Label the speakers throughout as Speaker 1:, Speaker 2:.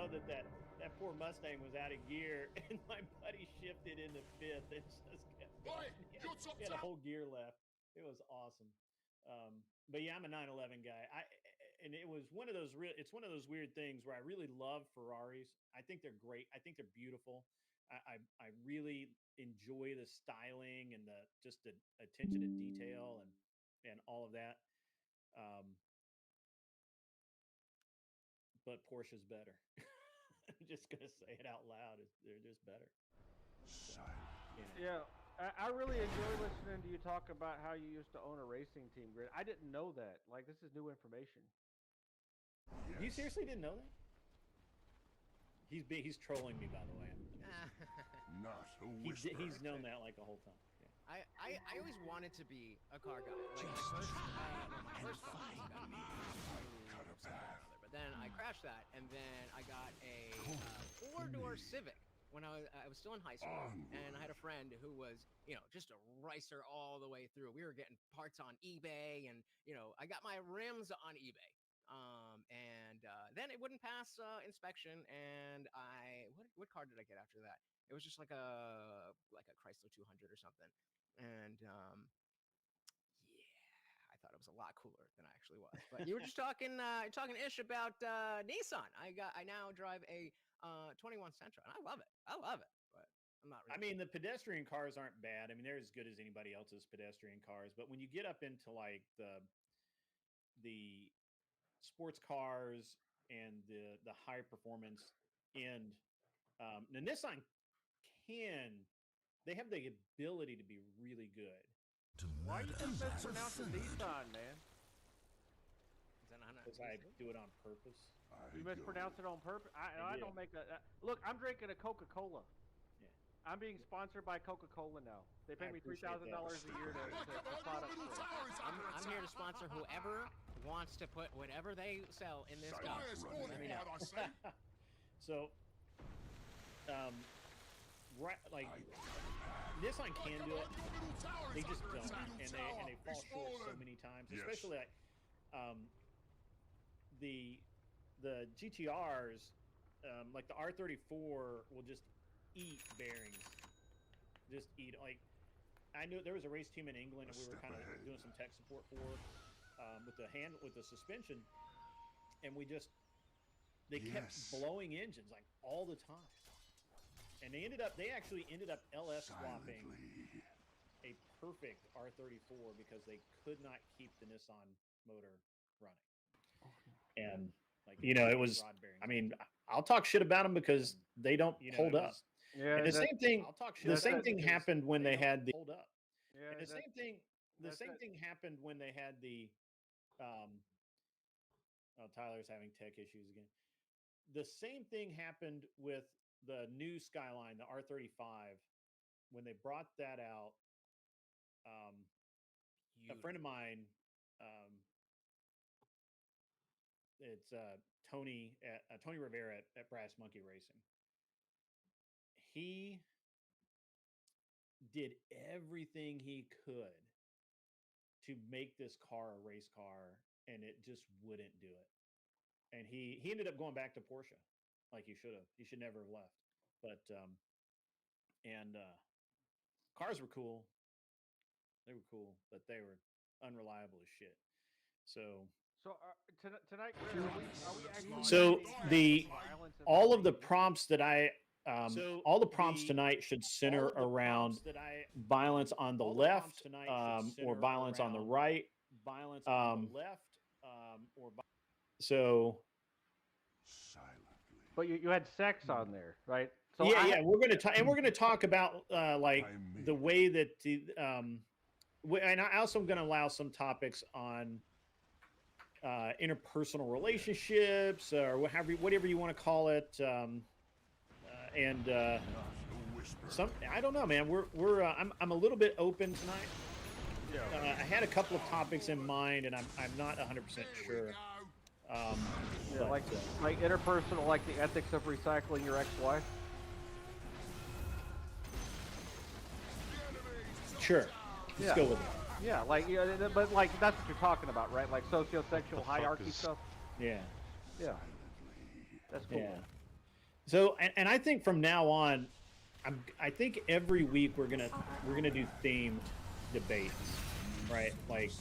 Speaker 1: know that poor Mustang was out of gear, and my buddy shifted into fifth and just kept going. He had a whole gear left. It was awesome. But yeah, I'm a 911 guy. And it was one of those it's one of those weird things where I really love Ferraris. I think they're great. I think they're beautiful. I really enjoy the styling and the just the attention to detail and all of that. Um, but Porsche's better. I'm just gonna say it out loud. They're just better. So, you know.
Speaker 2: Yeah, I really enjoy listening to you talk about how you used to own a racing team, Grid. I didn't know that. Like, this is new information.
Speaker 1: Yes. You seriously didn't know that? He's trolling me, by the way.
Speaker 3: Not a whisper.
Speaker 1: He's known that like the whole time. Yeah.
Speaker 4: I always wanted to be a car guy. Like my first car was gonna be but then I crashed that, and then I got a four-door Civic when I was still in high school, and I had a friend who was, just a racer all the way through. We were getting parts on eBay, and I got my rims on eBay. And then it wouldn't pass inspection, and what car did I get after that? It was just like a Chrysler 200 or something, and yeah, I thought it was a lot cooler than I actually was. But you were just talking ish about Nissan. I now drive a 21 Sentra, and I love it. But I'm not really.
Speaker 1: I mean, the pedestrian cars aren't bad. I mean, they're as good as anybody else's pedestrian cars. But when you get up into like the sports cars and the high performance end, the Nissan they have the ability to be really good.
Speaker 2: Why are you mispronouncing Nissan, man?
Speaker 1: Because I do it on purpose.
Speaker 2: You mispronounce it on purpose? I don't make that. Look, I'm drinking a Coca-Cola.
Speaker 1: Yeah.
Speaker 2: I'm being sponsored by Coca-Cola now. They pay me $3,000 a year to product.
Speaker 4: I'm here to sponsor whoever wants to put whatever they sell in this cup. Let me know.
Speaker 1: So, right, like Nissan can do it. They just don't, and they fall short so many times. Yes. Especially like the GTRs, like the R34 will just eat bearings. Just eat. Like, I knew there was a race team in England, and we were kind of doing some tech support for with the suspension, and they kept blowing engines like all the time. And they actually ended up LS swapping a perfect R34 because they could not keep the Nissan motor running. And it was, I mean, I'll talk shit about them because they don't hold up.
Speaker 2: Yeah,
Speaker 1: and the same thing happened when they had the hold up. Yeah, and the same thing happened when they had the Tyler's having tech issues again. The same thing happened with the new Skyline, the R35, when they brought that out. A friend of mine, it's Tony Rivera at Brass Monkey Racing. He did everything he could to make this car a race car, and it just wouldn't do it. And he ended up going back to Porsche, like he should have. He should never have left. But cars were cool. They were cool, but they were unreliable as shit. So
Speaker 2: tonight, are we actually
Speaker 1: so all of the prompts that all the prompts tonight should center around violence on the left, or violence on the right, violence on the left, so.
Speaker 2: But you had sex on there, right?
Speaker 1: So we're gonna talk about like the way that and I also am gonna allow some topics on interpersonal relationships or whatever you want to call it, and I don't know, man. I'm a little bit open tonight. I had a couple of topics in mind, and I'm not 100% sure.
Speaker 2: Like interpersonal, like the ethics of recycling your ex-wife.
Speaker 1: Sure, let's go with it.
Speaker 2: Yeah, but like that's what you're talking about, right? Like sociosexual hierarchy stuff.
Speaker 1: Yeah.
Speaker 2: That's cool.
Speaker 1: So, and I think from now on, I think every week we're gonna do themed debates, right? Like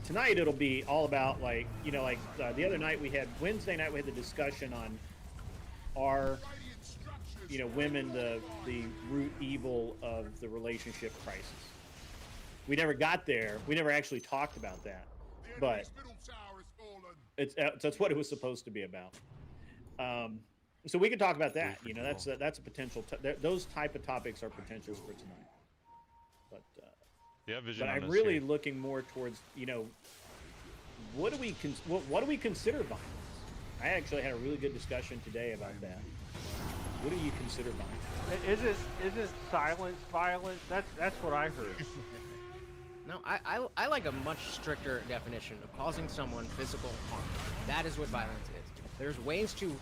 Speaker 1: tonight it'll be all about like like the other night we had Wednesday night we had the discussion on are women the root evil of the relationship crisis. We never got there. We never actually talked about that, but that's what it was supposed to be about. Um, so we can talk about that. That's a potential. Those type of topics are potentials for tonight. But
Speaker 5: Yeah, vision
Speaker 1: but
Speaker 5: on
Speaker 1: I'm
Speaker 5: this
Speaker 1: really
Speaker 5: here.
Speaker 1: looking more towards what do we consider violence? I actually had a really good discussion today about that. What do you consider violence?
Speaker 2: Isn't silence violence? That's what I heard.
Speaker 4: No, I like a much stricter definition of causing someone physical harm. That is what violence is. There's ways to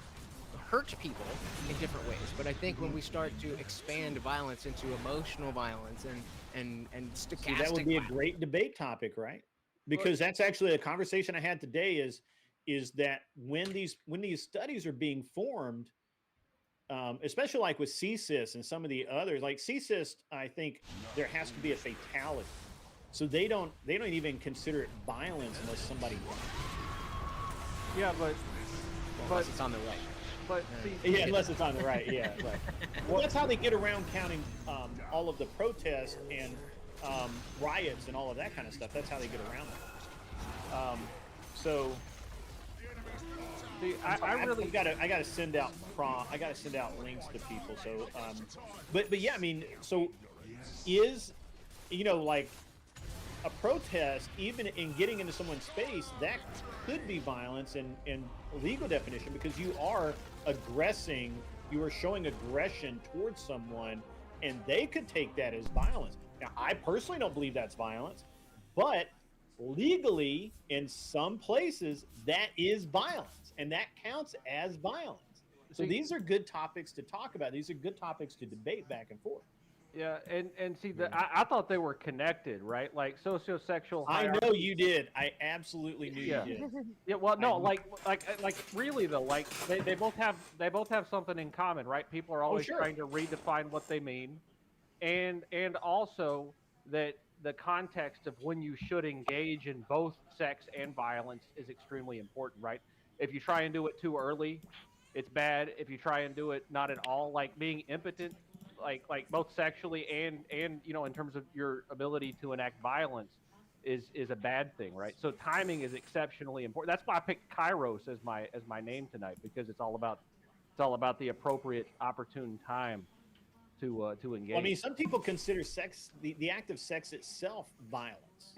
Speaker 4: hurt people in different ways, but I think when we start to expand violence into emotional violence and stochastic
Speaker 1: See, that would be a
Speaker 4: violence,
Speaker 1: great debate topic, right? Because that's actually a conversation I had today. Is that when these studies are being formed, especially like with CSIS and some of the others, like CSIS, I think there has to be a fatality. So they don't even consider it violence unless somebody dies.
Speaker 2: Yeah,
Speaker 4: unless it's on the right.
Speaker 2: but see,
Speaker 1: Yeah, unless it's on the right. Yeah, right. Well, that's how they get around counting all of the protests and riots and all of that kind of stuff. That's how they get around it. So
Speaker 2: see, I really
Speaker 1: I gotta send out links to people. So, but yeah, I mean, so is like a protest, even in getting into someone's space, that could be violence in legal definition because you are aggressing, you are showing aggression towards someone, and they could take that as violence. Now, I personally don't believe that's violence, but legally, in some places, that is violence, and that counts as violence. So
Speaker 2: see,
Speaker 1: these are good topics to talk about. These are good topics to debate back and forth.
Speaker 2: yeah, and see, I thought they were connected, right? Like sociosexual
Speaker 1: I
Speaker 2: hierarchy.
Speaker 1: know you did. I absolutely knew
Speaker 2: Yeah.
Speaker 1: you did.
Speaker 2: Yeah, well, no,
Speaker 1: I-
Speaker 2: like really though, like they both have something in common, right? People are always
Speaker 1: sure.
Speaker 2: trying to redefine what they mean, and also that the context of when you should engage in both sex and violence is extremely important, right? If you try and do it too early, it's bad. If you try and do it not at all, like being impotent, like both sexually and in terms of your ability to enact violence is a bad thing, right? So timing is exceptionally important. That's why I picked Kairos as my name tonight because it's all about the appropriate opportune time to engage.
Speaker 1: I mean, some people consider sex, the act of sex itself, violence.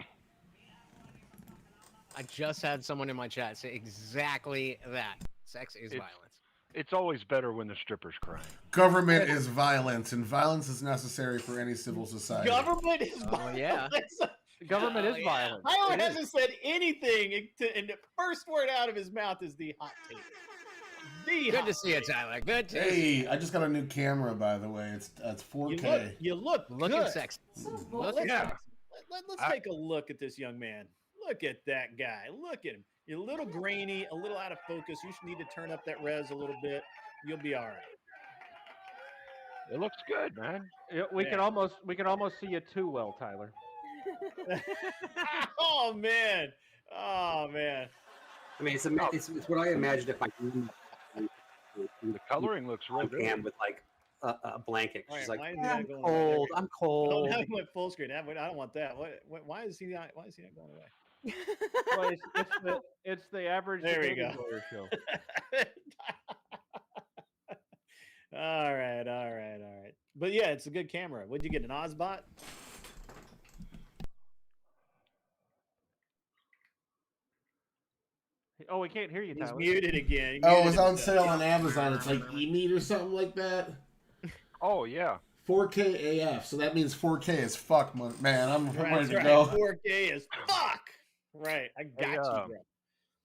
Speaker 4: I just had someone in my chat say exactly that. Sex is
Speaker 6: It's
Speaker 4: violence.
Speaker 6: it's always better when the stripper's crying.
Speaker 3: Government is violence, and violence is necessary for any civil society.
Speaker 1: Government is
Speaker 4: Oh,
Speaker 1: violence.
Speaker 4: yeah.
Speaker 2: Government is
Speaker 4: yeah.
Speaker 2: violent.
Speaker 1: Tyler
Speaker 2: It is.
Speaker 1: hasn't said anything, and the first word out of his mouth is the hot take. The
Speaker 4: Good
Speaker 1: hot
Speaker 4: to see you,
Speaker 1: take.
Speaker 4: Tyler. Good to see you.
Speaker 3: Hey, I just got a new camera, by the way. It's
Speaker 1: You
Speaker 3: 4K.
Speaker 1: look
Speaker 4: Looking
Speaker 1: good.
Speaker 4: sexy.
Speaker 1: Let's,
Speaker 6: Yeah.
Speaker 1: let's take a look at this young man. Look at that guy. Look at him. You're a little grainy, a little out of focus. You should need to turn up that res a little bit. You'll be all right.
Speaker 6: It looks good, man.
Speaker 2: Yeah, we can almost see you too well, Tyler.
Speaker 1: Oh man. Oh man.
Speaker 7: I mean, it's what I imagined if my
Speaker 6: The coloring looks real good.
Speaker 7: hand with like a blanket.
Speaker 1: All
Speaker 7: She's
Speaker 1: right,
Speaker 7: like,
Speaker 1: why is that
Speaker 7: I'm
Speaker 1: going away? There we
Speaker 7: cold.
Speaker 1: go.
Speaker 7: I'm
Speaker 1: Oh,
Speaker 7: cold.
Speaker 1: now he went full screen. I don't want that. Why is he not going away?
Speaker 2: Well, it's the average
Speaker 1: There we
Speaker 2: debating
Speaker 1: go.
Speaker 2: lawyer show.
Speaker 1: All right. But yeah, it's a good camera. What'd you get? An Ozbot?
Speaker 2: Oh, we can't hear you,
Speaker 1: He's
Speaker 2: Tyler.
Speaker 1: muted again. He
Speaker 3: Oh,
Speaker 1: muted
Speaker 3: it's on
Speaker 1: himself.
Speaker 3: sale on Amazon. It's like E-Meat or something like that.
Speaker 6: Oh yeah.
Speaker 3: 4K AF, so that means 4K is fuck, man. I'm
Speaker 1: Right,
Speaker 3: ready to
Speaker 1: right.
Speaker 3: go.
Speaker 1: 4K is fuck. Right, I got
Speaker 6: Hey,
Speaker 1: you, bro.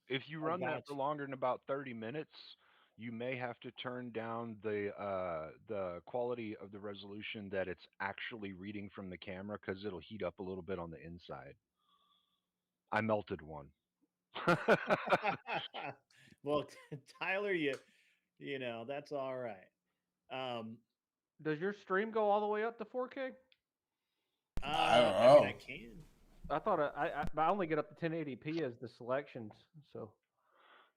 Speaker 6: If you
Speaker 1: I
Speaker 6: run
Speaker 1: got
Speaker 6: that for
Speaker 1: you.
Speaker 6: longer than about 30 minutes, you may have to turn down the quality of the resolution that it's actually reading from the camera because it'll heat up a little bit on the inside. I melted one.
Speaker 1: Well, Tyler, you know that's all right.
Speaker 2: Does your stream go all the way up to 4K?
Speaker 3: I don't
Speaker 1: I mean,
Speaker 3: know.
Speaker 1: I can.
Speaker 2: I thought I only get up to 1080p as the selections. So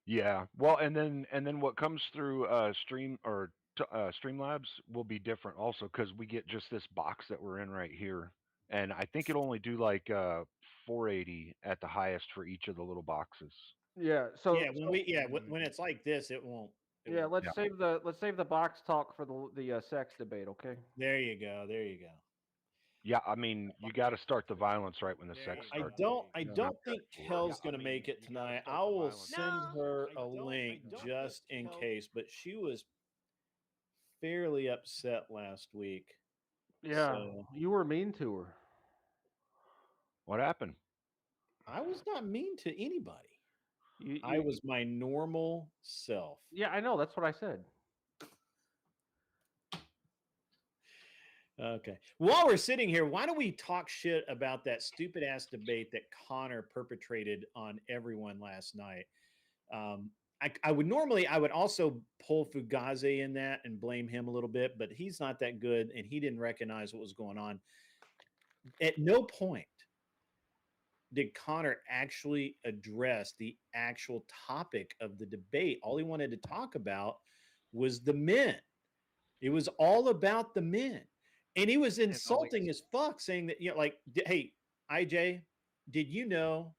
Speaker 6: Yeah. Well, and then what comes through Streamlabs will be different also because we get just this box that we're in right here, and I think it only do like 480 at the highest for each of the little boxes.
Speaker 2: yeah.
Speaker 1: Yeah, when it's like this, it won't. It
Speaker 2: Yeah,
Speaker 1: won't.
Speaker 2: let's save the box talk for the sex debate, okay?
Speaker 1: There you go. There you go.
Speaker 6: Yeah, I mean, you got to start the violence right when the sex
Speaker 1: I
Speaker 6: starts.
Speaker 1: don't think Kel's gonna make it tonight. I will send her a link just in case, but she was fairly upset last week.
Speaker 2: Yeah,
Speaker 1: So
Speaker 2: you were mean to her.
Speaker 6: What happened?
Speaker 1: I was not mean to anybody.
Speaker 2: You,
Speaker 1: I was my normal self.
Speaker 2: Yeah, I know. That's what I said.
Speaker 1: Okay. While we're sitting here, why don't we talk shit about that stupid ass debate that Connor perpetrated on everyone last night? I would also pull Fugazi in that and blame him a little bit, but he's not that good and he didn't recognize what was going on. At no point did Connor actually address the actual topic of the debate. All he wanted to talk about was the men. It was all about the men. And he was insulting as fuck, saying that, like, hey, IJ, did you know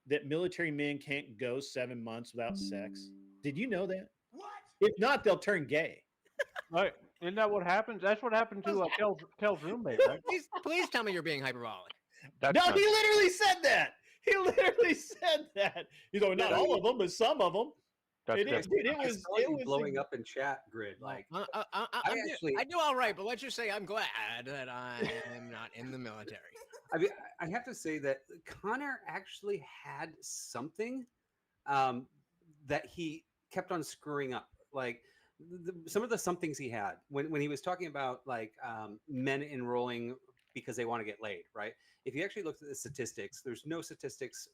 Speaker 1: that military men can't go 7 months without sex? Did you know that? What? If not, they'll turn gay.
Speaker 2: Right? Isn't that what happens? That's what happened to Kel's roommate, right?
Speaker 4: Please tell me you're being hyperbolic.
Speaker 6: That's
Speaker 1: No,
Speaker 6: not-
Speaker 1: he literally said that. He literally said that. He's like, not all of them, but some of them.
Speaker 6: That's
Speaker 1: It is, dude. It
Speaker 7: I
Speaker 1: was
Speaker 7: saw you blowing up in chat grid. Like,
Speaker 4: I do all right, but let's just say I'm glad that I'm not in the military.
Speaker 7: I mean, I have to say that Connor actually had something that he kept on screwing up. Like some of the somethings he had when he was talking about like men enrolling because they want to get laid, right? If you actually look at the statistics, there's no statistics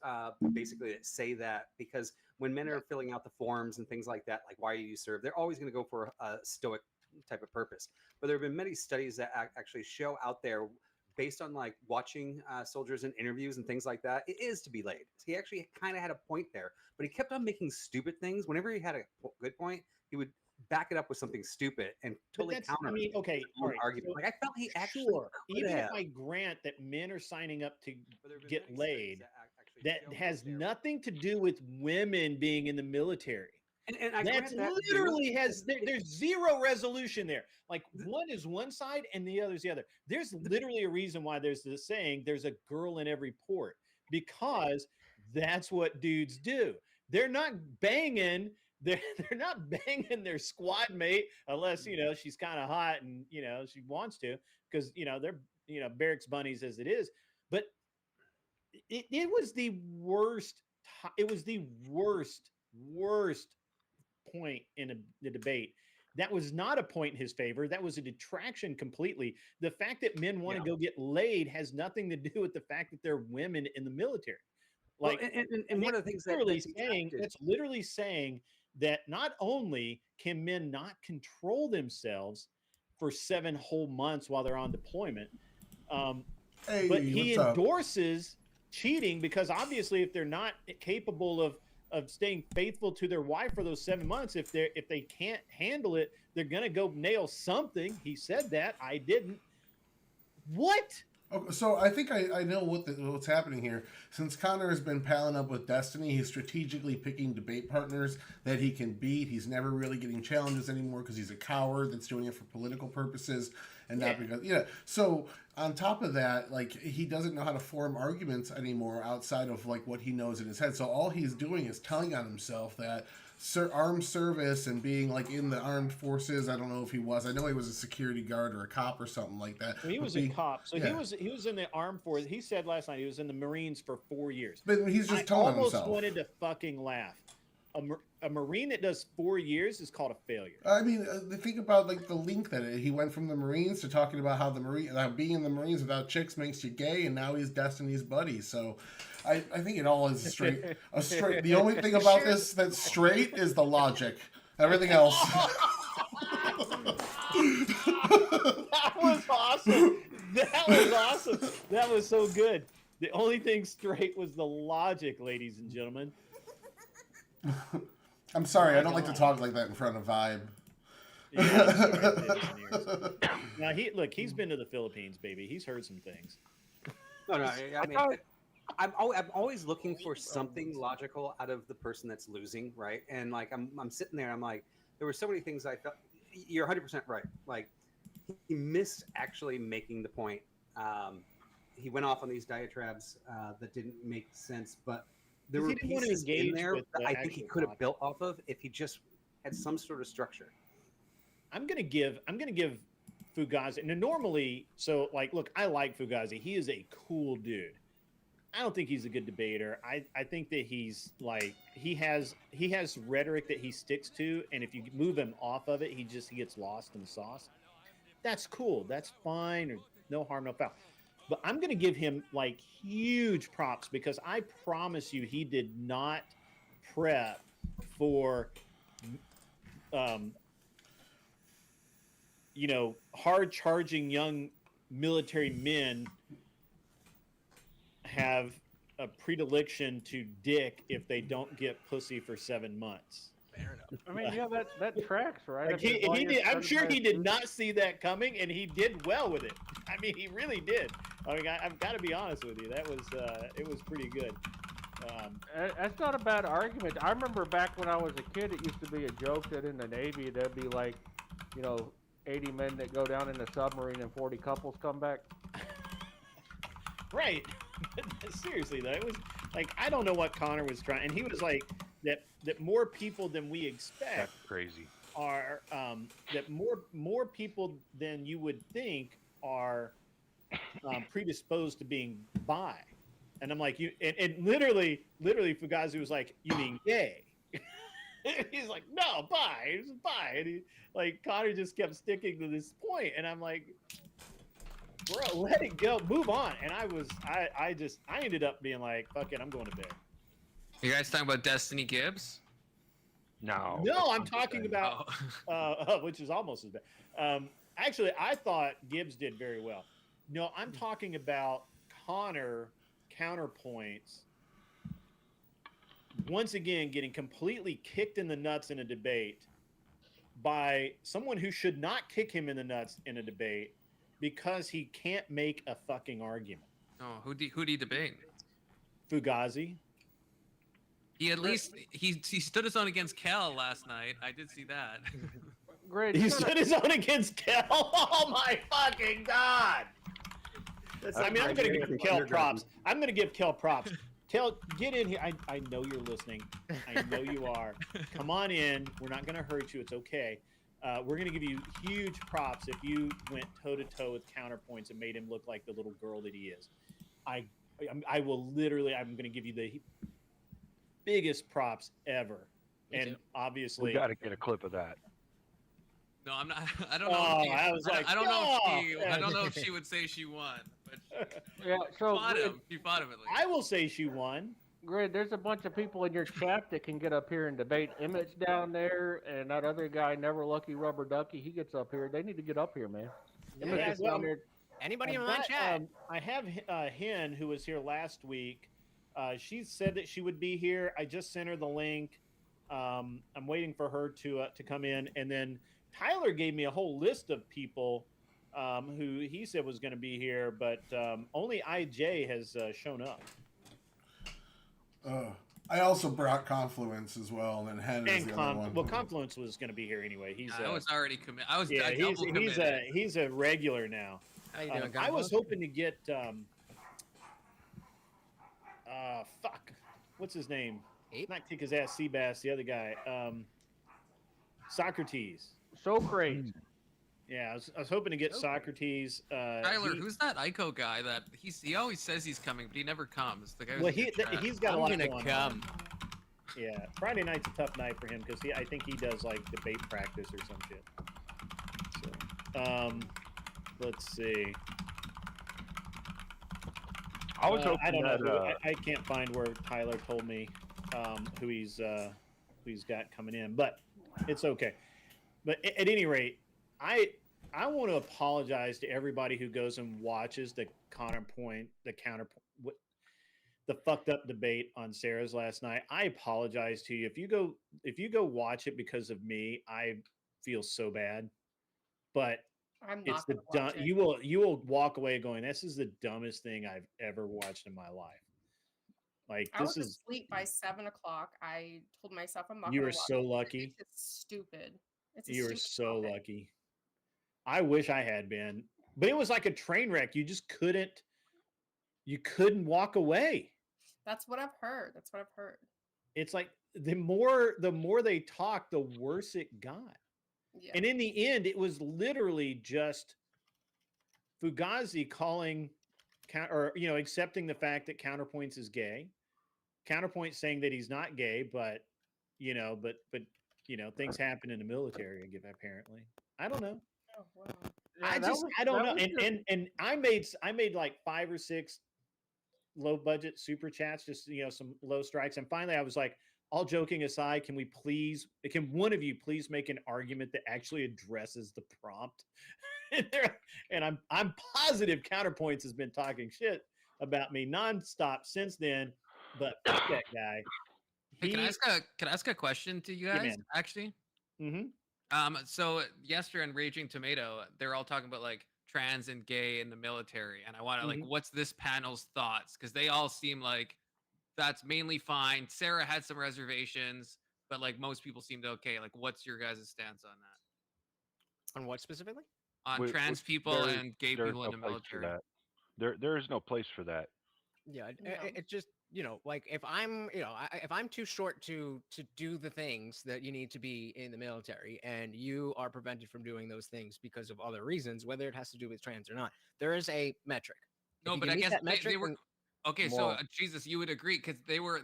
Speaker 7: basically that say that, because when men are filling out the forms and things like that, like why you serve, they're always going to go for a stoic type of purpose. But there have been many studies that actually show out there, based on like watching soldiers in interviews and things like that, it is to be laid. So he actually kind of had a point there, but he kept on making stupid things. Whenever he had a good point, he would back it up with something stupid and totally counter.
Speaker 1: I mean, okay, all right.
Speaker 7: argument.
Speaker 1: So,
Speaker 7: Like I felt he actually
Speaker 1: even
Speaker 7: have.
Speaker 1: if I grant that men are signing up to
Speaker 7: But there have been
Speaker 1: get
Speaker 7: many studies
Speaker 1: laid,
Speaker 7: actually
Speaker 1: that
Speaker 7: show
Speaker 1: has
Speaker 7: out there.
Speaker 1: nothing to do with women being in the military.
Speaker 7: And I
Speaker 1: That's
Speaker 7: grant that
Speaker 1: literally
Speaker 7: too.
Speaker 1: there's zero resolution there. Like one is one side and the other is the other. There's literally a reason why there's this saying, there's a girl in every port, because that's what dudes do. They're not banging. They're not banging their squad mate unless, she's kind of hot and, she wants to, because, they're, barracks bunnies as it is. But it was the worst. It was the worst point in the debate. That was not a point in his favor. That was a detraction completely. The fact that men want to go get laid has nothing to do with the fact that they're women in the military. Like,
Speaker 7: well, and one of the things
Speaker 1: that's literally saying that not only can men not control themselves for 7 whole months while they're on deployment, but he endorses cheating, because obviously if they're not capable of staying faithful to their wife for those 7 months, if they can't handle it, they're gonna go nail something. He said that. I didn't. What?
Speaker 3: Okay, so I think I know what's happening here. Since Connor has been palling up with Destiny, he's strategically picking debate partners that he can beat. He's never really getting challenges anymore because he's a coward that's doing it for political purposes and not because So on top of that, like, he doesn't know how to form arguments anymore outside of like what he knows in his head. So all he's doing is telling on himself that armed service and being like in the armed forces. I don't know if he was. I know he was a security guard or a cop or something like that.
Speaker 1: Well, he was a cop. So he was in the armed forces. He said last night he was in the Marines for 4 years.
Speaker 3: But he's just telling himself.
Speaker 1: I almost wanted to fucking laugh. A Marine that does 4 years is called a failure.
Speaker 3: I mean, think about like the link that he went from the Marines to talking about how being in the Marines without chicks makes you gay, and now he's Destiny's buddy. So I think it all is straight. The only thing about this that's straight is the logic. Everything else.
Speaker 1: awesome. That was awesome. That was so good. The only thing straight was the logic, ladies and gentlemen.
Speaker 3: I'm sorry,
Speaker 1: Oh
Speaker 3: I don't like to talk like that in front of Vibe.
Speaker 1: Yeah, I'm sorry, listeners. Now he's been to the Philippines, baby. He's heard some things.
Speaker 7: No, I mean, I'm always looking for something logical out of the person that's losing, right? And like I'm sitting there, I'm like, there were so many things I felt. You're 100% right. Like he missed actually making the point. He went off on these diatribes that didn't make sense, but there were pieces in there that I think he could have built off of if he just had some sort of structure.
Speaker 1: I'm gonna give Fugazi. Now, normally, so like, look, I like Fugazi. He is a cool dude. I don't think he's a good debater. I think that he's like he has rhetoric that he sticks to, and if you move him off of it, he gets lost in the sauce. That's cool. That's fine. Or no harm, no foul. But I'm gonna give him like huge props because I promise you, he did not prep for hard charging young military men have a predilection to dick if they don't get pussy for 7 months.
Speaker 4: Fair enough.
Speaker 2: I mean, yeah, that tracks, right?
Speaker 1: Like I'm sure he did not see that coming, and he did well with it. I mean, he really did. I mean, I've got to be honest with you. That was it was pretty good.
Speaker 2: That's not a bad argument. I remember back when I was a kid, it used to be a joke that in the Navy there'd be like, 80 men that go down in a submarine and 40 couples come back.
Speaker 1: Right. Seriously though, it was like I don't know what Connor was trying, and he was like that more people than we expect.
Speaker 6: That's crazy.
Speaker 1: Are that more people than you would think are predisposed to being bi, and I'm like you, and literally Fugazi was like, you mean gay? He's like, no, bi. It was bi, and he like Connor just kept sticking to this point, and I'm like, bro, let it go, move on. And I ended up being like, fuck it, I'm going to bed.
Speaker 5: You guys talking about Destiny Gibbs?
Speaker 6: No.
Speaker 1: No, I'm talking about which is almost as bad. Actually, I thought Gibbs did very well. No, I'm talking about Connor counterpoints. Once again, getting completely kicked in the nuts in a debate by someone who should not kick him in the nuts in a debate because he can't make a fucking argument.
Speaker 5: Oh, who'd he debate?
Speaker 1: Fugazi.
Speaker 5: He at least he stood his own against Kel last night. I did see that.
Speaker 2: Great.
Speaker 1: He stood his own against Kel. Oh my fucking god! I'm going to give Kel props. I'm going to give Kel props. Kel, get in here. I know you're listening. I know you are. Come on in. We're not going to hurt you. It's okay. We're going to give you huge props if you went toe-to-toe with counterpoints and made him look like the little girl that he is. I will literally, I'm going to give you the biggest props ever. And obviously...
Speaker 6: We got to get a clip of that.
Speaker 5: No, I'm not. I don't know. I don't know if she would say she won, but
Speaker 2: Yeah, so
Speaker 5: she fought him at least.
Speaker 1: I will say she won.
Speaker 2: Grid, there's a bunch of people in your chat that can get up here and debate. Emmett's down there, and that other guy, Never Lucky Rubber Ducky, he gets up here. They need to get up here, man. Emmett's just down there.
Speaker 4: Anybody in my chat?
Speaker 1: I have Hen, who was here last week. She said that she would be here. I just sent her the link. I'm waiting for her to come in, and then Tyler gave me a whole list of people who he said was going to be here, but only IJ has shown up.
Speaker 3: I also brought Confluence as well, and then Hen is the other one.
Speaker 1: Well, Confluence was going to be here anyway.
Speaker 5: I was already committed. I was
Speaker 1: double
Speaker 5: committed.
Speaker 1: He's a regular now.
Speaker 4: How you doing,
Speaker 1: I was hoping to get fuck, what's his name?
Speaker 4: Ape?
Speaker 1: Not kick his ass, Seabass, the other guy. Socrates.
Speaker 2: Socrates.
Speaker 1: Yeah, I was hoping to get Socrates.
Speaker 5: Tyler, who's that Ico guy that he always says he's coming, but he never comes? The guy.
Speaker 1: Well, he's got a lot going
Speaker 4: come.
Speaker 1: on. Yeah, Friday night's a tough night for him because I think he does like debate practice or some shit. So, let's see.
Speaker 6: I was hoping
Speaker 1: I don't
Speaker 6: that,
Speaker 1: know. I can't find where Tyler told me who he's got coming in, but it's okay. But at any rate, I want to apologize to everybody who goes and watches the counterpoint, the fucked up debate on Sarah's last night. I apologize to you. If you go watch it because of me, I feel so bad. But
Speaker 8: I'm
Speaker 1: it's
Speaker 8: not gonna watch it.
Speaker 1: you will walk away going, this is the dumbest thing I've ever watched in my life. Like
Speaker 8: I
Speaker 1: this
Speaker 8: was
Speaker 1: is
Speaker 8: asleep by 7 o'clock. I told myself I'm not
Speaker 1: you
Speaker 8: gonna
Speaker 1: are
Speaker 8: watch
Speaker 1: so
Speaker 8: it.
Speaker 1: lucky.
Speaker 8: It's just stupid. It's a
Speaker 1: You are
Speaker 8: stupid
Speaker 1: so
Speaker 8: topic.
Speaker 1: lucky. I wish I had been, but it was like a train wreck. You just couldn't. You couldn't walk away.
Speaker 8: That's what I've heard. That's what I've heard.
Speaker 1: It's like the more they talked, the worse it got.
Speaker 8: Yeah.
Speaker 1: And in the end, it was literally just Fugazi calling, or accepting the fact that Counterpoints is gay. Counterpoint saying that he's not gay, but things happen in the military. Apparently, I don't know.
Speaker 8: Oh wow.
Speaker 2: Yeah,
Speaker 1: I don't know. And I made like 5 or 6 low budget super chats, just some low strikes. And finally I was like, all joking aside, can one of you please make an argument that actually addresses the prompt? and I'm positive Counterpoints has been talking shit about me nonstop since then, but fuck that guy.
Speaker 5: Hey, can I ask a question to you guys? Actually, so Yester and Raging Tomato, they're all talking about like trans and gay in the military, and I want to like, what's this panel's thoughts? Because they all seem like that's mainly fine. Sarah had some reservations, but like most people seemed okay. Like, what's your guys' stance on that?
Speaker 4: On what specifically?
Speaker 5: On trans people and gay people in the military.
Speaker 6: There is no place for that.
Speaker 4: Yeah,
Speaker 8: No.
Speaker 4: it's just like if I'm too short to do the things that you need to be in the military, and you are prevented from doing those things because of other reasons, whether it has to do with trans or not, there is a metric.
Speaker 5: No, but I guess they were okay. So Jesus, you would agree because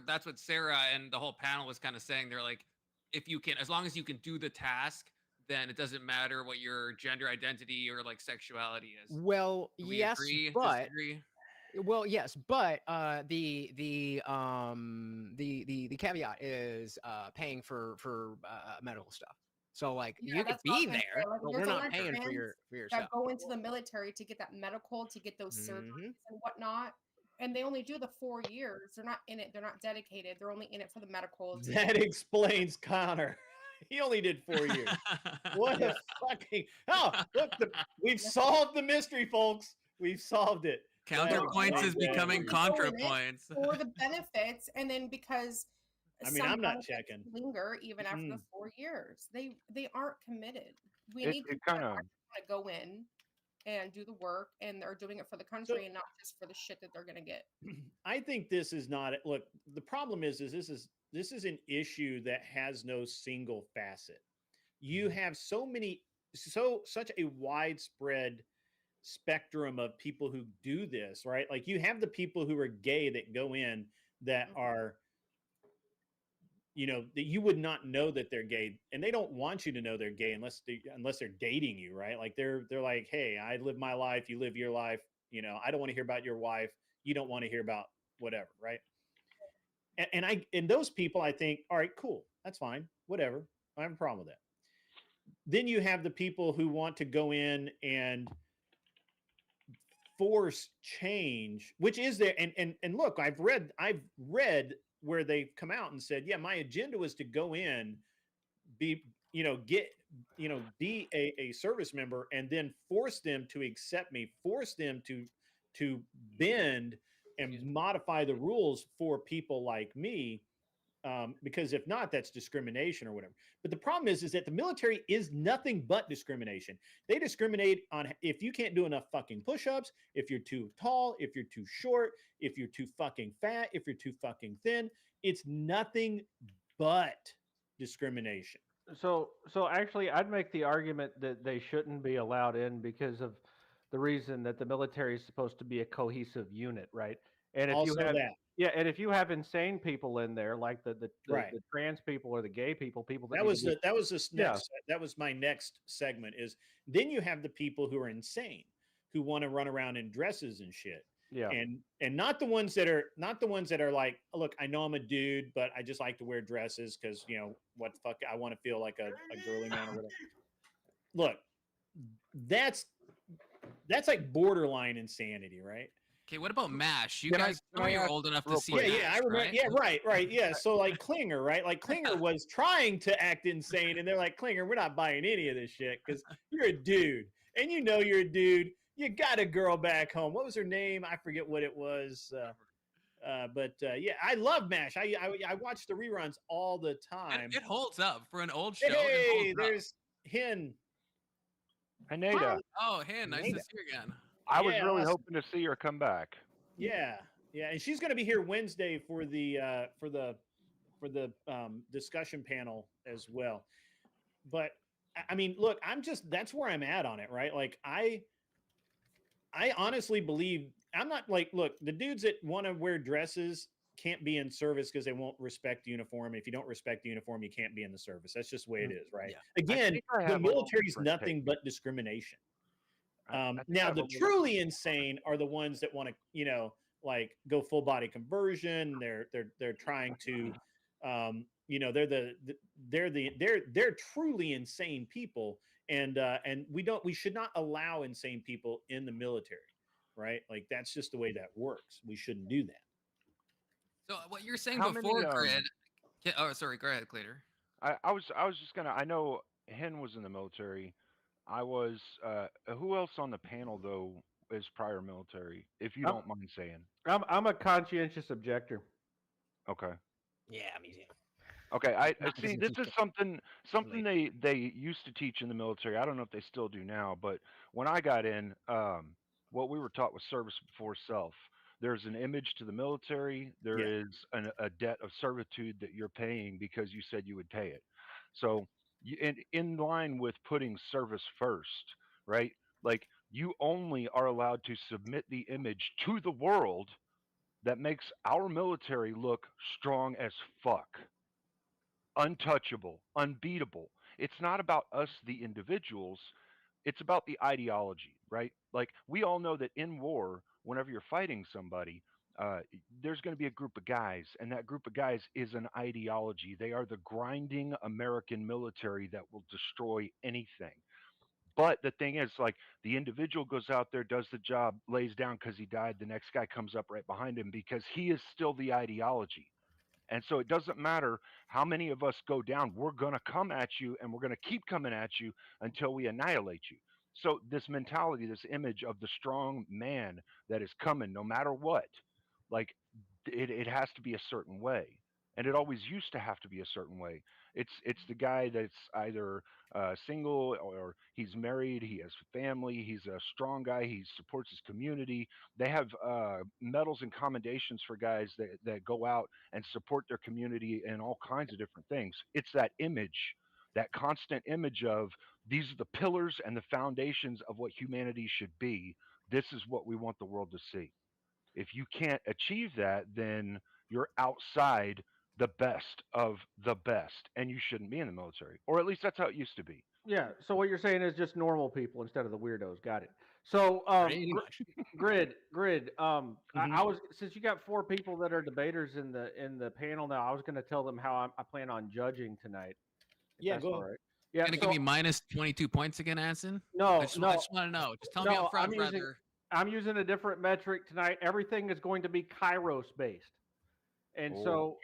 Speaker 5: that's what Sarah and the whole panel was kind of saying. They're like, if you can, as long as you can do the task, then it doesn't matter what your gender identity or like sexuality is.
Speaker 4: Well, yes,
Speaker 5: agree,
Speaker 4: but
Speaker 5: disagree?
Speaker 4: Well, yes, but the caveat is paying for medical stuff. So like you could be there,
Speaker 8: like,
Speaker 4: but we're not paying for your
Speaker 8: that
Speaker 4: stuff.
Speaker 8: go into the military to get that medical, to get those surgeries and whatnot, and they only do the 4 years. They're not in it. They're not dedicated. They're only in it for the medical.
Speaker 1: That explains Connor. He only did 4 years. What a fucking look! We've solved the mystery, folks. We've solved it.
Speaker 5: Counterpoints is becoming ContraPoints
Speaker 8: for the benefits, and then because
Speaker 1: I'm not checking.
Speaker 8: Linger even after the 4 years. They aren't committed. We need to go in and do the work, and they're doing it for the country and not just for the shit that they're gonna get.
Speaker 1: I think this is not look. The problem is this is an issue that has no single facet. You have such a widespread spectrum of people who do this, right? Like you have the people who are gay that go in that are, that you would not know that they're gay, and they don't want you to know they're gay unless they're dating you, right? Like they're like, hey, I live my life, you live your life. I don't want to hear about your wife. You don't want to hear about whatever, right? And those people, I think, all right, cool, that's fine, whatever. I have a problem with that. Then you have the people who want to go in and force change, which is there. And look, I've read where they've come out and said, yeah, my agenda was to go in, be a service member, and then force them to accept me, force them to bend and modify the rules for people like me. Because if not, that's discrimination or whatever. But the problem is that the military is nothing but discrimination. They discriminate on if you can't do enough fucking push-ups, if you're too tall, if you're too short, if you're too fucking fat, if you're too fucking thin. It's nothing but discrimination.
Speaker 2: So actually, I'd make the argument that they shouldn't be allowed in because of the reason that the military is supposed to be a cohesive unit, right? And if you have and if you have insane people in there, like the trans people or the gay people that
Speaker 1: was my next segment. Is then you have the people who are insane, who want to run around in dresses and shit.
Speaker 2: Yeah.
Speaker 1: And not the ones that are like, look, I know I'm a dude, but I just like to wear dresses because what the fuck, I want to feel like a girly man or whatever. Look, that's like borderline insanity, right?
Speaker 5: Okay, what about MASH? You guys know you're old enough to see
Speaker 1: Yeah,
Speaker 5: MASH,
Speaker 1: yeah, I remember.
Speaker 5: right?
Speaker 1: Yeah, right. Yeah, so like Klinger, right? Like Klinger was trying to act insane, and they're like, Klinger, we're not buying any of this shit because you're a dude, and you know you're a dude. You got a girl back home. What was her name? I forget what it was. But yeah, I love MASH. I watch the reruns all the time.
Speaker 5: It holds up for an old show.
Speaker 1: Hey, there's Hin.
Speaker 6: Aneda.
Speaker 5: Oh, Hin, nice to see you again.
Speaker 6: I was really hoping to see her come back.
Speaker 1: Yeah, and she's going to be here Wednesday for the discussion panel as well. But I mean, look, that's where I'm at on it, right? Like I honestly believe I'm not like, look, the dudes that want to wear dresses can't be in service because they won't respect the uniform. If you don't respect the uniform, you can't be in the service. That's just the way it is, right? Yeah. Again, the military is nothing but discrimination. Now, the truly insane are the ones that want to, like go full body conversion. They're trying to, they're truly insane people, and we should not allow insane people in the military, right? Like that's just the way that works. We shouldn't do that.
Speaker 5: So what you're saying before, Grid? Oh, sorry. Go ahead, Cleaner.
Speaker 6: I was just gonna. I know Hen was in the military. I was. Who else on the panel though is prior military? If you don't mind saying.
Speaker 2: I'm a conscientious objector.
Speaker 6: Okay.
Speaker 4: Yeah, me too.
Speaker 6: Okay, I see. This is something they used to teach in the military. I don't know if they still do now, but when I got in, what we were taught was service before self. There's an image to the military. There is a debt of servitude that you're paying because you said you would pay it. So, in line with putting service first, right? Like you only are allowed to submit the image to the world that makes our military look strong as fuck, untouchable, unbeatable. It's not about us, the individuals. It's about the ideology, right? Like we all know that in war, whenever you're fighting somebody, there's going to be a group of guys, and that group of guys is an ideology. They are the grinding American military that will destroy anything. But the thing is, like, the individual goes out there, does the job, lays down because he died. The next guy comes up right behind him because he is still the ideology. And so it doesn't matter how many of us go down, we're going to come at you and we're going to keep coming at you until we annihilate you. So this mentality, this image of the strong man that is coming no matter what, like it has to be a certain way. And it always used to have to be a certain way. It's the guy that's either single or he's married, he has family, he's a strong guy, he supports his community. They have medals and commendations for guys that go out and support their community in all kinds of different things. It's that image, that constant image of these are the pillars and the foundations of what humanity should be. This is what we want the world to see. If you can't achieve that, then you're outside the best of the best, and you shouldn't be in the military, or at least that's how it used to be.
Speaker 2: Yeah. So what you're saying is just normal people instead of the weirdos. Got it. So, Grid. I was, since you got 4 people that are debaters in the panel now, I was going to tell them how I plan on judging tonight.
Speaker 1: Yeah, go ahead.
Speaker 2: Right. Yeah,
Speaker 5: you're gonna give me minus 22 points again, Anson?
Speaker 2: No,
Speaker 5: I just want to know. Just tell me up front, brother.
Speaker 2: I'm using a different metric tonight. Everything is going to be Kairos based. And so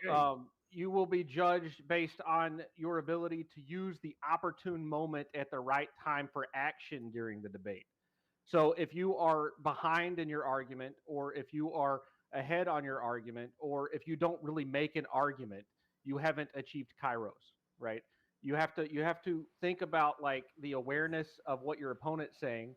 Speaker 2: you will be judged based on your ability to use the opportune moment at the right time for action during the debate. So if you are behind in your argument, or if you are ahead on your argument, or if you don't really make an argument, you haven't achieved Kairos, right? You have to think about like the awareness of what your opponent's saying,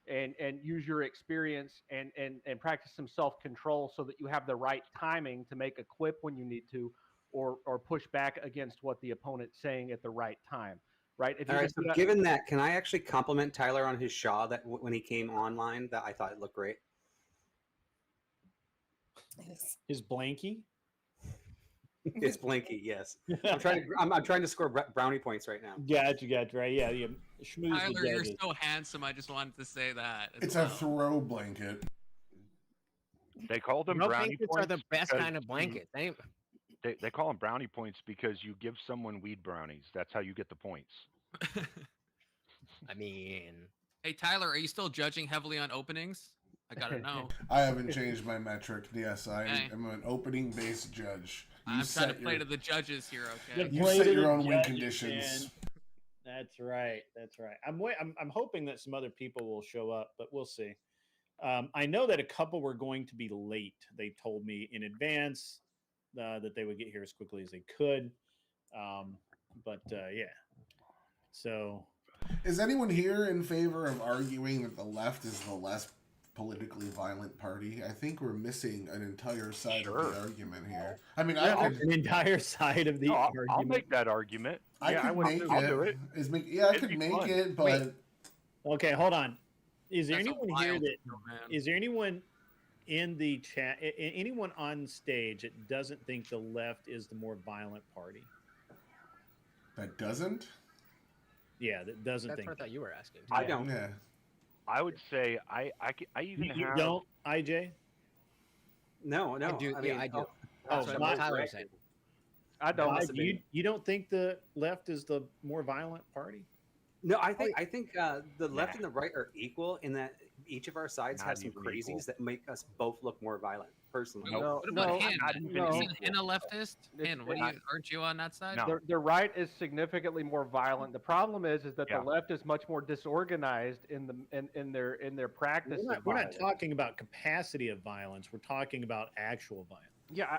Speaker 2: and use your experience and practice some self-control so that you have the right timing to make a quip when you need to, or push back against what the opponent's saying at the right time, right?
Speaker 7: All right, so given that, can I actually compliment Tyler on his Shaw that when he came online, that I thought it looked great?
Speaker 1: His Blanky?
Speaker 7: It's Blanky, yes. I'm trying to score brownie points right now.
Speaker 1: Gotcha, right? Yeah.
Speaker 5: Tyler, you're so handsome. I just wanted to say that.
Speaker 3: It's a throw blanket.
Speaker 6: They call them brownie
Speaker 4: points. Are the best kind of blanket.
Speaker 6: They call them brownie points because you give someone weed brownies. That's how you get the points.
Speaker 4: I mean,
Speaker 5: hey Tyler, are you still judging heavily on openings? I gotta know.
Speaker 3: I haven't changed my metric. Yes, I
Speaker 5: Okay.
Speaker 3: am an opening-based judge.
Speaker 5: I'm trying to play to the judges here, okay?
Speaker 3: You set your own win conditions.
Speaker 1: That's right. That's right. I'm hoping that some other people will show up, but we'll see. I know that a couple were going to be late. They told me in advance that they would get here as quickly as they could. But yeah. So,
Speaker 3: is anyone here in favor of arguing that the left is the less politically violent party? I think we're missing an entire side of the argument here. I mean,
Speaker 1: an entire side of the argument.
Speaker 6: I'll make that argument.
Speaker 3: I could make it.
Speaker 6: I'll do it.
Speaker 3: I could make it, but
Speaker 1: wait. Okay, hold on. Is there anyone here that? Is there anyone in the chat? Anyone on stage that doesn't think the left is the more violent party?
Speaker 3: That doesn't?
Speaker 1: Yeah, that doesn't
Speaker 4: that's
Speaker 1: think.
Speaker 4: what I thought you were asking.
Speaker 7: I don't.
Speaker 3: Yeah.
Speaker 6: I would say I even
Speaker 1: you
Speaker 6: have.
Speaker 1: Don't, IJ?
Speaker 7: No.
Speaker 4: I do.
Speaker 7: I mean,
Speaker 4: I do.
Speaker 1: That's
Speaker 4: what Tyler was saying.
Speaker 2: I don't.
Speaker 1: You don't think the left is the more violent party?
Speaker 7: No, I think the left and the right are equal in that each of our sides has some crazies that make us both look more violent. Personally,
Speaker 2: No,
Speaker 5: what about
Speaker 2: no,
Speaker 5: Hin?
Speaker 2: no.
Speaker 5: Isn't Hin a leftist? Hin, aren't you on that side?
Speaker 6: No.
Speaker 2: The right is significantly more violent. The problem is that the left is much more disorganized in their practice.
Speaker 1: We're not talking about capacity of violence. We're talking about actual violence.
Speaker 2: Yeah,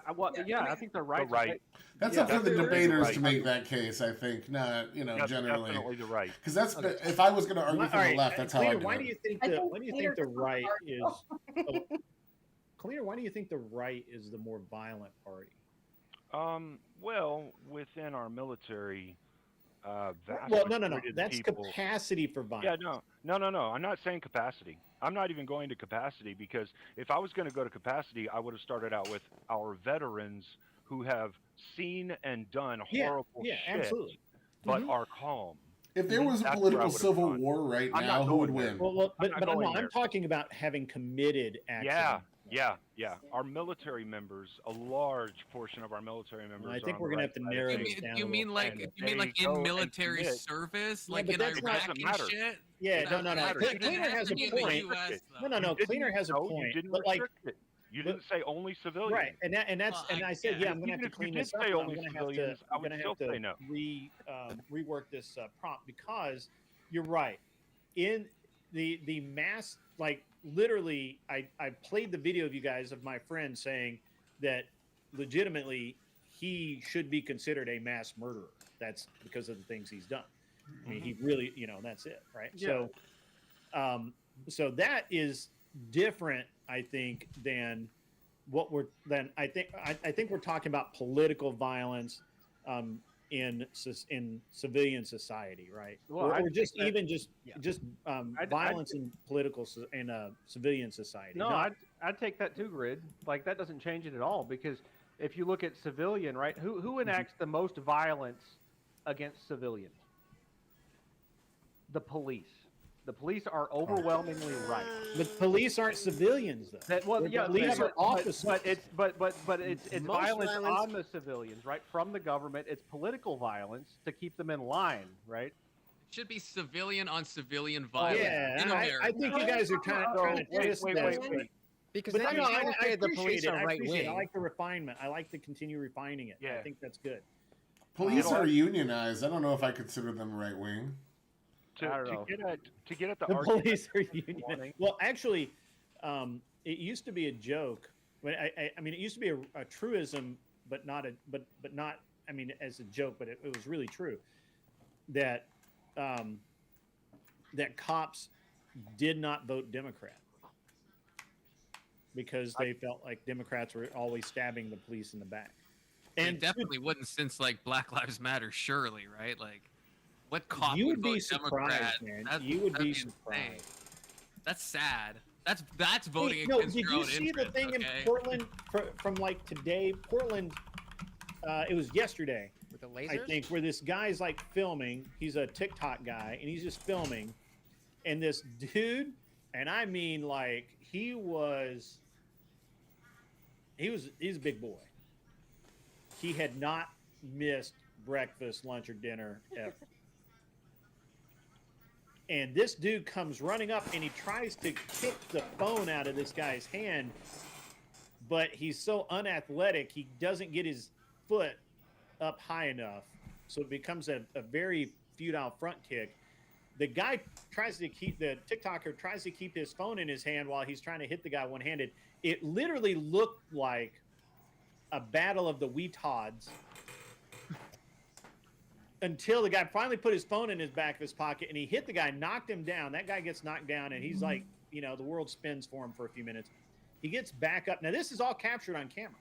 Speaker 2: I think the right.
Speaker 3: That's up for the debaters to make that case. I think, not generally.
Speaker 6: Definitely the right.
Speaker 3: Because that's if I was going to argue for the left, that's how I do
Speaker 1: why
Speaker 3: it.
Speaker 1: do you think the right is? Cleaner, why do you think the right is the more violent party?
Speaker 6: Well, within our military,
Speaker 1: No. That's
Speaker 6: people,
Speaker 1: capacity for violence.
Speaker 6: Yeah, no. I'm not saying capacity. I'm not even going to capacity because if I was going to go to capacity, I would have started out with our veterans who have seen and done horrible shit,
Speaker 1: absolutely.
Speaker 6: but are calm.
Speaker 3: If there was a political civil war right now, who would win?
Speaker 1: I'm talking about having committed action.
Speaker 6: Yeah. Our military members, a large portion of our military members.
Speaker 1: I think we're gonna have to narrow this down.
Speaker 5: You mean like in military service, like in Iraq and shit?
Speaker 1: Yeah, no. Cleaner has a point. No. Cleaner has a point.
Speaker 6: You didn't
Speaker 1: but like,
Speaker 6: you didn't say only civilians.
Speaker 1: Right, and I said, I'm gonna have to clean this up. I'm gonna have to rework this prompt because you're right. In the mass, like literally, I played the video of you guys of my friend saying that legitimately he should be considered a mass murderer. That's because of the things he's done. I mean, he really, that's it, right? Yeah. So that is different, I think, than what I think we're talking about political violence in civilian society, right?
Speaker 2: Well,
Speaker 1: or just violence in political in civilian society.
Speaker 2: No, I'd take that too, Grid. Like that doesn't change it at all because if you look at civilian, right? Who enacts the most violence against civilians? The police. The police are overwhelmingly right.
Speaker 1: The police aren't civilians, though. Police are officers.
Speaker 2: But it's violence on the civilians, right? From the government, it's political violence to keep them in line, right?
Speaker 5: It should be civilian on civilian violence.
Speaker 1: Yeah, I think you guys are trying to twist this.
Speaker 4: Because
Speaker 1: but
Speaker 4: then I appreciate the police are right wing.
Speaker 1: I like the refinement. I like to continue refining it. Yeah. I think that's good.
Speaker 3: Police are unionized. I don't know if I consider them right wing.
Speaker 6: To get at the
Speaker 1: police are union. Well, actually, it used to be a joke. I mean, it used to be a truism, but not I mean, as a joke, but it was really true that that cops did not vote Democrat because they felt like Democrats were always stabbing the police in the back.
Speaker 5: And definitely wouldn't since like Black Lives Matter, surely, right? Like. What cop
Speaker 1: you
Speaker 5: would
Speaker 1: be
Speaker 5: vote Democrat?
Speaker 1: Man. You would be surprised.
Speaker 5: That's sad. That's voting against your own interest. Did you see the thing in Portland
Speaker 1: from like today? Portland, it was yesterday.
Speaker 4: With the lasers?
Speaker 1: I think where this guy's like filming. He's a TikTok guy, and he's just filming. And this dude, and I mean like he's a big boy. He had not missed breakfast, lunch, or dinner ever. And this dude comes running up and he tries to kick the phone out of this guy's hand, but he's so unathletic, he doesn't get his foot up high enough. So it becomes a very futile front kick. The guy tries to keep, the TikToker tries to keep his phone in his hand while he's trying to hit the guy one-handed. It literally looked like a battle of the Weetods until the guy finally put his phone in his back of his pocket and he hit the guy, knocked him down. That guy gets knocked down and he's like, you know, the world spins for him for a few minutes. He gets back up. Now, this is all captured on camera.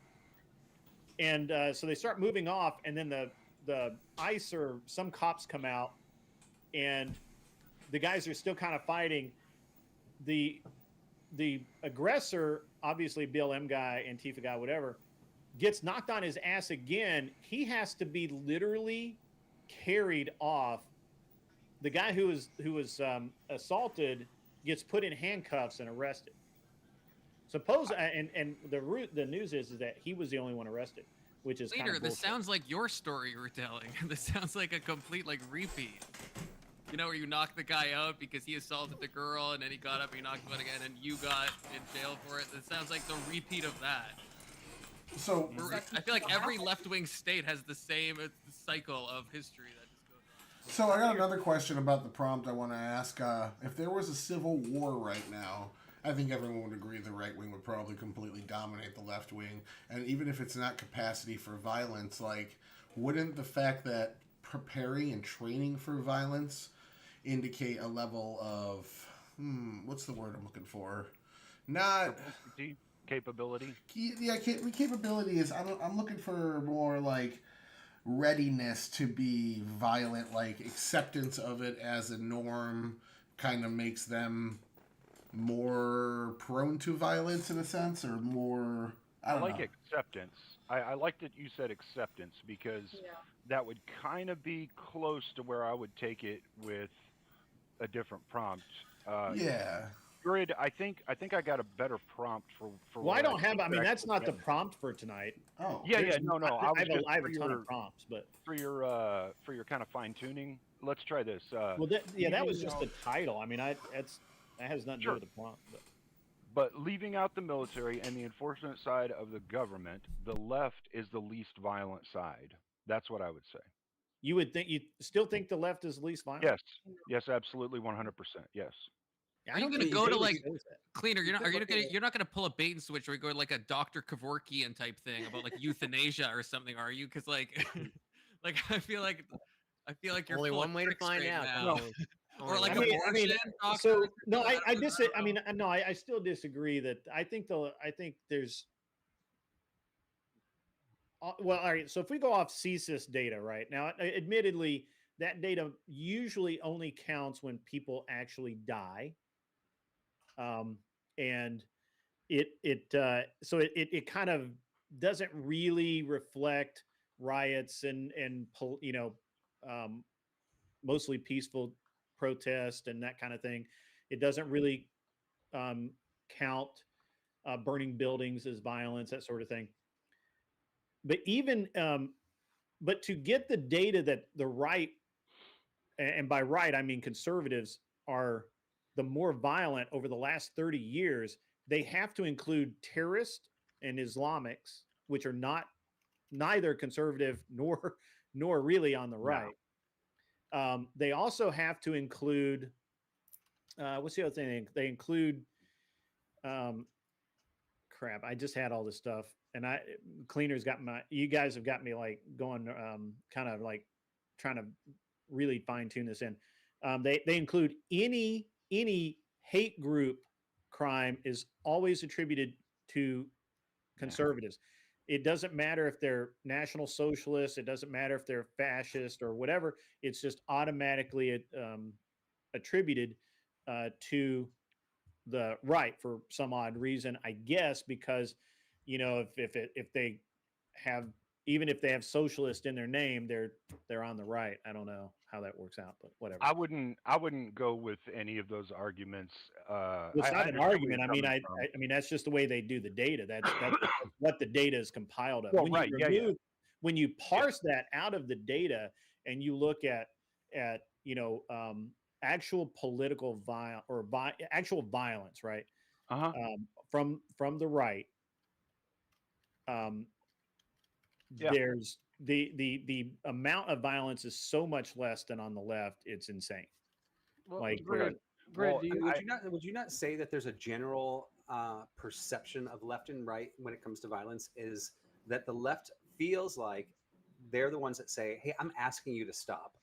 Speaker 1: And so they start moving off, and then the ICE or some cops come out, and the guys are still kind of fighting. The aggressor, obviously BLM guy, Antifa guy, whatever, gets knocked on his ass again. He has to be literally carried off. The guy who was assaulted gets put in handcuffs and arrested. Suppose and the news is that he was the only one arrested, which is
Speaker 5: Leader, this sounds like your story you were telling. This sounds like a complete like repeat. You know, where you knocked the guy out because he assaulted the girl, and then he got up and he knocked him out again, and you got in jail for it. It sounds like the repeat of that.
Speaker 3: So
Speaker 5: I feel like every left-wing state has the same cycle of history that just goes on.
Speaker 3: So I got another question about the prompt I want to ask. If there was a civil war right now, I think everyone would agree the right wing would probably completely dominate the left wing. And even if it's not capacity for violence, like, wouldn't the fact that preparing and training for violence indicate a level of, what's the word I'm looking for? Not...
Speaker 6: Capability?
Speaker 3: Yeah, capability is, I'm looking for more like readiness to be violent, like acceptance of it as a norm kind of makes them more prone to violence in a sense, or more, I don't know.
Speaker 6: Acceptance. I like that you said acceptance, because that would kind of be close to where I would take it with a different prompt. Grid, I think I got a better prompt for.
Speaker 1: Well, I don't have. I mean, that's not the prompt for tonight.
Speaker 3: Oh,
Speaker 6: yeah. No.
Speaker 1: I have a ton of prompts, but
Speaker 6: for your kind of fine tuning, let's try this.
Speaker 1: Well, that was just the title. I mean, that has nothing to do with the prompt.
Speaker 6: But leaving out the military and the enforcement side of the government, the left is the least violent side. That's what I would say.
Speaker 1: You still think the left is the least violent?
Speaker 6: Yes, absolutely, 100%. Yes.
Speaker 5: Are you gonna go to like Cleaner? You're not gonna pull a bait and switch where you go to like a Dr. Kevorkian type thing about like euthanasia or something, are you? Because like I feel like you're
Speaker 4: only one way to find out.
Speaker 5: No. Or like
Speaker 1: I still disagree that I think there's well, all right. So if we go off CSIS data right now, admittedly, that data usually only counts when people actually die. And it kind of doesn't really reflect riots and mostly peaceful protest and that kind of thing. It doesn't really count burning buildings as violence, that sort of thing. But but to get the data that the right, and by right I mean conservatives, are the more violent over the last 30 years, they have to include terrorists and Islamics, which are neither conservative nor really on the right. They also have to include what's the other thing? They include crap. I just had all this stuff, and Cleaner's got you guys have got me like going kind of like trying to really fine tune this in. They include any hate group crime is always attributed to conservatives. It doesn't matter if they're National Socialists. It doesn't matter if they're fascist or whatever. It's just automatically attributed to the right for some odd reason, I guess, because if they have, even if they have socialist in their name, they're on the right. I don't know how that works out, but whatever.
Speaker 6: I wouldn't go with any of those arguments.
Speaker 1: It's not an argument. I mean, that's just the way they do the data. That's what the data is compiled of.
Speaker 6: Well,
Speaker 1: When you parse that out of the data and you look at actual political actual violence, right? From the right, there's the amount of violence is so much less than on the left. It's insane.
Speaker 2: Well,
Speaker 1: like,
Speaker 2: Grid,
Speaker 7: would you not say that there's a general perception of left and right when it comes to violence is that the left feels like they're the ones that say, "Hey, I'm asking you to stop,"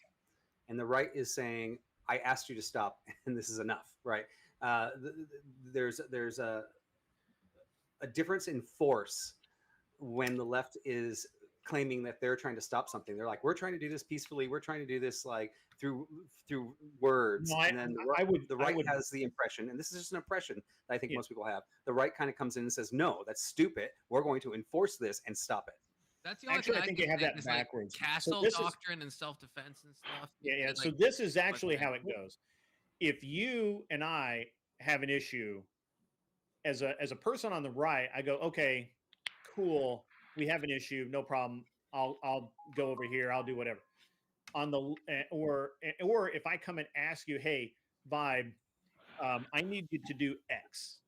Speaker 7: and the right is saying, "I asked you to stop, and this is enough." Right? There's a difference in force when the left is claiming that they're trying to stop something. They're like, we're trying to do this peacefully. We're trying to do this like through words.
Speaker 1: No,
Speaker 7: and then the right has the impression, and this is just an impression that I think most people have. The right kind of comes in and says, no, that's stupid. We're going to enforce this and stop it.
Speaker 5: That's the only
Speaker 1: actually,
Speaker 5: thing
Speaker 1: I think you have that backwards.
Speaker 5: Like castle doctrine and self-defense and stuff.
Speaker 1: Yeah. So this is actually how it goes. If you and I have an issue as a person on the right, I go, okay, cool. We have an issue. No problem. I'll go over here. I'll do whatever. On the or if I come and ask you, hey, Vibe, I need you to do X.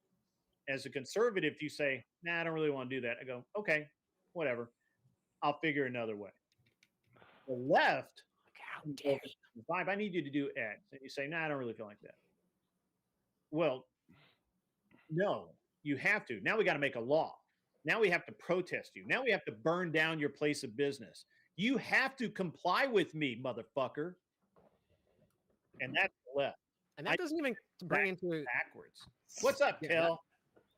Speaker 1: As a conservative, you say, nah, I don't really want to do that. I go, okay, whatever. I'll figure another way. The left, Vibe, I need you to do X. And you say, nah, I don't really feel like that. Well, no, you have to. Now we got to make a law. Now we have to protest you. Now we have to burn down your place of business. You have to comply with me, motherfucker. And that's the left.
Speaker 4: And that doesn't even bring into it
Speaker 1: backwards. What's up, Kel?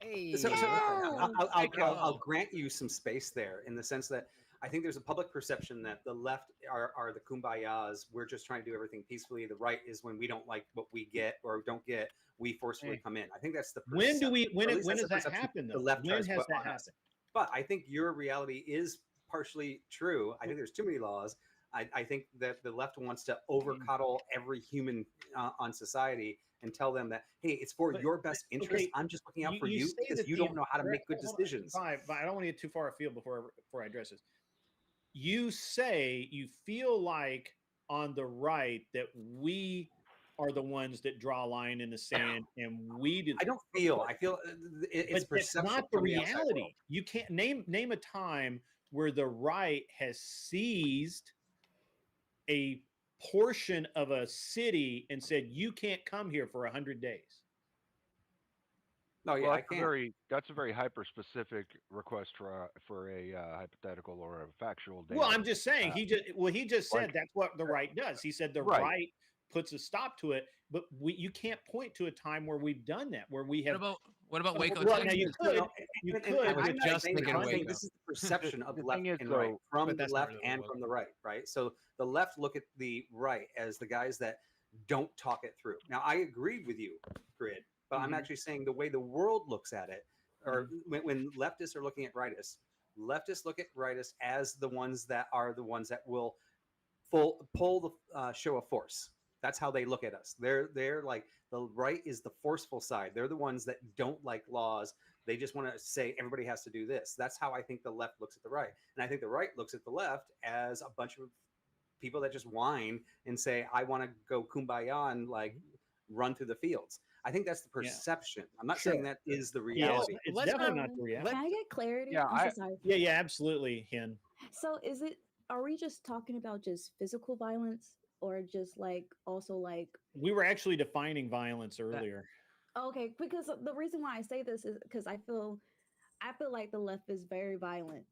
Speaker 7: Hey. So I'll grant you some space there in the sense that I think there's a public perception that the left are the kumbayas. We're just trying to do everything peacefully. The right is when we don't like what we get or don't get, we forcefully come in. I think that's the perception.
Speaker 1: When does that happen, though?
Speaker 7: The left
Speaker 1: when has that happened?
Speaker 7: But I think your reality is partially true. I think there's too many laws. I think that the left wants to over-coddle every human on society and tell them that, hey, it's for your best interest. Okay, I'm just looking out for you because you don't know how to make good decisions.
Speaker 1: Fine, but I don't want to get too far afield before I address this. You say you feel like on the right that we are the ones that draw a line in the sand, and we do.
Speaker 7: I don't feel. I feel it's perception.
Speaker 1: That's not the reality. You can't name a time where the right has seized a portion of a city and said you can't come here for 100 days.
Speaker 7: No, yeah,
Speaker 6: well, that's a very hyper-specific request for a hypothetical or a factual data.
Speaker 1: Well, I'm just saying he just said that's what the right does. He said the right puts a stop to it, but you can't point to a time where we've done that, where we have.
Speaker 5: What about Waco?
Speaker 1: Well, now you could.
Speaker 7: I'm just thinking this is the perception of the left and right from the left and from the right, right? So the left look at the right as the guys that don't talk it through. Now, I agree with you, Grid, but I'm actually saying the way the world looks at it, or when leftists are looking at rightists look at rightists as the ones that will pull the show of force. That's how they look at us. They're like the right is the forceful side. They're the ones that don't like laws. They just want to say everybody has to do this. That's how I think the left looks at the right. And I think the right looks at the left as a bunch of people that just whine and say, I want to go kumbaya and like run through the fields. I think that's the perception. I'm not saying that is the reality.
Speaker 1: Yeah, it's definitely not the reality.
Speaker 9: Can I get clarity?
Speaker 1: Yeah, absolutely, Hen.
Speaker 9: So are we just talking about just physical violence? Or just like also like
Speaker 1: we were actually defining violence earlier.
Speaker 9: Okay, because the reason why I say this is because I feel like the left is very violent,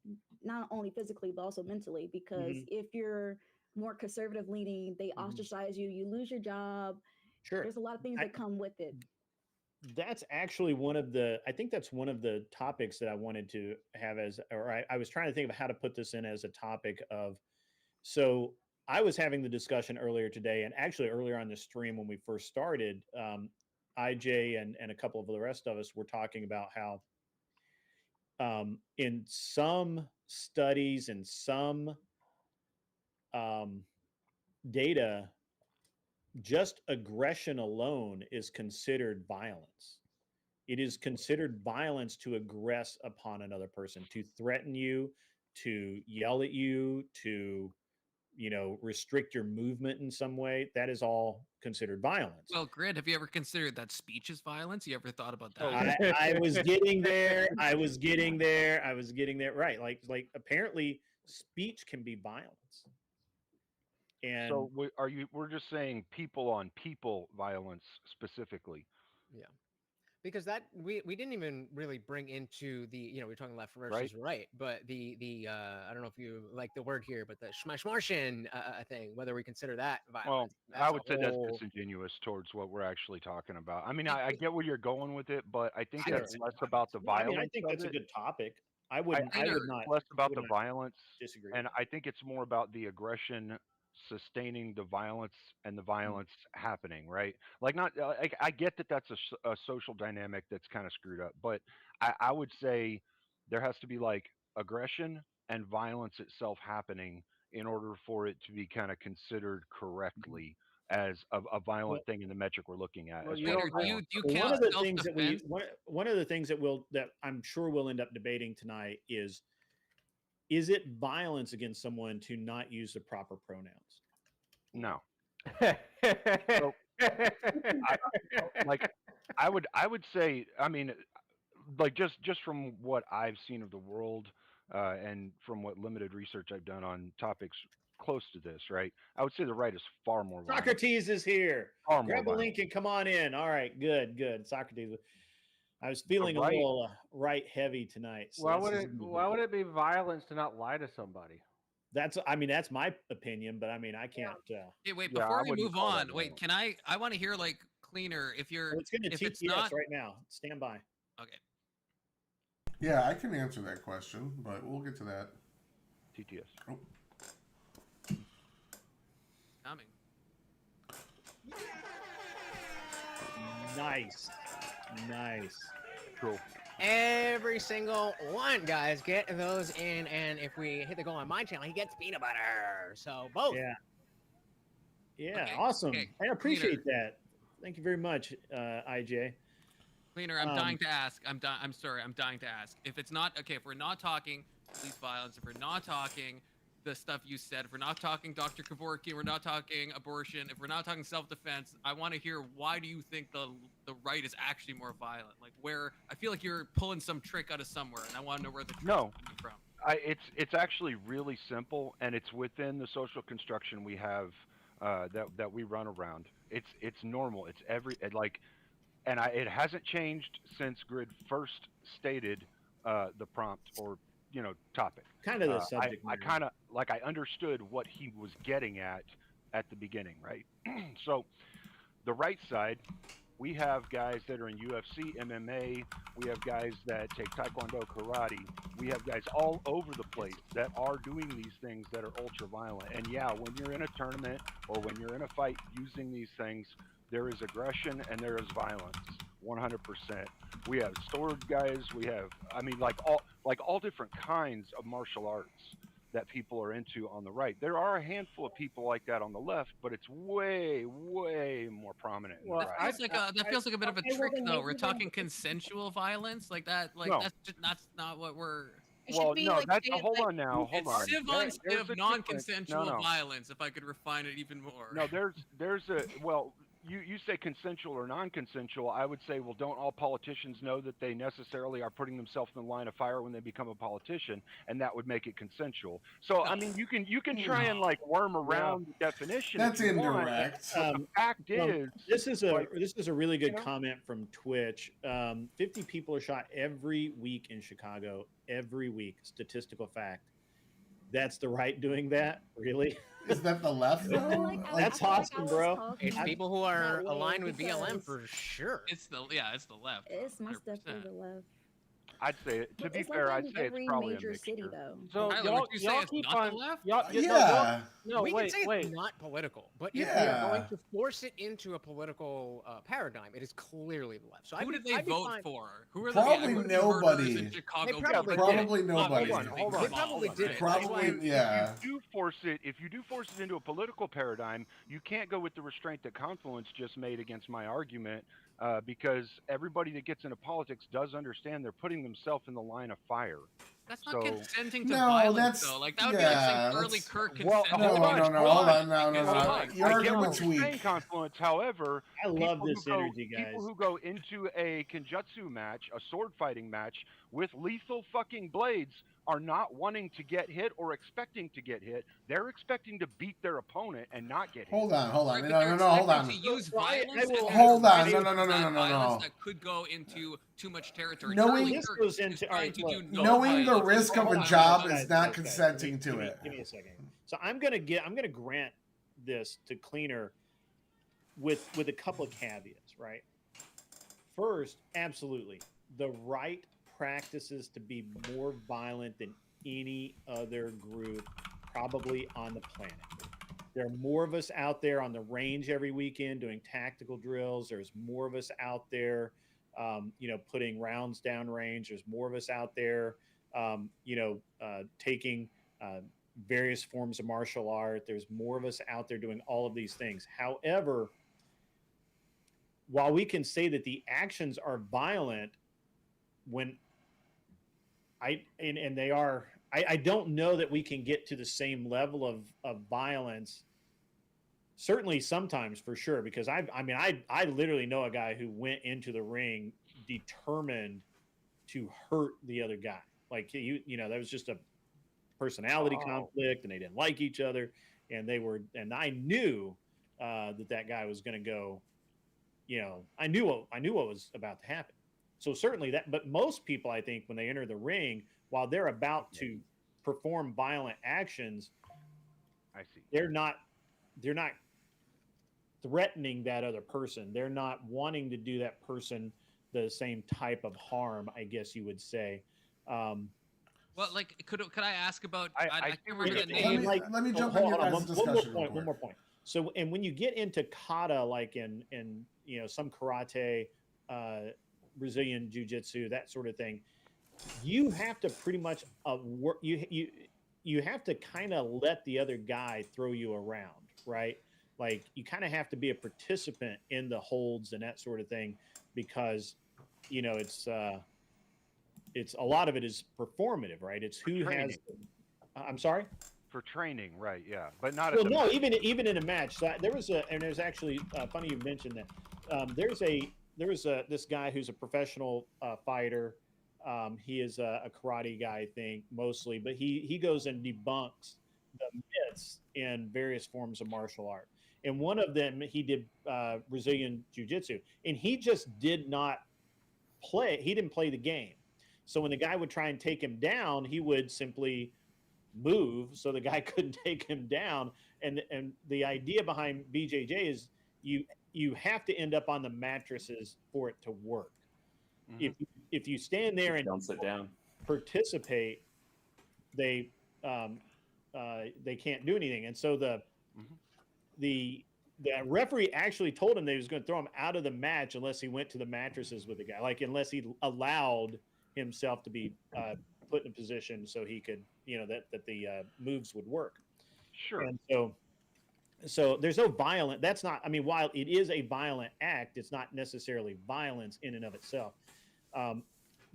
Speaker 9: not only physically but also mentally. Because if you're more conservative leaning, they ostracize you. You lose your job.
Speaker 1: Sure,
Speaker 9: there's a lot of things that come with it.
Speaker 1: That's actually I think that's one of the topics that I wanted to have I was trying to think of how to put this in as a topic of so. I was having the discussion earlier today, and actually earlier on the stream when we first started, IJ and a couple of the rest of us were talking about how in some studies and some data, just aggression alone is considered violence. It is considered violence to aggress upon another person, to threaten you, to yell at you, to restrict your movement in some way, that is all considered violence.
Speaker 5: Well, Grid, have you ever considered that speech is violence? You ever thought about that?
Speaker 1: I was getting there. Right. Like apparently speech can be violence. And
Speaker 6: so we're just saying people on people violence specifically.
Speaker 4: Yeah. Because that we didn't even really bring into the we're talking left versus right, but the I don't know if you like the word here, but the schmartian thing, whether we consider that violence.
Speaker 6: Well, I would say that's disingenuous towards what we're actually talking about. I mean, I get where you're going with it, but I think that's less about the violence.
Speaker 1: I think that's a good topic. I would not
Speaker 6: less about the violence.
Speaker 1: Disagree.
Speaker 6: And I think it's more about the aggression sustaining the violence and the violence happening, right? Like not I get that that's a social dynamic that's kind of screwed up, but I would say there has to be like aggression and violence itself happening in order for it to be kind of considered correctly as a violent thing in the metric we're looking at.
Speaker 5: Well, you count
Speaker 1: one of the things that I'm sure we'll end up debating tonight is it violence against someone to not use the proper pronouns?
Speaker 6: No. So, I would say, I mean, like just from what I've seen of the world and from what limited research I've done on topics close to this, right? I would say the right is far more violent.
Speaker 1: Socrates is here. Grab a link and come on in. All right, good. Socrates. I was feeling a little right heavy tonight. So
Speaker 2: why would it be violence to not lie to somebody?
Speaker 1: That's my opinion, but I mean, I can't.
Speaker 5: Hey, wait, before we move on, wait, can I want to hear like Cleaner if you're.
Speaker 1: It's going to TTS not... right now. Stand by.
Speaker 5: Okay.
Speaker 3: Yeah, I can answer that question, but we'll get to that.
Speaker 6: TTS.
Speaker 3: Oh.
Speaker 5: Coming.
Speaker 1: Nice.
Speaker 6: Cool.
Speaker 4: Every single one, guys, get those in, and if we hit the goal on my channel, he gets peanut butter. So both.
Speaker 1: Yeah.
Speaker 5: Okay.
Speaker 1: Awesome.
Speaker 5: Okay.
Speaker 1: I appreciate that. Thank you very much, IJ.
Speaker 5: Cleaner, I'm dying to ask. I'm dying to ask. If it's not okay, if we're not talking police violence, if we're not talking the stuff you said, if we're not talking Dr. Kevorkian, we're not talking abortion, if we're not talking self-defense, I want to hear why do you think the right is actually more violent? Like where I feel like you're pulling some trick out of somewhere, and I want to know where the trick is coming from.
Speaker 6: It's actually really simple, and it's within the social construction we have that we run around. It's normal. It's it hasn't changed since Grid first stated the prompt or topic.
Speaker 1: Kind of the subject.
Speaker 6: I understood what he was getting at the beginning, right? So the right side, we have guys that are in UFC, MMA. We have guys that take Taekwondo, karate. We have guys all over the place that are doing these things that are ultra violent. And yeah, when you're in a tournament or when you're in a fight using these things, there is aggression and there is violence. 100%. We have sword guys. We have, all different kinds of martial arts that people are into on the right. There are a handful of people like that on the left, but it's way, way more prominent.
Speaker 5: Well, that feels like a bit of a trick, though. We're talking consensual violence, like that. Like no. That's not what we're.
Speaker 6: Well, no, that's hold on now. Hold on.
Speaker 5: Civ on civ, non-consensual violence. If I could refine it even more.
Speaker 6: No, there's you say consensual or non-consensual. I would say, well, don't all politicians know that they necessarily are putting themselves in the line of fire when they become a politician, and that would make it consensual. So, I mean, you can try and like worm around the definition.
Speaker 3: That's indirect.
Speaker 6: The fact is,
Speaker 1: this is a really good comment from Twitch. 50 people are shot every week in Chicago. Every week, statistical fact. That's the right doing that, really?
Speaker 3: Is that the left?
Speaker 1: That's awesome, bro.
Speaker 4: It's people who are aligned with BLM for sure.
Speaker 5: It's the left.
Speaker 9: It's most definitely the left.
Speaker 6: I'd say, to be fair, I'd say it's probably a mixture.
Speaker 9: City, though.
Speaker 2: So y'all keep on.
Speaker 4: No, we can say it's not political, but if you're going to force it into a political paradigm, it is clearly the left. So
Speaker 5: who did they vote for? Who are
Speaker 3: probably nobody
Speaker 5: in Chicago?
Speaker 3: Probably nobody.
Speaker 6: Hold on.
Speaker 4: They probably did it.
Speaker 3: Probably, yeah.
Speaker 6: If you do force it into a political paradigm, you can't go with the restraint that Confluence just made against my argument. Because everybody that gets into politics does understand they're putting themselves in the line of fire.
Speaker 5: That's not consenting to
Speaker 3: No,
Speaker 5: violence,
Speaker 3: that's-
Speaker 5: though. Like that would
Speaker 3: yeah,
Speaker 5: be like saying
Speaker 3: that's-
Speaker 5: Charlie Kirk
Speaker 6: Well,
Speaker 5: consented.
Speaker 3: No,
Speaker 6: hold on,
Speaker 3: no, no,
Speaker 6: hold
Speaker 3: hold
Speaker 6: on.
Speaker 3: on, no, no,
Speaker 5: Hold
Speaker 3: no.
Speaker 5: on.
Speaker 3: Your
Speaker 6: I get
Speaker 3: argument's
Speaker 6: what you're saying,
Speaker 3: weak.
Speaker 6: Confluence. However,
Speaker 1: I love
Speaker 6: people
Speaker 1: this
Speaker 6: who go-
Speaker 1: energy, guys.
Speaker 6: People who go into a Kenjutsu match, a sword fighting match, with lethal fucking blades are not wanting to get hit or expecting to get hit. They're expecting to beat their opponent and not get hit.
Speaker 3: Hold on.
Speaker 5: Right, but
Speaker 3: No,
Speaker 5: they're
Speaker 3: no, hold
Speaker 5: expecting
Speaker 3: on.
Speaker 5: to use
Speaker 1: So I
Speaker 5: violence.
Speaker 1: will-
Speaker 5: and
Speaker 3: Hold
Speaker 5: they're
Speaker 3: on.
Speaker 5: ready
Speaker 3: No,
Speaker 5: for
Speaker 3: no, no,
Speaker 5: that
Speaker 3: no, no,
Speaker 5: violence
Speaker 3: no.
Speaker 5: That could go into too much territory.
Speaker 3: Knowing-
Speaker 5: Charlie
Speaker 1: This
Speaker 5: Kirk
Speaker 1: goes
Speaker 5: is
Speaker 1: into-
Speaker 5: trying
Speaker 1: alright,
Speaker 5: to
Speaker 1: look,
Speaker 5: do no
Speaker 3: Knowing the
Speaker 5: violence.
Speaker 3: risk of
Speaker 1: Hold
Speaker 3: a
Speaker 1: on,
Speaker 3: job
Speaker 1: guys,
Speaker 3: is not
Speaker 1: guys.
Speaker 3: consenting to
Speaker 1: Give me-
Speaker 3: it.
Speaker 1: Give me a second. So I'm gonna grant this to Cleaner with a couple of caveats, right? First, absolutely, the right practices to be more violent than any other group probably on the planet. There are more of us out there on the range every weekend doing tactical drills. There's more of us out there, putting rounds down range. There's more of us out there, taking various forms of martial art. There's more of us out there doing all of these things. However, while we can say that the actions are violent, when they are, I don't know that we can get to the same level of violence. Certainly sometimes, for sure, because I literally know a guy who went into the ring determined to hurt the other guy. Like that was just a personality conflict, and they didn't like each other, and I knew that guy was going to go. I knew what was about to happen. So certainly that, but most people, I think, when they enter the ring, while they're about to perform violent actions,
Speaker 6: I see.
Speaker 1: They're not threatening that other person. They're not wanting to do that person the same type of harm, I guess you would say.
Speaker 5: Well, like, could I ask about?
Speaker 6: I
Speaker 5: can't remember the
Speaker 3: Let
Speaker 5: name.
Speaker 3: me jump in your guys' discussion.
Speaker 1: One more point. So, and when you get into kata, like in some karate, Brazilian jiu-jitsu, that sort of thing, you have to pretty much work. You have to kind of let the other guy throw you around, right? Like you kind of have to be a participant in the holds and that sort of thing, because it's a lot of it is performative, right? It's who has. I'm sorry.
Speaker 6: For training, right? Yeah, but not.
Speaker 1: Well, no, even in a match. So there's actually funny you mentioned that. There was this guy who's a professional fighter. He is a karate guy, I think, mostly, but he goes and debunks the myths in various forms of martial art. And one of them, he did Brazilian jiu-jitsu, and he just did not play. He didn't play the game. So when the guy would try and take him down, he would simply move so the guy couldn't take him down. And the idea behind BJJ is you have to end up on the mattresses for it to work. Mm-hmm. If you stand there and
Speaker 10: don't sit down,
Speaker 1: participate, they can't do anything. And so the referee actually told him that he was going to throw him out of the match unless he went to the mattresses with the guy, like unless he allowed himself to be put in a position so he could, that the moves would work.
Speaker 6: Sure.
Speaker 1: And so there's no violent. That's not. I mean, while it is a violent act, it's not necessarily violence in and of itself. And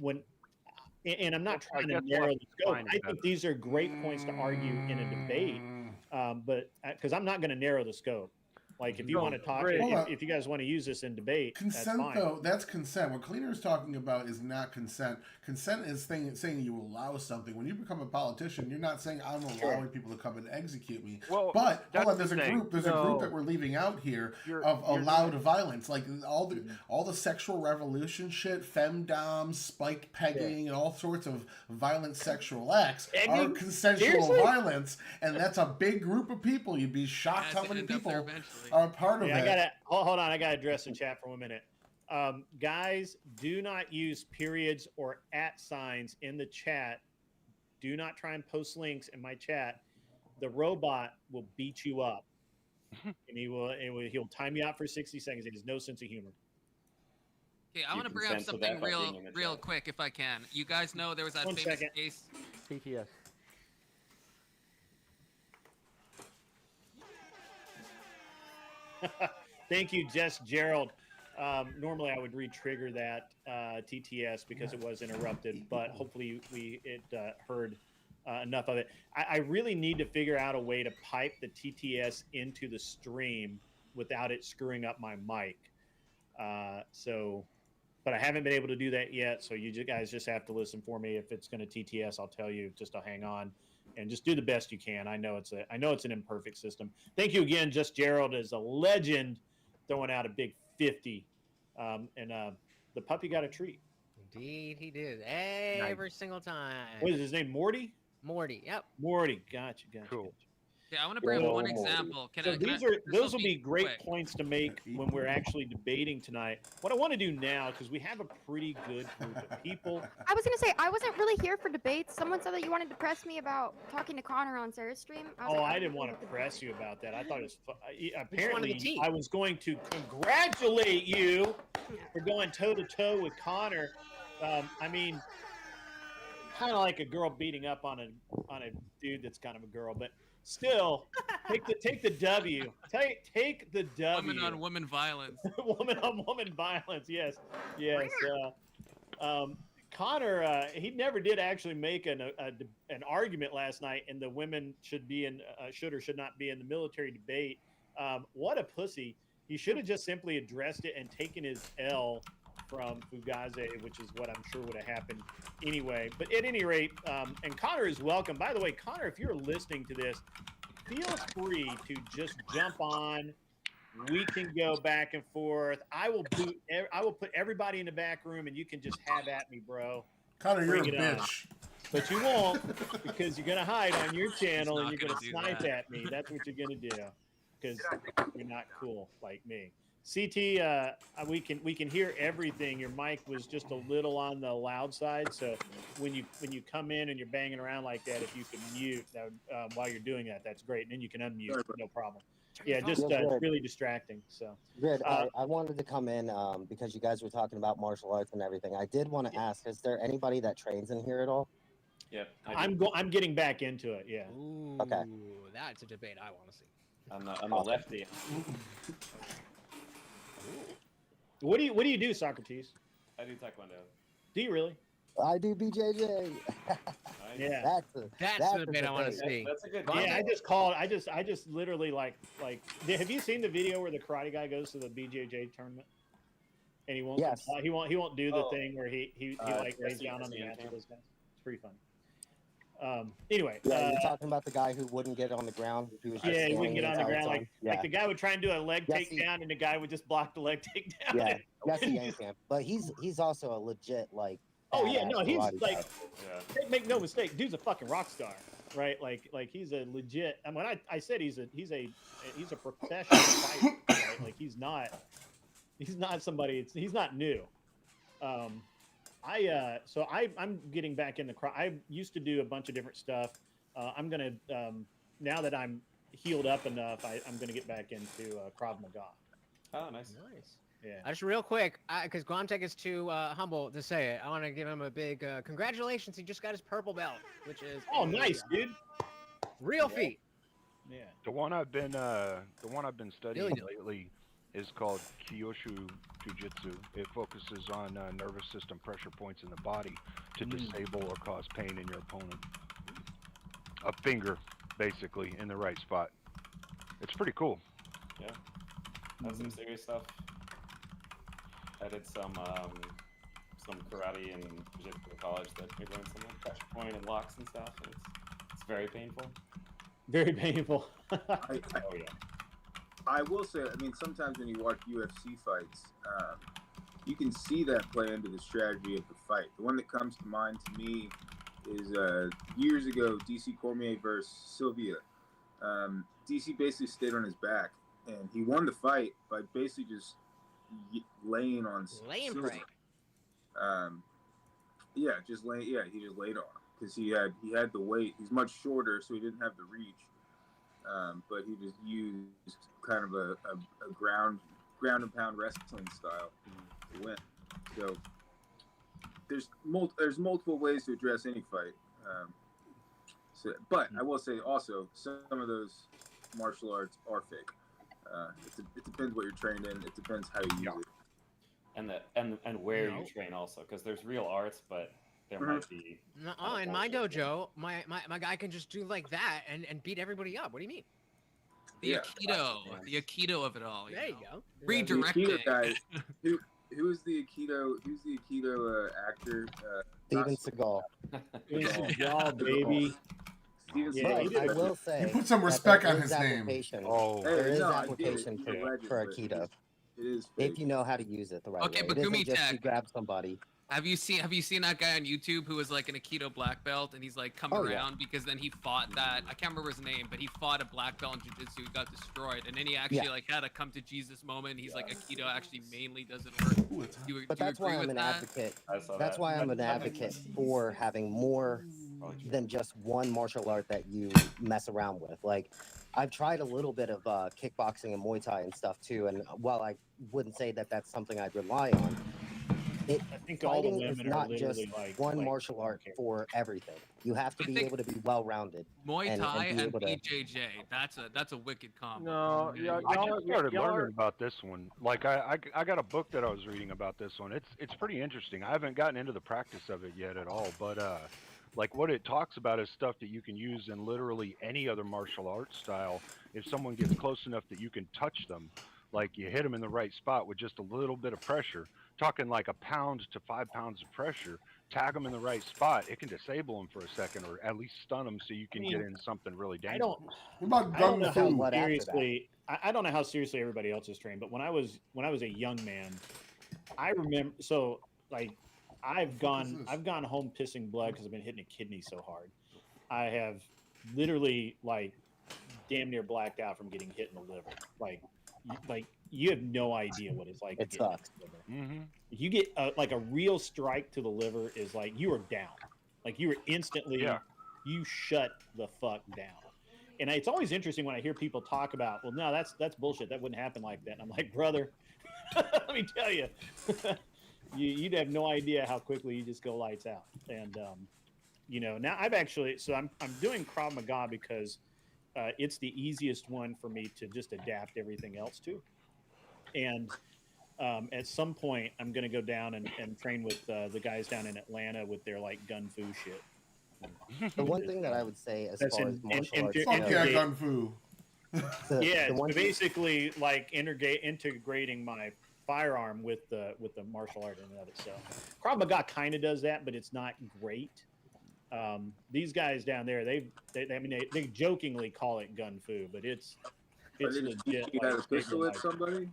Speaker 1: I'm not trying to narrow the scope. I think these are great points to argue in a debate, but because I'm not going to narrow the scope. Like if you want to talk, if you guys want to use this in debate,
Speaker 3: consent,
Speaker 1: that's fine.
Speaker 3: though, that's consent. What Cleaner is talking about is not consent. Consent is saying you allow something. When you become a politician, you're not saying I'm allowing people to come and execute me.
Speaker 6: Well,
Speaker 3: but hold on, there's a group that we're leaving out here of allowed violence, like all the sexual revolution shit, femdom, spike pegging, and all sorts of violent sexual acts are consensual violence, and that's a big group of people. You'd be shocked how many people are part of it.
Speaker 1: Hold on. I got to address the chat for 1 minute. Guys, do not use periods or @ signs in the chat. Do not try and post links in my chat. The robot will beat you up, and he'll time you out for 60 seconds. It has no sense of humor.
Speaker 5: Okay, I want to bring up something real quick, if I can. You guys know there was that famous case.
Speaker 2: PTS.
Speaker 1: Thank you, Jess Gerald. Normally, I would re-trigger that TTS because it was interrupted, but hopefully it heard enough of it. I really need to figure out a way to pipe the TTS into the stream without it screwing up my mic. But I haven't been able to do that yet. So you guys just have to listen for me. If it's going to TTS, I'll tell you just to hang on and just do the best you can. I know it's an imperfect system. Thank you again. Just Gerald is a legend, throwing out a big 50. The puppy got a treat.
Speaker 4: Indeed, he did. Every single time.
Speaker 1: What is his name? Morty?
Speaker 4: Morty, yep.
Speaker 1: Morty. Gotcha.
Speaker 6: Cool.
Speaker 5: Yeah, I want to bring up one example.
Speaker 1: Those will be great points to make when we're actually debating tonight. What I want to do now, because we have a pretty good group of people.
Speaker 10: I was going to say, I wasn't really here for debates. Someone said that you wanted to press me about talking to Connor on Sarah's stream.
Speaker 1: I didn't want to press you about that. I thought it was apparently I was going to congratulate you for going toe-to-toe with Connor. I mean, kind of like a girl beating up on a dude that's kind of a girl, but still, take the W. Take the W.
Speaker 5: Woman on woman violence.
Speaker 1: Woman on woman violence. Yes. Connor, he never did actually make an argument last night, and the women should or should not be in the military debate. What a pussy! He should have just simply addressed it and taken his L from Fugazi, which is what I'm sure would have happened anyway. But at any rate, and Connor is welcome. By the way, Connor, if you're listening to this, feel free to just jump on. We can go back and forth. I will put everybody in the back room, and you can just have at me, bro.
Speaker 3: Connor, you're a bitch.
Speaker 1: On. But you won't, because you're gonna hide on your channel and you're gonna snipe at me. That's what you're gonna do, because you're not cool like me. CT, we can hear everything. Your mic was just a little on the loud side, so when you come in and you're banging around like that, if you can mute that while you're doing that, that's great. And then you can unmute, no problem. Yeah, just it's really distracting. So
Speaker 11: good. I wanted to come in because you guys were talking about martial arts and everything. I did want to ask: is there anybody that trains in here at all?
Speaker 12: Yep.
Speaker 1: I'm getting back into it. Yeah.
Speaker 4: Ooh,
Speaker 11: okay.
Speaker 4: That's a debate I want to see.
Speaker 12: I'm a lefty.
Speaker 1: What do you do, Socrates?
Speaker 12: I do taekwondo.
Speaker 1: Do you really?
Speaker 11: I do BJJ.
Speaker 12: Nice.
Speaker 1: Yeah.
Speaker 4: That's the debate I want to see.
Speaker 12: That's a good.
Speaker 1: Yeah, I just literally like. Have you seen the video where the karate guy goes to the BJJ tournament? And he won't.
Speaker 11: Yes.
Speaker 1: He won't do the thing where he like lays down on the mat for those guys. It's pretty fun. Anyway.
Speaker 11: Yeah, you're talking about the guy who wouldn't get on the ground. He
Speaker 1: wouldn't get on the ground. Like the guy would try and do a leg takedown, and the guy would just block the leg takedown.
Speaker 11: Yeah, that's a yank him. But he's also a legit like.
Speaker 1: Oh yeah, no, he's like. Make no mistake, dude's a fucking rock star, right? Like he's a legit. I mean, I said he's a professional fighter, right? Like he's not somebody. He's not new. I'm getting back in I used to do a bunch of different stuff. I'm gonna now that I'm healed up enough, I'm gonna get back into Krav Maga.
Speaker 12: Oh, nice.
Speaker 1: Yeah.
Speaker 4: Just real quick, because Guamtek is too humble to say it, I want to give him a big congratulations. He just got his purple belt, which is
Speaker 1: nice, dude.
Speaker 4: Real feat.
Speaker 1: Yeah.
Speaker 6: The one I've been studying lately is called Kyoshu Jiu-Jitsu. It focuses on nervous system pressure points in the body to disable or cause pain in your opponent. A finger, basically, in the right spot. It's pretty cool.
Speaker 12: Yeah. That's some serious stuff. I did some karate and jiu-jitsu in college that we learned some like pressure point and locks and stuff, and it's very painful.
Speaker 1: Very painful.
Speaker 12: Oh yeah.
Speaker 13: I will say, I mean, sometimes when you watch UFC fights, you can see that play into the strategy of the fight. The one that comes to mind to me is years ago, DC Cormier versus Sylvia. DC basically stayed on his back, and he won the fight by basically just laying on Sylvia.
Speaker 4: Prey.
Speaker 13: Yeah, just laying. Yeah, he just laid on him because he had the weight. He's much shorter, so he didn't have the reach. But he just used kind of a ground and pound wrestling style to win. So there's multiple ways to address any fight. But I will say also some of those martial arts are fake. It depends what you're trained in. It depends how you use it.
Speaker 12: and where you train also, because there's real arts, but there might be.
Speaker 4: No, in my dojo, my guy can just do like that and beat everybody up. What do you mean?
Speaker 5: The Aikido of it all.
Speaker 4: There you go.
Speaker 5: Redirecting.
Speaker 13: The Aikido guy. Who's the Aikido? Who's the Aikido actor?
Speaker 11: Steven Seagal.
Speaker 1: Steven Seagal, baby.
Speaker 11: But I will say,
Speaker 3: you put some respect on his
Speaker 11: name. There is
Speaker 13: no,
Speaker 11: application for Aikido.
Speaker 13: It is
Speaker 11: if you know how to use it the right way.
Speaker 5: Okay, but
Speaker 11: it isn't
Speaker 5: Gumi
Speaker 11: just
Speaker 5: Tech.
Speaker 11: you grab somebody.
Speaker 5: Have you seen that guy on YouTube who was like an Aikido black belt, and he's like come around because then he fought that, I can't remember his name, but he fought a black belt in jiu-jitsu, he got destroyed, and then he actually like had a come to Jesus moment. He's like, Aikido actually mainly doesn't work.
Speaker 11: But that's why I'm an advocate. That's why I'm an advocate for having more than just one martial art that you mess around with. Like, I've tried a little bit of kickboxing and Muay Thai and stuff too, and while I wouldn't say that that's something I'd rely on,
Speaker 1: I think all the
Speaker 11: fighting is
Speaker 1: women are
Speaker 11: not just
Speaker 1: literally
Speaker 11: one martial art for everything. You have to be able to be well-rounded.
Speaker 5: Muay Thai and
Speaker 11: be able to-
Speaker 5: BJJ. That's a wicked combo.
Speaker 2: No,
Speaker 6: I just started learning about this one. Like I got a book that I was reading about this one. It's pretty interesting. I haven't gotten into the practice of it yet at all, but like what it talks about is stuff that you can use in literally any other martial arts style. If someone gets close enough that you can touch them, like you hit them in the right spot with just a little bit of pressure, talking like 1 pound to 5 pounds of pressure, tag them in the right spot, it can disable them for a second or at least stun them so you can get in something really dangerous.
Speaker 3: What
Speaker 1: I don't
Speaker 3: about
Speaker 1: know
Speaker 3: gun
Speaker 1: how
Speaker 3: fu?
Speaker 1: seriously. I don't know how seriously everybody else is trained, but when I was a young man, I remember. So like, I've gone home pissing blood because I've been hitting a kidney so hard. I have literally like damn near blacked out from getting hit in the liver. Like you have no idea what it's like.
Speaker 11: It
Speaker 1: to get
Speaker 11: sucks.
Speaker 1: hit in the liver. If you get like a real strike to the liver, is like you are down. Like you are instantly, you shut the fuck down. And it's always interesting when I hear people talk about, well, no, that's bullshit. That wouldn't happen like that. And I'm like, brother, let me tell you, you'd have no idea how quickly you just go lights out. And now I've actually, so I'm doing Krav Maga because it's the easiest one for me to just adapt everything else to. And at some point, I'm going to go down and train with the guys down in Atlanta with their like gun fu shit.
Speaker 11: The one thing that I would say as far as martial arts,
Speaker 3: fuck yeah, gun fu.
Speaker 1: It's basically like integrating my firearm with the martial art in and of itself. Krav Maga kind of does that, but it's not great. These guys down there, they jokingly call it gun fu, but it's legit.
Speaker 13: You got a pistol at somebody?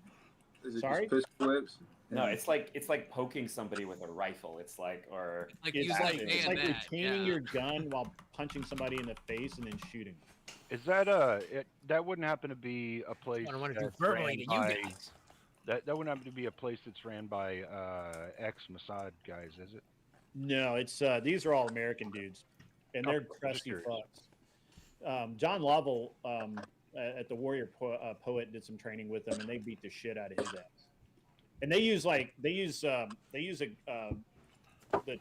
Speaker 13: Is it
Speaker 1: Sorry?
Speaker 13: just pistol whips?
Speaker 12: No, it's like poking somebody with a rifle. It's like
Speaker 1: it's like retaining your gun while punching somebody in the face and then shooting.
Speaker 6: Is that that wouldn't happen to be a place
Speaker 4: I want to do
Speaker 6: that's
Speaker 4: verbally
Speaker 6: ran
Speaker 4: to you
Speaker 6: by,
Speaker 4: guys.
Speaker 6: that wouldn't happen to be a place that's ran by ex-Mossad guys, is it?
Speaker 1: No, it's these are all American dudes, and they're crusty fucks. John Lovell at the Warrior Poet did some training with them, and they beat the shit out of his ass. And they use the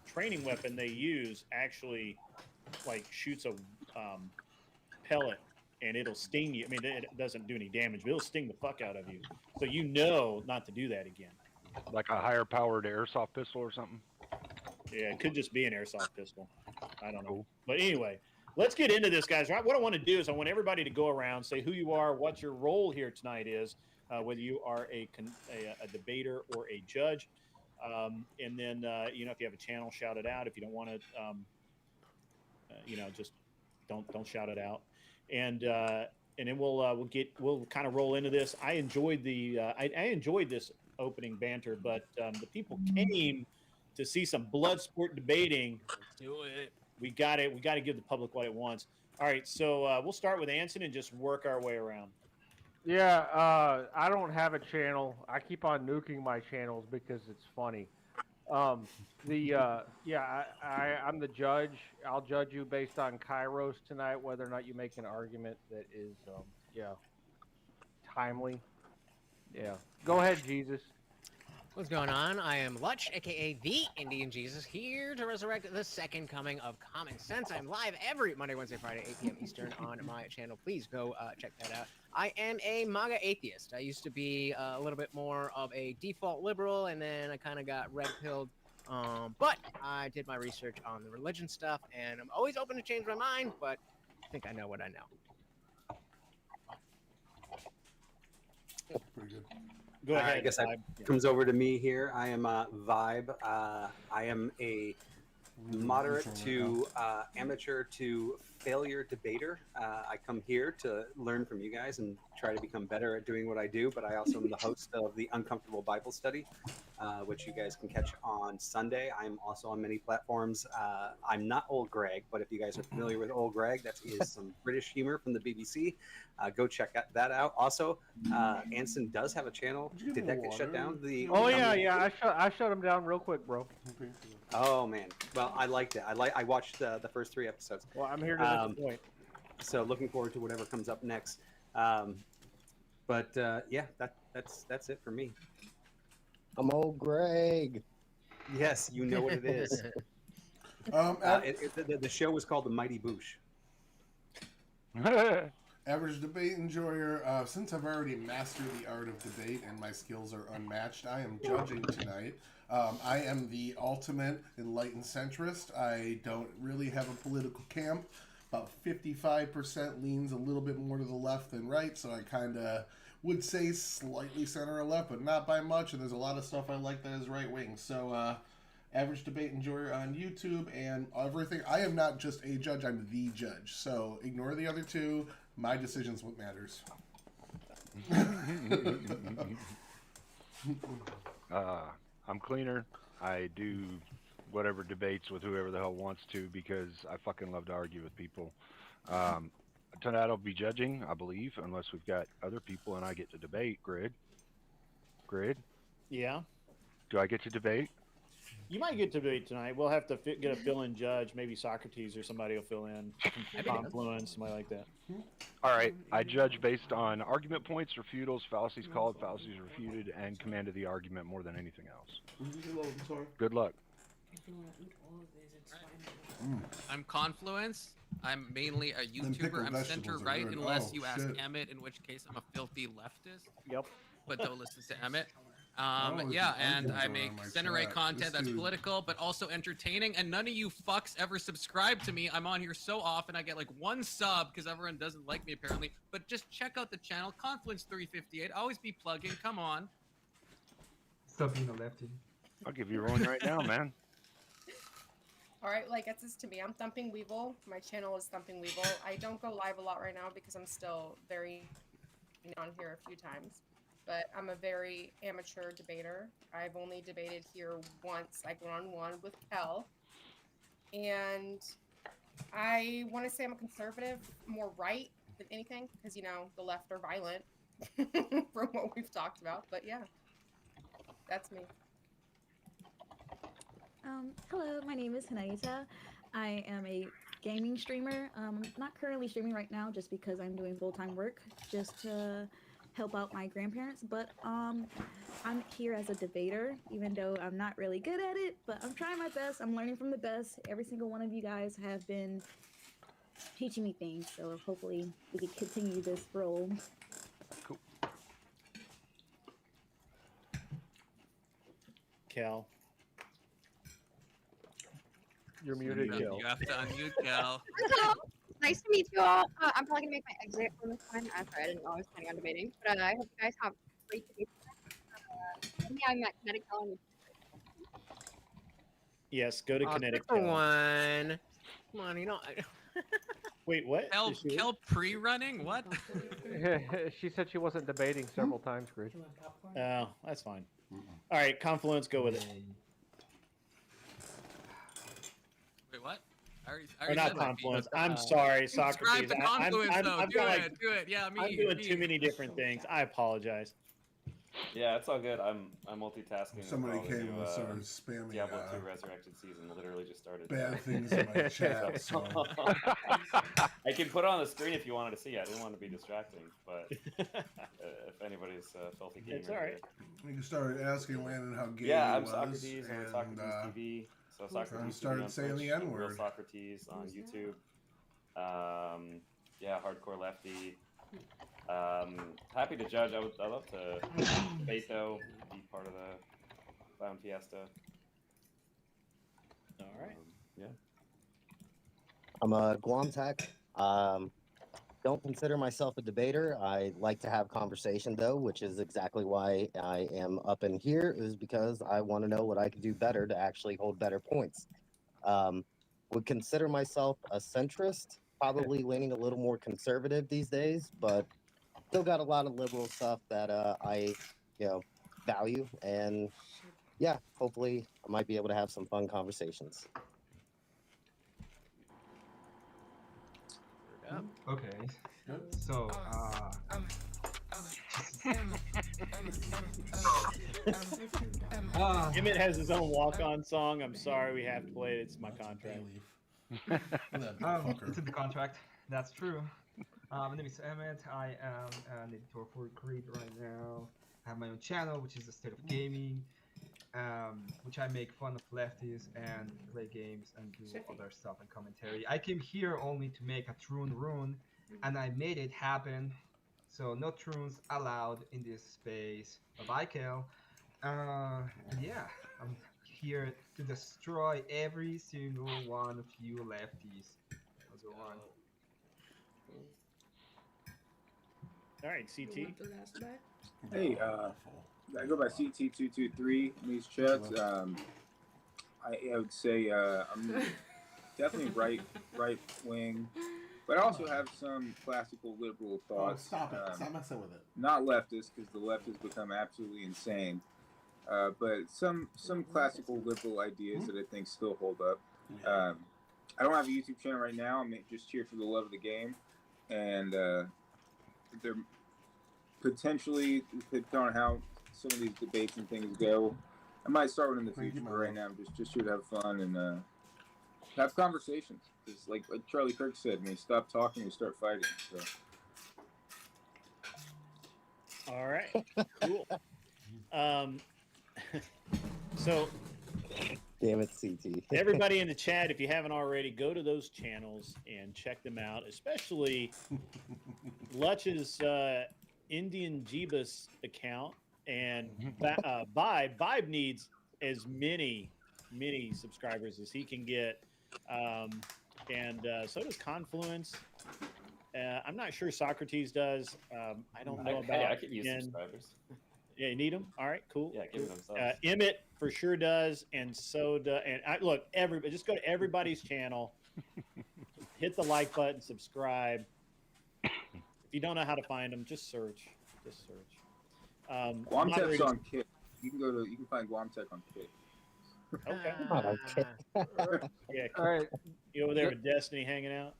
Speaker 1: training weapon they use actually like shoots a pellet, and it'll sting you. I mean, it doesn't do any damage, but it'll sting the fuck out of you. So you know not to do that again.
Speaker 6: Like a higher powered airsoft pistol or something?
Speaker 1: Yeah, it could just be an airsoft pistol. I don't know. But anyway, let's get into this, guys. What I want to do is I want everybody to go around, say who you are, what your role here tonight is, whether you are a debater or a judge. And then, if you have a channel, shout it out. If you don't want to, just don't shout it out. And then we'll kind of roll into this. I enjoyed I enjoyed this opening banter, but the people came to see some blood sport debating.
Speaker 5: Do it.
Speaker 1: We got to give the public what it wants. All right, so we'll start with Anson and just work our way around.
Speaker 2: Yeah, I don't have a channel. I keep on nuking my channels because it's funny. I'm the judge. I'll judge you based on Kairos tonight, whether or not you make an argument that is, timely. Yeah. Go ahead, Jesus.
Speaker 4: What's going on? I am Lutch, aka the Indian Jesus, here to resurrect the second coming of Common Sense. I'm live every Monday, Wednesday, Friday, 8 p.m. Eastern on my channel. Please go check that out. I am a MAGA atheist. I used to be a little bit more of a default liberal, and then I kind of got red-pilled. But I did my research on the religion stuff, and I'm always open to change my mind, but I think I know what I know.
Speaker 3: Pretty good.
Speaker 1: Go ahead.
Speaker 7: I guess that comes over to me here. I am Vibe. I am a moderate to amateur to failure debater. I come here to learn from you guys and try to become better at doing what I do, but I also am the host of the Uncomfortable Bible Study, which you guys can catch on Sunday. I'm also on many platforms. I'm not Old Greg, but if you guys are familiar with Old Greg, that is some British humor from the BBC. Go check that out. Also, Anson does have a channel. Did that get shut down?
Speaker 2: Yeah. I shut him down real quick, bro.
Speaker 7: Oh man, well I liked it. I watched the first 3 episodes.
Speaker 2: Well, I'm here to make a point.
Speaker 7: So looking forward to whatever comes up next. But yeah, that's it for me.
Speaker 11: I'm Old Greg.
Speaker 7: Yes, you know what it is. The show was called The Mighty Boosh.
Speaker 3: Average debate enjoyer. Since I've already mastered the art of debate and my skills are unmatched, I am judging tonight. I am the ultimate enlightened centrist. I don't really have a political camp. About 55% leans a little bit more to the left than right, so I kind of would say slightly center or left, but not by much, and there's a lot of stuff I like that is right wing. So, average debate enjoyer on YouTube and everything. I am not just a judge, I'm the judge. So, ignore the other two. My decision's what matters.
Speaker 6: I'm cleaner. I do whatever debates with whoever the hell wants to because I fucking love to argue with people. Tonight I'll be judging, I believe, unless we've got other people and I get to debate. Grid?
Speaker 1: Yeah.
Speaker 6: Do I get to debate?
Speaker 1: You might get to debate tonight. We'll have to get a fill-in judge. Maybe Socrates or somebody will fill in. Confluence, somebody like that.
Speaker 6: All right. I judge based on argument points, refutals, fallacies called, fallacies refuted, and command of the argument more than anything else. Good luck.
Speaker 5: I'm Confluence. I'm mainly a YouTuber. I'm center-right unless you ask Emmett, in which case I'm a filthy leftist.
Speaker 2: Yep.
Speaker 5: But don't listen to Emmett. Yeah, and I make center-right content that's political, but also entertaining, and none of you fucks ever subscribe to me. I'm on here so often, I get like 1 sub, because everyone doesn't like me, apparently. But just check out the channel, Confluence358. Always be plugging, come on.
Speaker 14: Stop being a lefty.
Speaker 6: I'll give you one right now, man.
Speaker 8: All right, like gets this to me. I'm Thumping Weevil. My channel is Thumping Weevil. I don't go live a lot right now because I'm still very on here a few times. But I'm a very amateur debater. I've only debated here once, like one-on-one with Kel. And I want to say I'm a conservative, more right than anything, because, you know, the left are violent from what we've talked about. But yeah, that's me.
Speaker 9: Hello, my name is Hanayata. I am a gaming streamer. Not currently streaming right now just because I'm doing full-time work just to help out my grandparents, but I'm here as a debater, even though I'm not really good at it, but I'm trying my best. I'm learning from the best. Every single one of you guys have been teaching me things, so hopefully we can continue this role.
Speaker 6: Cool.
Speaker 1: Cal.
Speaker 2: You're muted, Cal.
Speaker 5: You have to unmute Cal.
Speaker 10: Hello. Nice to meet you all. I'm probably gonna make my exit from this one. I'm sorry, I didn't know I was planning on debating, but I hope you guys have a great debate. Yeah, I'm at Kinetic Hall.
Speaker 1: Yes, go to Kinetic
Speaker 4: Hall. One. Come on, you know.
Speaker 1: Wait, what?
Speaker 5: Kel pre-running? What?
Speaker 2: She said she wasn't debating several times, Grid.
Speaker 1: Oh, that's fine. All right, Confluence, go with it.
Speaker 5: Wait, what?
Speaker 1: Or not Confluence. I'm sorry, Socrates.
Speaker 5: Subscribe to Confluence, though. Do it. Yeah, me.
Speaker 1: I'm doing too many different things. I apologize.
Speaker 12: Yeah, it's all good. I'm multitasking.
Speaker 3: Somebody
Speaker 12: with all the
Speaker 3: came
Speaker 12: new,
Speaker 3: and started spamming
Speaker 12: Diablo 2 Resurrected season literally just started.
Speaker 3: bad things in my chat. So
Speaker 12: I can put it on the screen if you wanted to see. I didn't want to be distracting, but if anybody's filthy gamer,
Speaker 1: it's all right.
Speaker 3: You started asking Landon how gay
Speaker 12: yeah,
Speaker 3: he
Speaker 12: I'm
Speaker 3: was,
Speaker 12: Socrates on
Speaker 3: and
Speaker 12: Socrates TV. So Socrates TV
Speaker 3: started
Speaker 12: on
Speaker 3: saying
Speaker 12: Twitch,
Speaker 3: the N
Speaker 12: Real
Speaker 3: word.
Speaker 12: Socrates on YouTube. Yeah, hardcore lefty. Happy to judge. I love to debate though, be part of the Clown Fiesta.
Speaker 1: All right.
Speaker 12: Yeah.
Speaker 11: I'm a Guam Tech. Don't consider myself a debater. I like to have conversation though, which is exactly why I am up in here, is because I want to know what I can do better to actually hold better points. Would consider myself a centrist, probably leaning a little more conservative these days, but still got a lot of liberal stuff that I, value. And yeah, hopefully I might be able to have some fun conversations.
Speaker 14: Okay. So,
Speaker 1: Emmett has his own walk-on song. I'm sorry, we have to play it. It's my contract.
Speaker 14: It's in the contract. That's true. My name is Emmett. I am an editor for Creed right now. I have my own channel, which is the State of Gaming, which I make fun of lefties and play games and do other stuff and commentary. I came here only to make a Troon rune, and I made it happen. So no Troons allowed in this space. Bye-bye, Kel. And yeah, I'm here to destroy every single one of you lefties. I'll go on.
Speaker 1: All right, CT.
Speaker 13: Hey, I go by CT223 in these chats. I would say I'm definitely right wing, but I also have some classical liberal thoughts.
Speaker 3: Stop it! Stop messing with it.
Speaker 13: Not leftist, because the left has become absolutely insane. But some classical liberal ideas that I think still hold up. I don't have a YouTube channel right now. I'm just here for the love of the game, and they're potentially, depending on how some of these debates and things go, I might start one in the future. But right now, I'm just here to have fun and have conversations. Because like Charlie Kirk said, when you stop talking, you start fighting. So.
Speaker 1: All right, cool. So,
Speaker 11: damn it, CT.
Speaker 1: Everybody in the chat, if you haven't already, go to those channels and check them out, especially Lutch's Indian Jeebus account. And Vibe needs as many subscribers as he can get. And so does Confluence. I'm not sure Socrates does. I don't know about.
Speaker 12: Hey, I could use subscribers.
Speaker 1: Yeah, you need them. All right, cool.
Speaker 12: Yeah, give them subs.
Speaker 1: Emmett for sure does, and so does. And look, everybody, just go to everybody's channel, hit the like button, subscribe. If you don't know how to find them, just search.
Speaker 13: Guamtech's on Kick. You can find Guamtech on Kick.
Speaker 1: Okay. Yeah. All right. You over there with Destiny hanging out,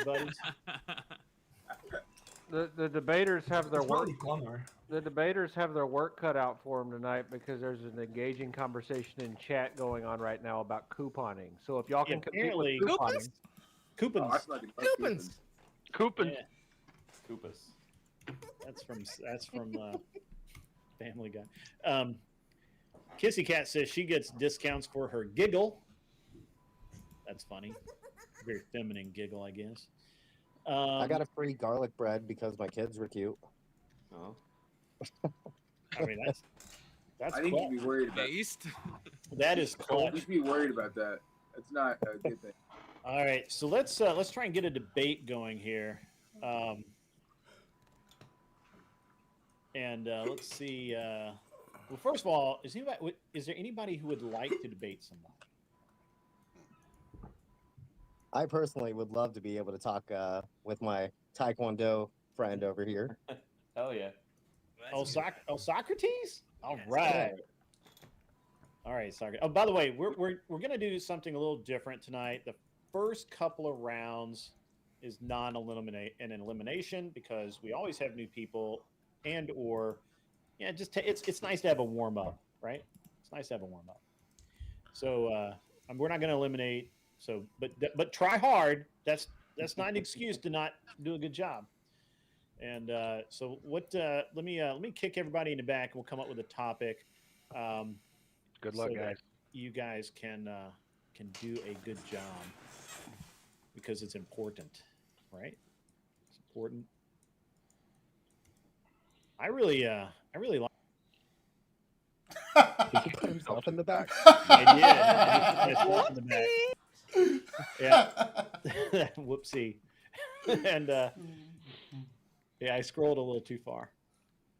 Speaker 1: buddies?
Speaker 2: The debaters have their work. The debaters have their work cut out for them tonight because there's an engaging conversation in chat going on right now about couponing. So if y'all can compete with couponing,
Speaker 1: coupons.
Speaker 6: Coupons.
Speaker 1: Yeah.
Speaker 12: Koopas.
Speaker 1: That's from Family Guy. Kissy Cat says she gets discounts for her giggle. That's funny. Very feminine giggle, I guess.
Speaker 11: I got a free garlic bread because my kids were cute.
Speaker 12: Oh.
Speaker 1: I mean, that's.
Speaker 13: I think you'd be worried about
Speaker 1: that. Is clutch.
Speaker 13: You should be worried about that. That's not a good thing.
Speaker 1: All right, so let's try and get a debate going here. Let's see. Well, first of all, is there anybody who would like to debate somebody?
Speaker 11: I personally would love to be able to talk with my Taekwondo friend over here.
Speaker 12: Hell yeah.
Speaker 1: Socrates? All right. All right, Socrates. Oh, by the way, we're gonna do something a little different tonight. The first couple of rounds is an elimination because we always have new people and or yeah, just it's nice to have a warm up, right? It's nice to have a warm up. So we're not going to eliminate. So, but try hard. That's not an excuse to not do a good job. And so what? Let me kick everybody in the back, and we'll come up with a topic.
Speaker 6: Good luck,
Speaker 1: so that
Speaker 6: guys.
Speaker 1: you guys can do a good job because it's important, right? It's important. I really like.
Speaker 11: Did you put himself in the back?
Speaker 1: I did. I put myself in the back. Yeah. Whoopsie. And yeah, I scrolled a little too far.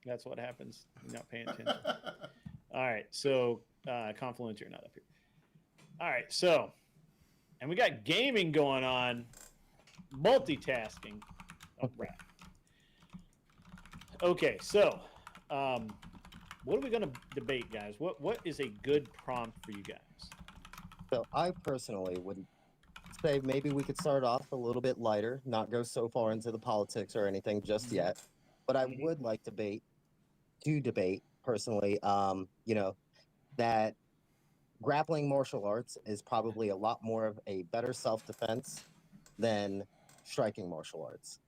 Speaker 1: That's what happens. You're not paying attention. All right. So Confluence, you're not up here. All right. So, and we got gaming going on, multitasking. Oh, right. Okay. So, what are we going to debate, guys? What is a good prompt for you guys?
Speaker 11: So I personally would say maybe we could start off a little bit lighter, not go so far into the politics or anything just yet. But I would like to debate personally, that grappling martial arts is probably a lot more of a better self-defense than striking martial arts.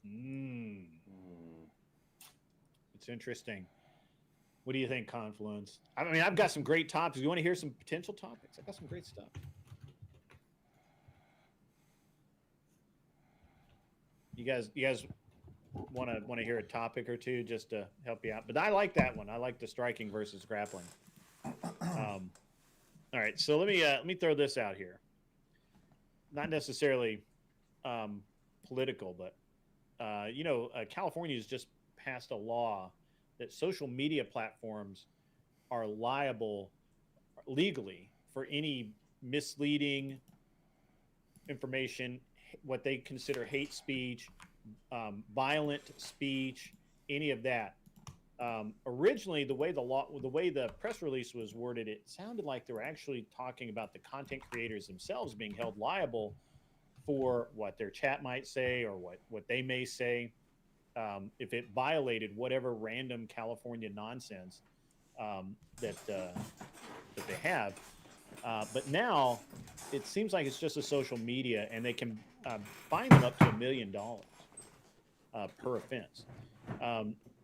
Speaker 1: It's interesting. What do you think, Confluence? I mean, I've got some great topics. You want to hear some potential topics? I've got some great stuff. You guys want to hear a topic or two just to help you out? But I like that one. I like the striking versus grappling. All right, so let me throw this out here. Not necessarily political, but California has just passed a law that social media platforms are liable legally for any misleading information, what they consider hate speech, violent speech, any of that. Originally, the way the press release was worded, it sounded like they were actually talking about the content creators themselves being held liable for what their chat might say or what they may say. If it violated whatever random California nonsense that they have. But now it seems like it's just a social media, and they can fine them up to $1 million per offense.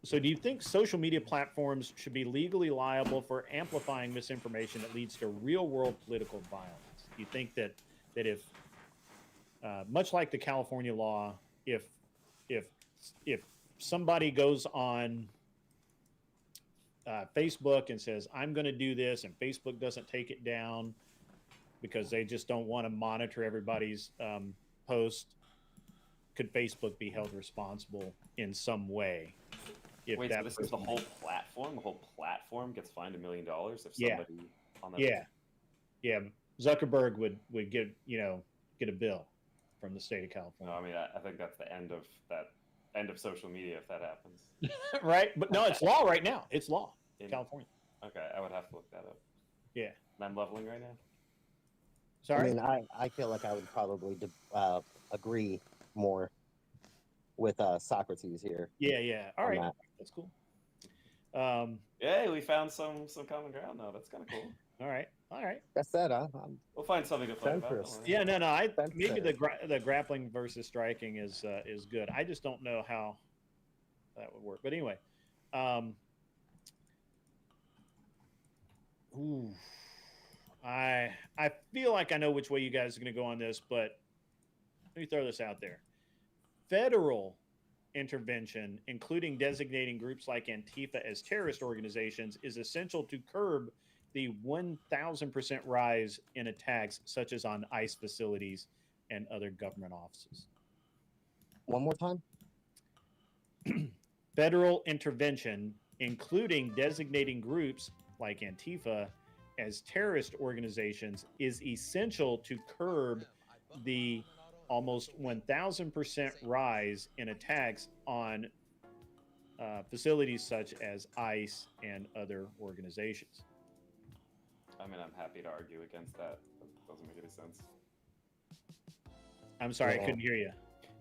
Speaker 1: So do you think social media platforms should be legally liable for amplifying misinformation that leads to real-world political violence? Do you think that if, much like the California law, if somebody goes on Facebook and says, I'm going to do this, and Facebook doesn't take it down because they just don't want to monitor everybody's post, could Facebook be held responsible in some way?
Speaker 12: Wait, so this is the whole platform? The whole platform gets fined $1 million if somebody on that...
Speaker 1: Yeah. Zuckerberg would get a bill from the state of California.
Speaker 12: No, I mean, I think that's the end of social media if that happens.
Speaker 1: Right? But no, it's law right now. It's law in California.
Speaker 12: Okay, I would have to look that up.
Speaker 1: Yeah.
Speaker 12: And I'm leveling right now.
Speaker 1: Sorry?
Speaker 11: I mean, I feel like I would probably agree more with Socrates here.
Speaker 1: Yeah. All right. That's cool.
Speaker 12: Hey, we found some common ground now. That's kind of cool.
Speaker 1: All right.
Speaker 11: That's that.
Speaker 12: We'll find something to fight about.
Speaker 1: Yeah, no. Maybe the grappling versus striking is good. I just don't know how that would work. But anyway, I feel like I know which way you guys are going to go on this, but let me throw this out there. Federal intervention, including designating groups like Antifa as terrorist organizations, is essential to curb the 1,000% rise in attacks, such as on ICE facilities and other government offices.
Speaker 11: One more time.
Speaker 1: Federal intervention, including designating groups like Antifa as terrorist organizations, is essential to curb the almost 1,000% rise in attacks on facilities such as ICE and other organizations.
Speaker 12: I mean, I'm happy to argue against that. That doesn't make any sense.
Speaker 1: I'm sorry, I couldn't hear you.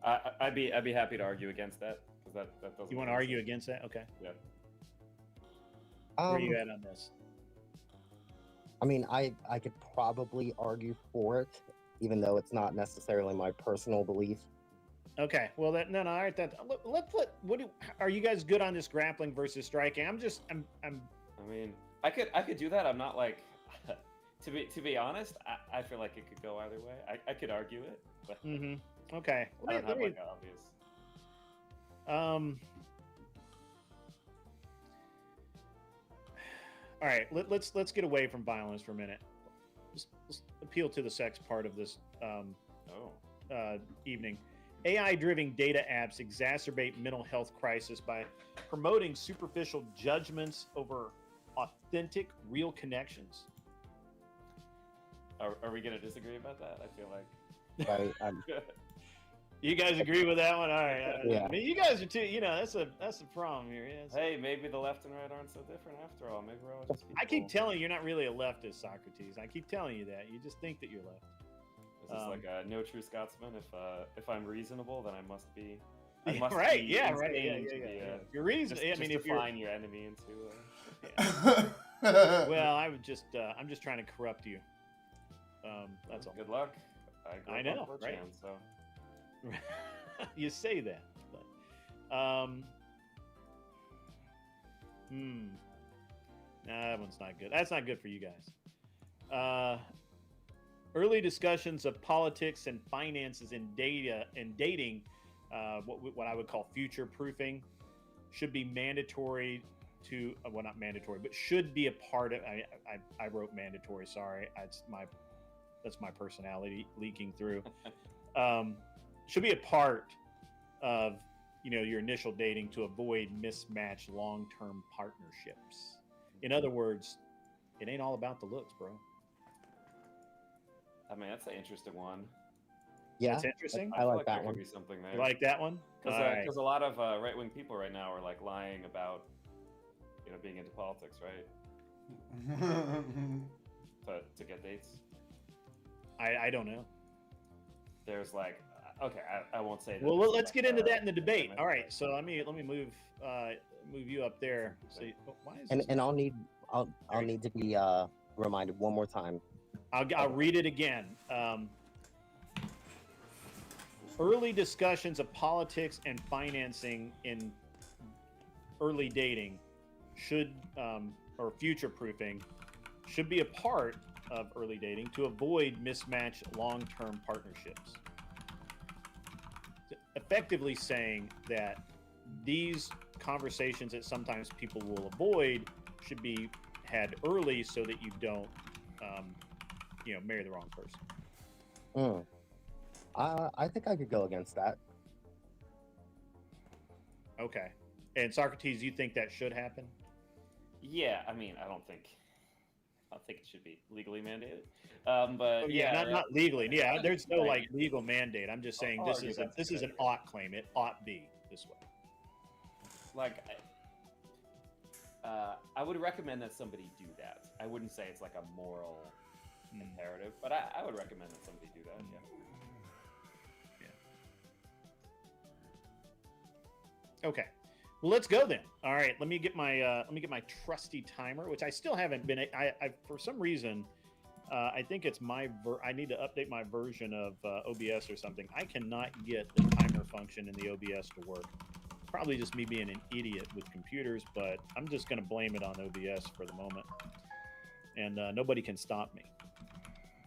Speaker 12: I'd be happy to argue against that because that doesn't.
Speaker 1: You want to argue against that? Okay.
Speaker 12: Yeah.
Speaker 1: Where are you at on this?
Speaker 11: I mean, I could probably argue for it, even though it's not necessarily my personal belief.
Speaker 1: Okay, well, all right. Let's put. Are you guys good on this grappling versus striking? I'm.
Speaker 12: I mean, I could do that. I'm not like. to be honest, I feel like it could go either way. I could argue it, but
Speaker 1: okay.
Speaker 12: I don't have like an obvious.
Speaker 1: All right, let's get away from violence for a minute. Let's appeal to the sex part of this evening. AI-driven data apps exacerbate mental health crisis by promoting superficial judgments over authentic, real connections.
Speaker 12: Are we going to disagree about that? I feel like.
Speaker 1: You guys agree with that one? All right.
Speaker 11: Yeah.
Speaker 1: I mean, you guys are too. You know, that's a problem here. Yeah,
Speaker 12: hey, maybe the left and right aren't so different after all. Maybe we're all just people.
Speaker 1: I keep telling you, you're not really a leftist, Socrates. I keep telling you that. You just think that you're left.
Speaker 12: Is this like a no true Scotsman? If I'm reasonable, then I must be.
Speaker 1: Right. Yeah. Right. Yeah. You're reasonable. I mean, if you're
Speaker 12: define your enemy into.
Speaker 1: Well, I'm just trying to corrupt you. That's all.
Speaker 12: Good luck.
Speaker 1: I know, right?
Speaker 12: So.
Speaker 1: You say that, but that one's not good. That's not good for you guys. Early discussions of politics and finances in dating, what I would call future proofing, should be mandatory to well, not mandatory, but should be a part of. I wrote mandatory. Sorry, that's my personality leaking through. Should be a part of your initial dating to avoid mismatched long-term partnerships. In other words, it ain't all about the looks, bro.
Speaker 12: I mean, that's an interesting one.
Speaker 11: Yeah,
Speaker 1: that's interesting.
Speaker 11: I like that one.
Speaker 12: Could be something there.
Speaker 1: You like that one?
Speaker 12: Because a lot of right-wing people right now are like lying about being into politics, right? to get dates.
Speaker 1: I don't know.
Speaker 12: There's like. Okay, I won't say that.
Speaker 1: Well, let's get into that in the debate. All right, so let me move you up there. So, why is
Speaker 11: and I'll need to be reminded one more time.
Speaker 1: I'll read it again. Early discussions of politics and financing in early dating should or future proofing should be a part of early dating to avoid mismatched long-term partnerships. Effectively saying that these conversations that sometimes people will avoid should be had early so that you don't, marry the wrong person.
Speaker 11: I think I could go against that.
Speaker 1: Okay. And Socrates, you think that should happen?
Speaker 12: Yeah, I mean, I don't think it should be legally mandated. But
Speaker 1: not legally. Yeah, there's no legal mandate. I'm just saying this is an ought claim. It ought be this way.
Speaker 12: Like, I would recommend that somebody do that. I wouldn't say it's like a moral imperative, but I would recommend that somebody do that.
Speaker 1: Yeah. Okay. Well, let's go then. All right, let me get my trusty timer, which I still haven't been. I for some reason, I think it's I need to update my version of OBS or something. I cannot get the timer function in the OBS to work. Probably just me being an idiot with computers, but I'm just going to blame it on OBS for the moment, and nobody can stop me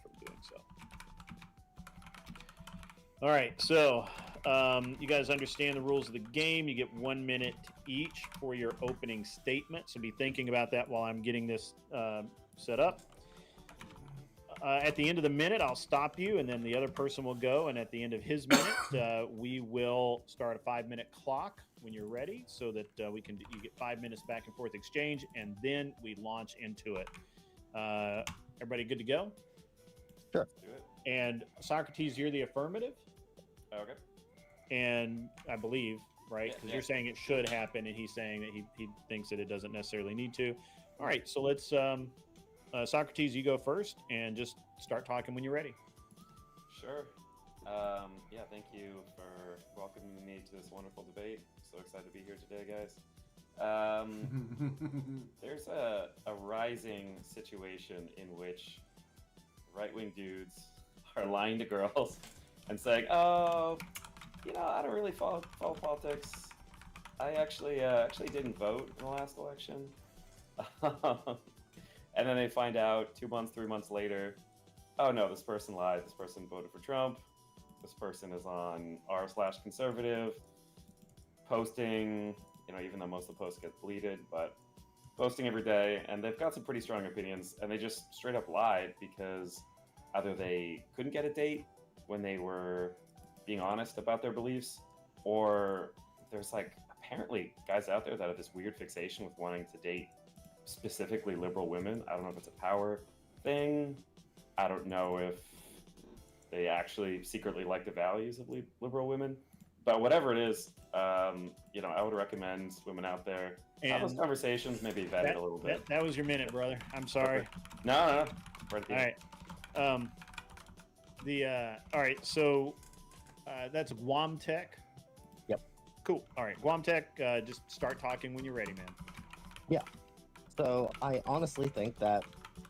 Speaker 1: from doing so. All right, so. You guys understand the rules of the game. You get 1 minute each for your opening statement. So be thinking about that while I'm getting this set up. At the end of the minute, I'll stop you, and then the other person will go. And at the end of his minute, we will start a 5-minute clock when you're ready, so that you get 5 minutes back and forth exchange, and then we launch into it. Everybody good to go?
Speaker 11: Sure.
Speaker 12: Do it.
Speaker 1: And Socrates, you're the affirmative.
Speaker 12: Okay.
Speaker 1: And I believe, right? Because you're saying it should happen, and he's saying that he thinks that it doesn't necessarily need to. All right, so let's, Socrates, you go first, and just start talking when you're ready.
Speaker 12: Sure. Thank you for welcoming me to this wonderful debate. So excited to be here today, guys. There's a rising situation in which right-wing dudes are lying to girls and saying, "Oh, I don't really follow politics. I actually didn't vote in the last election." And then they find out 2 months, 3 months later, oh no, this person lied. This person voted for Trump. This person is on r/conservative, posting, even though most of the posts get deleted, but posting every day, and they've got some pretty strong opinions, and they just straight up lied because either they couldn't get a date when they were being honest about their beliefs, or there's apparently guys out there that have this weird fixation with wanting to date specifically liberal women. I don't know if it's a power thing. I don't know if they actually secretly like the values of liberal women, but whatever it is, I would recommend women out there have those conversations, maybe vet it a little bit.
Speaker 1: That was your minute, brother. I'm sorry.
Speaker 12: Okay. No. Right at the end.
Speaker 1: All right. So that's Guam Tech.
Speaker 11: Yep.
Speaker 1: Cool. All right, Guam Tech. Just start talking when you're ready, man.
Speaker 11: Yeah. So I honestly think that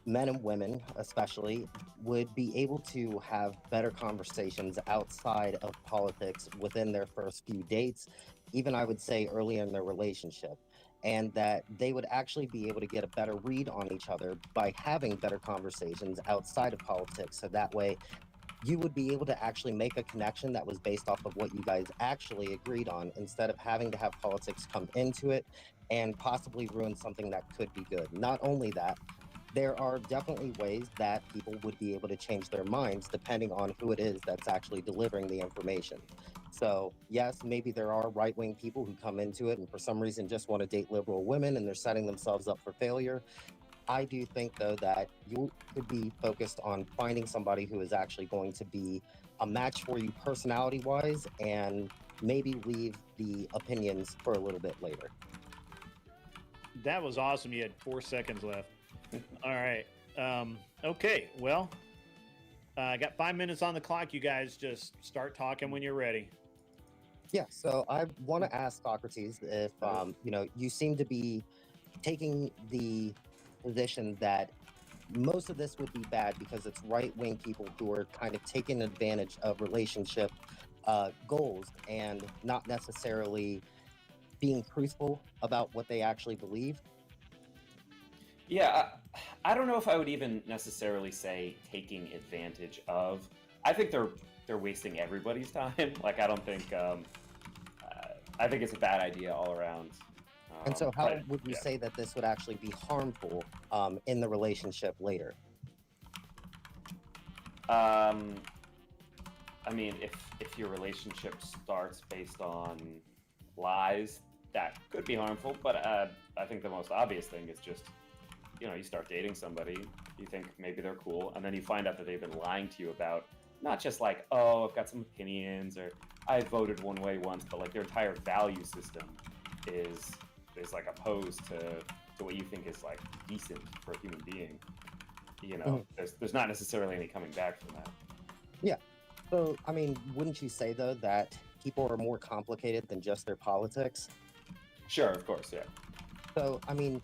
Speaker 11: men and women, especially, would be able to have better conversations outside of politics within their first few dates, even I would say early in their relationship, and that they would actually be able to get a better read on each other by having better conversations outside of politics. So that way you would be able to actually make a connection that was based off of what you guys actually agreed on, instead of having to have politics come into it and possibly ruin something that could be good. Not only that, there are definitely ways that people would be able to change their minds depending on who it is that's actually delivering the information. So yes, maybe there are right-wing people who come into it and for some reason just want to date liberal women and they're setting themselves up for failure. I do think, though, that you could be focused on finding somebody who is actually going to be a match for you personality-wise, and maybe leave the opinions for a little bit later.
Speaker 1: That was awesome. You had 4 seconds left. All right. Okay. Well, I got 5 minutes on the clock. You guys just start talking when you're ready.
Speaker 11: Yeah. So I want to ask Socrates if, you seem to be taking the position that most of this would be bad because it's right-wing people who are kind of taking advantage of relationship goals and not necessarily being truthful about what they actually believe.
Speaker 12: Yeah, I don't know if I would even necessarily say taking advantage of. I think they're wasting everybody's time. I don't think. I think it's a bad idea all around.
Speaker 11: And so how would you say that this would actually be harmful in the relationship later?
Speaker 12: I mean, if your relationship starts based on lies, that could be harmful. But I think the most obvious thing is just, you start dating somebody, you think maybe they're cool, and then you find out that they've been lying to you about not just I've got some opinions, or I voted one way once, but their entire value system is opposed to what you think is decent for a human being. There's not necessarily any coming back from that.
Speaker 11: Yeah. So I mean, wouldn't you say though that people are more complicated than just their politics?
Speaker 12: Sure, of course, yeah.
Speaker 11: So I mean,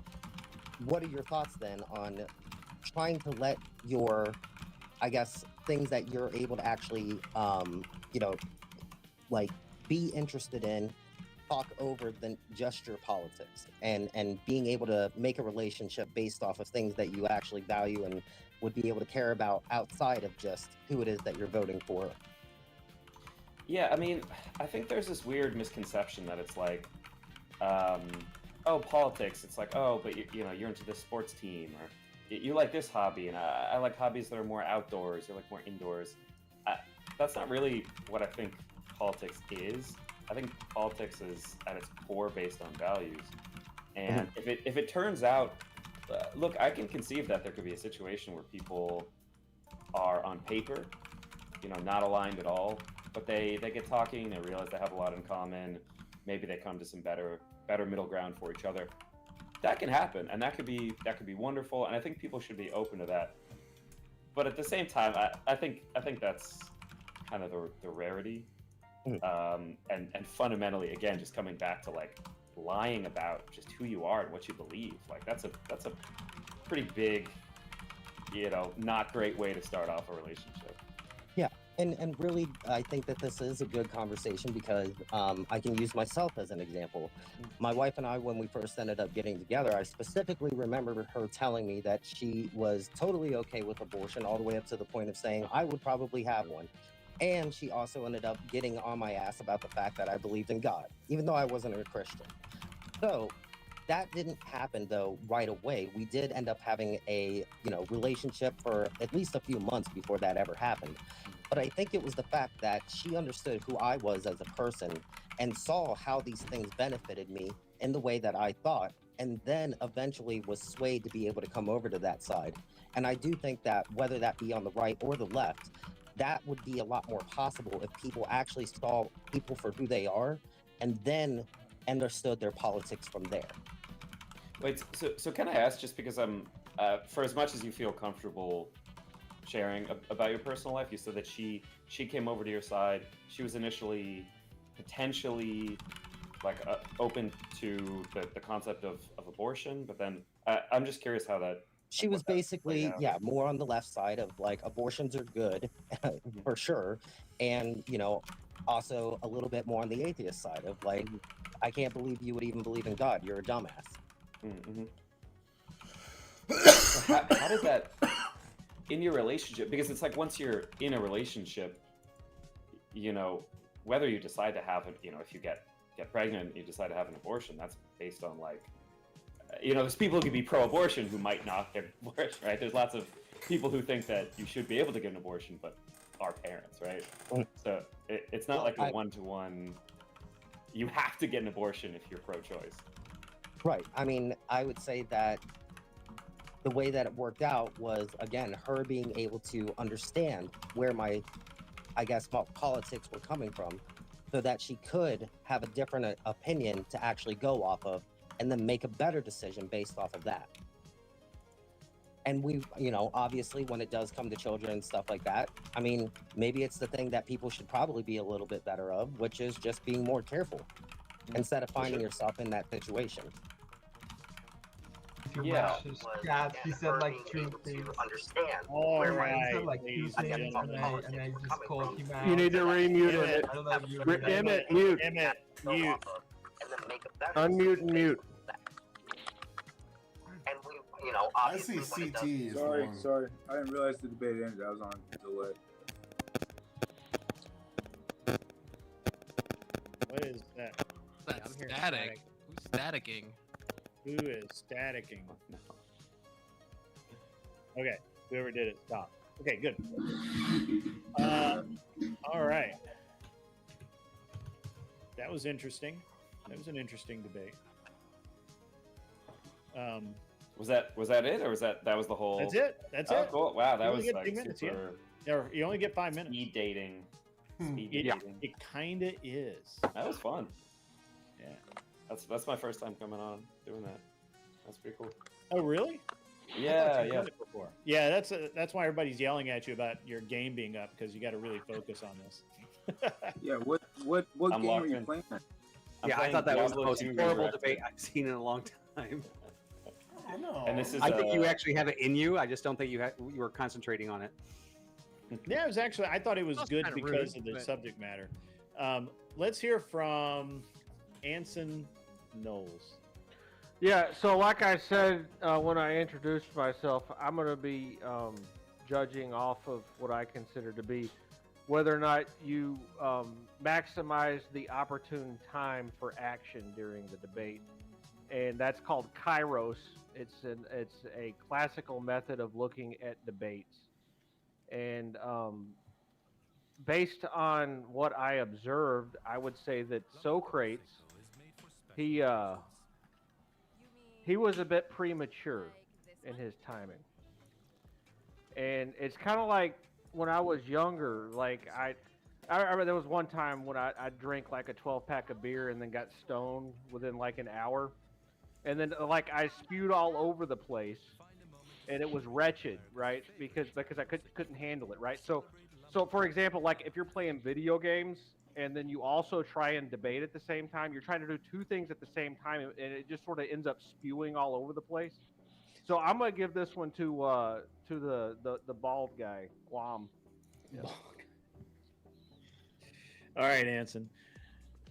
Speaker 11: what are your thoughts then on trying to let your, I guess, things that you're able to actually be interested in talk over than just your politics, and being able to make a relationship based off of things that you actually value and would be able to care about outside of just who it is that you're voting for?
Speaker 12: Yeah, I mean, I think there's this weird misconception that it's politics. It's but you're into this sports team, or you like this hobby, and I like hobbies that are more outdoors, or more indoors. That's not really what I think politics is. I think politics is at its core based on values, and if it turns out, look, I can conceive that there could be a situation where people are on paper, not aligned at all, but they get talking, they realize they have a lot in common, maybe they come to some better middle ground for each other. That can happen, and that could be wonderful, and I think people should be open to that. But at the same time, I think that's kind of the rarity. And fundamentally, again, just coming back to lying about just who you are and what you believe. Like that's a pretty big, not great way to start off a relationship.
Speaker 11: Yeah, and really, I think that this is a good conversation because I can use myself as an example. My wife and I, when we first ended up getting together, I specifically remember her telling me that she was totally okay with abortion, all the way up to the point of saying, I would probably have one. And she also ended up getting on my ass about the fact that I believed in God, even though I wasn't a Christian. So that didn't happen though right away. We did end up having a relationship for at least a few months before that ever happened. But I think it was the fact that she understood who I was as a person and saw how these things benefited me in the way that I thought, and then eventually was swayed to be able to come over to that side. And I do think that whether that be on the right or the left, that would be a lot more possible if people actually saw people for who they are and then understood their politics from there.
Speaker 12: Wait, so can I ask, just because I'm, for as much as you feel comfortable sharing about your personal life, you said that she came over to your side. She was initially potentially like open to the concept of abortion, but then I'm just curious how that.
Speaker 11: She was basically, more on the left side of like abortions are good for sure. And, also a little bit more on the atheist side of like, I can't believe you would even believe in God. You're a dumbass.
Speaker 12: Mm-hmm. So how did that, in your relationship, because it's like once you're in a relationship, whether you decide to have it, if you get pregnant and you decide to have an abortion, that's based on like, there's people who could be pro-abortion who might not get an abortion, right? There's lots of people who think that you should be able to get an abortion, but are parents, right? So it's not like a one-to-one, you have to get an abortion if you're pro-choice.
Speaker 11: Right. I mean, I would say that the way that it worked out was, again, her being able to understand where my politics were coming from so that she could have a different opinion to actually go off of and then make a better decision based off of that. And we, obviously when it does come to children and stuff like that, I mean, maybe it's the thing that people should probably be a little bit better of, which is just being more careful instead of finding yourself in that situation.
Speaker 14: Yeah, he said like two things.
Speaker 11: Understand.
Speaker 14: All right. He said like two things, and I just called him out.
Speaker 2: You need to remute it.
Speaker 14: I don't know if you remember that.
Speaker 2: Emmett, mute.
Speaker 11: Mute.
Speaker 2: Unmute and mute.
Speaker 11: And we,
Speaker 3: I see CT is
Speaker 13: Sorry. I didn't realize the debate ended. I was on delay.
Speaker 1: What is that?
Speaker 5: That's static. Who's staticking?
Speaker 1: Who is staticking? Okay, whoever did it, stop. Okay, good. All right. That was interesting. That was an interesting debate.
Speaker 12: Was that it, or was that was the whole?
Speaker 1: That's it. That's it.
Speaker 12: Cool. Wow, that was like
Speaker 1: minutes,
Speaker 12: super.
Speaker 1: Yeah, you only get 5 minutes.
Speaker 12: Speed dating.
Speaker 1: It kind of is.
Speaker 12: That was fun.
Speaker 1: Yeah.
Speaker 12: That's my first time coming on doing that. That's pretty cool.
Speaker 1: Oh, really?
Speaker 12: Yeah.
Speaker 1: Yeah, that's why everybody's yelling at you about your game being up, because you got to really focus on this.
Speaker 13: Yeah. What game are you playing?
Speaker 7: I thought that was the most horrible debate I've seen in a long time.
Speaker 3: I know.
Speaker 12: And this is.
Speaker 7: I think you actually have it in you. I just don't think you were concentrating on it.
Speaker 1: Yeah, it was actually. I thought it was good because of the subject matter. Let's hear from Anson Knowles.
Speaker 2: Yeah, so like I said when I introduced myself, I'm going to be judging off of what I consider to be whether or not you maximize the opportune time for action during the debate. And that's called Kairos. It's a classical method of looking at debates. And based on what I observed, I would say that Socrates, he was a bit premature in his timing. And it's kind of like when I was younger, like I remember there was one time when I drank like a 12-pack of beer and then got stoned within like an hour. And then like I spewed all over the place and it was wretched, right? Because I couldn't handle it, right? So for example, like if you're playing video games and then you also try and debate at the same time. You're trying to do two things at the same time, and it just sort of ends up spewing all over the place. So I'm gonna give this one to the bald guy, Guam. Yeah.
Speaker 1: All right, Anson,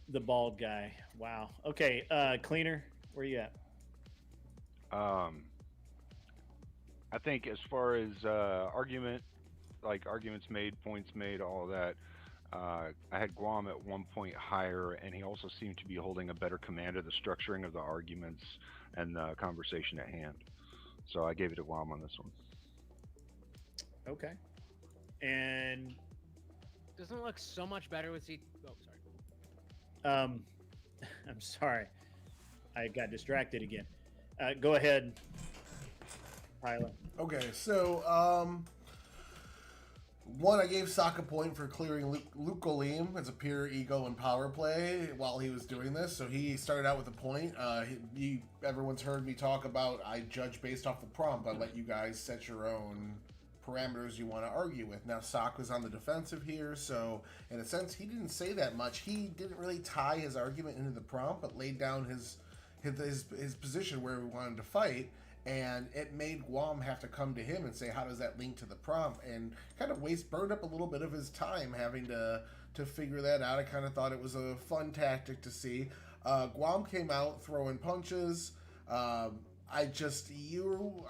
Speaker 1: the bald guy. Wow. Okay, Cleaner, where you at?
Speaker 6: I think as far as arguments made, points made, all of that, I had Guam at one point higher, and he also seemed to be holding a better command of the structuring of the arguments and the conversation at hand. So I gave it to Guam on this one.
Speaker 1: Okay. And
Speaker 4: doesn't it look so much better with C? Oh, sorry.
Speaker 1: I'm sorry, I got distracted again. Go ahead, Tyler.
Speaker 3: Okay, so one, I gave Sokka a point for clearing Luke Goleem as a pure ego and power play while he was doing this. So he started out with a point. Everyone's heard me talk about I judge based off the prompt. I let you guys set your own parameters you want to argue with. Now Sokka's on the defensive here, so in a sense he didn't say that much. He didn't really tie his argument into the prompt, but laid down his position where we wanted to fight. And it made Guam have to come to him and say, how does that link to the prompt? And kind of burned up a little bit of his time having to figure that out. I kind of thought it was a fun tactic to see. Guam came out throwing punches. You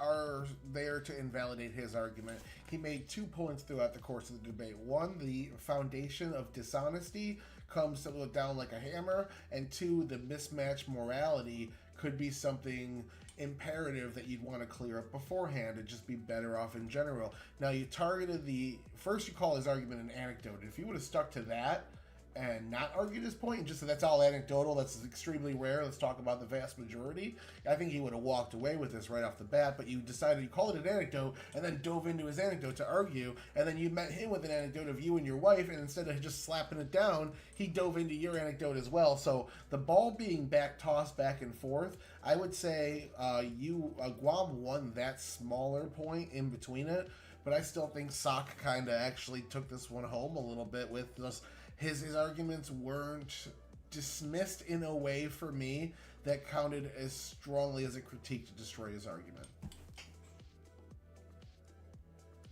Speaker 3: are there to invalidate his argument. He made 2 points throughout the course of the debate. One, the foundation of dishonesty comes down like a hammer. And 2, the mismatched morality could be something imperative that you'd want to clear up beforehand and just be better off in general. Now you targeted first you call his argument an anecdote. If you would have stuck to that and not argued his point and just said that's all anecdotal, that's extremely rare, let's talk about the vast majority, I think he would have walked away with this right off the bat. But you decided you called it an anecdote and then dove into his anecdote to argue, and then you met him with an anecdote of you and your wife, and instead of just slapping it down, he dove into your anecdote as well. So the ball being tossed back and forth, I would say Guam won that smaller point in between it, but I still think Sokka kind of actually took this one home a little bit with this. His arguments weren't dismissed in a way for me that counted as strongly as a critique to destroy his argument.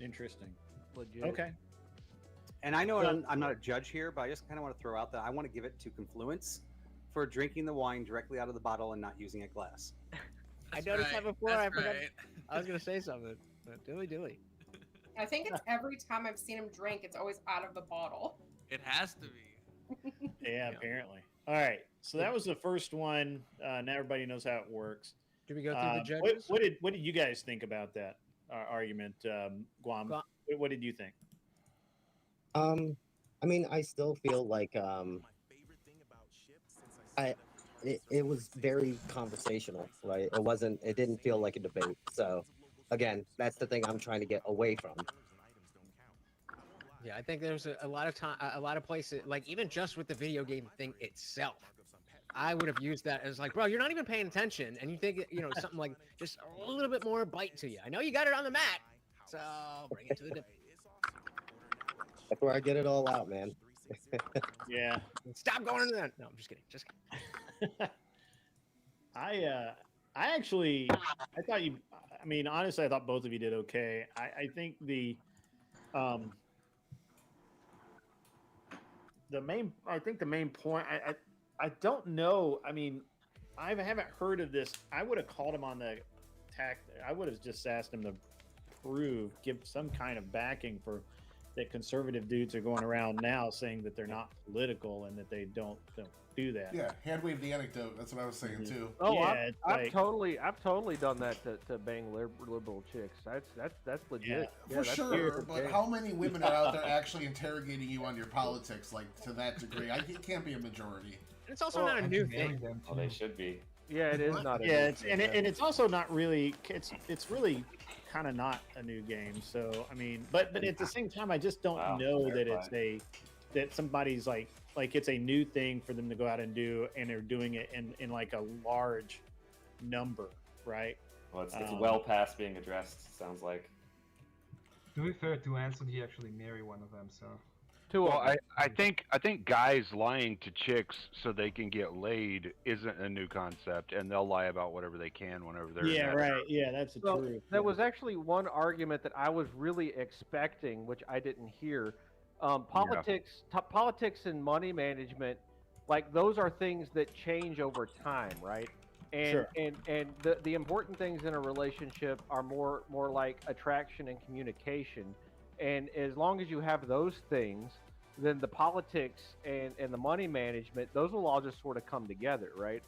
Speaker 1: Interesting.
Speaker 7: Legit.
Speaker 1: Okay.
Speaker 7: And I know I'm not a judge here, but I just kind of want to throw out that I want to give it to Confluence for drinking the wine directly out of the bottle and not using a glass.
Speaker 4: I noticed that before. I forgot. I was gonna say something. Dilly.
Speaker 8: I think it's every time I've seen him drink, it's always out of the bottle.
Speaker 5: It has to be.
Speaker 1: Yeah, apparently. All right, so that was the first one. Now everybody knows how it works.
Speaker 4: Did we go through the judges?
Speaker 1: What did you guys think about that argument, Guam? What did you think?
Speaker 11: I mean, I still feel like it was very conversational, right? It didn't feel like a debate. So again, that's the thing I'm trying to get away from.
Speaker 4: Yeah, I think there's a lot of time, a lot of places, like even just with the video game thing itself, I would have used that as like, bro, you're not even paying attention, and you think, something like just a little bit more bite to you. I know you got it on the mat, so bring it to the debate.
Speaker 11: That's where I get it all out, man.
Speaker 1: Yeah.
Speaker 4: Stop going into that. No, I'm just kidding.
Speaker 1: I thought you. I mean, honestly, I thought both of you did okay. I think the main point. I don't know. I mean, I haven't heard of this. I would have called him on the tack. I would have just asked him to give some kind of backing for that. Conservative dudes are going around now saying that they're not political and that they don't do that.
Speaker 3: Yeah, hand wave the anecdote. That's what I was saying too.
Speaker 2: Oh,
Speaker 1: yeah,
Speaker 2: I've totally done that to bang liberal chicks. That's legit.
Speaker 3: Yeah, for sure. But how many women are out there actually interrogating you on your politics, like to that degree? It can't be a majority.
Speaker 4: It's also not a new thing.
Speaker 12: Oh, they should be.
Speaker 2: Yeah, it is not.
Speaker 1: It's also not really. It's really kind of not a new game. So I mean, but at the same time, I just don't know that that somebody's like it's a new thing for them to go out and do, and they're doing it in like a large number, right?
Speaker 12: Well, it's well past being addressed. Sounds like.
Speaker 14: To be fair to Anson, he actually married one of them, so.
Speaker 6: Well, I think guys lying to chicks so they can get laid isn't a new concept, and they'll lie about whatever they can whenever they're
Speaker 1: Yeah, right. Yeah, that's the truth.
Speaker 2: There was actually one argument that I was really expecting, which I didn't hear. Politics and money management, like those are things that change over time, right? And
Speaker 1: Sure.
Speaker 2: and the important things in a relationship are more like attraction and communication. And as long as you have those things, then the politics and the money management, those will all just sort of come together, right?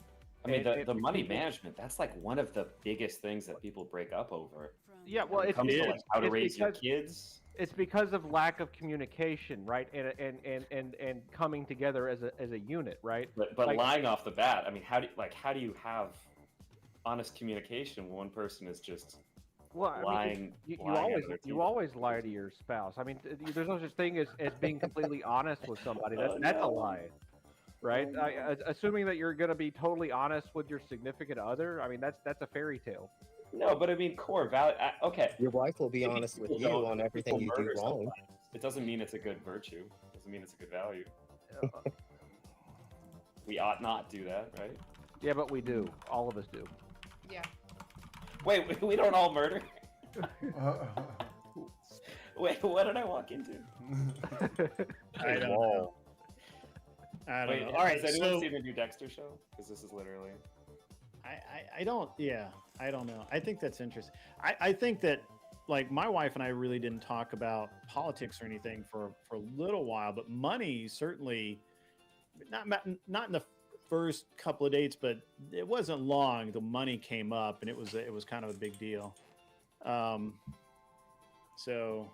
Speaker 12: I mean, the money management, that's like one of the biggest things that people break up over.
Speaker 2: Yeah, well,
Speaker 12: when it comes to like how to raise your kids.
Speaker 2: It's because of lack of communication, right? And coming together as a unit, right?
Speaker 12: But like, lying off the bat, I mean, how do you have honest communication when one person is just lying?
Speaker 2: You always lie to your spouse. I mean, there's no such thing as being completely honest with somebody. That's a lie, right? Assuming that you're going to be totally honest with your significant other. I mean, that's a fairy tale.
Speaker 12: No, but I mean, core value. Okay.
Speaker 11: Your wife will be honest with you on everything you do wrong.
Speaker 12: It doesn't mean it's a good virtue. It doesn't mean it's a good value. We ought not do that, right?
Speaker 2: Yeah, but we do. All of us do.
Speaker 8: Yeah.
Speaker 12: Wait, we don't all murder? Wait, what did I walk into?
Speaker 1: I don't know. I don't know. All right,
Speaker 12: has anyone seen the new Dexter show? Because this is literally...
Speaker 1: I don't, yeah, I don't know. I think that's interesting. I think that, like, my wife and I really didn't talk about politics or anything for a little while, but money certainly, not in the first couple of dates, but it wasn't long. The money came up, and it was kind of a big deal. So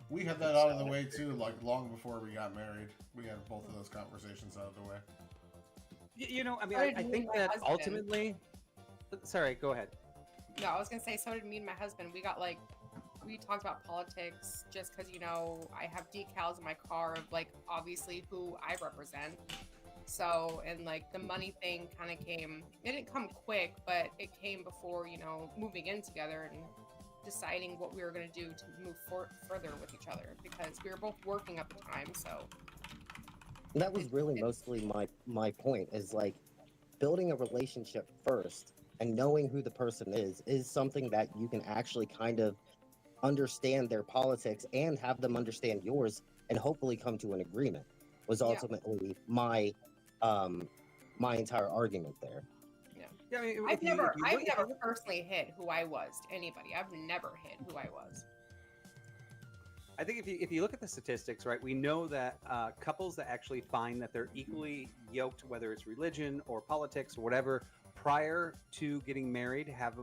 Speaker 3: we had that out of the way too, like long before we got married. We had both of those conversations out of the way.
Speaker 7: You know, I mean, I think that ultimately... Sorry, go ahead.
Speaker 8: No, I was going to say, so did me and my husband. We talked about politics just because, you know, I have decals in my car of, like, obviously who I represent. So, and, like, the money thing kind of came... It didn't come quick, but it came before, you know, moving in together and deciding what we were going to do to move further with each other. Because we were both working at the time, so...
Speaker 11: That was really mostly my point, is like building a relationship first and knowing who the person is something that you can actually kind of understand their politics and have them understand yours and hopefully come to an agreement was ultimately my entire argument there.
Speaker 8: Yeah, I mean, I've never personally hid who I was to anybody. I've never hid who I was.
Speaker 7: I think if you look at the statistics, right, we know that couples that actually find that they're equally yoked, whether it's religion or politics or whatever, prior to getting married, have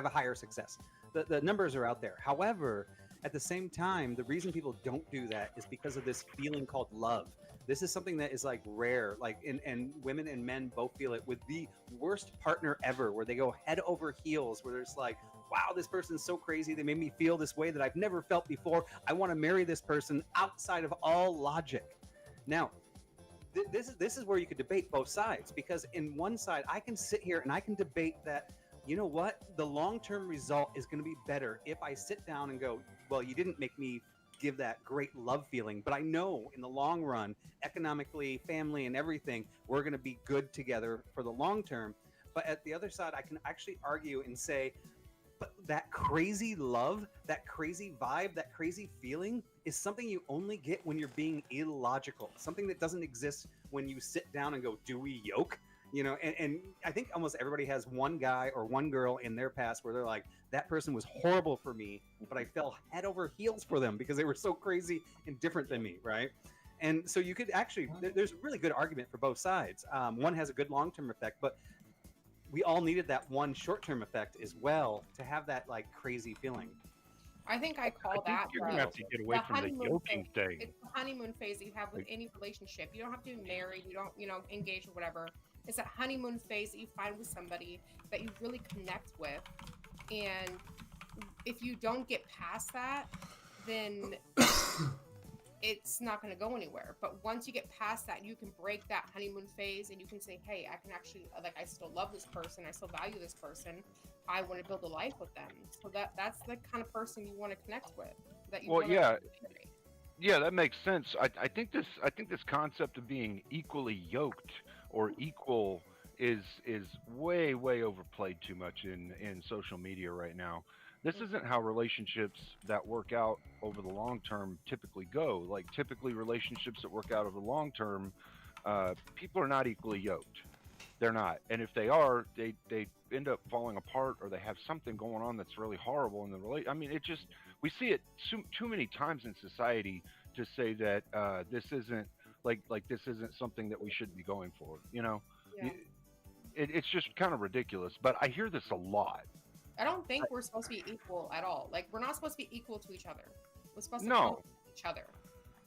Speaker 7: a higher success. The numbers are out there. However, at the same time, the reason people don't do that is because of this feeling called love. This is something that is like rare, like and women and men both feel it with the worst partner ever, where they go head over heels, where there's like, wow, this person's so crazy. They made me feel this way that I've never felt before. I want to marry this person outside of all logic. Now, this is where you could debate both sides, because in one side, I can sit here and I can debate that, you know what, the long-term result is going to be better if I sit down and go, well, you didn't make me give that great love feeling, but I know in the long run, economically, family and everything, we're going to be good together for the long term. But at the other side, I can actually argue and say, but that crazy love, that crazy vibe, that crazy feeling is something you only get when you're being illogical. Something that doesn't exist when you sit down and go, do we yoke? You know, and I think almost everybody has one guy or one girl in their past where they're like, that person was horrible for me, but I fell head over heels for them because they were so crazy and different than me, right? And so you could actually, there's a really good argument for both sides. One has a good long-term effect, but we all needed that one short-term effect as well to have that like crazy feeling.
Speaker 8: I think I call that
Speaker 6: you're gonna have to get away from the yoking thing.
Speaker 8: It's the honeymoon phase that you have with any relationship. You don't have to be married. You don't, engage or whatever. It's that honeymoon phase that you find with somebody that you really connect with, and if you don't get past that, then it's not going to go anywhere. But once you get past that, you can break that honeymoon phase and you can say, hey, I can actually, like, I still love this person. I still value this person. I want to build a life with them. So that's the kind of person you want to connect with. That you
Speaker 6: Yeah, that makes sense. I think this concept of being equally yoked or equal is way overplayed too much in social media right now. This isn't how relationships that work out over the long term typically go. Like typically relationships that work out over the long term, people are not equally yoked. They're not, and if they are, they end up falling apart or they have something going on that's really horrible in the relate. I mean, it just we see it too many times in society to say that this isn't like this isn't something that we should be going for. You know,
Speaker 8: Yeah.
Speaker 6: It's just kind of ridiculous. But I hear this a lot.
Speaker 8: I don't think we're supposed to be equal at all. Like we're not supposed to be equal to each other. We're supposed to
Speaker 6: No.
Speaker 8: complement each other.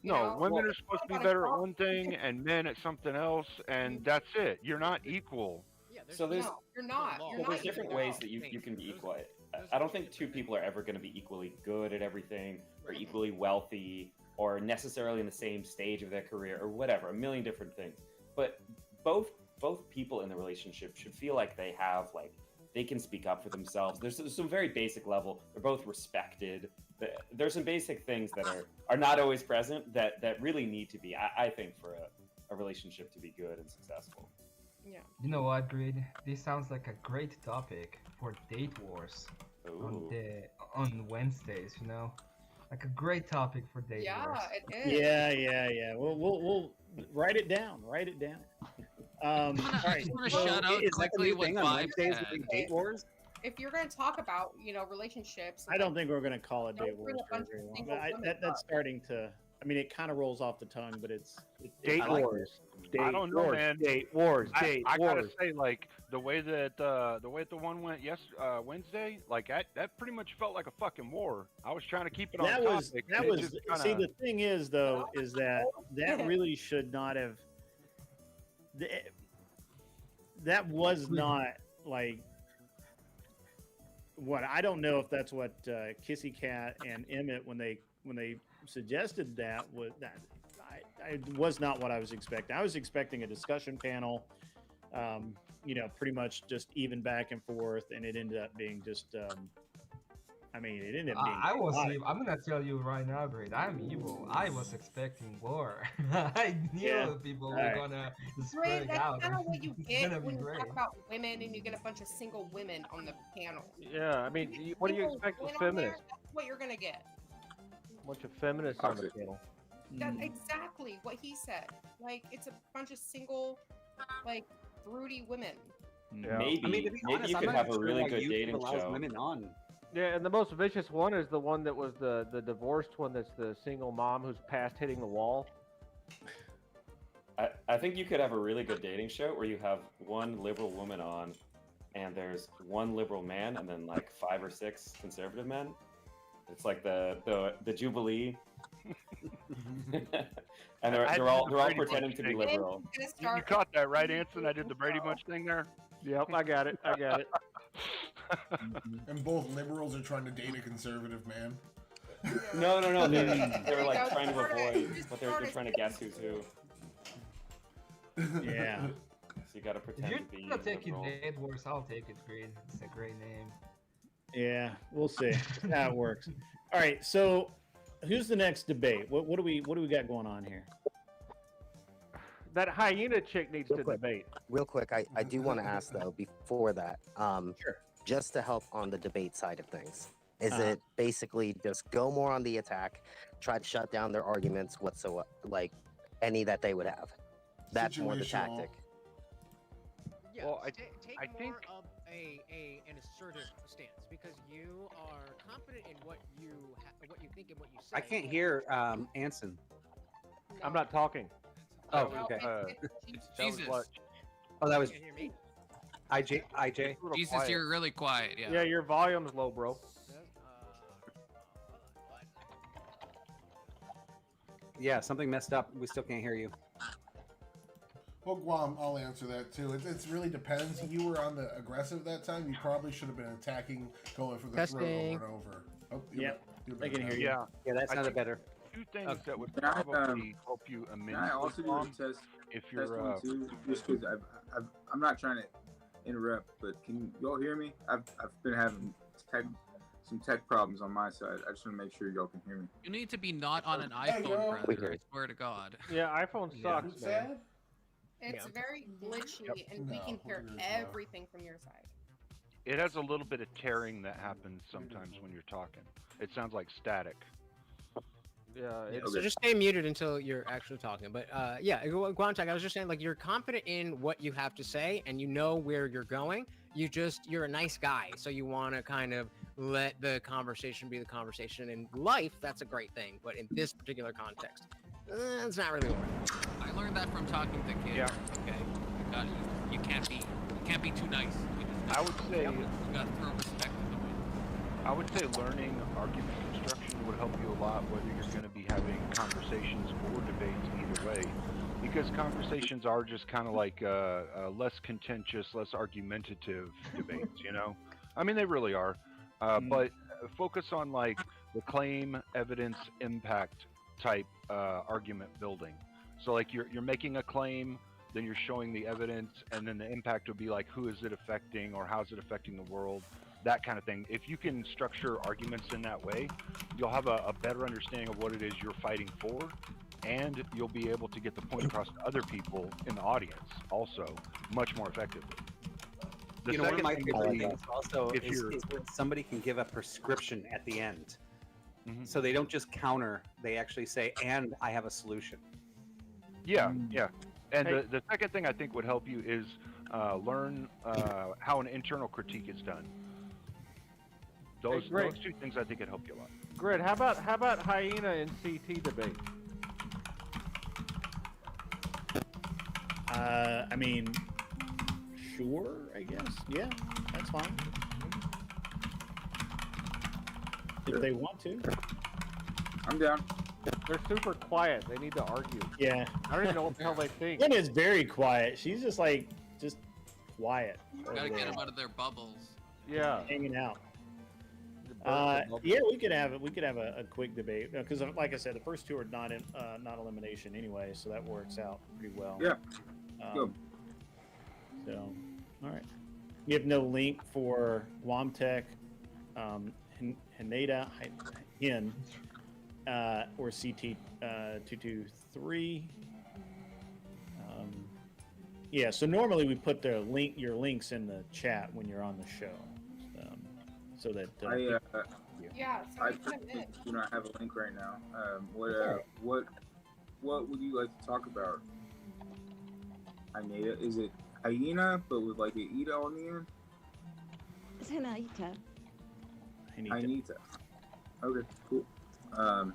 Speaker 8: You
Speaker 6: No,
Speaker 8: know?
Speaker 6: women are supposed to be
Speaker 8: Gotta
Speaker 6: better at
Speaker 8: talk.
Speaker 6: one thing and men at something else, and that's it. You're not equal.
Speaker 4: Yeah,
Speaker 12: So there's
Speaker 8: No, you're not. You're
Speaker 12: well,
Speaker 8: not
Speaker 12: there's different
Speaker 8: equal.
Speaker 12: ways that you can be equal. I don't think two people are ever going to be equally good at everything, or equally wealthy, or necessarily in the same stage of their career, or whatever. A million different things. But both people in the relationship should feel like they have they can speak up for themselves. There's some very basic level. They're both respected. There's some basic things that are not always present that really need to be. I think for a relationship to be good and successful.
Speaker 8: Yeah.
Speaker 14: You know what, Grid? This sounds like a great topic for date wars on Wednesdays. You know, like a great topic for date wars.
Speaker 8: Yeah, it is.
Speaker 1: Yeah. We'll write it down. Write it down. All right.
Speaker 5: I want to
Speaker 1: so-
Speaker 5: shout out
Speaker 7: Is that the
Speaker 5: quickly
Speaker 7: new
Speaker 5: what
Speaker 7: thing on
Speaker 5: Vibe
Speaker 7: Wednesdays
Speaker 5: said.
Speaker 7: with date wars?
Speaker 8: If you're going to talk about, relationships,
Speaker 1: I don't think we're going to call it
Speaker 8: Don't
Speaker 1: date
Speaker 8: bring
Speaker 1: wars
Speaker 8: a
Speaker 1: for
Speaker 8: bunch of
Speaker 1: everyone.
Speaker 8: single
Speaker 1: But
Speaker 8: women
Speaker 1: that's
Speaker 8: up.
Speaker 1: starting to. I mean, it kind of rolls off the tongue, but it's
Speaker 2: Date
Speaker 1: I like
Speaker 2: wars.
Speaker 1: it.
Speaker 6: I don't know, man.
Speaker 2: Date wars. Date
Speaker 6: I gotta
Speaker 2: wars.
Speaker 6: say, like the way that the one went Wednesday, like that pretty much felt like a fucking war. I was trying to keep it on
Speaker 1: That was
Speaker 6: topic.
Speaker 1: that
Speaker 6: and it
Speaker 1: was.
Speaker 6: just
Speaker 1: See,
Speaker 6: kinda-
Speaker 1: the thing is, though, is that really should not have. That was not like what I don't know if that's what Kissy Cat and Emmett when they suggested that was that I was not what I was expecting. I was expecting a discussion panel, pretty much just even back and forth, and it ended up being just. It ended up being.
Speaker 14: I'm gonna tell you right now, Grid. I'm evil. I was expecting war. I knew people were gonna
Speaker 8: Great,
Speaker 14: spread
Speaker 8: that's
Speaker 14: out.
Speaker 8: kind of what you
Speaker 14: It's
Speaker 8: get
Speaker 14: gonna be
Speaker 8: when you
Speaker 14: great.
Speaker 8: talk about women and you get a bunch of single women on the panel.
Speaker 2: Yeah, I mean, what do you
Speaker 8: Single
Speaker 2: expect with
Speaker 8: women on there,
Speaker 2: feminists?
Speaker 8: That's what you're gonna get.
Speaker 2: A bunch of feminists on the panel.
Speaker 8: That's exactly what he said. Like it's a bunch of single, broody women.
Speaker 2: Yeah.
Speaker 12: Maybe,
Speaker 7: I mean, to be
Speaker 12: maybe
Speaker 7: honest,
Speaker 12: you
Speaker 7: I'm
Speaker 12: could
Speaker 7: not
Speaker 12: have
Speaker 7: even
Speaker 12: a
Speaker 7: sure
Speaker 12: really
Speaker 7: why
Speaker 12: good
Speaker 7: YouTube
Speaker 12: dating
Speaker 7: allows
Speaker 12: show.
Speaker 7: women on.
Speaker 2: Yeah, and the most vicious one is the one that was the divorced one. That's the single mom who's past hitting the wall.
Speaker 12: I think you could have a really good dating show where you have one liberal woman on, and there's one liberal man, and then like 5 or 6 conservative men. It's like the Jubilee, and they're all pretending to be liberal.
Speaker 6: You caught that right, Anson? I did the Brady Bunch thing there.
Speaker 2: Yep, I got it.
Speaker 3: And both liberals are trying to date a conservative man.
Speaker 12: No. They're like trying to avoid, but they're trying to guess who's who.
Speaker 1: Yeah.
Speaker 12: So you got to
Speaker 14: If
Speaker 12: pretend
Speaker 14: you're
Speaker 12: to be
Speaker 14: gonna take it
Speaker 12: liberal.
Speaker 14: date wars, I'll take it, Grid. It's a great name.
Speaker 1: Yeah, we'll see how it works. All right, so who's the next debate? What do we got going on here?
Speaker 2: That hyena chick needs to debate.
Speaker 11: Real quick, I do want to ask though before that,
Speaker 1: Sure.
Speaker 11: just to help on the debate side of things, is
Speaker 1: Uh-huh.
Speaker 11: it basically just go more on the attack, try to shut down their arguments whatsoever, like any that they would have? That's more the
Speaker 3: Situational.
Speaker 11: tactic.
Speaker 4: Yeah,
Speaker 6: Well,
Speaker 4: take
Speaker 6: I
Speaker 4: more
Speaker 6: think-
Speaker 4: of an assertive stance because you are confident in what you think and what you say.
Speaker 7: I can't hear Anson.
Speaker 2: I'm not talking.
Speaker 7: Oh,
Speaker 4: No,
Speaker 7: okay.
Speaker 5: Jesus.
Speaker 7: Oh, that was
Speaker 4: Can you hear me?
Speaker 7: IJ.
Speaker 5: Jesus, you're really quiet. Yeah.
Speaker 2: Yeah, your volume's low, bro.
Speaker 7: Yeah, something messed up. We still can't hear you.
Speaker 3: Well, Guam, I'll answer that too. It really depends. You were on the aggressive that time. You probably should have been attacking, going for the throat over
Speaker 4: Testing.
Speaker 3: and over. Oh,
Speaker 1: Yep,
Speaker 3: you're
Speaker 1: I
Speaker 3: better
Speaker 1: can
Speaker 3: now.
Speaker 1: hear you.
Speaker 6: Yeah,
Speaker 7: Yeah, that
Speaker 6: I
Speaker 7: sounded
Speaker 6: think-
Speaker 7: better.
Speaker 6: 2 things that would
Speaker 13: Can I,
Speaker 6: probably help you
Speaker 13: Can I
Speaker 6: immensely,
Speaker 13: also do a
Speaker 6: Tom,
Speaker 13: test?
Speaker 6: if
Speaker 13: Test
Speaker 6: you're
Speaker 13: 1, 2, just because I'm not trying to interrupt, but can you all hear me? I've been having some tech problems on my side. I just want to make sure y'all can hear me.
Speaker 5: You need to be not on an iPhone, brother. I swear to God.
Speaker 2: Yeah, iPhone sucks, man.
Speaker 8: It's very glitchy, and we can hear everything from your side.
Speaker 6: It has a little bit of tearing that happens sometimes when you're talking. It sounds like static.
Speaker 2: Yeah.
Speaker 4: So just stay muted until you're actually talking. But yeah, Guantak, I was just saying, like, you're confident in what you have to say, and you know where you're going. You're a nice guy, so you want to kind of let the conversation be the conversation. In life, that's a great thing, but in this particular context, it's not really working.
Speaker 5: I learned that from talking to kids.
Speaker 6: Yeah.
Speaker 5: Okay. You can't be too nice.
Speaker 6: I would say
Speaker 5: you got to throw respect in the wind.
Speaker 6: I would say learning argument construction would help you a lot, whether you're going to be having conversations or debates either way, because conversations are just kind of like less contentious, less argumentative debates, you know? I mean, they really are. But focus on like the claim, evidence, impact type argument building. So like you're making a claim, then you're showing the evidence, and then the impact would be like, who is it affecting, or how is it affecting the world, that kind of thing. If you can structure arguments in that way, you'll have a better understanding of what it is you're fighting for, and you'll be able to get the point across to other people in the audience also much more effectively.
Speaker 7: You know, one of my favorite things also is when somebody can give a prescription at the end. So they don't just counter, they actually say, and I have a solution.
Speaker 6: Yeah, yeah. And the second thing I think would help you is learn how an internal critique is done. Those two things I think would help you a lot.
Speaker 2: Grid, how about Hyena and CT debate?
Speaker 1: I mean, sure, I guess. Yeah, that's fine. If they want to.
Speaker 13: I'm down.
Speaker 2: They're super quiet. They need to argue.
Speaker 1: Yeah.
Speaker 2: I don't even know what the hell they think.
Speaker 1: Lynn is very quiet. She's just quiet.
Speaker 5: Gotta get them out of their bubbles.
Speaker 2: Yeah.
Speaker 1: Hanging out. Yeah, we could have a quick debate because, like I said, the first two are not elimination anyway, so that works out pretty well.
Speaker 13: Yeah. Go.
Speaker 1: So, all right. You have no link for Womtech, Haneda, Hin, or CT 223. Yeah. So normally we put your links in the chat when you're on the show. So that
Speaker 8: yeah,
Speaker 13: I do not have a link right now. What would you like to talk about? Hyena, is it hyena but with like an Ida on the end?
Speaker 9: It's Hanita.
Speaker 13: Hanita. Okay, cool. I'm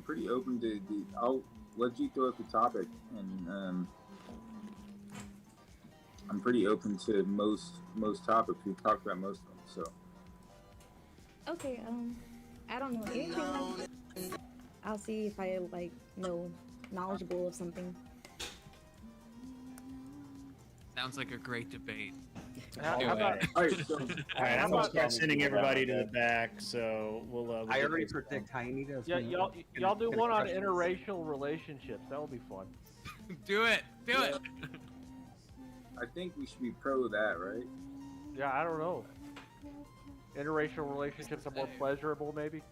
Speaker 13: pretty open to I'll let you throw out the topic, and I'm pretty open to most topics. We've talked about most of them, so.
Speaker 9: Okay, I don't know anything. I'll see if I know knowledgeable of something.
Speaker 5: Sounds like a great debate.
Speaker 1: All right, I'm gonna start sending everybody to the back, so we'll
Speaker 7: I already predict Hyena.
Speaker 2: Yeah, y'all do one on interracial relationships. That will be fun.
Speaker 5: Do it.
Speaker 13: I think we should be pro that, right?
Speaker 2: Yeah, I don't know. Interracial relationships are more pleasurable, maybe.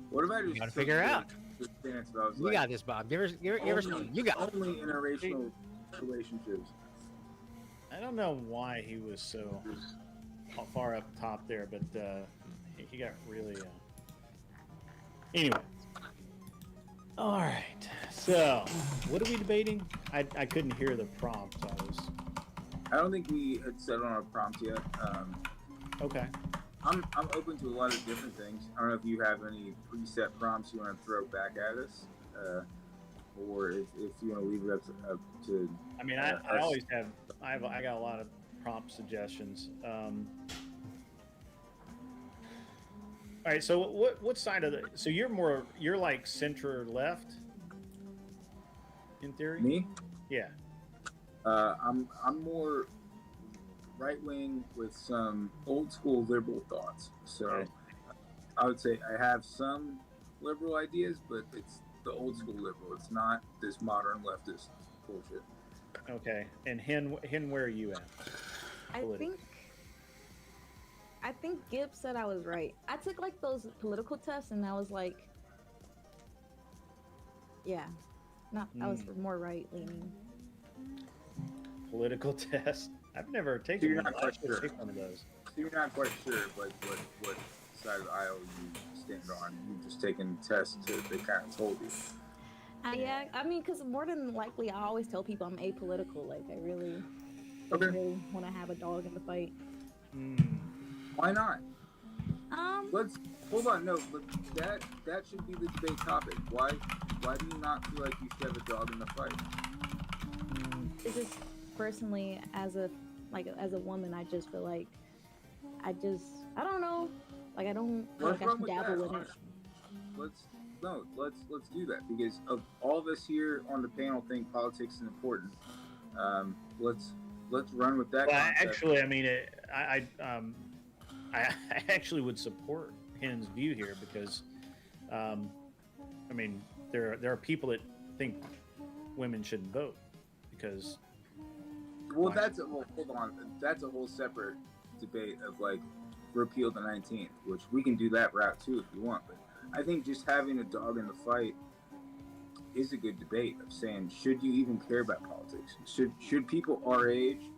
Speaker 13: What about
Speaker 4: you? Gotta figure out. You got this, Bob. You got
Speaker 13: only interracial relationships.
Speaker 1: I don't know why he was so far up top there, but he got really. Anyway. All right. So, what are we debating? I couldn't hear the prompt.
Speaker 13: I don't think we had set on a prompt yet.
Speaker 1: Okay.
Speaker 13: I'm open to a lot of different things. I don't know if you have any preset prompts you want to throw back at us, or if you want to leave it up to.
Speaker 1: I mean, I always have. I got a lot of prompt suggestions. All right. So what side of the? So you're like center left. In theory.
Speaker 13: Me?
Speaker 1: Yeah.
Speaker 13: I'm more right wing with some old school liberal thoughts. So okay. I would say I have some liberal ideas, but it's the old school liberal. It's not this modern leftist bullshit.
Speaker 1: Okay, and Hen, where are you at?
Speaker 9: I think Gibbs said I was right. I took like those political tests, and I was like, yeah, I was more right leaning.
Speaker 1: Political test. I've never taken one. I should take one of those.
Speaker 13: So you're not quite sure like what side of the aisle you stand on. You've just taken the test they kind of told you.
Speaker 9: Yeah, I mean, because more than likely, I always tell people I'm apolitical. Like, I really don't really want to have a dog in the fight.
Speaker 13: Why not? Let's hold on. No, but that should be the debate topic. Why do you not feel like you should have a dog in the fight?
Speaker 9: It's just personally, as a woman, I just feel like I don't know. Like, I don't feel like I should dabble with it.
Speaker 13: Let's do that, because of all of us here on the panel think politics is important. Let's run with that.
Speaker 1: Well, actually, I mean, I actually would support Hen's view here, because, I mean, there are people that think women shouldn't vote because.
Speaker 13: Well, hold on. That's a whole separate debate of like repeal the 19th, which we can do that route too if you want. But I think just having a dog in the fight is a good debate of saying, should you even care about politics? Should people our age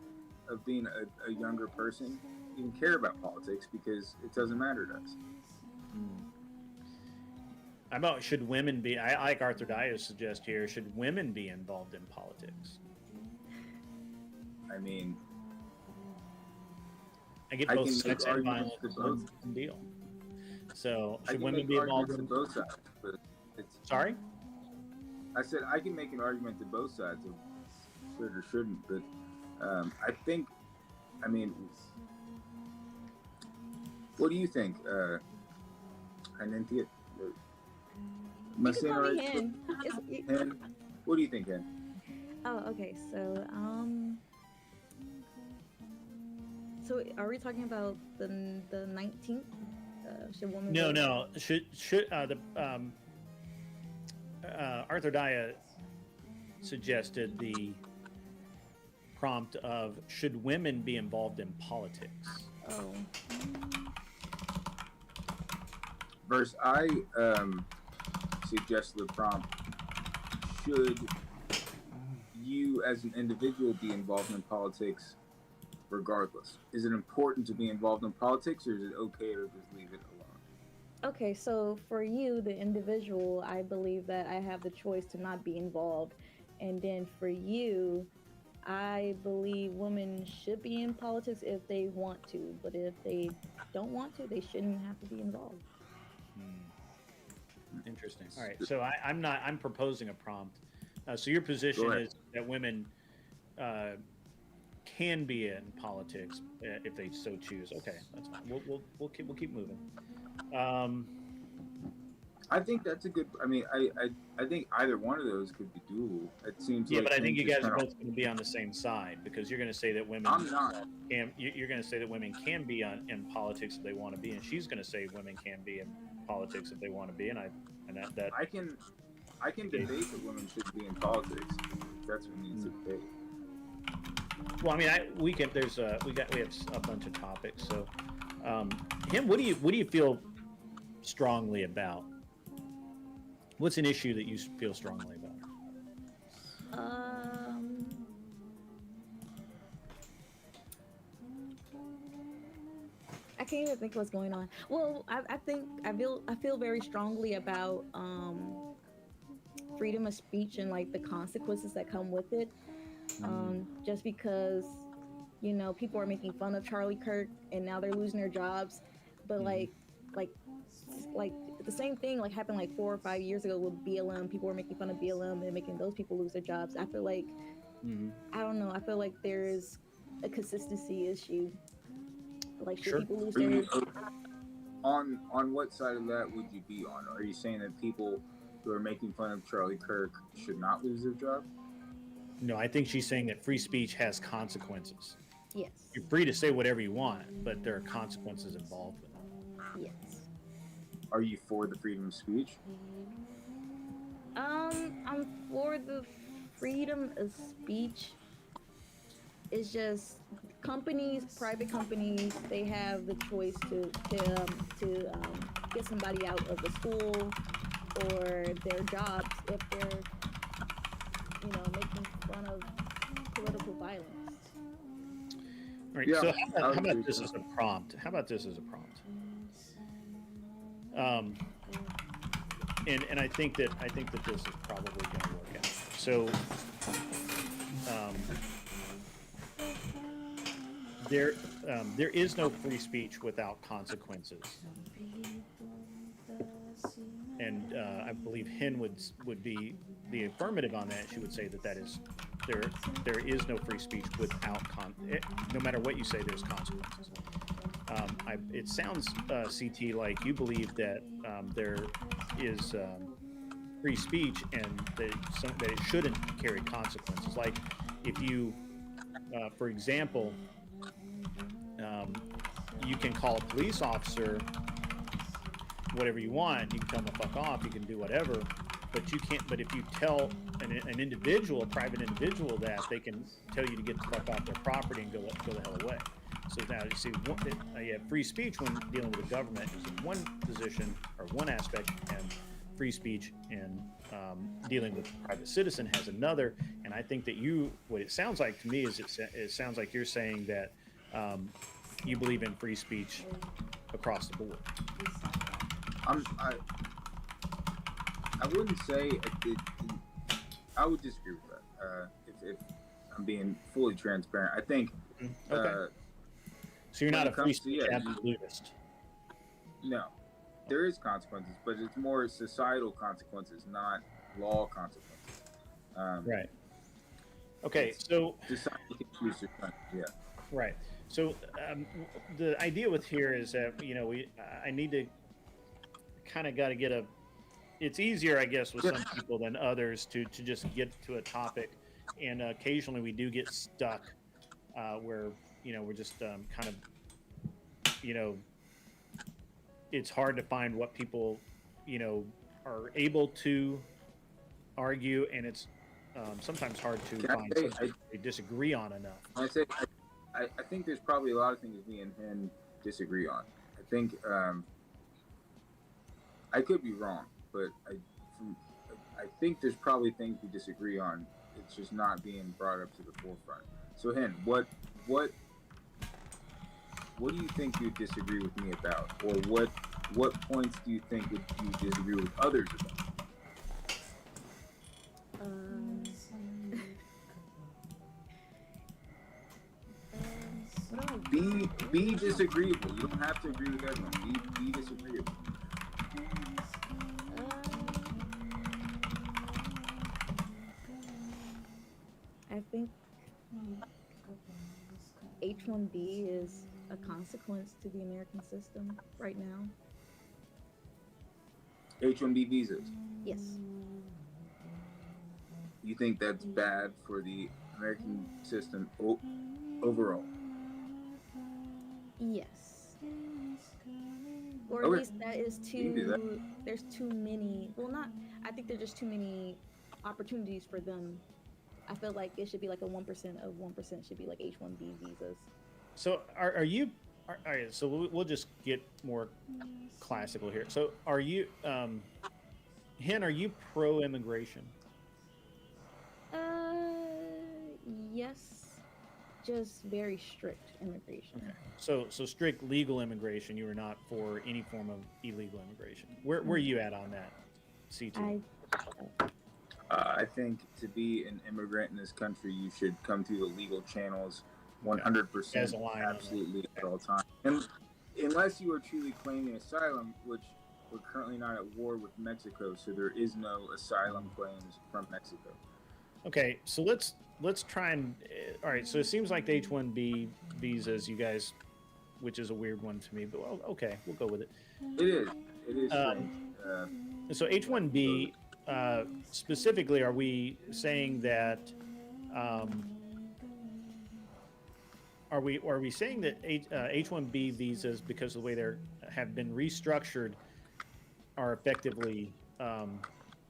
Speaker 13: of being a younger person even care about politics, because it doesn't matter to us?
Speaker 1: How about should women be? I like Arthur Dias suggest here. Should women be involved in politics?
Speaker 13: I mean,
Speaker 1: I get both sex and violence one deal. So should women be involved in
Speaker 13: both sides? But
Speaker 1: sorry,
Speaker 13: I said I can make an argument to both sides of should or shouldn't, but I think, I mean, what do you think, Ananthea? Am I saying right? Hen? What do you think, Hen?
Speaker 9: Oh, okay. So, so are we talking about the 19th? Should women?
Speaker 1: No. Should Arthur Daya suggested the prompt of should women be involved in politics?
Speaker 9: Oh.
Speaker 13: Verse I suggested the prompt: should you as an individual be involved in politics regardless? Is it important to be involved in politics, or is it okay to just leave it alone?
Speaker 9: Okay, so for you, the individual, I believe that I have the choice to not be involved. And then for you, I believe women should be in politics if they want to, but if they don't want to, they shouldn't have to be involved.
Speaker 1: Interesting. All right, so I'm proposing a prompt. So your position is that women can be in politics if they so choose. Okay, that's fine. We'll keep moving.
Speaker 13: I think that's a good. I mean, I think either one of those could be doable. It seems.
Speaker 1: Yeah,
Speaker 13: like
Speaker 1: but I think you guys are both going to be on the same side, because you're going to say that women.
Speaker 13: I'm not.
Speaker 1: You're going to say that women can be in politics if they want to be, and she's going to say women can be in politics if they want to be, and that.
Speaker 13: I can debate that women should be in politics. That's what needs to debate.
Speaker 1: Well, I mean, we have a bunch of topics. So, Kim, what do you feel strongly about? What's an issue that you feel strongly about?
Speaker 9: I can't even think what's going on. Well, I feel very strongly about freedom of speech and like the consequences that come with it. Just because, people are making fun of Charlie Kirk and now they're losing their jobs, but like the same thing like happened like 4 or 5 years ago with BLM. People were making fun of BLM and making those people lose their jobs. I feel like I don't know. I feel like there's a consistency issue. Like, should people lose their
Speaker 13: on what side of that would you be on? Are you saying that people who are making fun of Charlie Kirk should not lose their job?
Speaker 1: No, I think she's saying that free speech has consequences.
Speaker 9: Yes.
Speaker 1: You're free to say whatever you want, but there are consequences involved with it.
Speaker 9: Yes.
Speaker 13: Are you for the freedom of speech?
Speaker 9: I'm for the freedom of speech it's just companies, private companies, they have the choice to get somebody out of the school or their jobs if they're, making fun of political violence.
Speaker 1: All right. So how about this as a prompt? How about this as a prompt? And I think that this is probably going to work out. So there is no free speech without consequences. And I believe Hen would be the affirmative on that. She would say that is there is no free speech without no matter what you say, there's consequences. It sounds, CT, like you believe that there is free speech and that it shouldn't carry consequences. Like if you, for example, you can call a police officer whatever you want. You can tell them to fuck off. You can do whatever, but you can't. But if you tell an individual, a private individual, that they can tell you to get the fuck off their property and go the hell away. So now you see, you have free speech when dealing with the government is in one position or one aspect, and free speech in dealing with a private citizen has another. And I think that what it sounds like to me is it sounds like you're saying that you believe in free speech across the board.
Speaker 13: I wouldn't say I would disagree with that. If I'm being fully transparent, I think.
Speaker 1: Okay. So you're not a free speech absolutist.
Speaker 13: No, there is consequences, but it's more societal consequences, not law consequences.
Speaker 1: Right. Okay. So.
Speaker 13: Yeah.
Speaker 1: Right. So the idea with here is that I need to kind of got to get it's easier, I guess, with some people than others to just get to a topic, and occasionally we do get stuck where we're just kind of it's hard to find what people are able to argue, and it's sometimes hard to find something they disagree on enough.
Speaker 13: I think there's probably a lot of things me and him disagree on. I think I could be wrong, but I think there's probably things we disagree on. It's just not being brought up to the forefront. So, Hen, what do you think you disagree with me about, or what points do you think you disagree with others about? Be disagreeable. You don't have to agree with everyone. Be disagreeable.
Speaker 9: I think H-1B is a consequence to the American system right now.
Speaker 13: H-1B visas?
Speaker 9: Yes.
Speaker 13: You think that's bad for the American system overall?
Speaker 9: Yes. Or at least that is there's too many, I think there's just too many opportunities for them. I feel like it should be like a 1% of 1% should be like H-1B visas.
Speaker 1: So are you, all right, so we'll just get more classical here. So are you, Hen, are you pro-immigration?
Speaker 9: Yes, just very strict immigration.
Speaker 1: Okay. So strict legal immigration, you are not for any form of illegal immigration. Where are you at on that, CT?
Speaker 13: I think to be an immigrant in this country, you should come through the legal channels 100%, absolutely at all times. And unless you are truly claiming asylum, which we're currently not at war with Mexico, so there is no asylum claims from Mexico.
Speaker 1: Okay, so let's try and all right. So it seems like the H-1B visas, you guys, which is a weird one to me, but well, okay, we'll go with it.
Speaker 13: It is. It is.
Speaker 1: So H-1B. Specifically, are we saying that are we saying that H-1B visas, because of the way they have been restructured, are effectively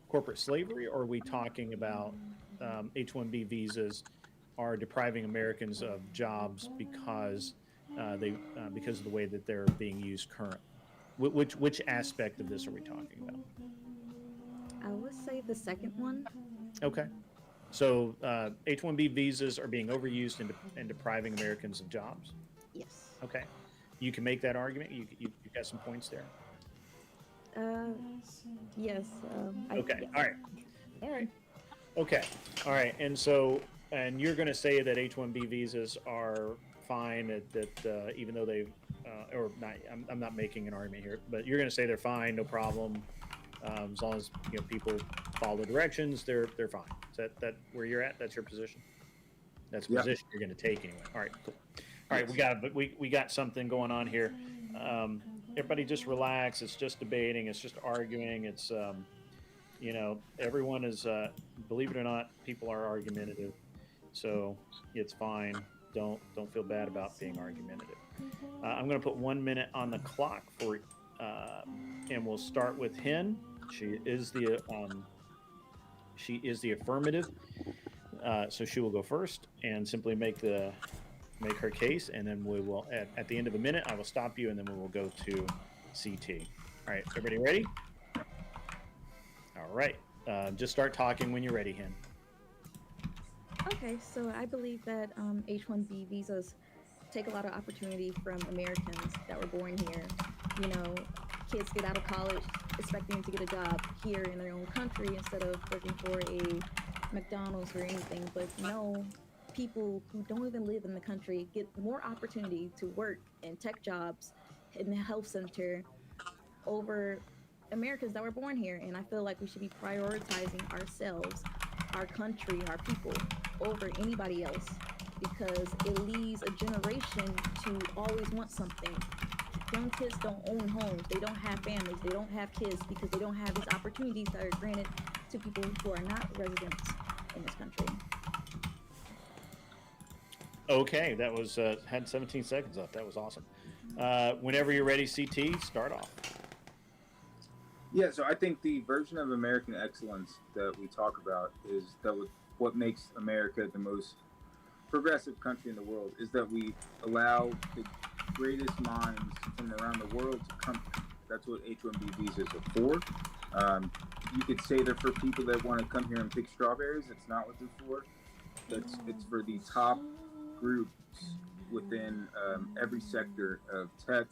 Speaker 1: corporate slavery, or are we talking about H-1B visas are depriving Americans of jobs because because of the way that they're being used currently. Which aspect of this are we talking about?
Speaker 9: I would say the second one.
Speaker 1: Okay. So H-1B visas are being overused and depriving Americans of jobs?
Speaker 9: Yes.
Speaker 1: Okay. You can make that argument. You've got some points there.
Speaker 9: Yes.
Speaker 1: Okay.
Speaker 9: Yes.
Speaker 1: All right. Okay. All right. And you're going to say that H-1B visas are fine, that even though they've, or not, I'm not making an argument here, but you're going to say they're fine, no problem. As long as people follow directions, they're fine. Is that where you're at? That's your position. That's the position you're going to take anyway. All right, cool. All right, we got something going on here. Everybody just relax. It's just debating. It's just arguing. It's everyone is. Believe it or not, people are argumentative, so it's fine. Don't feel bad about being argumentative. I'm going to put 1 minute on the clock for, and we'll start with Hen. She is the affirmative, so she will go first and simply make her case, and then we will at the end of a minute I will stop you, and then we will go to CT. All right, everybody ready? All right, just start talking when you're ready, Hen.
Speaker 9: Okay, so I believe that H-1B visas take a lot of opportunity from Americans that were born here. Kids get out of college expecting to get a job here in their own country instead of working for a McDonald's or anything. But people who don't even live in the country get more opportunity to work in tech jobs in the health center over Americans that were born here. And I feel like we should be prioritizing ourselves, our country, our people over anybody else, because it leaves a generation to always want something. Young kids don't own homes, they don't have families, they don't have kids because they don't have these opportunities that are granted to people who are not residents in this country.
Speaker 1: Okay, that was had 17 seconds left. That was awesome. Whenever you're ready, CT, start off.
Speaker 13: Yeah, so I think the version of American excellence that we talk about is that what makes America the most progressive country in the world is that we allow the greatest minds from around the world to come here. That's what H-1B visas are for. You could say they're for people that want to come here and pick strawberries. It's not what they're for. It's for the top groups within every sector of tech,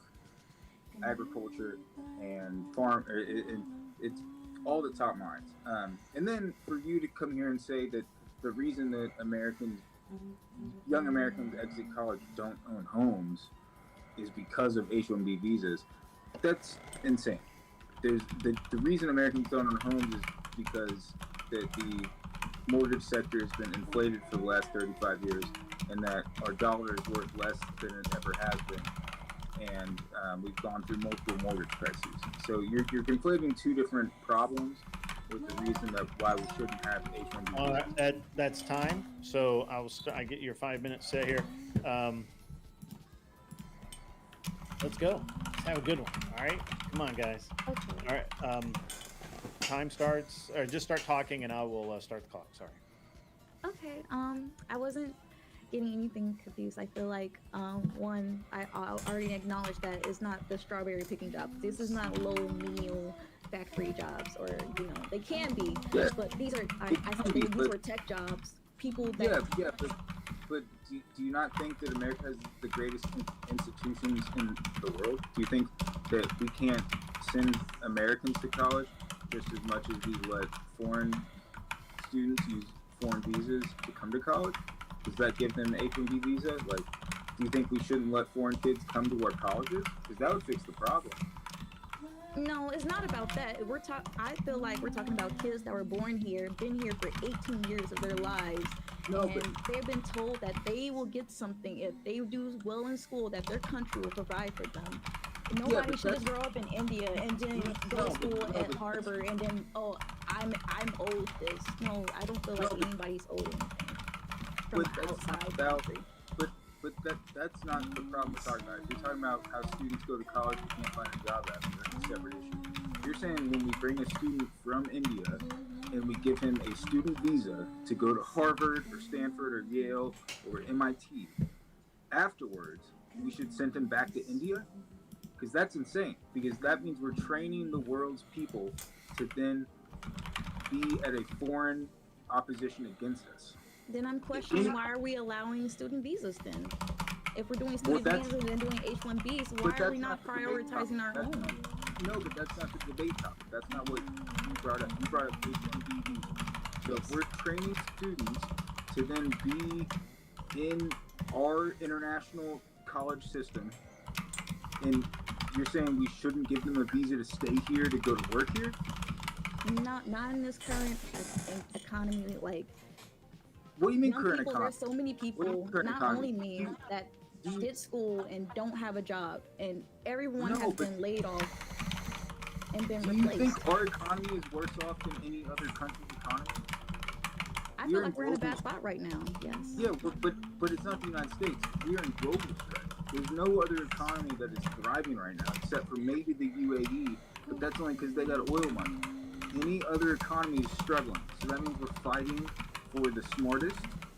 Speaker 13: agriculture, and farm. It's all the top minds. And then for you to come here and say that the reason that young Americans exit college don't own homes is because of H-1B visas, that's insane. The reason Americans don't own homes is because that the mortgage sector has been inflated for the last 35 years, and that our dollar is worth less than it ever has been. And we've gone through multiple mortgage crises. So you're conflating two different problems with the reason that why we shouldn't have H-1B.
Speaker 1: All right, that's time. So I get your 5 minutes set here. Let's go. Let's have a good one. All right, come on, guys.
Speaker 9: Okay.
Speaker 1: All right. Time starts, or just start talking, and I will start the clock. Sorry.
Speaker 9: Okay. I wasn't getting anything confused. I feel like one, I already acknowledged that it's not the strawberry picking job. This is not low menial factory jobs, or they can be, but these are these were tech jobs. People that
Speaker 13: but do you not think that America has the greatest institutions in the world? Do you think that we can't send Americans to college just as much as we let foreign students use foreign visas to come to college? Does that give them an H-1B visa? Like, do you think we shouldn't let foreign kids come to our colleges? Because that would fix the problem.
Speaker 9: No, it's not about that. I feel like we're talking about kids that were born here, been here for 18 years of their lives, and they've been told that they will get something if they do well in school, that their country will provide for them. Nobody should just grow up in India and then go to school at Harvard and then, I'm owed this. No, I don't feel like anybody's owed anything from outside the country.
Speaker 13: But that's not the problem we're talking about. If you're talking about how students go to college and can't find a job after, that's a separate issue. You're saying when we bring a student from India and we give him a student visa to go to Harvard or Stanford or Yale or MIT, afterwards, we should send him back to India? Because that's insane. Because that means we're training the world's people to then be at a foreign opposition against us.
Speaker 9: Then I'm questioning, why are we allowing student visas then? If we're doing student visas and then doing H-1Bs, why are we not prioritizing our own?
Speaker 13: No, but that's not the debate topic. That's not what you brought up. You brought up H-1B visas. So if we're training students to then be in our international college system, and you're saying we shouldn't give them a visa to stay here to go to work here?
Speaker 9: Not in this current economy. Like,
Speaker 13: what do you mean current
Speaker 9: economy? There's so many people, not only me, that did school and don't have a job, and everyone has been laid off and been replaced.
Speaker 13: Do you think our economy is worse off than any other country's economy?
Speaker 9: I feel like we're in a bad spot right now. Yes.
Speaker 13: Yeah, but it's not the United States. We are in global strife. There's no other economy that is thriving right now, except for maybe the UAE, but that's only because they got oil money. Any other economy is struggling, so that means we're fighting for the smartest,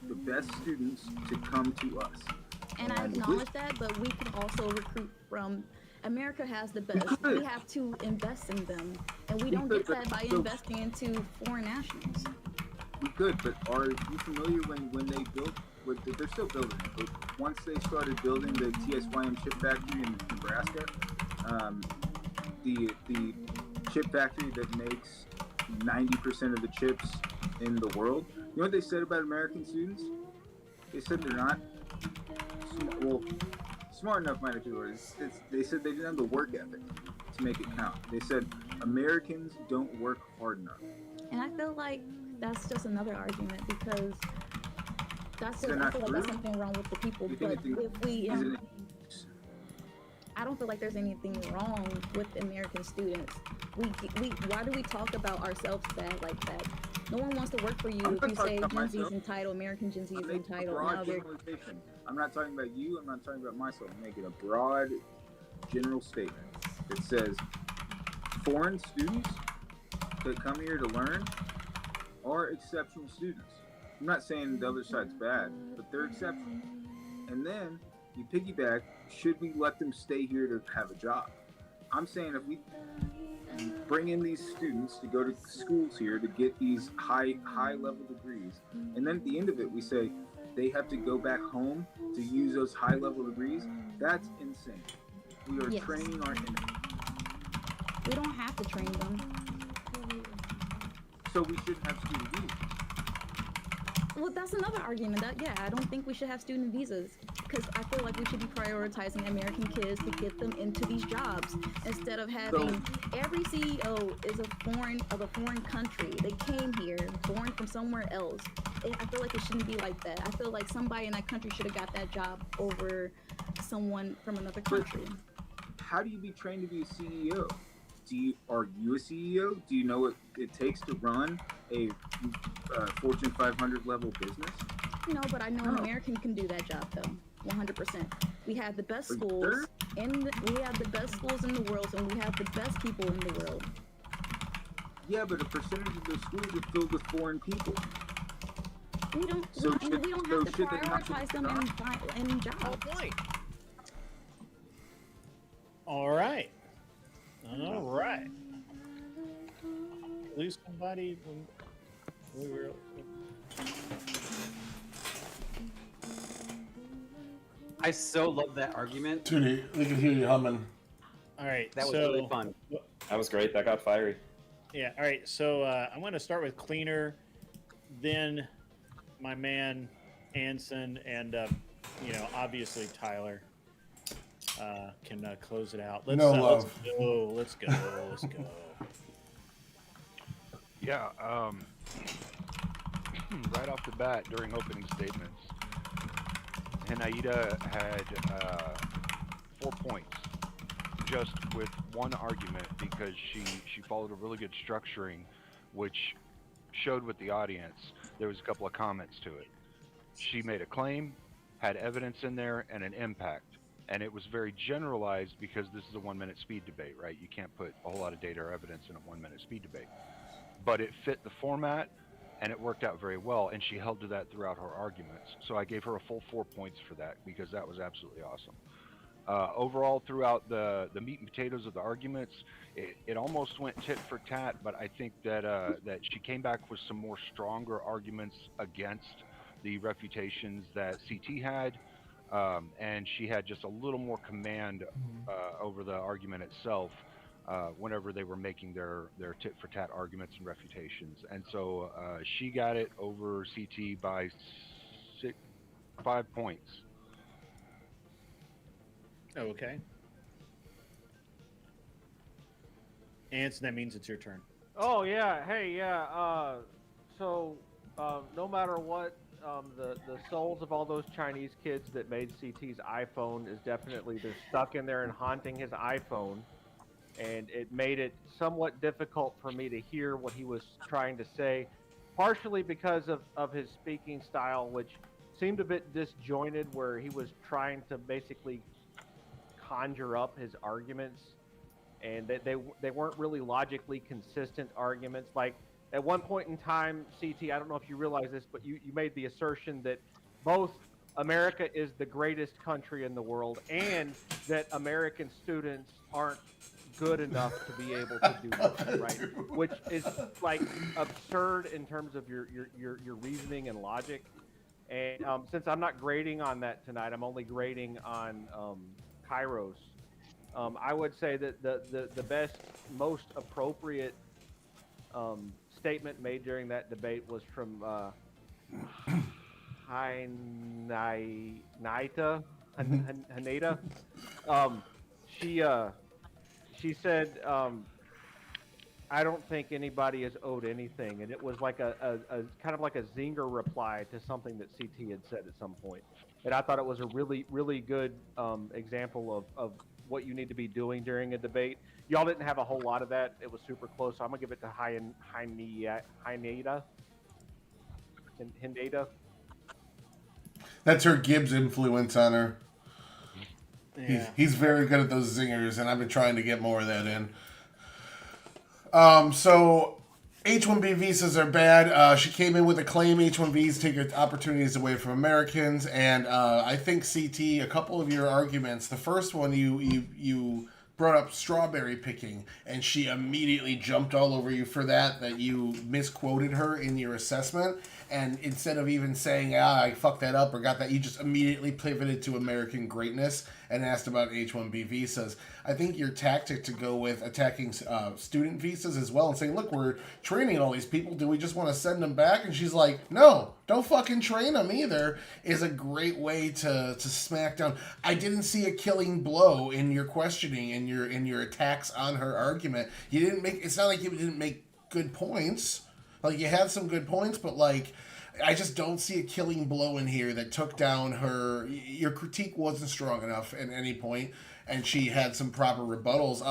Speaker 13: the best students to come to us.
Speaker 9: And I acknowledge that, but we can also recruit from. America has the best. We have to invest in them, and we don't get that by investing into foreign nationals.
Speaker 13: We could, but are you familiar when they built? They're still building it, but once they started building the TSYM chip factory in Nebraska, the chip factory that makes 90% of the chips in the world, you know what they said about American students? They said they're not smart enough might be the word. They said they didn't have the work ethic to make it count. They said Americans don't work hard enough.
Speaker 9: And I feel like that's just another argument, because that's just, I feel like there's something wrong with the people. But if we, I don't feel like there's anything wrong with American students. Why do we talk about ourselves bad like that? No one wants to work for you if you say Gen Z is entitled, American Gen Z is entitled.
Speaker 13: I'm not talking about you, I'm not talking about myself. I'm making a broad, general statement that says foreign students that come here to learn are exceptional students. I'm not saying the other side's bad, but they're exceptional. And then you piggyback, should we let them stay here to have a job? I'm saying if we bring in these students to go to schools here to get these high level degrees, and then at the end of it we say they have to go back home to use those high level degrees, that's insane. We are training our enemy.
Speaker 9: We don't have to train them.
Speaker 13: So we shouldn't have student visas.
Speaker 9: Well, that's another argument. I don't think we should have student visas, because I feel like we should be prioritizing American kids to get them into these jobs instead of having every CEO is of a foreign country. They came here, born from somewhere else. I feel like it shouldn't be like that. I feel like somebody in that country should have got that job over someone from another country.
Speaker 13: But how do you be trained to be a CEO? Are you a CEO? Do you know what it takes to run a Fortune 500 level business?
Speaker 9: No, but I know an American can do that job though, 100%. We have the best schools, we have the best schools in the world, and we have the best people in the world.
Speaker 13: Yeah, but a percentage of those schools are filled with foreign people.
Speaker 9: We don't have to prioritize them in jobs.
Speaker 4: Whole point.
Speaker 1: All right. Lose somebody when we were.
Speaker 7: I so love that argument.
Speaker 3: Dude, we can hear you humming.
Speaker 1: All right,
Speaker 7: that was really fun.
Speaker 12: That was great. That got fiery.
Speaker 1: Yeah. All right. So I'm going to start with Cleaner, then my man Anson, and obviously Tyler can close it out. Let's go. Let's go.
Speaker 6: Yeah. Right off the bat, during opening statements, Hinaida had 4 points, just with one argument, because she followed a really good structuring, which showed with the audience. There was a couple of comments to it. She made a claim, had evidence in there, and an impact. And it was very generalized because this is a 1-minute speed debate, right? You can't put a whole lot of data or evidence in a 1-minute speed debate. but it fit the format and it worked out very well. And she held to that throughout her arguments. So I gave her a full 4 points for that because that was absolutely awesome. Overall, throughout the meat and potatoes of the arguments, it almost went tit for tat, but I think that that she came back with some more stronger arguments against the refutations that CT had, and she had just a little more command over the argument itself whenever they were making their tit for tat arguments and refutations, and so she got it over CT by 5 points.
Speaker 1: Okay. Anson, that means it's your turn.
Speaker 2: Oh yeah, hey yeah. So no matter what, the souls of all those Chinese kids that made CT's iPhone is definitely they're stuck in there and haunting his iPhone, and it made it somewhat difficult for me to hear what he was trying to say, partially because of his speaking style, which seemed a bit disjointed, where he was trying to basically conjure up his arguments, and they weren't really logically consistent arguments. Like at one point in time, CT, I don't know if you realize this, but you made the assertion that both America is the greatest country in the world and that American students aren't good enough to be able to do that, right? Which is like absurd in terms of your reasoning and logic. And since I'm not grading on that tonight, I'm only grading on Kairos. I would say that the best, most appropriate statement made during that debate was from Haneda. She said, I don't think anybody is owed anything, and it was like a kind of like a zinger reply to something that CT had said at some point. And I thought it was a really, really good example of what you need to be doing during a debate. Y'all didn't have a whole lot of that. It was super close. So I'm going to give it to Haneda.
Speaker 3: That's her Gibbs influence on her.
Speaker 1: Yeah.
Speaker 3: He's very good at those zingers, and I've been trying to get more of that in. So H-1B visas are bad. She came in with a claim H-1Bs take opportunities away from Americans, and I think CT, a couple of your arguments, the first one you brought up strawberry picking, and she immediately jumped all over you for that you misquoted her in your assessment, and instead of even saying, I fucked that up or got that, you just immediately pivoted to American greatness and asked about H-1B visas. I think your tactic to go with attacking student visas as well and saying, look, we're training all these people. Do we just want to send them back? And she's like, no, don't fucking train them either, is a great way to smack down. I didn't see a killing blow in your questioning and in your attacks on her argument. It's not like you didn't make good points. Like, you had some good points, but like, I just don't see a killing blow in here that took down her. Your critique wasn't strong enough at any point, and she had some proper rebuttals.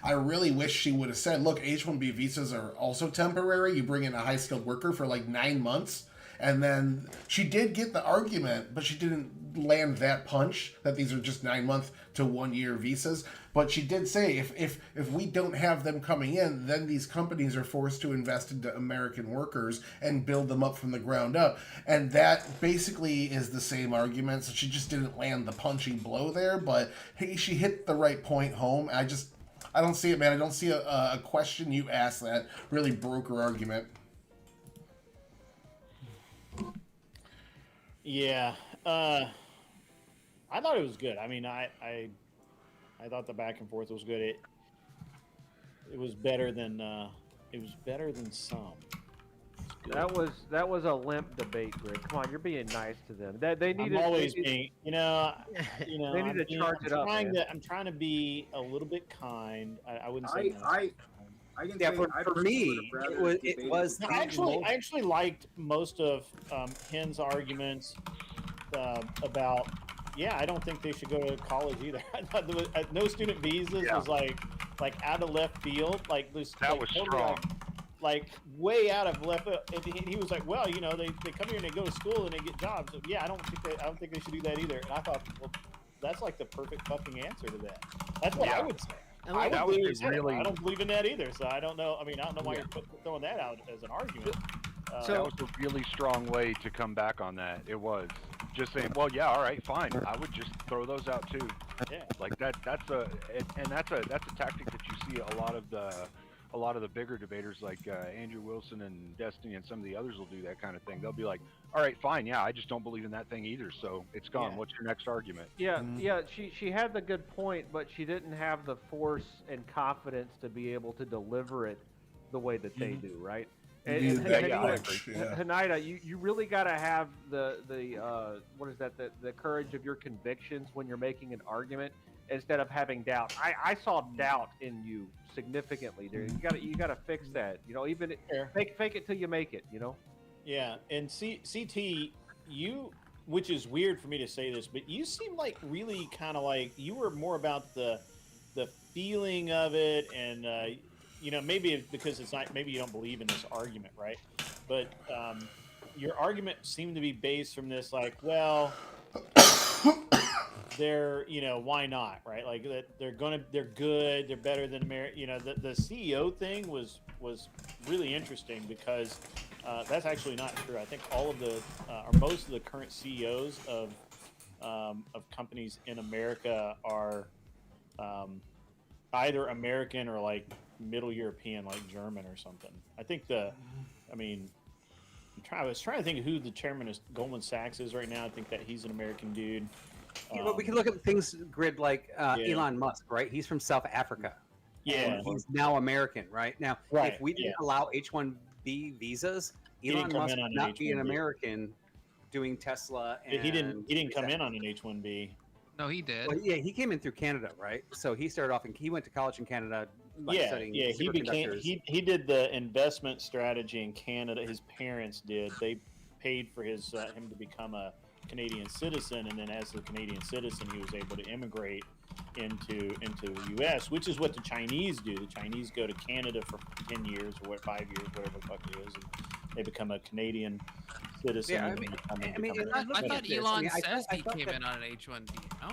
Speaker 3: I really wish she would have said, look, H-1B visas are also temporary. You bring in a high-skilled worker for like 9 months, and then she did get the argument, but she didn't land that punch that these are just 9-month to 1 year visas. But she did say if we don't have them coming in, then these companies are forced to invest into American workers and build them up from the ground up. And that basically is the same argument. So she just didn't land the punching blow there, but hey, she hit the right point home. I don't see it, man. I don't see a question you asked that really broke her argument.
Speaker 1: Yeah. I thought it was good. I mean, I thought the back and forth was good. It was better than some.
Speaker 2: That was a limp debate, Greg. Come on, you're being nice to them. They needed.
Speaker 1: I'm always being,
Speaker 2: they need to charge it up.
Speaker 1: I'm trying to be a little bit kind. I wouldn't say.
Speaker 13: I can
Speaker 7: yeah,
Speaker 13: say
Speaker 7: for me, it was.
Speaker 1: I actually liked most of Hen's arguments about. Yeah, I don't think they should go to college either. I thought there was, no student visas was like out of left field. Like this,
Speaker 6: that was
Speaker 1: totally
Speaker 6: strong.
Speaker 1: Like way out of left field. And he was like, well, they come here and they go to school and they get jobs. So, yeah, I don't think they should do that either. And I thought, well, that's like the perfect fucking answer to that. That's what I would say.
Speaker 4: And
Speaker 1: I
Speaker 4: like,
Speaker 1: don't believe really... I don't believe in that either. So I don't know. I mean, I don't know why you're throwing that out as an argument.
Speaker 6: So that was a really strong way to come back on that. It was just saying, well, yeah, all right, fine. I would just throw those out too.
Speaker 1: Yeah.
Speaker 6: Like that's a tactic that you see a lot of the bigger debaters like Andrew Wilson and Destiny and some of the others will do that kind of thing. They'll be like, all right, fine, yeah, I just don't believe in that thing either, so it's gone.
Speaker 2: Yeah.
Speaker 6: What's your next argument?
Speaker 2: Yeah, yeah, she had the good point, but she didn't have the force and confidence to be able to deliver it the way that they do, right? And Hanida, you really got to have the what is that, the courage of your convictions when you're making an argument instead of having doubt. I saw doubt in you significantly there. You gotta fix that. You know, even fake it till you make it. You know.
Speaker 1: Yeah, and CT, you, which is weird for me to say this, but you seem like really kind of like you were more about the feeling of it, and you know, maybe because it's not, maybe you don't believe in this argument, right? But your argument seemed to be based from this, like, well, they're, you know, why not, right? Like that they're good, they're better than America. You know, the CEO thing was really interesting because that's actually not true. I think all of the or most of the current CEOs of companies in America are either American or like Middle European, like German or something. I think I was trying to think of who the chairman of Goldman Sachs is right now. I think that he's an American dude.
Speaker 7: We can look at things grid like Elon Musk, right? He's from South Africa.
Speaker 1: Yeah,
Speaker 7: and he's now American, right? Now, if we didn't allow H-1B visas, Elon Musk would not be an American doing Tesla. And
Speaker 1: he didn't come in on an H-1B.
Speaker 5: No, he did.
Speaker 7: Well, yeah, he came in through Canada, right? So he started off and he went to college in Canada. Studying
Speaker 1: he did the investment strategy in Canada. His parents did. They paid for him to become a Canadian citizen, and then as a Canadian citizen, he was able to immigrate into the U.S., which is what the Chinese do. The Chinese go to Canada for 10 years or 5 years, whatever the fuck it is, and they become a Canadian citizen.
Speaker 5: Yeah, I thought Elon says he came in on an H-1B. No,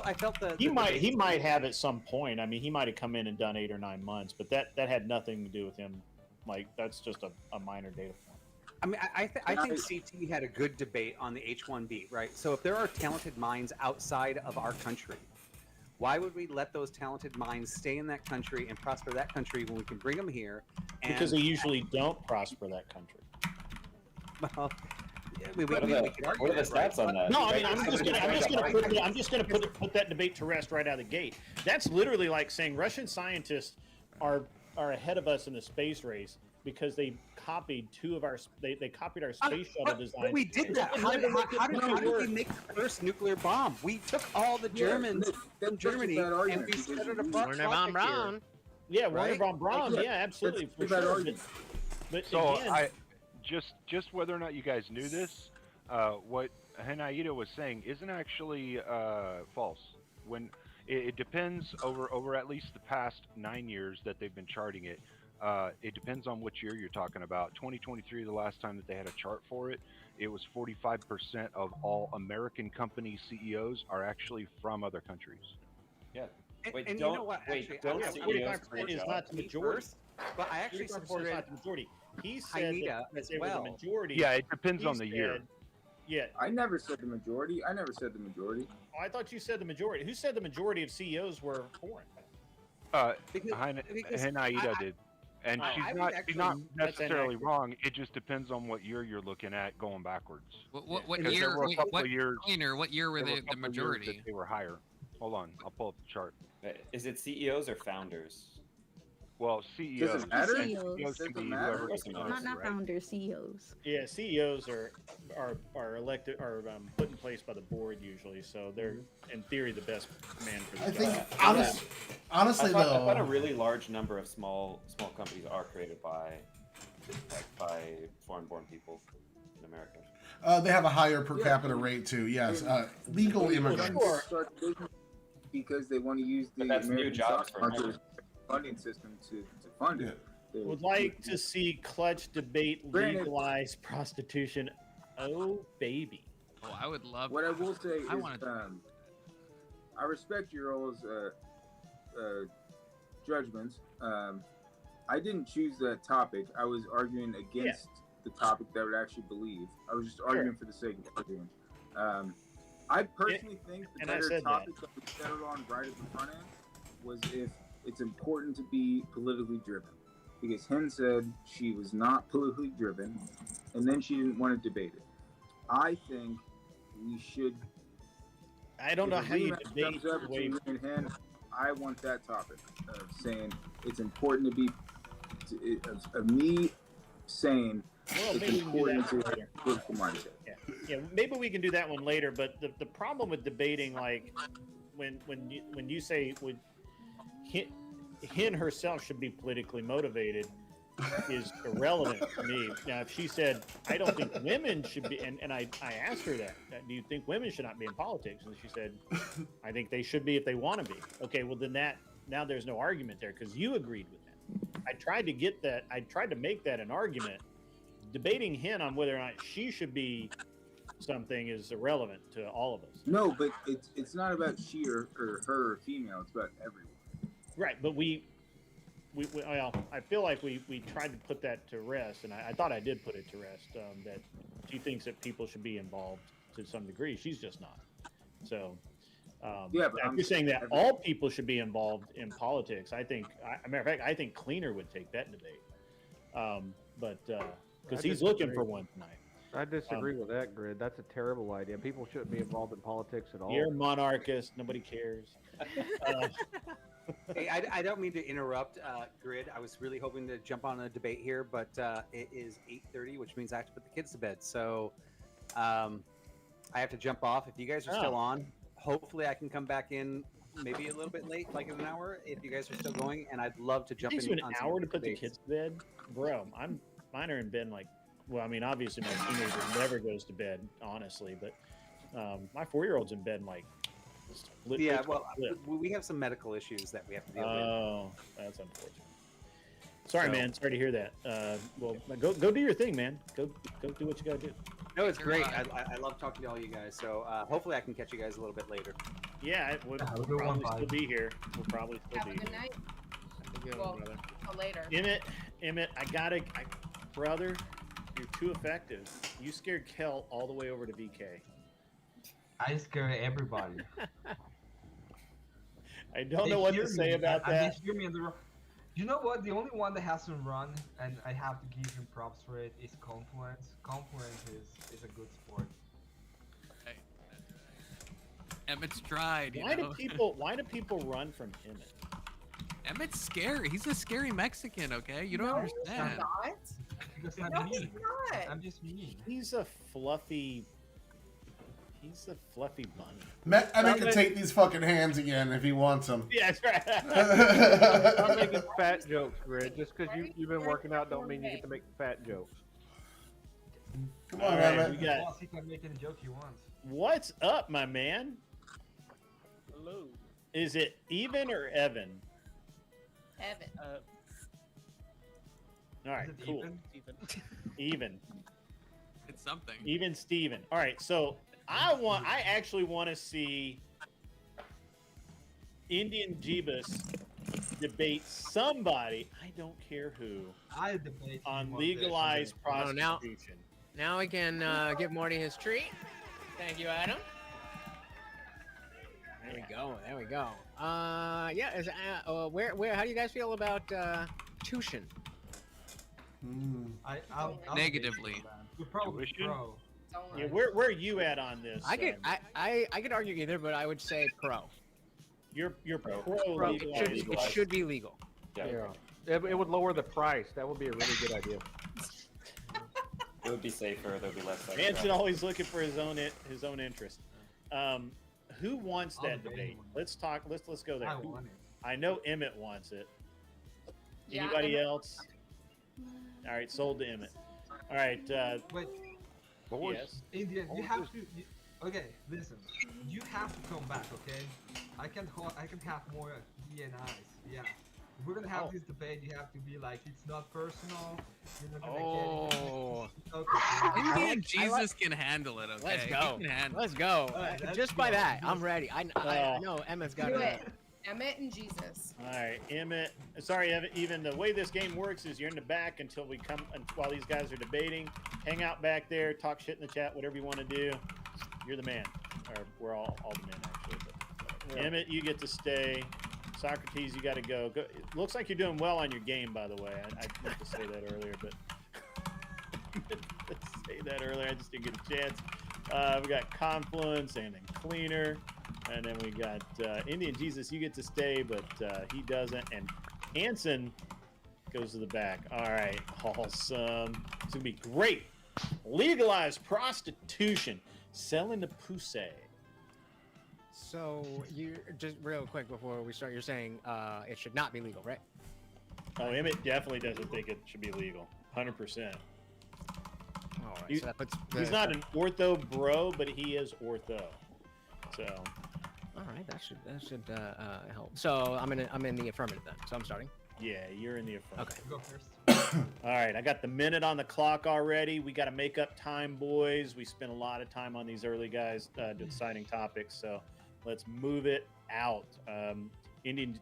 Speaker 7: I felt that
Speaker 1: he might have at some point. I mean, he might have come in and done 8 or 9 months, but that had nothing to do with him. Like, that's just a minor data point.
Speaker 7: I mean, I think CT had a good debate on the H-1B, right? So if there are talented minds outside of our country, why would we let those talented minds stay in that country and prosper that country when we can bring them here?
Speaker 1: Because they usually don't prosper that country.
Speaker 7: Well,
Speaker 12: what are the stats on that?
Speaker 1: No, I mean, I'm just going to put that debate to rest right out of the gate. That's literally like saying Russian scientists are ahead of us in the space race because they copied they copied our space shuttle design.
Speaker 7: We did that. How did we make the first nuclear bomb? We took all the Germans from Germany and we set it apart.
Speaker 4: Werner von Braun.
Speaker 1: Yeah, Werner von Braun. Yeah, absolutely. For sure. But
Speaker 6: so
Speaker 1: again,
Speaker 6: just whether or not you guys knew this, what Hanayida was saying isn't actually false. When it depends over at least the past 9 years that they've been charting it. It depends on which year you're talking about. 2023, the last time that they had a chart for it, it was 45% of all American company CEOs are actually from other countries.
Speaker 12: Yeah.
Speaker 7: Wait, and you know what? Actually,
Speaker 1: 45% is not the majority.
Speaker 7: But I actually supported
Speaker 1: not the majority. He said that
Speaker 7: as
Speaker 1: they were the majority.
Speaker 6: Yeah, it depends on the year.
Speaker 1: Yeah.
Speaker 13: I never said the majority. I never said the majority.
Speaker 1: Oh, I thought you said the majority. Who said the majority of CEOs were foreign?
Speaker 6: Hanayida did. And she's not necessarily wrong. It just depends on what year you're looking at going backwards.
Speaker 5: What year? What year were the majority?
Speaker 6: They were higher. Hold on, I'll pull up the chart.
Speaker 12: Is it CEOs or founders?
Speaker 6: Well, CEOs.
Speaker 13: Does it matter?
Speaker 6: CEOs can be whoever.
Speaker 9: Not founders, CEOs.
Speaker 1: Yeah, CEOs are elected or put in place by the board usually, so they're in theory the best man for the job.
Speaker 3: I think honestly though,
Speaker 12: I thought a really large number of small companies are created by foreign-born people in America.
Speaker 3: They have a higher per capita rate too. Yes, legal immigrants.
Speaker 13: Because they want to use the American stock market funding system to fund it.
Speaker 1: Would like to see Clutch debate legalize prostitution. Oh, baby.
Speaker 5: Oh, I would love.
Speaker 13: What I will say is, I respect your all's judgments. I didn't choose that topic. I was arguing against the topic that I would actually believe. I was just arguing for the sake of arguing. I personally think the better topic that we settled on right at the front end was if it's important to be politically driven. Because Hen said she was not politically driven, and then she didn't want to debate it. I think we should.
Speaker 1: I don't know how you debate
Speaker 13: between me and Hen. I want that topic of saying it's important to be. Of me saying it's important to have a political mindset.
Speaker 1: Yeah, maybe we can do that one later. But the problem with debating, like when you say Hen herself should be politically motivated, is irrelevant to me. Now, if she said, I don't think women should be, and I asked her that, do you think women should not be in politics? And she said, I think they should be if they want to be. Okay, well then now there's no argument there because you agreed with that. I tried to make that an argument. Debating Hen on whether or not she should be something is irrelevant to all of us.
Speaker 13: No, but it's not about she or her or female. It's about everyone.
Speaker 1: Right, but well, I feel like we tried to put that to rest, and I thought I did put it to rest, that she thinks that people should be involved to some degree. She's just not. So, but if you're saying that all people should be involved in politics, I think, as a matter of fact, I think Cleaner would take that debate. Because he's looking for one tonight.
Speaker 2: I disagree with that, Grid. That's a terrible idea. People shouldn't be involved in politics at all.
Speaker 1: You're a monarchist. Nobody cares.
Speaker 7: Hey, I don't mean to interrupt, Grid. I was really hoping to jump on a debate here, but it is 8:30, which means I have to put the kids to bed. So I have to jump off. If you guys are still on, hopefully I can come back in maybe a little bit late, like in an hour, if you guys are still going. And I'd love to jump in.
Speaker 1: An hour to put the kids to bed? Bro, mine are in bed like, well, I mean, obviously my teenager never goes to bed, honestly, but my 4-year-old's in bed like,
Speaker 7: yeah, well, we have some medical issues that we have to deal with.
Speaker 1: Oh, that's unfortunate. Sorry, man. Sorry to hear that. Well, go do your thing, man. Go do what you gotta do.
Speaker 7: No, it's great. I love talking to all you guys. So hopefully I can catch you guys a little bit later.
Speaker 1: Yeah, we'll probably still be here. We'll probably still be here.
Speaker 8: Have a good night. Well, later.
Speaker 1: Emmett, brother, you're too effective. You scared Kel all the way over to VK.
Speaker 14: I scare everybody.
Speaker 1: I don't know what to say about that.
Speaker 14: They hear me in the room. You know what? The only one that hasn't run, and I have to give him props for it, is Confluence. Confluence is a good sport.
Speaker 5: Hey, Emmett's tried.
Speaker 1: Why do people run from Emmett?
Speaker 5: Emmett's scary. He's a scary Mexican. Okay, you don't understand.
Speaker 14: Because
Speaker 8: he's not.
Speaker 14: I'm just mean.
Speaker 1: He's a fluffy bunny.
Speaker 3: Emmett can take these fucking hands again if he wants them.
Speaker 1: Yeah, that's right.
Speaker 2: I'm making fat jokes, Grid. Just because you've been working out don't mean you get to make fat jokes.
Speaker 3: Come on, Emmett.
Speaker 14: He can make any joke he wants.
Speaker 1: What's up, my man?
Speaker 15: Hello.
Speaker 1: Is it Even or Evan?
Speaker 8: Evan.
Speaker 1: All right, cool. Even.
Speaker 5: It's something.
Speaker 1: Even Steven. All right, so I actually want to see Indian Jeebus debate somebody, I don't care who, on legalized prostitution.
Speaker 4: Now we can give Morty his treat. Thank you, Adam. There we go. There we go. Yeah. Where? How do you guys feel about Tushin?
Speaker 5: Negatively.
Speaker 14: You're probably pro.
Speaker 1: Yeah, where are you at on this?
Speaker 4: I could argue either, but I would say pro.
Speaker 1: You're pro.
Speaker 4: It should be legal.
Speaker 2: Yeah. It would lower the price. That would be a really good idea.
Speaker 12: It would be safer. There'd be less.
Speaker 1: Manson always looking for his own interest. Who wants that debate? Let's talk. Let's go there. I know Emmett wants it.
Speaker 8: Yeah,
Speaker 1: Anybody else? All right, sold to Emmett. All right.
Speaker 14: Wait.
Speaker 1: Yes.
Speaker 14: Indian, you have to. Okay, listen. You have to come back. Okay. I can have more DNIs. Yeah. If we're gonna have this debate, you have to be like, it's not personal. You're not gonna get it.
Speaker 5: Indian Jesus can handle it. Okay.
Speaker 4: Let's go. Let's go. Just by that, I'm ready. I know Emma's got it.
Speaker 8: Emmett and Jesus.
Speaker 1: All right, Emmett. Sorry, even the way this game works is you're in the back until we come, while these guys are debating. Hang out back there, talk shit in the chat, whatever you want to do. You're the man. Or we're all the men, actually. But, yeah. Emmett, you get to stay. Socrates, you got to go. It looks like you're doing well on your game, by the way. I meant to say that earlier, but I just didn't get a chance. We got Confluence and then Cleaner. And then we got Indian Jesus, you get to stay, but he doesn't. And Anson goes to the back. All right, awesome. It's going to be great. Legalized prostitution. Selling the pussy.
Speaker 4: So, you just real quick before we start, you're saying it should not be legal, right?
Speaker 1: Oh, Emmett definitely doesn't think it should be legal. 100%.
Speaker 4: All right, so that puts
Speaker 1: he's not an ortho bro, but he is ortho. So...
Speaker 4: All right, that should help. So I'm in the affirmative then. So I'm starting.
Speaker 1: Yeah, you're in the affirmative.
Speaker 4: Okay.
Speaker 14: Go first.
Speaker 1: All right, I got the minute on the clock already. We got to make up time, boys. We spent a lot of time on these early guys deciding topics, so let's move it out. Indian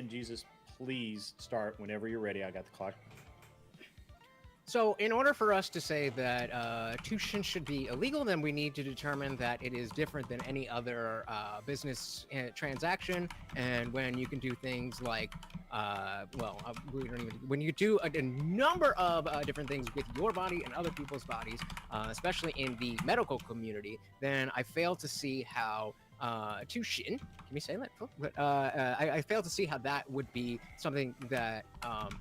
Speaker 1: Jesus, please start whenever you're ready. I got the clock.
Speaker 4: So in order for us to say that tuition should be illegal, then we need to determine that it is different than any other business transaction. And when you can do things like, when you do a number of different things with your body and other people's bodies, especially in the medical community, then I fail to see how tuition, can we say that? But I fail to see how that would be something that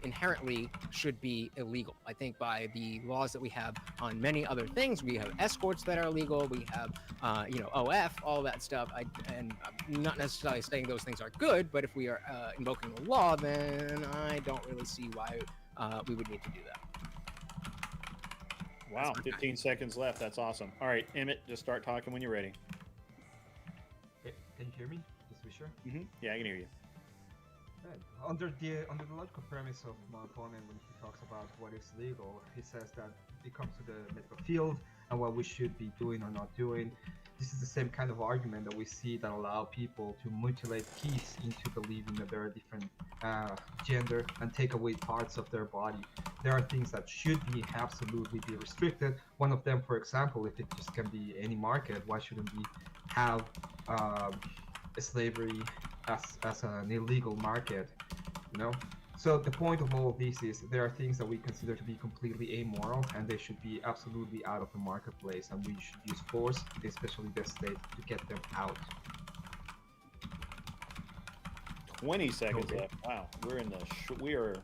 Speaker 4: inherently should be illegal. I think by the laws that we have on many other things, we have escorts that are illegal, we have, OF, all that stuff. And I'm not necessarily saying those things are good, but if we are invoking the law, then I don't really see why we would need to do that.
Speaker 1: Wow, 15 seconds left. That's awesome. All right, Emmett, just start talking when you're ready.
Speaker 14: Can you hear me? Just to be sure.
Speaker 1: Mm-hmm. Yeah, I can hear you.
Speaker 14: Right. Under the logical premise of my opponent, when he talks about what is legal, he says that it comes to the medical field and what we should be doing or not doing. This is the same kind of argument that we see that allow people to mutilate kids into believing that they're a different gender and take away parts of their body. There are things that should be absolutely be restricted. One of them, for example, if it just can be any market, why shouldn't we have slavery as an illegal market, So the point of all of this is there are things that we consider to be completely amoral and they should be absolutely out of the marketplace, and we should use force, especially the state, to get them out.
Speaker 1: 20 seconds left. Wow, we're in we are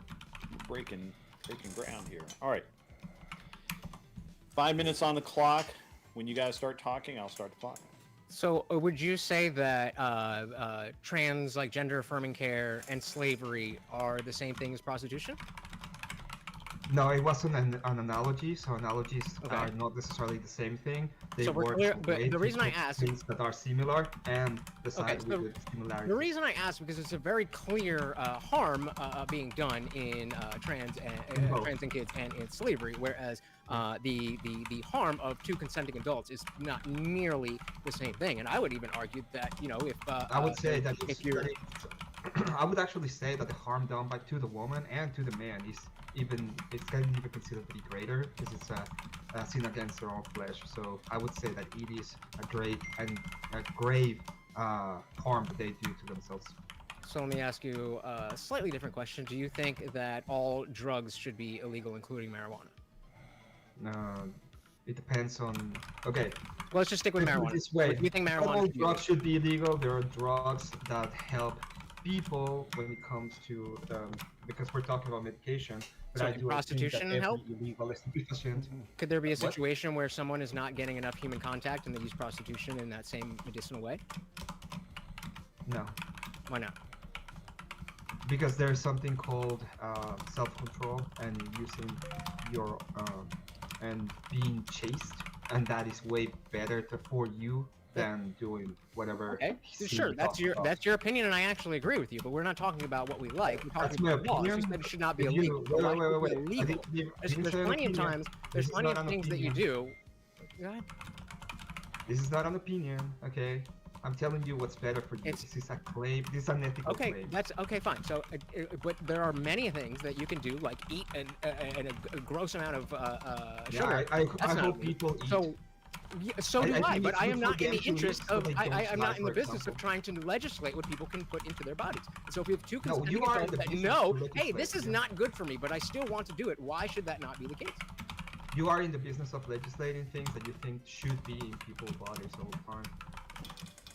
Speaker 1: breaking ground here. All right, 5 minutes on the clock. When you guys start talking, I'll start the clock.
Speaker 4: So would you say that trans, like gender affirming care and slavery are the same thing as prostitution?
Speaker 14: No, it wasn't an analogy. So analogies are not necessarily the same thing. They work
Speaker 4: but the reason I ask
Speaker 14: things that are similar and decide with the similarities.
Speaker 4: The reason I ask because it's a very clear harm being done in trans and kids and in slavery, whereas the harm of two consenting adults is not nearly the same thing. And I would even argue that if
Speaker 14: I would say that
Speaker 4: if you're
Speaker 14: I would actually say that the harm done to the woman and to the man is it's can even considered to be greater because it's a sin against their own flesh. So I would say that it is a grave harm that they do to themselves.
Speaker 4: So let me ask you a slightly different question. Do you think that all drugs should be illegal, including marijuana?
Speaker 14: It depends on. Okay.
Speaker 4: Well, let's just stick with marijuana.
Speaker 14: This way.
Speaker 4: Do you think marijuana?
Speaker 14: All drugs should be illegal. There are drugs that help people when it comes to because we're talking about medication. But
Speaker 4: So
Speaker 14: I do
Speaker 4: prostitution
Speaker 14: think that
Speaker 4: help?
Speaker 14: every illegal is sufficient.
Speaker 4: Could there be a situation where someone is not getting enough human contact and they use prostitution in that same medicinal way?
Speaker 14: No.
Speaker 4: Why not?
Speaker 14: Because there's something called self-control and using your and being chaste, and that is way better for you than doing whatever.
Speaker 4: Okay, sure, that's your opinion, and I actually agree with you. But we're not talking about what we like. We're talking about laws. You said it should not be illegal.
Speaker 14: Wait.
Speaker 4: There's plenty of times. There's plenty of things that you do. Go ahead.
Speaker 14: This is not an opinion, okay? I'm telling you what's better for you. This is a claim. This is an ethical
Speaker 4: Okay,
Speaker 14: claim.
Speaker 4: that's okay. Fine. So, but there are many things that you can do, like eat a gross amount of sugar.
Speaker 14: I
Speaker 4: That's not
Speaker 14: hope
Speaker 4: illegal.
Speaker 14: people eat.
Speaker 4: So, so do I,
Speaker 14: think
Speaker 4: but
Speaker 14: it's
Speaker 4: I
Speaker 14: good
Speaker 4: am
Speaker 14: for
Speaker 4: not in
Speaker 14: them
Speaker 4: the
Speaker 14: to
Speaker 4: interest
Speaker 14: eat so
Speaker 4: of.
Speaker 14: they
Speaker 4: I
Speaker 14: don't
Speaker 4: am
Speaker 14: die,
Speaker 4: not in the
Speaker 14: for
Speaker 4: business of
Speaker 14: example.
Speaker 4: trying to legislate what people can put into their bodies. And so, if we have two
Speaker 14: No,
Speaker 4: consenting
Speaker 14: you are in
Speaker 4: adults
Speaker 14: the
Speaker 4: that
Speaker 14: business
Speaker 4: know,
Speaker 14: to
Speaker 4: hey,
Speaker 14: legislate,
Speaker 4: this is
Speaker 14: yeah.
Speaker 4: not good for me, but I still want to do it. Why should that not be the case?
Speaker 14: You are in the business of legislating things that you think should be in people's bodies all the time.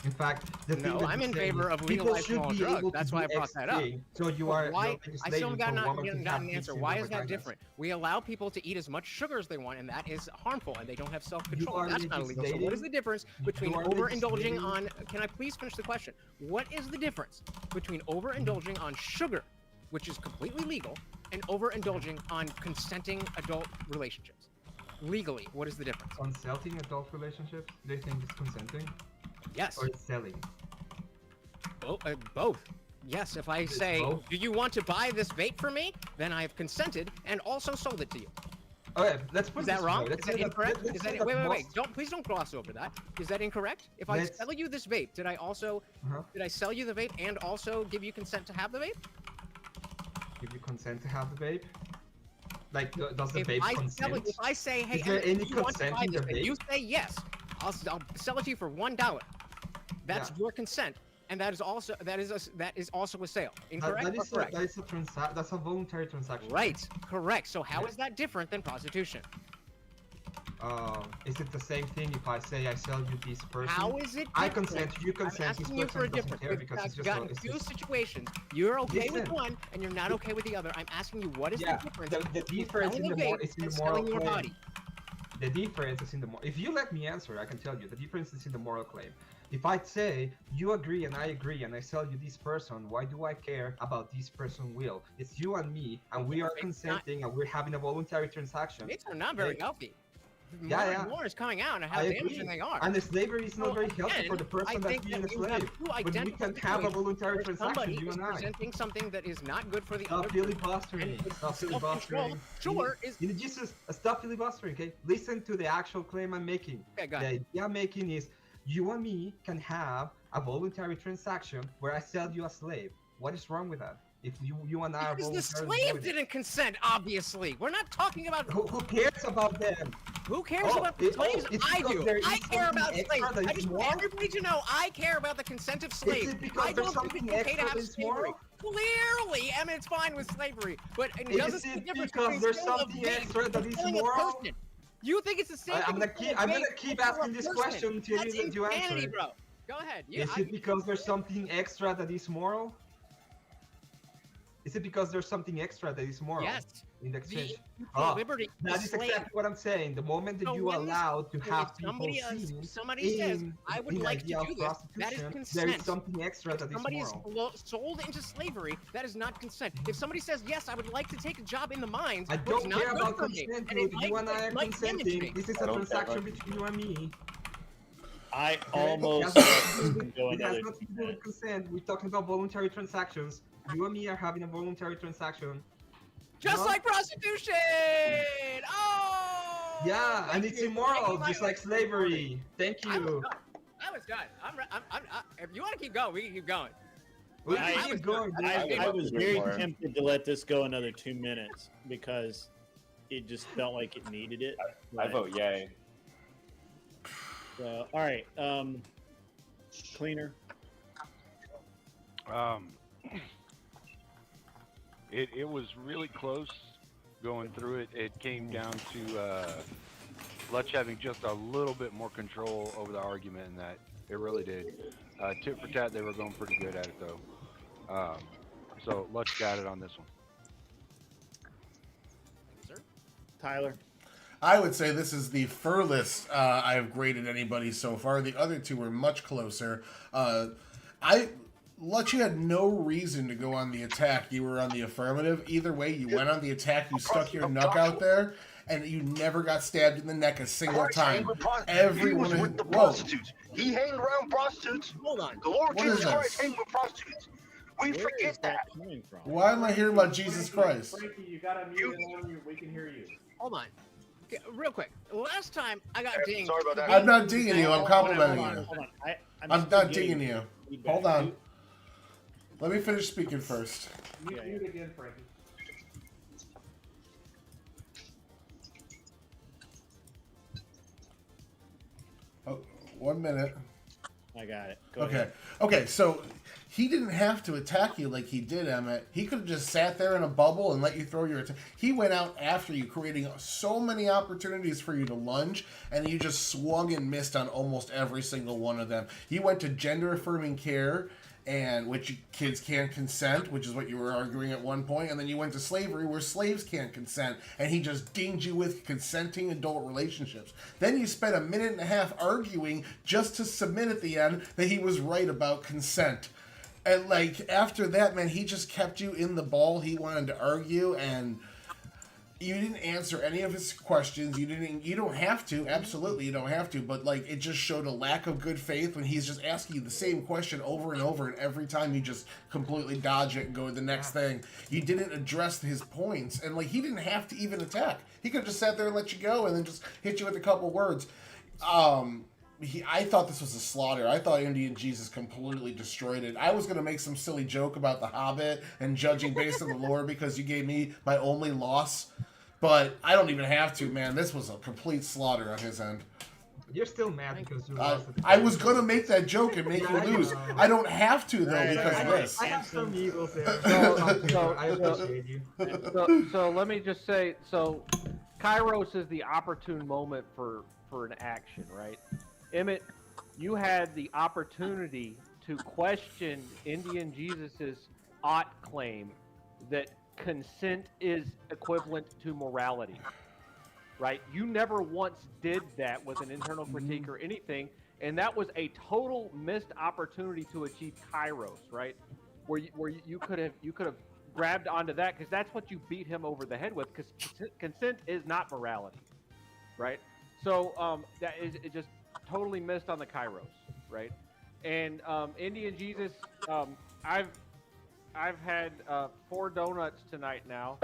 Speaker 14: In fact, the thing
Speaker 4: No,
Speaker 14: that
Speaker 4: I'm
Speaker 14: you
Speaker 4: in
Speaker 14: say
Speaker 4: favor
Speaker 14: is
Speaker 4: of
Speaker 14: people
Speaker 4: legalizing
Speaker 14: should
Speaker 4: all
Speaker 14: be
Speaker 4: drugs.
Speaker 14: able to
Speaker 4: That's
Speaker 14: do
Speaker 4: why I brought
Speaker 14: X
Speaker 4: that up.
Speaker 14: thing. So you
Speaker 4: But
Speaker 14: are
Speaker 4: why?
Speaker 14: you're
Speaker 4: I still
Speaker 14: legislating
Speaker 4: got
Speaker 14: for
Speaker 4: not
Speaker 14: women to
Speaker 4: gotten
Speaker 14: have
Speaker 4: an
Speaker 14: dicks
Speaker 4: answer.
Speaker 14: in
Speaker 4: Why
Speaker 14: their
Speaker 4: is that
Speaker 14: vaginas.
Speaker 4: different? We allow people to eat as much sugar as they want, and that is harmful, and they don't have
Speaker 14: You
Speaker 4: self-control.
Speaker 14: are
Speaker 4: That's not illegal. So what is the difference between
Speaker 14: are
Speaker 4: overindulging
Speaker 14: legislating-
Speaker 4: on? Can I please finish the question? What is the difference between overindulging on sugar, which is completely legal, and overindulging on consenting adult relationships? Legally, what is the difference?
Speaker 14: Consenting adult relationships? They think it's consenting?
Speaker 4: Yes.
Speaker 14: Or it's selling?
Speaker 4: Both. Yes, if I say,
Speaker 14: both?
Speaker 4: do you want to buy this vape for me? Then I have consented and also sold it to you.
Speaker 14: Okay, let's put
Speaker 4: Is
Speaker 14: it
Speaker 4: that
Speaker 14: this
Speaker 4: wrong?
Speaker 14: way. Let's
Speaker 4: Is that
Speaker 14: say
Speaker 4: incorrect?
Speaker 14: let's
Speaker 4: Is
Speaker 14: say
Speaker 4: that wait,
Speaker 14: most-
Speaker 4: Don't please don't gloss over that. Is that incorrect? If I
Speaker 14: Let's-
Speaker 4: sell you this vape, did I also did I sell you the vape and also give you consent to have the vape?
Speaker 14: Give you consent to have the vape? Like, does the
Speaker 4: If
Speaker 14: vape
Speaker 4: I
Speaker 14: consent?
Speaker 4: sell it, if I say, hey,
Speaker 14: is there
Speaker 4: Emmett,
Speaker 14: any
Speaker 4: do you want to
Speaker 14: consent
Speaker 4: buy
Speaker 14: in the
Speaker 4: this vape?
Speaker 14: vape?
Speaker 4: You say yes. I'll sell it to you for $1. That's your consent, and that is also a sale. Incorrect
Speaker 14: That
Speaker 4: or
Speaker 14: is
Speaker 4: correct?
Speaker 14: that's a voluntary transaction.
Speaker 4: Right. Correct. So how
Speaker 14: Yes.
Speaker 4: is that different than prostitution?
Speaker 14: Is it the same thing if I say I sell you this person?
Speaker 4: How is it different?
Speaker 14: I consent, you consent,
Speaker 4: I'm
Speaker 14: this
Speaker 4: asking you for a
Speaker 14: person doesn't
Speaker 4: difference.
Speaker 14: care
Speaker 4: We've
Speaker 14: because it's just
Speaker 4: gotten
Speaker 14: it's
Speaker 4: two
Speaker 14: just...
Speaker 4: situations. You're okay with
Speaker 14: Listen.
Speaker 4: one, and you're not okay with the other. I'm asking you, what is
Speaker 14: Yeah,
Speaker 4: the difference?
Speaker 14: the
Speaker 4: between
Speaker 14: difference
Speaker 4: selling
Speaker 14: in
Speaker 4: a
Speaker 14: the
Speaker 4: vape
Speaker 14: is in
Speaker 4: and
Speaker 14: the moral
Speaker 4: selling your
Speaker 14: claim.
Speaker 4: body?
Speaker 14: The difference is in the if you let me answer, I can tell you the difference is in the moral claim. If I say you agree and I agree and I sell you this person, why do I care about this person will? It's you and me, and we are consenting and we're having a voluntary transaction.
Speaker 4: Vapes are not very healthy.
Speaker 14: Yeah,
Speaker 4: More
Speaker 14: yeah.
Speaker 4: and more is coming out, and how
Speaker 14: I
Speaker 4: damaging
Speaker 14: agree.
Speaker 4: they are.
Speaker 14: And the slavery is not
Speaker 4: So,
Speaker 14: very healthy
Speaker 4: again,
Speaker 14: for the
Speaker 4: I
Speaker 14: person that's
Speaker 4: think
Speaker 14: being a
Speaker 4: that you have
Speaker 14: slave.
Speaker 4: two
Speaker 14: But we
Speaker 4: identical
Speaker 14: can have a
Speaker 4: situations
Speaker 14: voluntary
Speaker 4: where
Speaker 14: transaction,
Speaker 4: somebody
Speaker 14: you
Speaker 4: is
Speaker 14: and I.
Speaker 4: presenting something that is not good for the
Speaker 14: Stop
Speaker 4: other.
Speaker 14: filibustering.
Speaker 4: And
Speaker 14: Stop
Speaker 4: self-control,
Speaker 14: filibustering.
Speaker 4: sure, is...
Speaker 14: Jesus, stop filibustering, okay? Listen to the actual claim I'm making.
Speaker 4: Okay, go
Speaker 14: the
Speaker 4: ahead.
Speaker 14: idea I'm making is you and me can have a voluntary transaction where I sell you a slave. What is wrong with that? If you and I are
Speaker 4: Because the
Speaker 14: voluntarily
Speaker 4: slave
Speaker 14: doing it.
Speaker 4: didn't consent, obviously. We're not talking about...
Speaker 14: Who cares about them?
Speaker 4: Who cares about the slaves?
Speaker 14: it's
Speaker 4: I
Speaker 14: because
Speaker 4: do.
Speaker 14: there
Speaker 4: I
Speaker 14: is
Speaker 4: care about
Speaker 14: something
Speaker 4: slaves.
Speaker 14: extra that
Speaker 4: I
Speaker 14: is
Speaker 4: just want
Speaker 14: moral?
Speaker 4: everybody to know I care about the consent of slaves.
Speaker 14: Is it because
Speaker 4: I
Speaker 14: there's
Speaker 4: don't think
Speaker 14: something
Speaker 4: it's okay to
Speaker 14: extra
Speaker 4: have
Speaker 14: that is
Speaker 4: slavery.
Speaker 14: moral?
Speaker 4: Clearly, Emmett's fine with slavery, but it
Speaker 14: Is
Speaker 4: doesn't see the
Speaker 14: it
Speaker 4: difference
Speaker 14: because
Speaker 4: between
Speaker 14: there's
Speaker 4: selling a
Speaker 14: something
Speaker 4: vape
Speaker 14: extra that
Speaker 4: and
Speaker 14: is
Speaker 4: selling a
Speaker 14: moral?
Speaker 4: person. You think it's the same
Speaker 14: I'm
Speaker 4: thing?
Speaker 14: gonna keep asking this question until
Speaker 4: That's
Speaker 14: you answer
Speaker 4: insanity,
Speaker 14: it.
Speaker 4: bro. Go ahead. Yeah,
Speaker 14: Is it because there's something extra that is moral? Is it because there's something extra that is moral?
Speaker 4: Yes.
Speaker 14: In the exchange.
Speaker 4: liberty
Speaker 14: That
Speaker 4: to
Speaker 14: is
Speaker 4: slave.
Speaker 14: exactly what I'm saying. The moment that
Speaker 4: So
Speaker 14: you
Speaker 4: when
Speaker 14: allow to
Speaker 4: if
Speaker 14: have people
Speaker 4: somebody,
Speaker 14: seen
Speaker 4: somebody says,
Speaker 14: in,
Speaker 4: I would
Speaker 14: in
Speaker 4: like to
Speaker 14: idea of
Speaker 4: do this, that is
Speaker 14: prostitution,
Speaker 4: consent.
Speaker 14: there is something extra
Speaker 4: If
Speaker 14: that is
Speaker 4: somebody
Speaker 14: moral.
Speaker 4: is sold into slavery, that is not consent. If somebody says, yes, I would like to take a job in the mines,
Speaker 14: I
Speaker 4: but
Speaker 14: don't
Speaker 4: it's not
Speaker 14: care
Speaker 4: good
Speaker 14: about
Speaker 4: for me,
Speaker 14: consent,
Speaker 4: and it
Speaker 14: dude. You and I are
Speaker 4: might damage
Speaker 14: consenting.
Speaker 4: me.
Speaker 14: This is a transaction between you and me.
Speaker 1: I
Speaker 14: Okay?
Speaker 1: almost
Speaker 14: It
Speaker 1: let
Speaker 14: has
Speaker 1: this
Speaker 14: nothing
Speaker 1: go
Speaker 14: it has
Speaker 1: another
Speaker 14: nothing to do with consent. We're talking about voluntary transactions. You and me are having a voluntary transaction.
Speaker 4: Just
Speaker 14: No?
Speaker 4: like prostitution! Oh!
Speaker 14: Yeah, and it's immoral, just like slavery. Thank
Speaker 4: I was
Speaker 14: you.
Speaker 4: done. I was done. If you want to keep going, we can keep going.
Speaker 14: We
Speaker 4: But
Speaker 14: can
Speaker 4: I
Speaker 14: keep
Speaker 4: was
Speaker 14: going.
Speaker 4: done.
Speaker 1: I was very tempted to let this go another 2 minutes because it just felt like it needed it.
Speaker 12: I vote yay.
Speaker 1: So, all right, Cleaner.
Speaker 6: It was really close going through it. It came down to Lutch having just a little bit more control over the argument, and that it really did. Tit for tat, they were going pretty good at it though. So Lutch got it on this one.
Speaker 4: Sir?
Speaker 1: Tyler.
Speaker 3: I would say this is the furthest I've graded anybody so far. The other two were much closer. Lutch, you had no reason to go on the attack. You were on the affirmative. Either way, you went on the attack. You stuck your knuck out there, and you never got stabbed in the neck a single time. Everyone
Speaker 16: he was with the prostitutes. He hanged around prostitutes.
Speaker 4: Hold on.
Speaker 16: The Lord
Speaker 3: What
Speaker 16: Jesus
Speaker 3: is this?
Speaker 16: Christ hanged with prostitutes. We
Speaker 1: Where
Speaker 16: forget
Speaker 1: is that
Speaker 16: that.
Speaker 1: coming from?
Speaker 3: Why am I hearing about Jesus Christ?
Speaker 17: Frankie, you gotta mute it on you. We can hear you.
Speaker 4: Hold on. Okay, real quick. Last time I got dinged.
Speaker 16: Sorry about that.
Speaker 3: I'm not dinging you. I'm complimenting
Speaker 1: Hold on,
Speaker 3: you.
Speaker 1: hold on. I'm
Speaker 3: I'm
Speaker 1: still
Speaker 3: not
Speaker 1: getting
Speaker 3: dinging you.
Speaker 1: feedback.
Speaker 3: Hold on. Let me finish speaking first.
Speaker 2: Mute again, Frankie.
Speaker 3: Oh, 1 minute.
Speaker 1: I got it. Go
Speaker 3: Okay.
Speaker 1: ahead.
Speaker 3: Okay, so he didn't have to attack you like he did, Emmett. He could have just sat there in a bubble and let you throw your attack. He went out after you, creating so many opportunities for you to lunge, and you just swung and missed on almost every single one of them. You went to gender-affirming care, and which kids can't consent, which is what you were arguing at one point, and then you went to slavery, where slaves can't consent, and he just dinged you with consenting adult relationships. Then you spent a minute and a half arguing just to submit at the end that he was right about consent. And like after that, man, he just kept you in the ball. He wanted to argue, and you didn't answer any of his questions. You don't have to. Absolutely, you don't have to. But like, it just showed a lack of good faith when he's just asking you the same question over and over, and every time you just completely dodge it and go to the next thing. You didn't address his points, and like he didn't have to even attack. He could have just sat there and let you go, and then just hit you with a couple words. I thought this was a slaughter. I thought Indian Jesus completely destroyed it. I was going to make some silly joke about The Hobbit and judging based on the lore because you gave me my only loss. But I don't even have to, man. This was a complete slaughter on his end.
Speaker 14: You're still mad because you lost.
Speaker 3: I was going to make that joke and make you lose. I don't have to, though, because of this.
Speaker 14: I have some evils there.
Speaker 2: I
Speaker 14: appreciate you.
Speaker 2: So let me just say, so Kairos is the opportune moment for an action, right? Emmett, you had the opportunity to question Indian Jesus's ought claim that consent is equivalent to morality, right? You never once did that with an internal critique or anything, and that was a total missed opportunity to achieve Kairos, right? Where you could have grabbed onto that, because that's what you beat him over the head with, because consent is not morality, right? So that is it just totally missed on the Kairos, right? And Indian Jesus, I've had 4 donuts tonight now,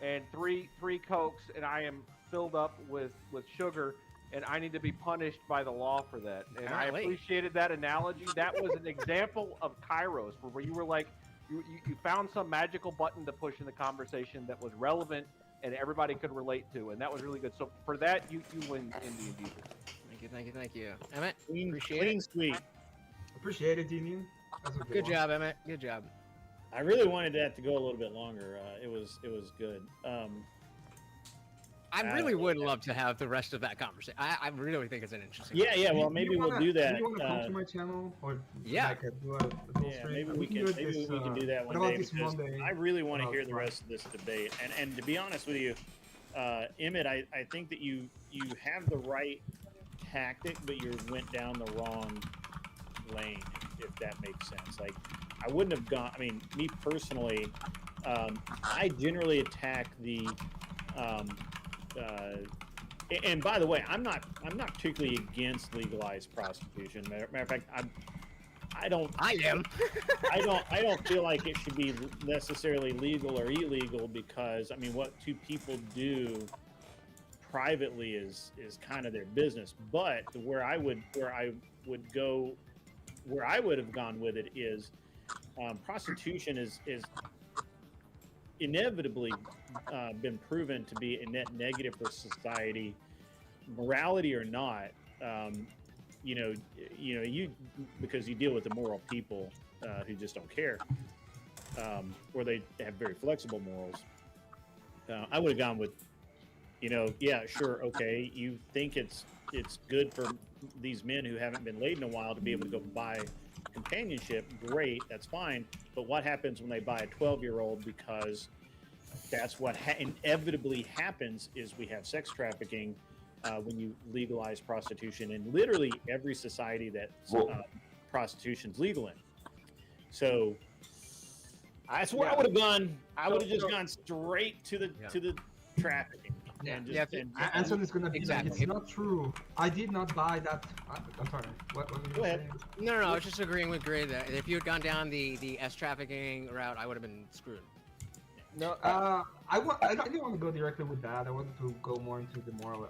Speaker 2: and three Cokes, and I am filled up with sugar, and I need to be punished by the law for that. And I appreciated that analogy. That was an example of Kairos, where you were like, you found some magical button to push in the conversation that was relevant and everybody could relate to, and that was really good. So for that, you win, Indian Jesus.
Speaker 4: Thank you. Emmett,
Speaker 1: Clean sweep.
Speaker 14: Appreciate it, Indian.
Speaker 4: Good job, Emmett. Good job.
Speaker 1: I really wanted that to go a little bit longer. It was good.
Speaker 4: I really would love to have the rest of that conversation. I really think it's an interesting.
Speaker 1: Yeah. Well, maybe we'll do that.
Speaker 14: Do you want to come to my channel, or
Speaker 1: yeah,
Speaker 14: like do a full stream?
Speaker 1: maybe we can do that one day, because I really want to hear the rest of this debate. And to be honest with you, Emmett, I think that you have the right tactic, but you went down the wrong lane, if that makes sense. Like, I wouldn't have gone. I mean, me personally, I generally attack the. And by the way, I'm not particularly against legalized prostitution. Matter of fact, I don't feel like it should be necessarily legal or illegal, because I mean, what 2 people do privately is kind of their business. But where I would have gone with it is prostitution is inevitably been proven to be a net negative for society, morality or not. You because you deal with immoral people who just don't care, or they have very flexible morals. I would have gone with, yeah, sure, okay, you think it's good for these men who haven't been laid in a while to be able to go buy companionship. Great, that's fine. But what happens when they buy a 12-year-old? Because that's what inevitably happens, is we have sex trafficking when you legalize prostitution in literally every society that prostitution's legal in. So that's where I would have gone. I would have just gone straight to the trafficking.
Speaker 14: Answer is gonna be like, it's not true. I did not buy that. I'm sorry. What were you saying?
Speaker 4: No, I was just agreeing with Gray that if you had gone down the S trafficking route, I would have been screwed.
Speaker 14: No, I didn't want to go directly with that. I wanted to go more into the moral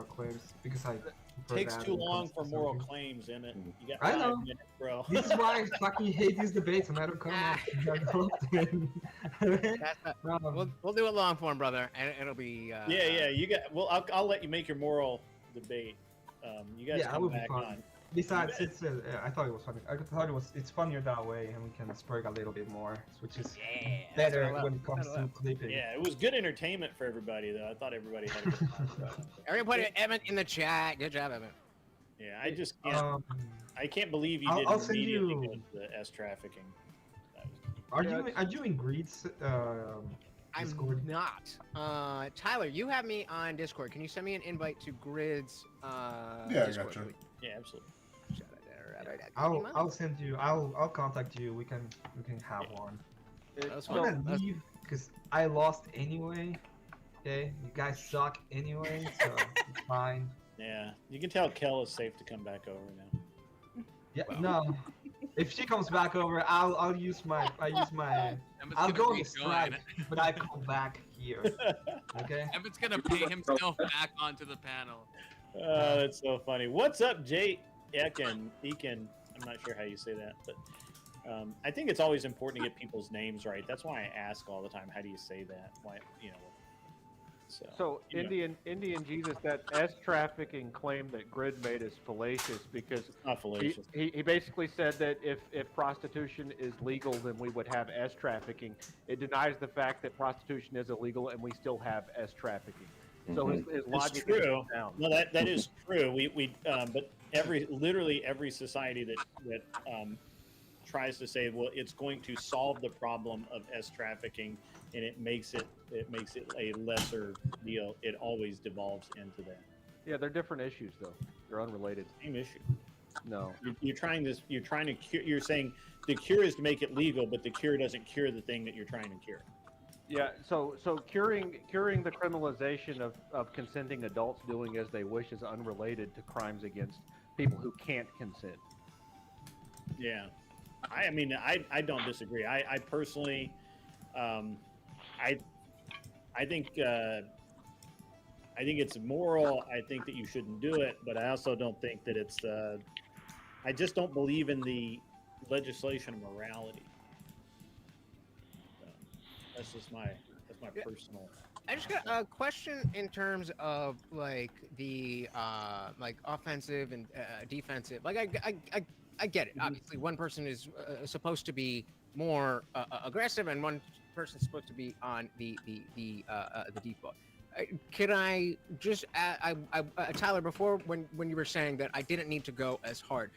Speaker 14: claims because I
Speaker 1: takes too long for moral claims, in it. You got
Speaker 14: I
Speaker 1: 5
Speaker 14: know.
Speaker 1: minutes, bro.
Speaker 14: This is why I fucking hate these debates, and I don't come up.
Speaker 4: We'll do it long form, brother, and it'll be.
Speaker 1: Yeah. You got. Well, I'll let you make your moral debate. You guys come back on.
Speaker 14: Besides, I thought it was funny. I thought it's funnier that way, and we can spark a little bit more, which is better when it comes to clipping.
Speaker 1: Yeah, it was good entertainment for everybody, though. I thought everybody had a good time.
Speaker 4: Everybody put Evan in the chat. Good job, Evan.
Speaker 1: Yeah, I just can't. I can't believe you didn't immediately go to the S trafficking.
Speaker 14: Are you in Greed's Discord?
Speaker 4: I'm not. Tyler, you have me on Discord. Can you send me an invite to Grid's
Speaker 3: Yeah,
Speaker 4: Discord?
Speaker 3: I got you.
Speaker 1: Yeah, absolutely.
Speaker 14: I'll send you. I'll contact you. We can have one. I'm gonna leave because I lost anyway. Okay, you guys suck anyway, so it's fine.
Speaker 1: Yeah, you can tell Kel is safe to come back over now.
Speaker 14: Yeah, no. If she comes back over, I'll use my I'll go on the strike, but I come back here. Okay.
Speaker 5: Evan's gonna pay himself back onto the panel.
Speaker 1: Oh, that's so funny. What's up, Jay Ekin? I'm not sure how you say that, but I think it's always important to get people's names right. That's why I ask all the time, how do you say that? Why,
Speaker 2: So Indian Jesus, that S trafficking claim that Grid made is fallacious because
Speaker 1: not fallacious.
Speaker 2: He basically said that if prostitution is legal, then we would have S trafficking. It denies the fact that prostitution is illegal and we still have S trafficking. So his logic
Speaker 1: is true.
Speaker 2: is down.
Speaker 1: No, that is true. But literally every society that tries to say, well, it's going to solve the problem of S trafficking, and it makes it a lesser deal. It always devolves into that.
Speaker 2: Yeah, they're different issues though. They're unrelated.
Speaker 1: Same issue.
Speaker 2: No.
Speaker 1: You're trying to cure. You're saying the cure is to make it legal, but the cure doesn't cure the thing that you're trying to cure.
Speaker 2: Yeah, so curing the criminalization of consenting adults doing as they wish is unrelated to crimes against people who can't consent.
Speaker 1: Yeah, I mean, I don't disagree. I personally, I think it's immoral. I think that you shouldn't do it, but I also don't think that it's. I just don't believe in the legislation of morality. That's just my personal.
Speaker 4: I just got a question in terms of like the like offensive and defensive. Like I get it. Obviously, one person is supposed to be more aggressive, and one person's supposed to be on the default. Can I just Tyler, before when you were saying that I didn't need to go as hard,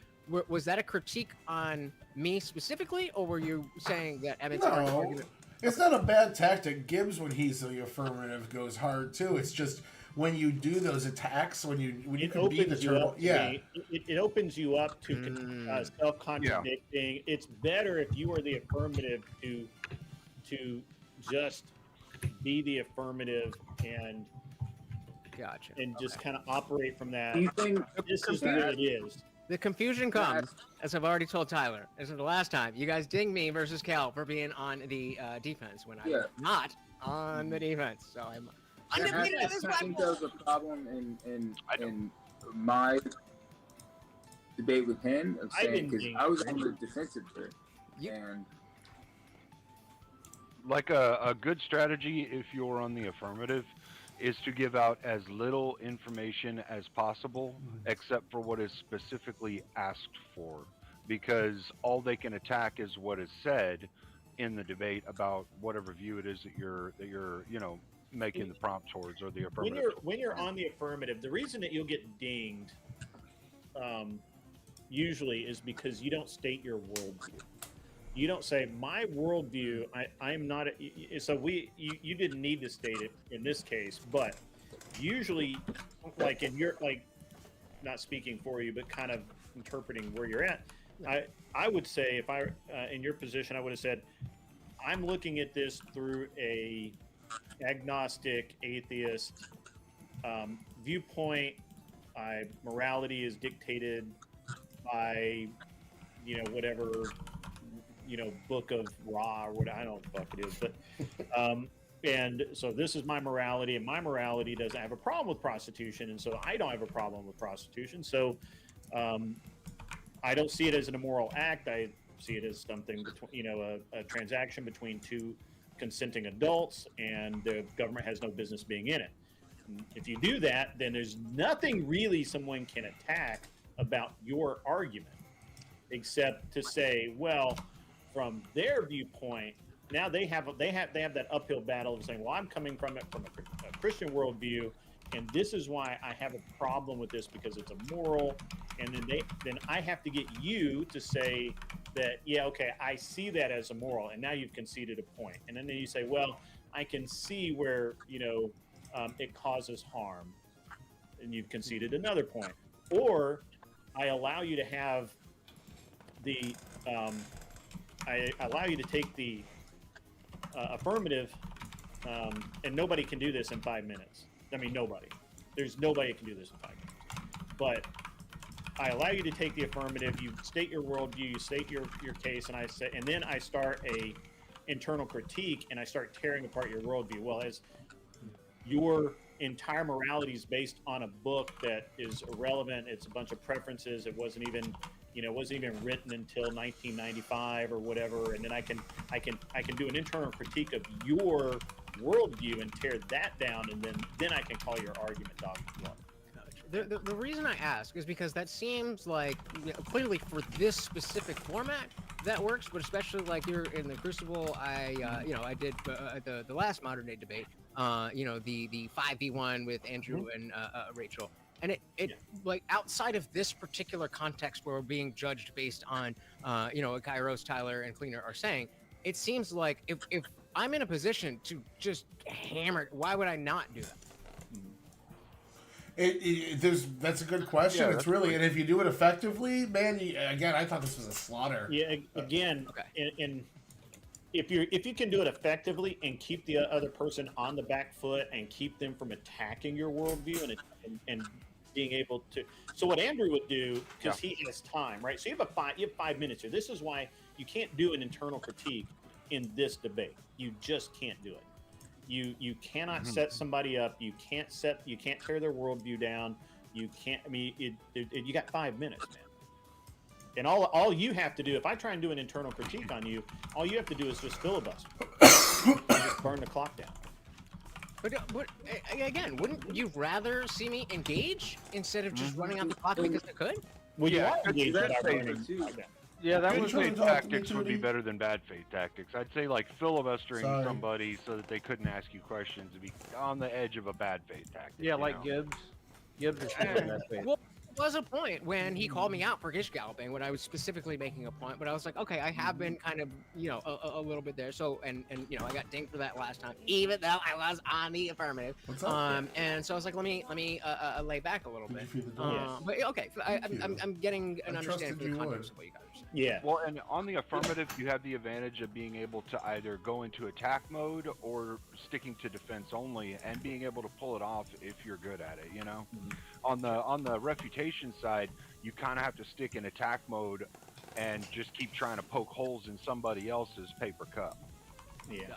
Speaker 4: was that a critique on me specifically, or were you saying that Evan's argument?
Speaker 3: It's not a bad tactic. Gibbs, when he's the affirmative, goes hard too. It's just when you do those attacks, when you can be the turtle. Yeah,
Speaker 1: it opens you up to self-contradicting. Yeah. It's better if you are the affirmative to just be the affirmative and just kind of operate from that.
Speaker 13: Do you think
Speaker 1: this is what it is?
Speaker 4: The confusion comes, as I've already told Tyler. This is the last time. You guys ding me versus Cal for being on the defense when I'm not on the defense. So I'm undefeated on this
Speaker 13: platform. I think there was a problem in my debate with him of saying, because I was on the defensive there. And
Speaker 6: like a good strategy, if you're on the affirmative, is to give out as little information as possible, except for what is specifically asked for, because all they can attack is what is said in the debate about whatever view it is that you're making the prompt towards, or the affirmative.
Speaker 1: When you're on the affirmative, the reason that you'll get dinged usually is because you don't state your worldview. You don't say my worldview. I'm not. You didn't need to state it in this case, but usually, like in your not speaking for you, but kind of interpreting where you're at. I would say if I in your position, I would have said, I'm looking at this through a agnostic, atheist viewpoint. Morality is dictated by whatever. Book of Ra or what I don't know what the fuck it is, but And so this is my morality, and my morality doesn't have a problem with prostitution, and so I don't have a problem with prostitution. So I don't see it as an immoral act. I see it as something between, a transaction between two consenting adults, and the government has no business being in it. And if you do that, then there's nothing really someone can attack about your argument, except to say, well, from their viewpoint, now they have that uphill battle of saying, well, I'm coming from it from a Christian worldview, and this is why I have a problem with this because it's immoral. And then I have to get you to say that, yeah, okay, I see that as immoral, and now you've conceded a point. And then you say, well, I can see where it causes harm, and you've conceded another point. Or I allow you to have the I allow you to take the affirmative, and nobody can do this in 5 minutes. I mean, nobody. There's nobody that can do this in 5 minutes. But I allow you to take the affirmative. You state your worldview. You state your case, and then I start a internal critique, and I start tearing apart your worldview. Well, as your entire morality is based on a book that is irrelevant. It's a bunch of preferences. It wasn't even written until 1995 or whatever. And then I can do an internal critique of your worldview and tear that down, and then I can call your argument dogma.
Speaker 4: The reason I ask is because that seems like clearly for this specific format that works, but especially like you're in the Crucible. I did the last Modern Day debate. The 5v1 with Andrew and Rachel, and it like outside of this particular context where we're being judged based on what Kairos, Tyler, and Cleaner are saying, it seems like if I'm in a position to just hammer, why would I not do that?
Speaker 3: That's a good question. It's really, and if you do it effectively, man. Again, I thought this was a slaughter.
Speaker 1: Yeah. Again, and if you can do it effectively and keep the other person on the back foot and keep them from attacking your worldview and being able to. So what Andrew would do, because he has time, right? So you have 5 minutes here. This is why you can't do an internal critique in this debate. You just can't do it. You cannot set somebody up. You can't tear their worldview down. You can't. I mean, you got 5 minutes, man. And all you have to do, if I try and do an internal critique on you, all you have to do is just filibuster, and just burn the clock down.
Speaker 4: But again, wouldn't you rather see me engage instead of just running out the clock because I could?
Speaker 1: Well,
Speaker 6: yeah,
Speaker 2: Yeah, that
Speaker 6: good
Speaker 2: was
Speaker 6: faith tactics would be better than bad faith tactics. I'd say like filibustering somebody so that they couldn't ask you questions would be on the edge of a bad faith tactic.
Speaker 2: Yeah, like Gibbs. Gibbs is bad faith.
Speaker 4: Well, there was a point when he called me out for gish galloping when I was specifically making a point, but I was like, okay, I have been kind of, a little bit there. So, and I got dinged for that last time, even though I was on the affirmative. And so I was like, let me lay back a little bit. But okay, I'm getting an understanding for the context of what you guys are saying.
Speaker 1: Yeah.
Speaker 6: Well, and on the affirmative, you have the advantage of being able to either go into attack mode or sticking to defense only, and being able to pull it off if you're good at it. On the refutation side, you kind of have to stick in attack mode and just keep trying to poke holes in somebody else's paper cup.
Speaker 1: Yeah.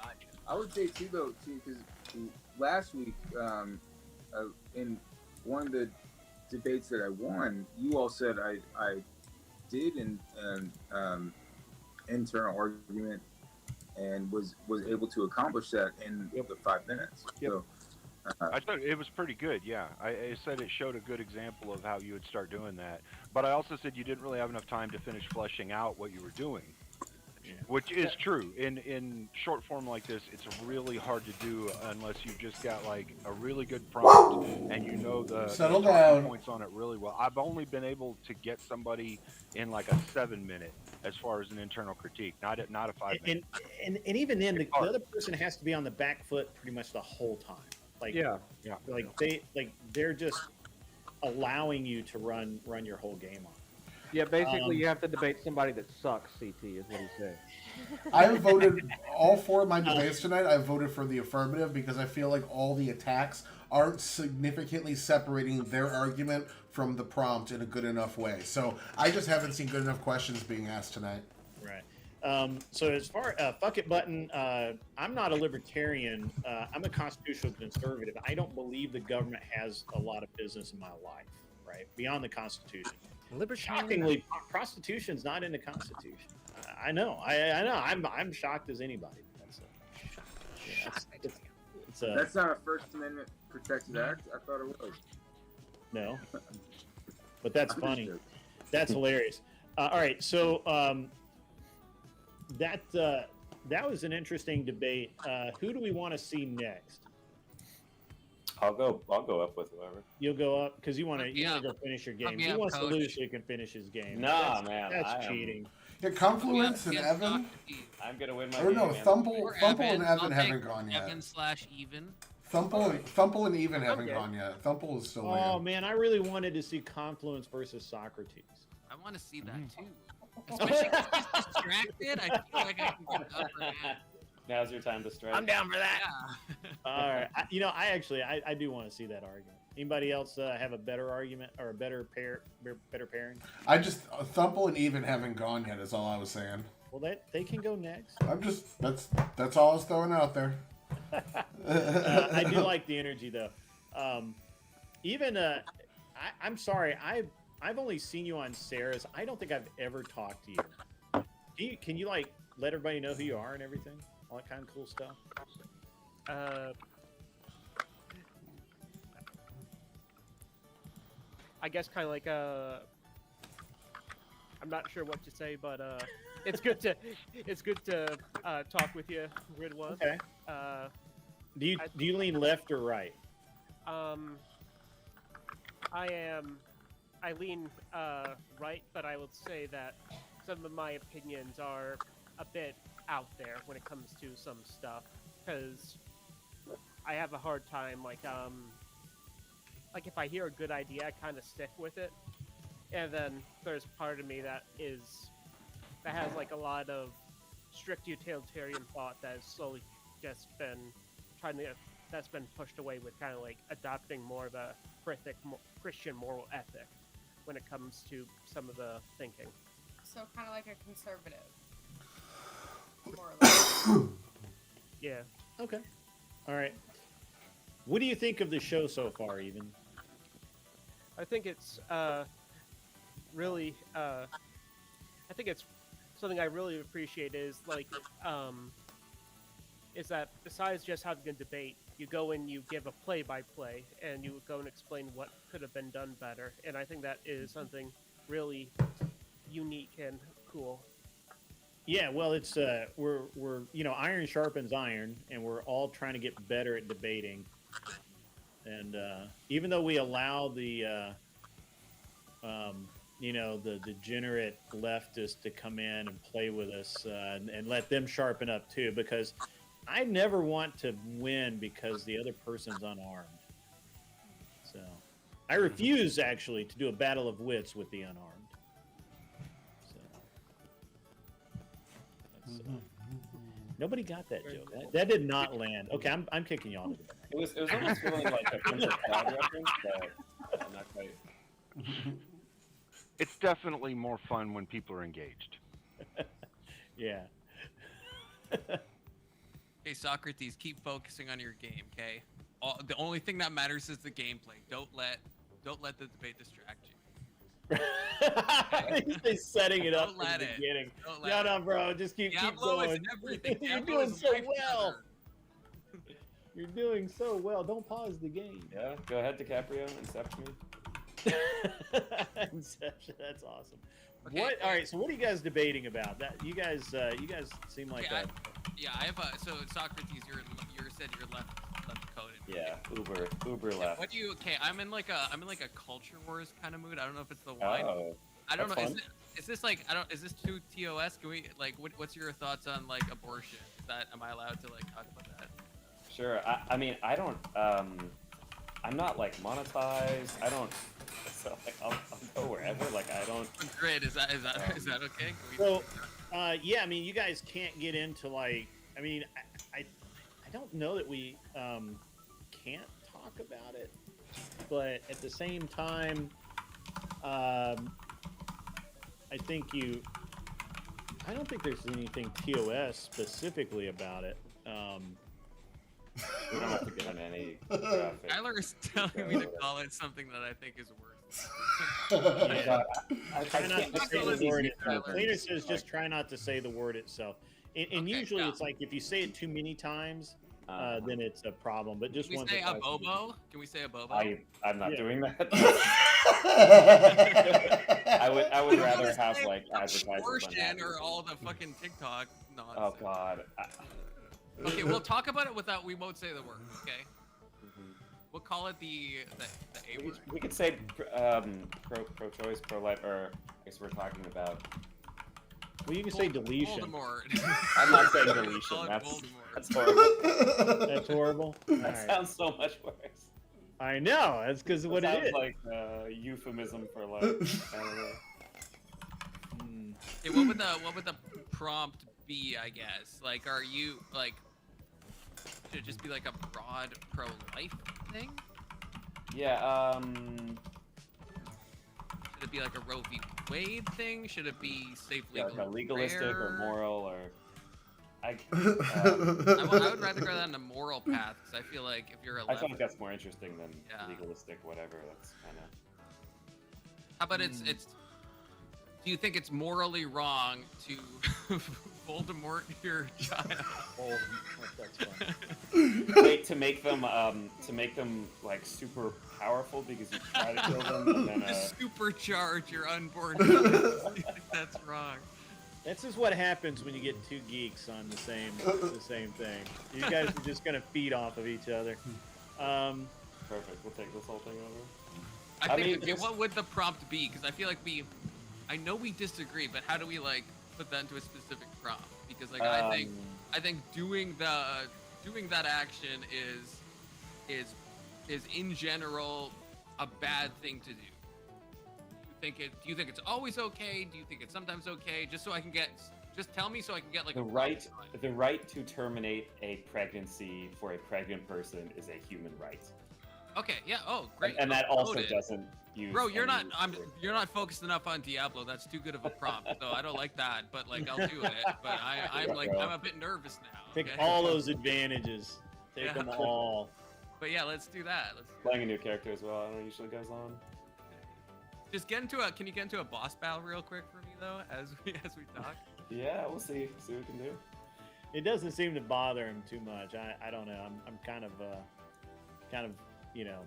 Speaker 13: I would say too, though, because last week, in one of the debates that I won, you all said I did an internal argument and was able to accomplish that in the 5 minutes. So
Speaker 6: I thought it was pretty good. Yeah, I said it showed a good example of how you would start doing that. But I also said you didn't really have enough time to finish fleshing out what you were doing. Which is true. In short form like this, it's really hard to do unless you've just got like a really good prompt and you know the talking points on it really well. I've only been able to get somebody in like a 7 minute as far as an internal critique, not a 5 minute.
Speaker 1: And even then, the other person has to be on the back foot pretty much the whole time. Like they're just allowing you to run your whole game on.
Speaker 2: Yeah, basically you have to debate somebody that sucks, CT, is what he said.
Speaker 3: I have voted, all 4 of my debates tonight, I voted for the affirmative because I feel like all the attacks aren't significantly separating their argument from the prompt in a good enough way. So I just haven't seen good enough questions being asked tonight.
Speaker 1: Right. So as far fuck it button, I'm not a libertarian. I'm a constitutional conservative. I don't believe the government has a lot of business in my life, right? Beyond the Constitution. Shockingly, prostitution's not in the Constitution. I know. I know. I'm shocked as anybody.
Speaker 13: That's not a First Amendment protected act. I thought it was.
Speaker 1: No, but that's funny. That's hilarious. All right, so that was an interesting debate. Who do we want to see next?
Speaker 12: I'll go up with whoever.
Speaker 1: You'll go up because you want to go finish your game. He wants to lose so he can finish his game.
Speaker 12: Nah, man,
Speaker 1: that's cheating.
Speaker 3: Yeah, Confluence and Evan.
Speaker 12: I'm gonna win my
Speaker 3: Or
Speaker 12: game.
Speaker 3: no,
Speaker 12: man.
Speaker 3: Thumple and Evan haven't gone yet.
Speaker 5: Evan/Even.
Speaker 3: Thumple and Even haven't gone yet. Thumple is still
Speaker 1: Oh
Speaker 3: in.
Speaker 1: man, I really wanted to see Confluence versus Socrates.
Speaker 5: I want to see that too. Especially if he's distracted. I feel like I can get up for that.
Speaker 12: Now's your time to strike.
Speaker 1: I'm down for that. All right, I do want to see that argument. Anybody else have a better argument or a better pairing?
Speaker 3: I just Thumple and Even haven't gone yet. Is all I was saying.
Speaker 1: Well, they can go next.
Speaker 3: I'm just that's all I was throwing out there.
Speaker 1: I do like the energy though. I'm sorry. I've only seen you on Sarah's. I don't think I've ever talked to you. Can you like let everybody know who you are and everything? All that kind of cool stuff.
Speaker 17: I guess kind of like I'm not sure what to say, but it's good to talk with you, Grid One.
Speaker 1: Okay. Do you lean left or right?
Speaker 17: I lean right, but I would say that some of my opinions are a bit out there when it comes to some stuff, because I have a hard time like if I hear a good idea, I kind of stick with it, and then there's part of me that has like a lot of strict utilitarian thought that has slowly just been that's been pushed away with kind of like adopting more of a Christian moral ethic when it comes to some of the thinking.
Speaker 8: So kind of like a conservative. More or less.
Speaker 17: Yeah.
Speaker 1: Okay. All right. What do you think of the show so far, Even?
Speaker 17: I think it's really I think it's something I really appreciate is like is that besides just having a debate, you go and you give a play-by-play and you go and explain what could have been done better, and I think that is something really unique and cool.
Speaker 1: Yeah, well, it's we're iron sharpens iron, and we're all trying to get better at debating. And even though we allow the the degenerate leftists to come in and play with us and let them sharpen up too, because I never want to win because the other person's unarmed. So I refuse actually to do a battle of wits with the unarmed. Nobody got that joke. That did not land. Okay, I'm kicking y'all to the back.
Speaker 12: It was almost feeling like a Prince of Cloud reference, but not quite.
Speaker 6: It's definitely more fun when people are engaged.
Speaker 1: Yeah.
Speaker 5: Okay, Socrates, keep focusing on your game. Okay, the only thing that matters is the gameplay. Don't let the debate distract you.
Speaker 1: He's setting it up
Speaker 5: Don't
Speaker 1: from
Speaker 5: let
Speaker 1: the
Speaker 5: it.
Speaker 1: beginning.
Speaker 5: Don't let
Speaker 1: No, bro, just keep
Speaker 5: Diablo is
Speaker 1: going.
Speaker 5: everything.
Speaker 1: You're
Speaker 5: Diablo
Speaker 1: doing
Speaker 5: is
Speaker 1: so
Speaker 5: life
Speaker 1: well. You're doing so well. Don't pause the game.
Speaker 12: Yeah, go ahead, DiCaprio, Inception.
Speaker 1: Inception. That's awesome.
Speaker 5: Okay,
Speaker 1: What? All right. So, what are you guys debating about? That you guys seem like
Speaker 5: I have a so Socrates, you said you're left coded.
Speaker 12: Yeah, Uber left.
Speaker 5: What do you? Okay, I'm in like a culture wars kind of mood. I don't know if it's the wine.
Speaker 12: Oh,
Speaker 5: I don't know.
Speaker 12: that's fun.
Speaker 5: Is this like Is this too TOS? Can we like? What's your thoughts on like abortion? Am I allowed to like talk about that?
Speaker 12: Sure. I mean, I don't. I'm not like monetized. I don't. So like, I'll go wherever. Like I don't.
Speaker 5: Grid, is that okay?
Speaker 1: So, yeah. I mean, you guys can't get into like. I mean, I don't know that we can't talk about it, but at the same time, I think I don't think there's anything TOS specifically about it.
Speaker 12: We don't have to get on any graphic.
Speaker 5: Tyler is telling me to call it something that I think is worse.
Speaker 1: I try not to say the word itself. Cleaner says just try not to say the word itself. And usually it's like if you say it too many times, then it's a problem. But just
Speaker 5: Can we
Speaker 1: once
Speaker 5: say
Speaker 1: or
Speaker 5: a
Speaker 1: twice.
Speaker 5: bobo? Can we say a bobo?
Speaker 12: I'm not doing that. I would
Speaker 5: You
Speaker 12: rather
Speaker 5: wanna
Speaker 12: have
Speaker 5: say
Speaker 12: like advertisements on
Speaker 5: abortion
Speaker 12: that.
Speaker 5: or all the fucking TikTok nonsense.
Speaker 12: Oh God.
Speaker 5: Okay, we'll talk about it without. We won't say the word. Okay. We'll call it the A word.
Speaker 12: We could say pro-choice, pro-life, or I guess we're talking about.
Speaker 1: Well, you can say deletion.
Speaker 5: Voldemort.
Speaker 12: I'm not saying deletion.
Speaker 5: Call it
Speaker 12: That's horrible.
Speaker 1: That's horrible.
Speaker 12: That
Speaker 1: Alright.
Speaker 12: sounds so much worse.
Speaker 1: I know. That's because of what it
Speaker 12: sounds
Speaker 1: is.
Speaker 12: like euphemism for like. I don't know.
Speaker 5: Okay, what would the prompt be? I guess. Like, are you like? Should it just be like a broad pro-life thing?
Speaker 12: Yeah.
Speaker 5: Should it be like a Roe v. Wade thing? Should it be safe,
Speaker 12: Yeah,
Speaker 5: legal,
Speaker 12: like a legalistic
Speaker 5: rare?
Speaker 12: or moral or. I
Speaker 5: would rather go down the moral path because I feel like if you're a
Speaker 12: I
Speaker 5: left,
Speaker 12: think that's more interesting than
Speaker 5: Yeah.
Speaker 12: legalistic, whatever. That's kind of.
Speaker 5: how about it's. Do you think it's morally wrong to Voldemort your child?
Speaker 1: That's fun.
Speaker 12: Wait, to make them like super powerful because you try to kill them and then
Speaker 5: Supercharge your unborn child. You think that's wrong.
Speaker 1: This is what happens when you get two geeks on the same thing. You guys are just gonna feed off of each other.
Speaker 12: Perfect. We'll take this whole thing over.
Speaker 5: I think.
Speaker 12: mean,
Speaker 5: Okay,
Speaker 12: just-
Speaker 5: what would the prompt be? Because I feel like I know we disagree, but how do we like put that into a specific prompt? Because like I think doing that action is in general a bad thing to do. Do you think it's always okay? Do you think it's sometimes okay? Just so I can just tell me so I can get like
Speaker 12: the right to terminate a pregnancy for a pregnant person is a human right.
Speaker 5: Okay, yeah. Oh, great.
Speaker 12: And that also
Speaker 5: Noted.
Speaker 12: doesn't use.
Speaker 5: Bro, you're not.
Speaker 12: any-
Speaker 5: You're not focused enough on Diablo. That's too good of a prompt. So I don't like that. But like, I'll do it. But I'm a bit nervous now.
Speaker 1: Take
Speaker 5: okay?
Speaker 1: all those advantages. Take
Speaker 5: Yeah.
Speaker 1: them all.
Speaker 5: But yeah, let's do that.
Speaker 12: Playing a new character as well. I don't know, usually goes on.
Speaker 5: Just can you get into a boss battle real quick for me though, as we talk?
Speaker 12: Yeah, we'll see what we can do.
Speaker 1: It doesn't seem to bother him too much. I don't know. I'm kind of you know,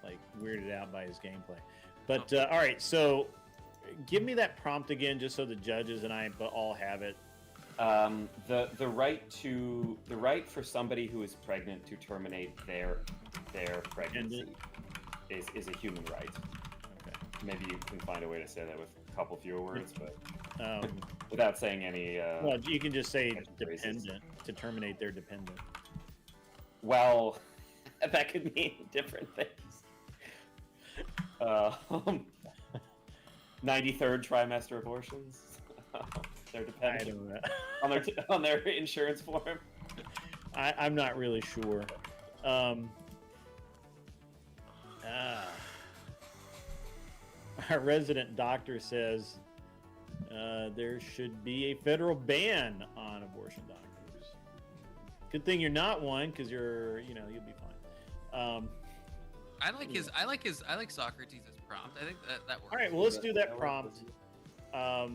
Speaker 1: like weirded out by his gameplay. But all right, so give me that prompt again, just so the judges and I all have it.
Speaker 12: The right for somebody who is pregnant to terminate their pregnancy is a human right.
Speaker 1: Okay.
Speaker 12: Maybe you can find a way to say that with a couple fewer words, but without saying any.
Speaker 1: Well, you can just say
Speaker 12: phrases.
Speaker 1: dependent, to terminate their dependent.
Speaker 12: Well, that could mean different things. 93rd trimester abortions. They're dependent on their insurance form.
Speaker 1: I'm not really sure. Our resident doctor says there should be a federal ban on abortion doctors. Good thing you're not one, because you'll be fine.
Speaker 5: I like Socrates' prompt. I think that works.
Speaker 1: All right, well, let's do that prompt.
Speaker 5: So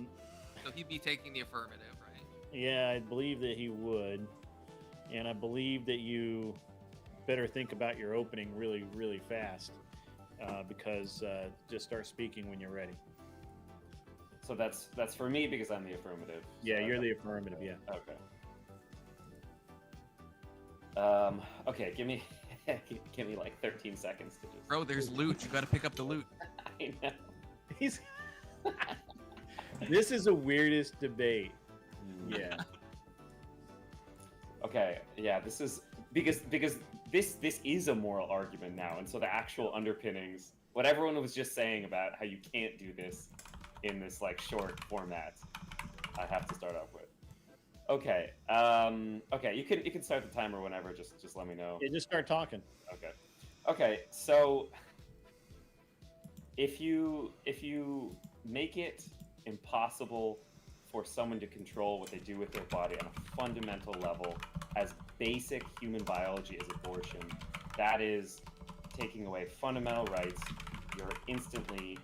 Speaker 5: he'd be taking the affirmative, right?
Speaker 1: Yeah, I believe that he would, and I believe that you better think about your opening really, really fast, because just start speaking when you're ready.
Speaker 12: So that's for me because I'm the affirmative.
Speaker 1: Yeah, you're the affirmative. Yeah.
Speaker 12: Okay. Okay, give me like 13 seconds to just.
Speaker 5: Bro, there's loot. You got to pick up the loot.
Speaker 12: I know.
Speaker 1: This is the weirdest debate. Yeah.
Speaker 12: Okay. Yeah. This is because this is a moral argument now, and so the actual underpinnings, what everyone was just saying about how you can't do this in this like short format, I have to start off with. Okay. Okay. You can start the timer whenever. Just let me know.
Speaker 1: Yeah, just start talking.
Speaker 12: Okay. Okay. So if you make it impossible for someone to control what they do with their body on a fundamental level, as basic human biology as abortion, that is taking away fundamental rights. You're instantly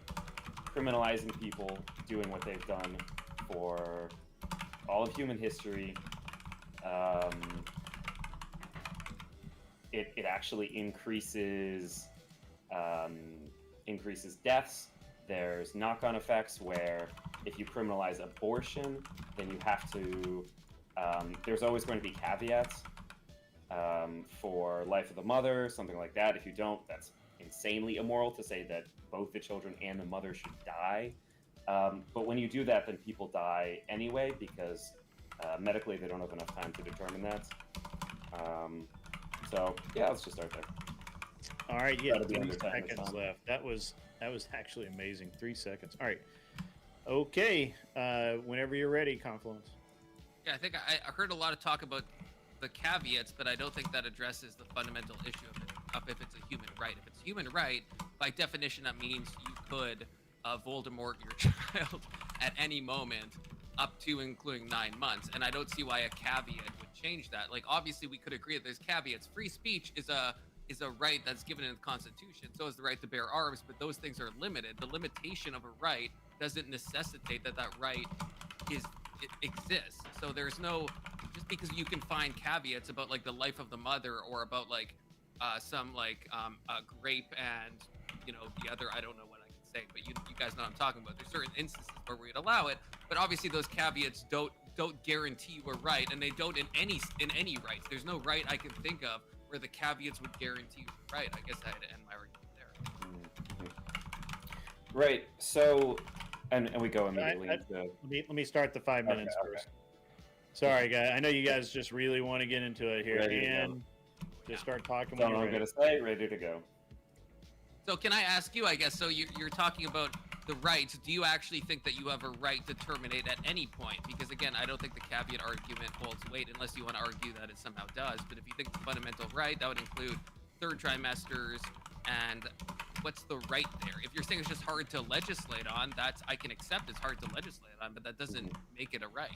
Speaker 12: criminalizing people doing what they've done for all of human history. It actually increases deaths. There's knock-on effects where if you criminalize abortion, then you have to. There's always going to be caveats for life of the mother, something like that. If you don't, that's insanely immoral to say that both the children and the mother should die. But when you do that, then people die anyway because medically they don't have enough time to determine that. So yeah, let's just start there.
Speaker 1: All right, yeah, 3 seconds left. That was actually amazing. 3 seconds. All right. Okay. Whenever you're ready, Confluence.
Speaker 5: Yeah, I think I heard a lot of talk about the caveats, but I don't think that addresses the fundamental issue of if it's a human right. If it's a human right, by definition, that means you could Voldemort your child at any moment, up to including 9 months. And I don't see why a caveat would change that. Like, obviously, we could agree that there's caveats. Free speech is a right that's given in the Constitution. So is the right to bear arms, but those things are limited. The limitation of a right doesn't necessitate that right exists. So there's no, just because you can find caveats about like the life of the mother or about like some like grape and the other, I don't know what I can say, but you guys know what I'm talking about. There's certain instances where we'd allow it, but obviously those caveats don't guarantee you a right, and they don't in any rights. There's no right I can think of where the caveats would guarantee you the right. I guess I had to end my argument there.
Speaker 12: Right. So, and we go immediately
Speaker 1: let me start the 5 minutes first. Sorry, guys. I know you guys just really want to get into it here, and just start talking.
Speaker 12: Don't know what I'm gonna say. Ready to go.
Speaker 5: So can I ask you? I guess so. You're talking about the rights. Do you actually think that you have a right to terminate at any point? Because again, I don't think the caveat argument holds weight unless you want to argue that it somehow does. But if you think the fundamental right, that would include 3rd trimesters. And what's the right there? If you're saying it's just hard to legislate on, I can accept it's hard to legislate on, but that doesn't make it a right.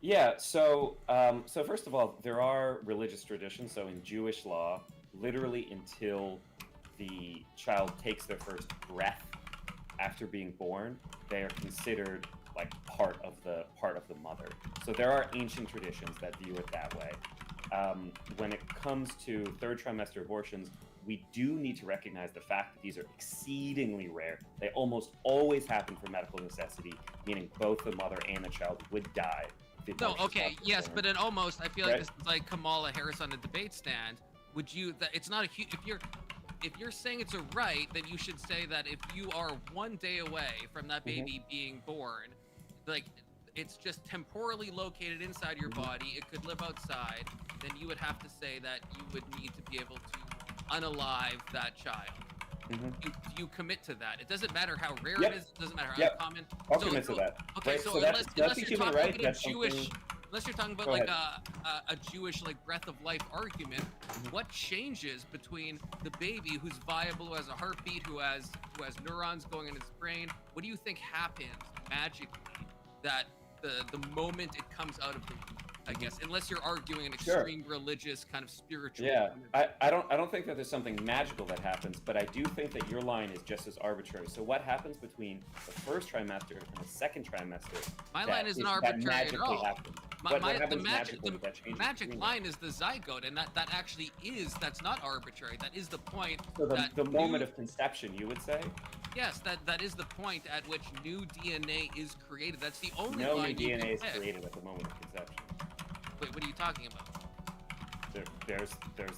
Speaker 12: Yeah. So first of all, there are religious traditions. So in Jewish law, literally until the child takes their first breath after being born, they are considered like part of the mother. So there are ancient traditions that view it that way. When it comes to 3rd trimester abortions, we do need to recognize the fact that these are exceedingly rare. They almost always happen for medical necessity, meaning both the mother and the child would die.
Speaker 5: No, okay, yes, but it almost, I feel like this is like Kamala Harris on a debate stand. It's not a huge, if you're saying it's a right, then you should say that if you are 1 day away from that baby being born, like it's just temporally located inside your body, it could live outside, then you would have to say that you would need to be able to unalive that child. Do you commit to that? It doesn't matter how rare it is, it doesn't matter how uncommon.
Speaker 12: I'll commit to that.
Speaker 5: Okay, so unless you're talking about a Jewish, unless you're talking about like a Jewish like breath of life argument, what changes between the baby who's viable, who has a heartbeat, who has neurons going in his brain? What do you think happens magically that the moment it comes out of the womb? I guess, unless you're arguing an extreme religious kind of spiritual.
Speaker 12: Yeah, I don't think that there's something magical that happens, but I do think that your line is just as arbitrary. So what happens between the 1st trimester and the 2nd trimester?
Speaker 5: My line isn't arbitrary at all.
Speaker 12: The
Speaker 5: magic line is the zygote, and that actually is, that's not arbitrary. That is the point.
Speaker 12: So the moment of conception, you would say?
Speaker 5: Yes, that is the point at which new DNA is created. That's the only
Speaker 12: no
Speaker 5: line
Speaker 12: new
Speaker 5: you
Speaker 12: DNA
Speaker 5: can
Speaker 12: is
Speaker 5: pick.
Speaker 12: created at the moment of conception.
Speaker 5: Wait, what are you talking about?
Speaker 12: There's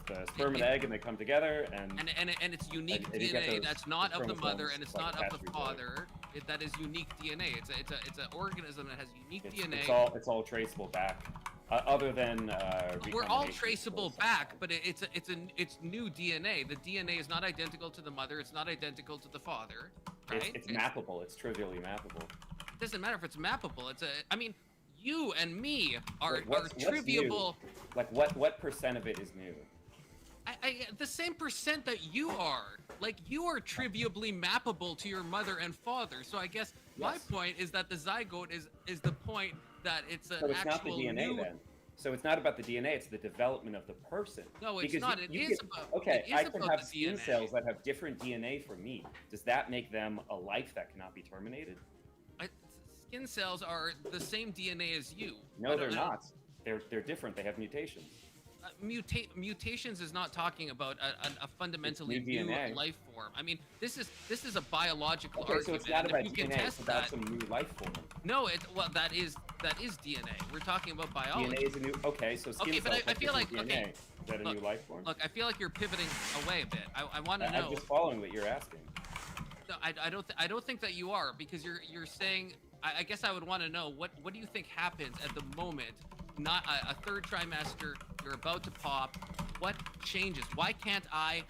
Speaker 12: the sperm and egg, and they come together, and
Speaker 5: it's unique DNA. That's not of the mother, and it's not of the father. That is unique DNA. It's an organism that has unique DNA.
Speaker 12: It's all traceable back. Other than
Speaker 5: we're all traceable back, but it's new DNA. The DNA is not identical to the mother. It's not identical to the father. Right?
Speaker 12: It's mappable. It's trivially mappable.
Speaker 5: It doesn't matter if it's mappable. I mean, you and me are
Speaker 12: what's
Speaker 5: triviable.
Speaker 12: New? Like what percent of it is new?
Speaker 5: The same percent that you are. Like, you are trivially mappable to your mother and father. So I guess My point is that the zygote is the point that it's an
Speaker 12: So it's
Speaker 5: actual
Speaker 12: not the DNA
Speaker 5: new...
Speaker 12: then. So it's not about the DNA, it's the development of the person.
Speaker 5: No, it's
Speaker 12: Because
Speaker 5: not.
Speaker 12: you
Speaker 5: It is
Speaker 12: can-
Speaker 5: about.
Speaker 12: Okay,
Speaker 5: it is
Speaker 12: I can
Speaker 5: about
Speaker 12: have
Speaker 5: the
Speaker 12: skin
Speaker 5: DNA.
Speaker 12: cells that have different DNA from me. Does that make them a life that cannot be terminated?
Speaker 5: Skin cells are the same DNA as you.
Speaker 12: No, they're not. They're different. They have mutations.
Speaker 5: Mutations is not talking about a fundamentally
Speaker 12: It's new
Speaker 5: new
Speaker 12: DNA.
Speaker 5: life form. I mean, this is a biological
Speaker 12: Okay,
Speaker 5: argument.
Speaker 12: so it's not
Speaker 5: and
Speaker 12: about
Speaker 5: if you
Speaker 12: DNA.
Speaker 5: contest
Speaker 12: It's about
Speaker 5: that,
Speaker 12: some new life form.
Speaker 5: no, that is DNA. We're talking about biology.
Speaker 12: DNA is a new. Okay, so skin
Speaker 5: Okay, but
Speaker 12: cells
Speaker 5: I
Speaker 12: have
Speaker 5: feel like
Speaker 12: different DNA.
Speaker 5: okay.
Speaker 12: Is that a new life form?
Speaker 5: Look, I feel like you're pivoting away a bit. I want to know.
Speaker 12: I'm just following what you're asking.
Speaker 5: No, I don't think that you are, because you're saying. I guess I would want to know what do you think happens at the moment? Not a third trimester. You're about to pop. What changes? Why can't I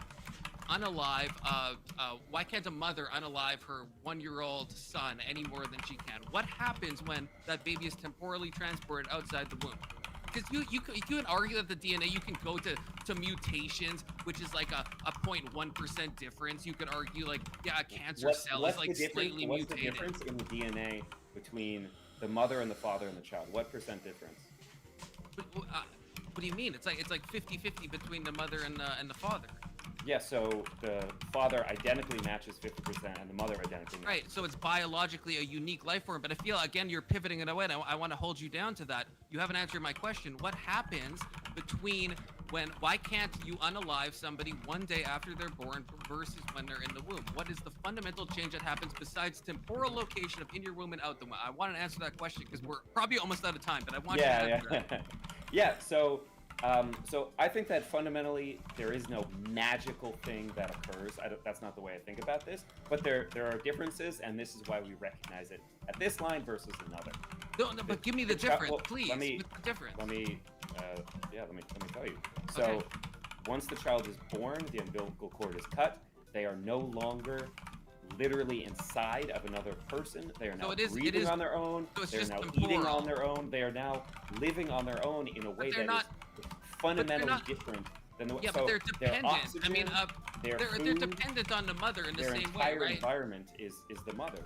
Speaker 5: unalive? Why can't a mother unalive her 1-year-old son any more than she can? What happens when that baby is temporally transported outside the womb? Because you can argue that the DNA, you can go to mutations, which is like a 0.1% difference. You could argue like, yeah, a cancer cell is like slightly
Speaker 12: What's the
Speaker 5: mutated.
Speaker 12: difference in the DNA between the mother and the father and the child? What percent difference?
Speaker 5: What do you mean? It's like 50-50 between the mother and the father.
Speaker 12: Yeah, so the father identically matches 50% and the mother identically matches.
Speaker 5: Right, so it's biologically a unique life form, but I feel, again, you're pivoting it away, and I want to hold you down to that. You haven't answered my question. What happens between why can't you unalive somebody one day after they're born versus when they're in the womb? What is the fundamental change that happens besides temporal location of in your womb and out the womb? I want to answer that question because we're probably almost out of time, but I want you to answer that.
Speaker 12: Yeah, so I think that fundamentally there is no magical thing that occurs. That's not the way I think about this. But there are differences, and this is why we recognize it at this line versus another.
Speaker 5: No, but give me the difference, please.
Speaker 12: Let me,
Speaker 5: What's the difference?
Speaker 12: Let me tell you. So once the child is born, the umbilical cord is cut. They are no longer literally inside of another person. They are now breathing on their own.
Speaker 5: So
Speaker 12: They're now eating on their own. They are now living on their own in a way that is fundamentally different than the way.
Speaker 5: Yeah, but they're dependent. I mean, they're dependent on the mother in the same way, right?
Speaker 12: Their entire environment is the mother.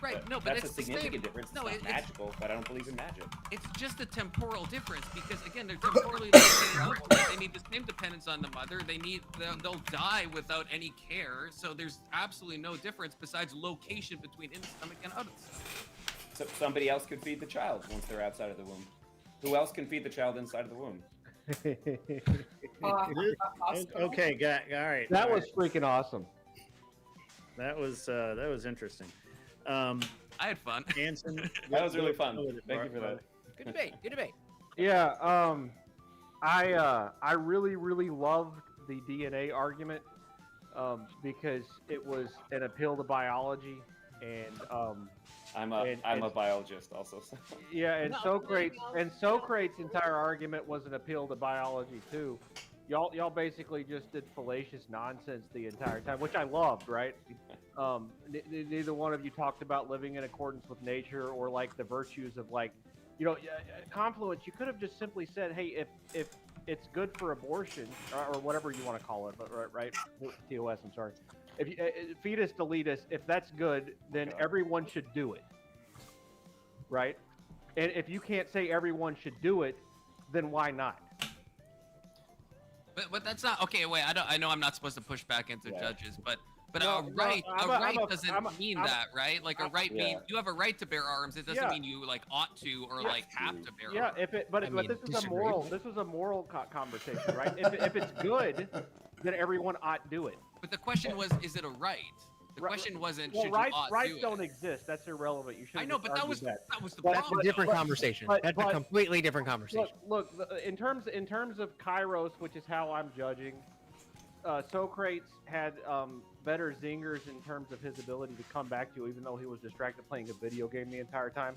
Speaker 5: Right, no, but
Speaker 12: that's
Speaker 5: it's
Speaker 12: a significant difference.
Speaker 5: No,
Speaker 12: it's not magical, but I don't believe in magic.
Speaker 5: It's just a temporal difference because again, they're temporally located. They need the same dependence on the mother. They'll die without any care. So there's absolutely no difference besides location between in the stomach and out of the stomach.
Speaker 12: So somebody else could feed the child once they're outside of the womb. Who else can feed the child inside of the womb?
Speaker 1: Okay, all right.
Speaker 2: That was freaking awesome.
Speaker 1: That was interesting.
Speaker 5: I had fun.
Speaker 1: Anson,
Speaker 12: that was really fun. Thank you for that.
Speaker 4: Good debate. Good debate.
Speaker 2: Yeah. I really loved the DNA argument because it was an appeal to biology and
Speaker 12: I'm a biologist also. So.
Speaker 2: Yeah, and Socrates' entire argument was an appeal to biology too. Y'all basically just did fallacious nonsense the entire time, which I loved, right? Neither one of you talked about living in accordance with nature or like the virtues of like, confluence. You could have just simply said, hey, if it's good for abortion or whatever you want to call it, but right? TOS, I'm sorry. If you, fetus deletus, if that's good, then everyone should do it, right? And if you can't say everyone should do it, then why not?
Speaker 5: But that's not okay. Wait, I know I'm not supposed to push back into judges, but
Speaker 2: No,
Speaker 5: a right doesn't mean that, right? Like a right means you have a right to bear arms. It doesn't mean you like ought to or like have to bear arms.
Speaker 2: Yeah, but this is a moral. This is a moral conversation, right? if it's good, then everyone ought do it.
Speaker 5: But the question was, is it a right? The question wasn't should
Speaker 2: rights,
Speaker 5: you ought
Speaker 2: rights
Speaker 5: do
Speaker 2: don't
Speaker 5: it.
Speaker 2: exist. That's irrelevant. You should.
Speaker 5: I know, but that was the
Speaker 4: That's a different conversation. That's a completely different conversation.
Speaker 2: Look, in terms of Kairos, which is how I'm judging, Socrates had better zingers in terms of his ability to come back to you, even though he was distracted playing a video game the entire time.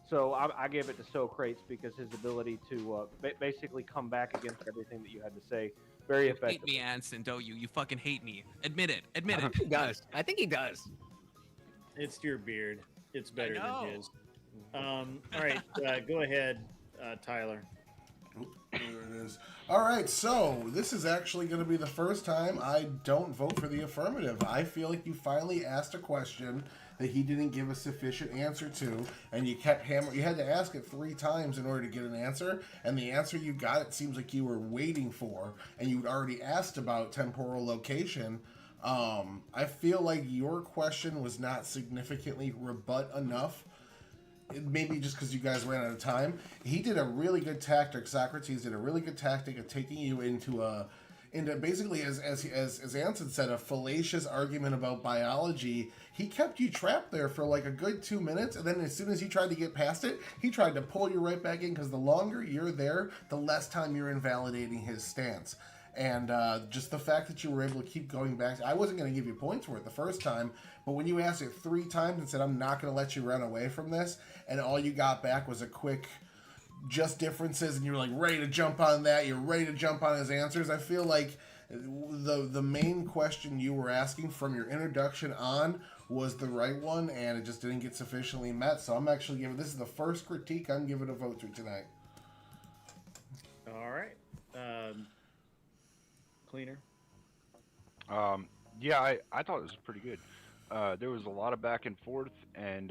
Speaker 2: So I gave it to Socrates because his ability to basically come back against everything that you had to say, very effective.
Speaker 5: You hate me, Anson, don't you? You fucking hate me. Admit it. Admit it.
Speaker 4: He does. I think he does.
Speaker 1: It's your beard. It's better than his. All right, go ahead, Tyler.
Speaker 3: There it is. All right, so this is actually going to be the first time I don't vote for the affirmative. I feel like you finally asked a question that he didn't give a sufficient answer to, and you kept hammering. You had to ask it 3 times in order to get an answer, and the answer you got, it seems like you were waiting for, and you'd already asked about temporal location. I feel like your question was not significantly rebut enough. Maybe just because you guys ran out of time. He did a really good tactic. Socrates did a really good tactic of taking you into basically, as Anson said, a fallacious argument about biology. He kept you trapped there for like a good 2 minutes, and then as soon as he tried to get past it, he tried to pull you right back in, because the longer you're there, the less time you're invalidating his stance. And just the fact that you were able to keep going back, I wasn't going to give you points for it the first time, but when you asked it 3 times and said, I'm not going to let you run away from this, and all you got back was a quick just differences, and you're like ready to jump on that, you're ready to jump on his answers. I feel like the main question you were asking from your introduction on was the right one, and it just didn't get sufficiently met. So I'm actually giving, this is the first critique I'm giving a vote to tonight.
Speaker 1: All right. Cleaner.
Speaker 6: Yeah, I thought it was pretty good. There was a lot of back and forth, and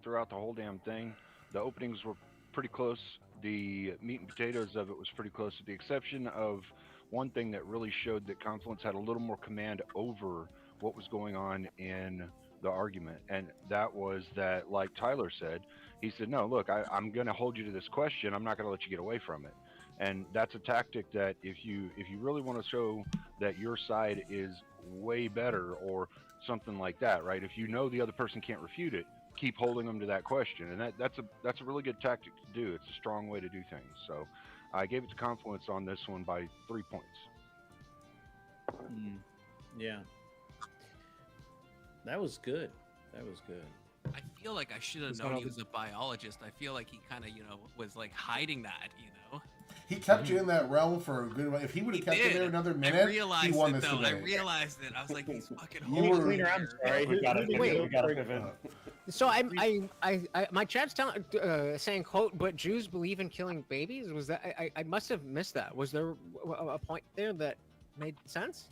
Speaker 6: throughout the whole damn thing, the openings were pretty close. The meat and potatoes of it was pretty close, with the exception of one thing that really showed that Confluence had a little more command over what was going on in the argument, and that was that, like Tyler said, he said, no, look, I'm going to hold you to this question. I'm not going to let you get away from it. And that's a tactic that if you really want to show that your side is way better or something like that, right? If you know the other person can't refute it, keep holding them to that question, and that's a really good tactic to do. It's a strong way to do things. So I gave it to Confluence on this one by 3 points.
Speaker 1: Yeah, that was good. That was good.
Speaker 5: I feel like I should have known he was a biologist. I feel like he kind of, was like hiding that,
Speaker 3: He kept you in that realm for a good while. If he would have kept you there another minute, he won this debate.
Speaker 5: I realized it. I was like, these fucking
Speaker 1: Cleaner, I'm sorry.
Speaker 12: We got to pivot.
Speaker 4: So my chat's saying quote, but Jews believe in killing babies. Was that I must have missed that? Was there a point there that made sense?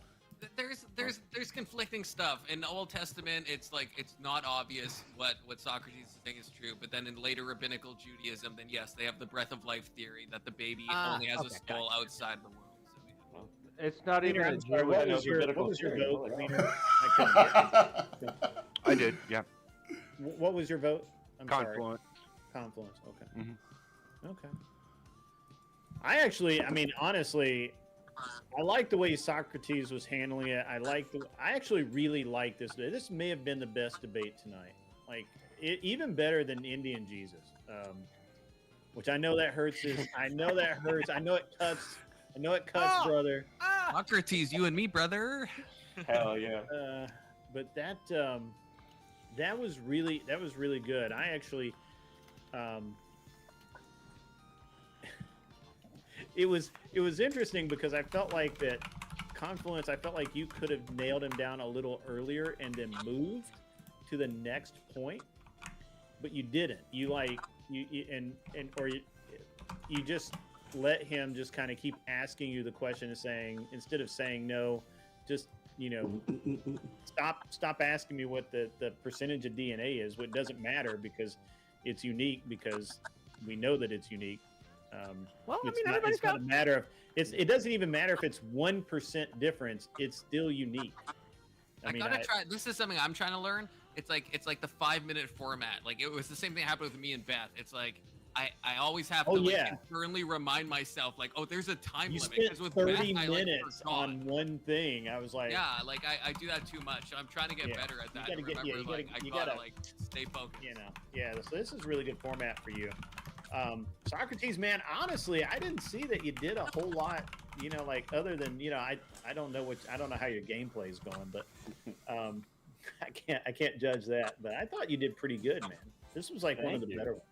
Speaker 5: There's conflicting stuff in the Old Testament. It's like it's not obvious what Socrates is saying is true, but then in later rabbinical Judaism, then yes, they have the breath of life theory that the baby only has a soul outside the womb. So,
Speaker 2: it's not even a Jewish.
Speaker 1: What was your vote?
Speaker 6: I did, yeah.
Speaker 1: What was your vote?
Speaker 6: Confluence.
Speaker 1: Confluence. Okay. Okay. I mean, honestly, I like the way Socrates was handling it. I actually really like this. This may have been the best debate tonight. Like, even better than Indian Jesus, which I know that hurts. I know that hurts. I know it cuts. Brother.
Speaker 5: Socrates, you and me, brother.
Speaker 12: Hell yeah.
Speaker 1: But that was really good. I actually, it was interesting because I felt like that Confluence. I felt like you could have nailed him down a little earlier and then moved to the next point, but you didn't. You just let him just kind of keep asking you the question and saying, instead of saying no, just stop asking me what the percentage of DNA is. What doesn't matter because it's unique, because we know that it's unique. It's not a matter of it doesn't even matter if it's 1% difference. It's still unique.
Speaker 5: I gotta try. This is something I'm trying to learn. It's like the 5-minute format. Like, it was the same thing happened with me and Beth. It's like I always have to internally remind myself, like, oh, there's a time limit.
Speaker 1: Spent with 30 Beth, minutes on one thing. I was like,
Speaker 5: yeah, like I do that too much. So I'm trying to get better at that. You gotta stay focused.
Speaker 1: Yeah. So this is really good format for you. Socrates, man, honestly, I didn't see that you did a whole lot, like, other than, I don't know how your gameplay is going, but I can't judge that, but I thought you did pretty good, man. This was like one of the better ones.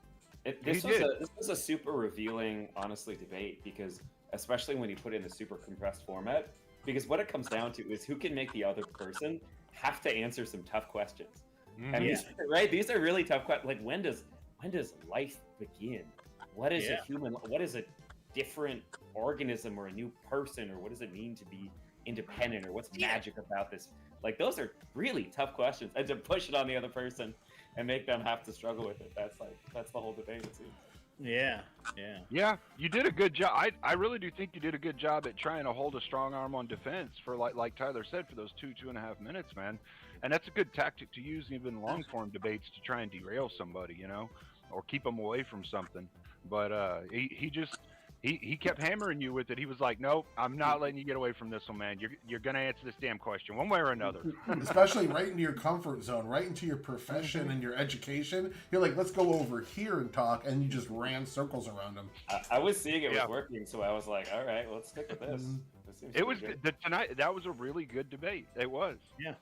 Speaker 12: This was a super revealing, honestly, debate, because especially when you put it in a super compressed format, because what it comes down to is who can make the other person have to answer some tough questions. And these are really tough questions. Like, when does life begin? What is a human? What is a different organism or a new person, or what does it mean to be independent, or what's magic about this? Like, those are really tough questions, and to push it on the other person and make them have to struggle with it, that's the whole debate, it seems.
Speaker 1: Yeah.
Speaker 6: Yeah, you did a good job. I really do think you did a good job at trying to hold a strong arm on defense for like Tyler said, for those 2.5 minutes, man. And that's a good tactic to use even in long form debates to try and derail somebody, you know, or keep them away from something. But he kept hammering you with it. He was like, "Nope, I'm not letting you get away from this one, man. You're gonna answer this damn question one way or another."
Speaker 3: Especially right into your comfort zone, right into your profession and your education. You're like, let's go over here and talk, and you just ran circles around him.
Speaker 12: I was seeing it was working, so I was like, all right, well, let's stick with this.
Speaker 6: It was good. Tonight. That was a really good debate. It was.
Speaker 1: Yeah.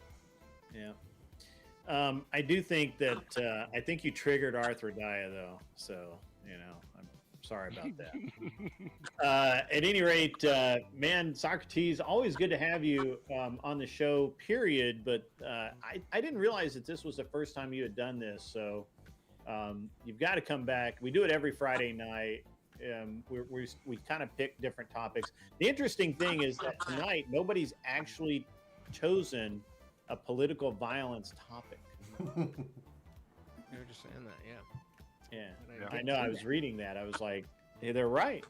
Speaker 1: I do think that I think you triggered Arthrodaya though, so I'm sorry about that. At any rate, man, Socrates, always good to have you on the show. Period. But I didn't realize that this was the first time you had done this, so you've got to come back. We do it every Friday night. We kind of pick different topics. The interesting thing is that tonight nobody's actually chosen a political violence topic.
Speaker 4: You were just saying that,
Speaker 1: yeah. I know. I was reading that. I was like, hey, they're right.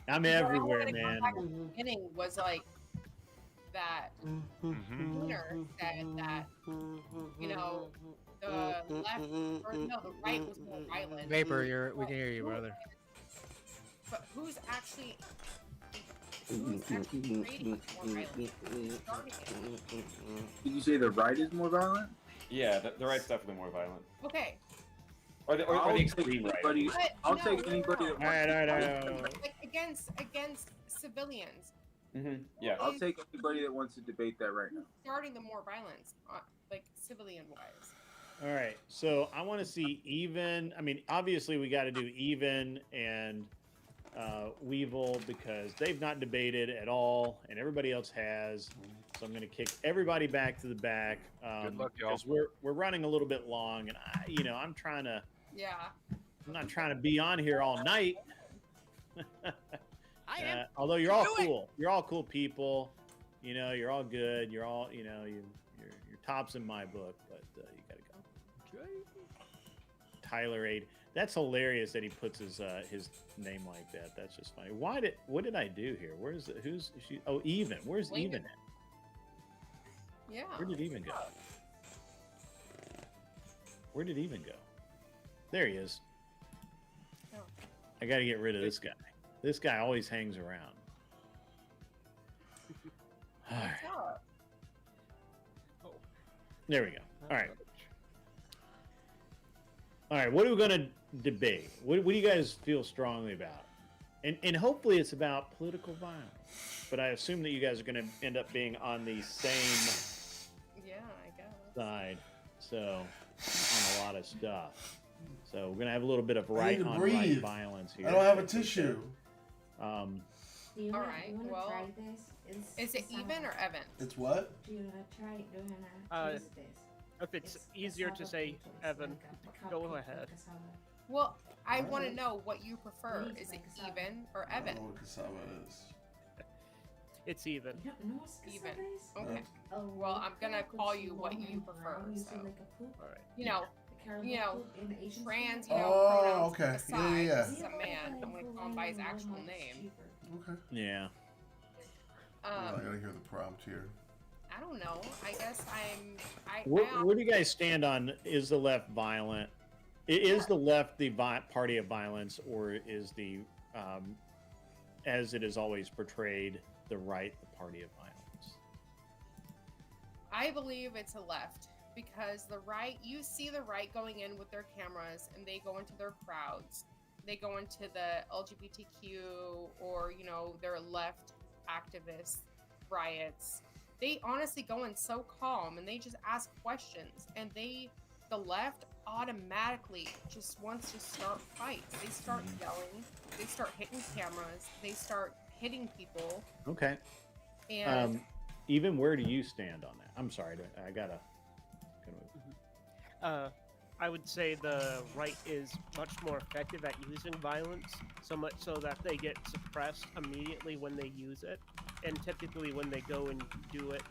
Speaker 1: I'm everywhere, man.
Speaker 8: The beginning was like that. Winner said that the left or no, the right was more violent.
Speaker 4: Vapor, we can hear you, brother.
Speaker 8: But who's actually creating more violence?
Speaker 13: Did you say the right is more violent?
Speaker 12: Yeah, the right's definitely more violent.
Speaker 8: Okay.
Speaker 12: Or the extreme right.
Speaker 13: I'll take anybody that
Speaker 1: wants
Speaker 8: like against civilians.
Speaker 12: Yeah.
Speaker 13: I'll take anybody that wants to debate that right now.
Speaker 8: Starting the more violence, like civilian wise.
Speaker 1: All right. So I want to see even. I mean, obviously we got to do even and Weevil because they've not debated at all, and everybody else has. So I'm going to kick everybody back to the back.
Speaker 6: Good luck, y'all.
Speaker 1: Because we're running a little bit long, and I'm trying to.
Speaker 8: Yeah.
Speaker 1: I'm not trying to be on here all night.
Speaker 4: I am.
Speaker 1: Although you're all cool. You're all cool people. You're all good. You're all, you're tops in my book, but you got to go. Tyler 8. That's hilarious that he puts his name like that. That's just funny. What did I do here? Who's she? Oh, Even. Where's Even at?
Speaker 8: Yeah.
Speaker 1: Where did Even go? Where did Even go? There he is.
Speaker 8: Oh.
Speaker 1: I got to get rid of this guy. This guy always hangs around. All right. There we go. All right. All right. What are we going to debate? What do you guys feel strongly about? And hopefully it's about political violence. But I assume that you guys are going to end up being on the same
Speaker 8: I guess.
Speaker 1: side. So on a lot of stuff. So we're going to have a little bit of right on right violence here.
Speaker 3: I don't have a tissue.
Speaker 8: All right. Well, is it even or even?
Speaker 3: It's what?
Speaker 17: If it's easier to say Evan, go ahead.
Speaker 8: Well, I want to know what you prefer. Is it even or
Speaker 3: I
Speaker 8: even?
Speaker 3: don't know what cassava is.
Speaker 17: It's even.
Speaker 8: Even. Okay. Well, I'm gonna call you what you prefer. So.
Speaker 17: All right.
Speaker 8: Trans,
Speaker 3: Oh,
Speaker 8: pronouns
Speaker 3: okay.
Speaker 8: aside,
Speaker 3: Yeah.
Speaker 8: This is a man. I'm gonna call him by his actual name.
Speaker 3: Okay.
Speaker 1: Yeah.
Speaker 3: I gotta hear the prompt here.
Speaker 8: I don't know. I guess
Speaker 1: Where do you guys stand on is the left violent? Is the left the party of violence, or is the, as it is always portrayed, the right the party of violence?
Speaker 8: I believe it's a left because the right, you see the right going in with their cameras and they go into their crowds. They go into the LGBTQ or, their left activists, riots. They honestly go in so calm and they just ask questions, and the left automatically just wants to start fights. They start yelling, they start hitting cameras, they start hitting people.
Speaker 1: Okay.
Speaker 8: And
Speaker 1: even where do you stand on that? I'm sorry, I gotta.
Speaker 17: I would say the right is much more effective at using violence, so much so that they get suppressed immediately when they use it, and typically when they go and do it,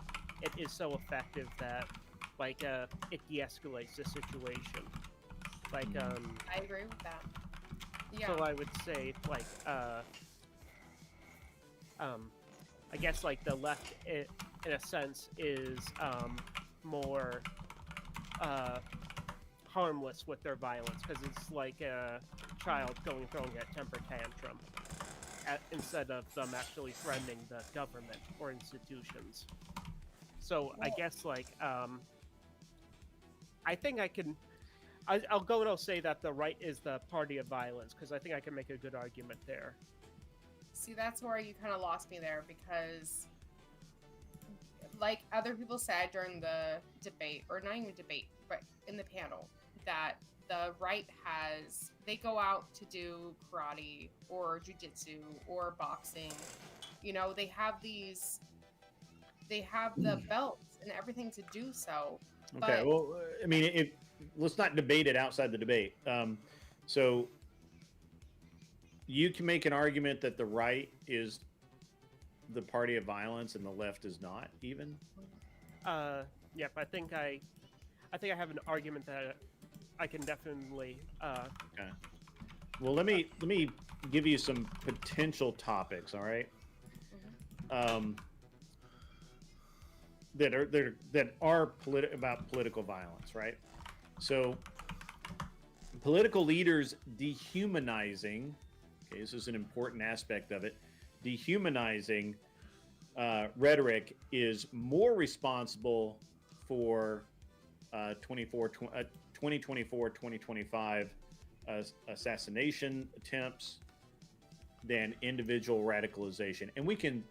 Speaker 17: it is so effective that it de-escalates the situation.
Speaker 8: I agree with that. Yeah.
Speaker 17: So I would say I guess the left in a sense is more harmless with their violence because it's like a child throwing a temper tantrum instead of them actually threatening the government or institutions. So I guess I think I'll go and I'll say that the right is the party of violence because I think I can make a good argument there.
Speaker 8: See, that's where you kind of lost me there because, like other people said during the debate, or not even debate, but in the panel, that the right they go out to do karate or jujitsu or boxing. They have the belts and everything to do so.
Speaker 1: Okay, well, I mean, let's not debate it outside the debate. So you can make an argument that the right is the party of violence and the left is not even.
Speaker 17: Yep, I think I have an argument that I can definitely.
Speaker 1: Okay. Well, let me give you some potential topics. All right. That are about political violence, right? So, political leaders dehumanizing. Okay, this is an important aspect of it. Dehumanizing rhetoric is more responsible for 2024-2025 assassination attempts than individual radicalization. And we can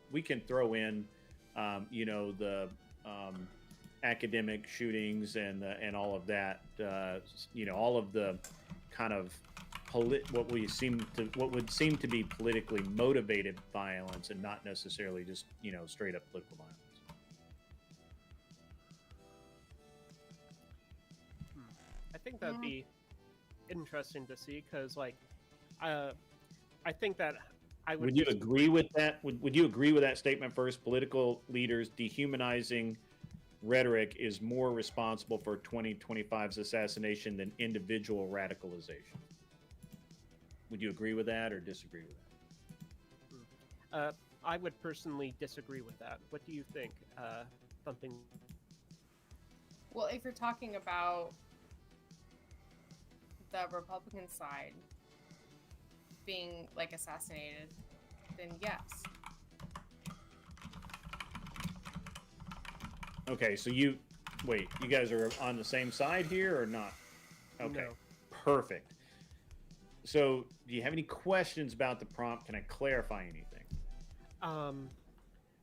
Speaker 1: throw in, the academic shootings and all of that. All of the kind of what would seem to be politically motivated violence and not necessarily just straight up political violence.
Speaker 17: I think that'd be interesting to see because I think that I would.
Speaker 1: Would you agree with that? Would you agree with that statement first? Political leaders dehumanizing rhetoric is more responsible for 2025's assassination than individual radicalization. Would you agree with that or disagree with
Speaker 17: that? I would personally disagree with that. What do you think? Something.
Speaker 8: Well, if you're talking about the Republican side being assassinated, then yes.
Speaker 1: Okay, so you guys are on the same side here or not? Okay,
Speaker 17: no.
Speaker 1: Perfect. So, do you have any questions about the prompt? Can I clarify anything?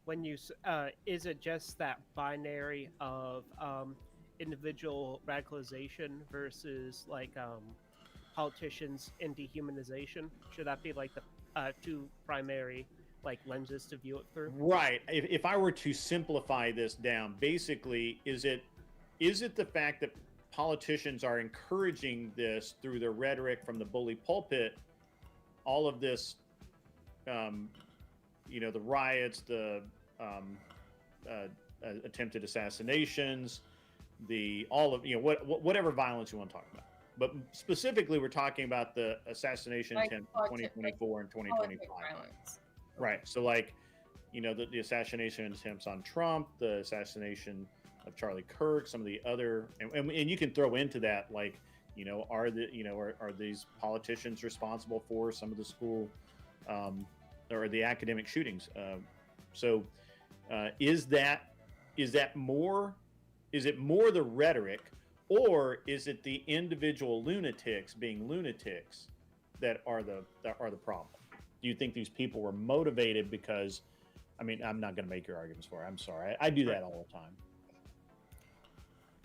Speaker 17: When you is it just that binary of individual radicalization versus politicians and dehumanization? Should that be the two primary lenses to view it through?
Speaker 1: Right. If I were to simplify this down, basically, is it the fact that politicians are encouraging this through their rhetoric from the bully pulpit, all of this, the riots, the attempted assassinations, whatever violence you want to talk about. But specifically, we're talking about the assassination attempt in 2024 and 2025. Right. So, the assassination attempts on Trump, the assassination of Charlie Kirk, some of the other, and you can throw into that, are these politicians responsible for some of the school or the academic shootings? Is it more the rhetoric, or is it the individual lunatics being lunatics that are the problem? Do you think these people were motivated because, I'm not going to make your arguments for it. I'm sorry. I do that all the time.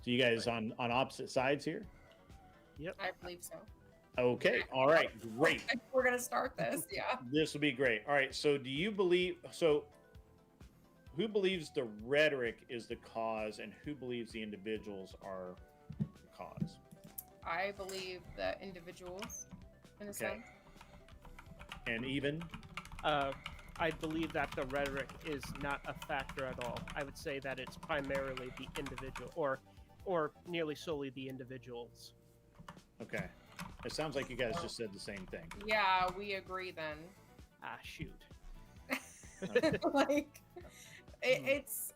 Speaker 1: So you guys on opposite sides here?
Speaker 17: Yep.
Speaker 8: I believe so.
Speaker 1: Okay. All right. Great.
Speaker 8: We're going to start this. Yeah.
Speaker 1: This will be great. All right. So who believes the rhetoric is the cause and who believes the individuals are the cause?
Speaker 8: I believe that individuals, in a sense.
Speaker 1: And even?
Speaker 17: I believe that the rhetoric is not a factor at all. I would say that it's primarily the individual, or nearly solely the individuals.
Speaker 1: Okay. It sounds like you guys just said the same thing.
Speaker 8: Yeah, we agree then.
Speaker 17: Ah, shoot.
Speaker 8: Like, it's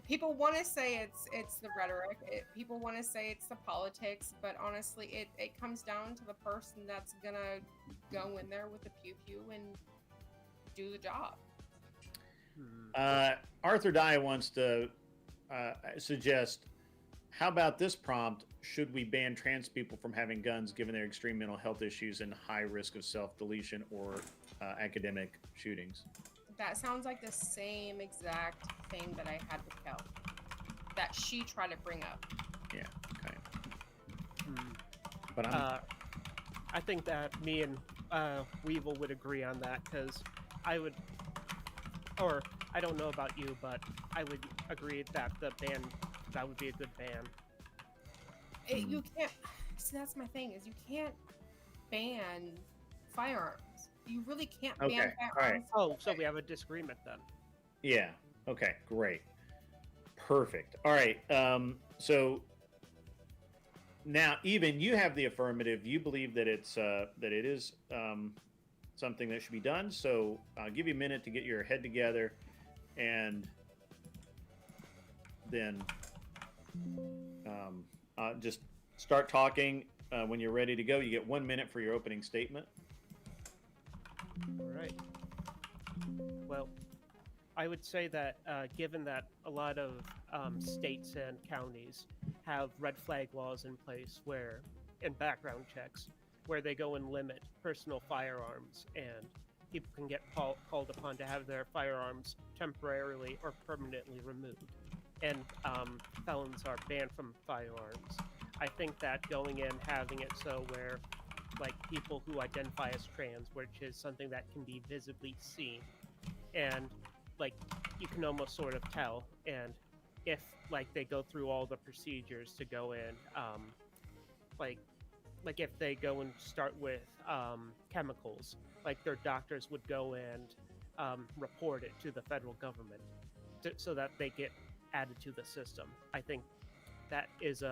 Speaker 8: people want to say it's the rhetoric. People want to say it's the politics, but honestly, it comes down to the person that's gonna go in there with the pew pew and do the job.
Speaker 1: Arthur Dye wants to suggest, how about this prompt? Should we ban trans people from having guns given their extreme mental health issues and high risk of self-deletion or academic shootings?
Speaker 8: That sounds like the same exact thing that I had with Kel, that she tried to bring up.
Speaker 1: Yeah, okay.
Speaker 17: But I think that me and Weevil would agree on that, because I would, or I don't know about you, but I would agree that that would be a good ban.
Speaker 8: You can't. See, that's my thing, is you can't ban firearms. You really can't ban firearms.
Speaker 1: All right.
Speaker 17: Oh, so we have a disagreement then.
Speaker 1: Yeah. Okay. Great. Perfect. All right. So now, even you have the affirmative. You believe that it is something that should be done. So I'll give you a minute to get your head together, and then just start talking. When you're ready to go, you get 1 minute for your opening statement.
Speaker 17: All right. Well, I would say that given that a lot of states and counties have red flag laws in place and background checks, where they go and limit personal firearms, and people can get called upon to have their firearms temporarily or permanently removed, and felons are banned from firearms. I think that going in, having it so where, like, people who identify as trans, which is something that can be visibly seen, and like you can almost sort of tell, and if like they go through all the procedures to go in, like if they go and start with chemicals, like their doctors would go and report it to the federal government so that they get added to the system. I think that is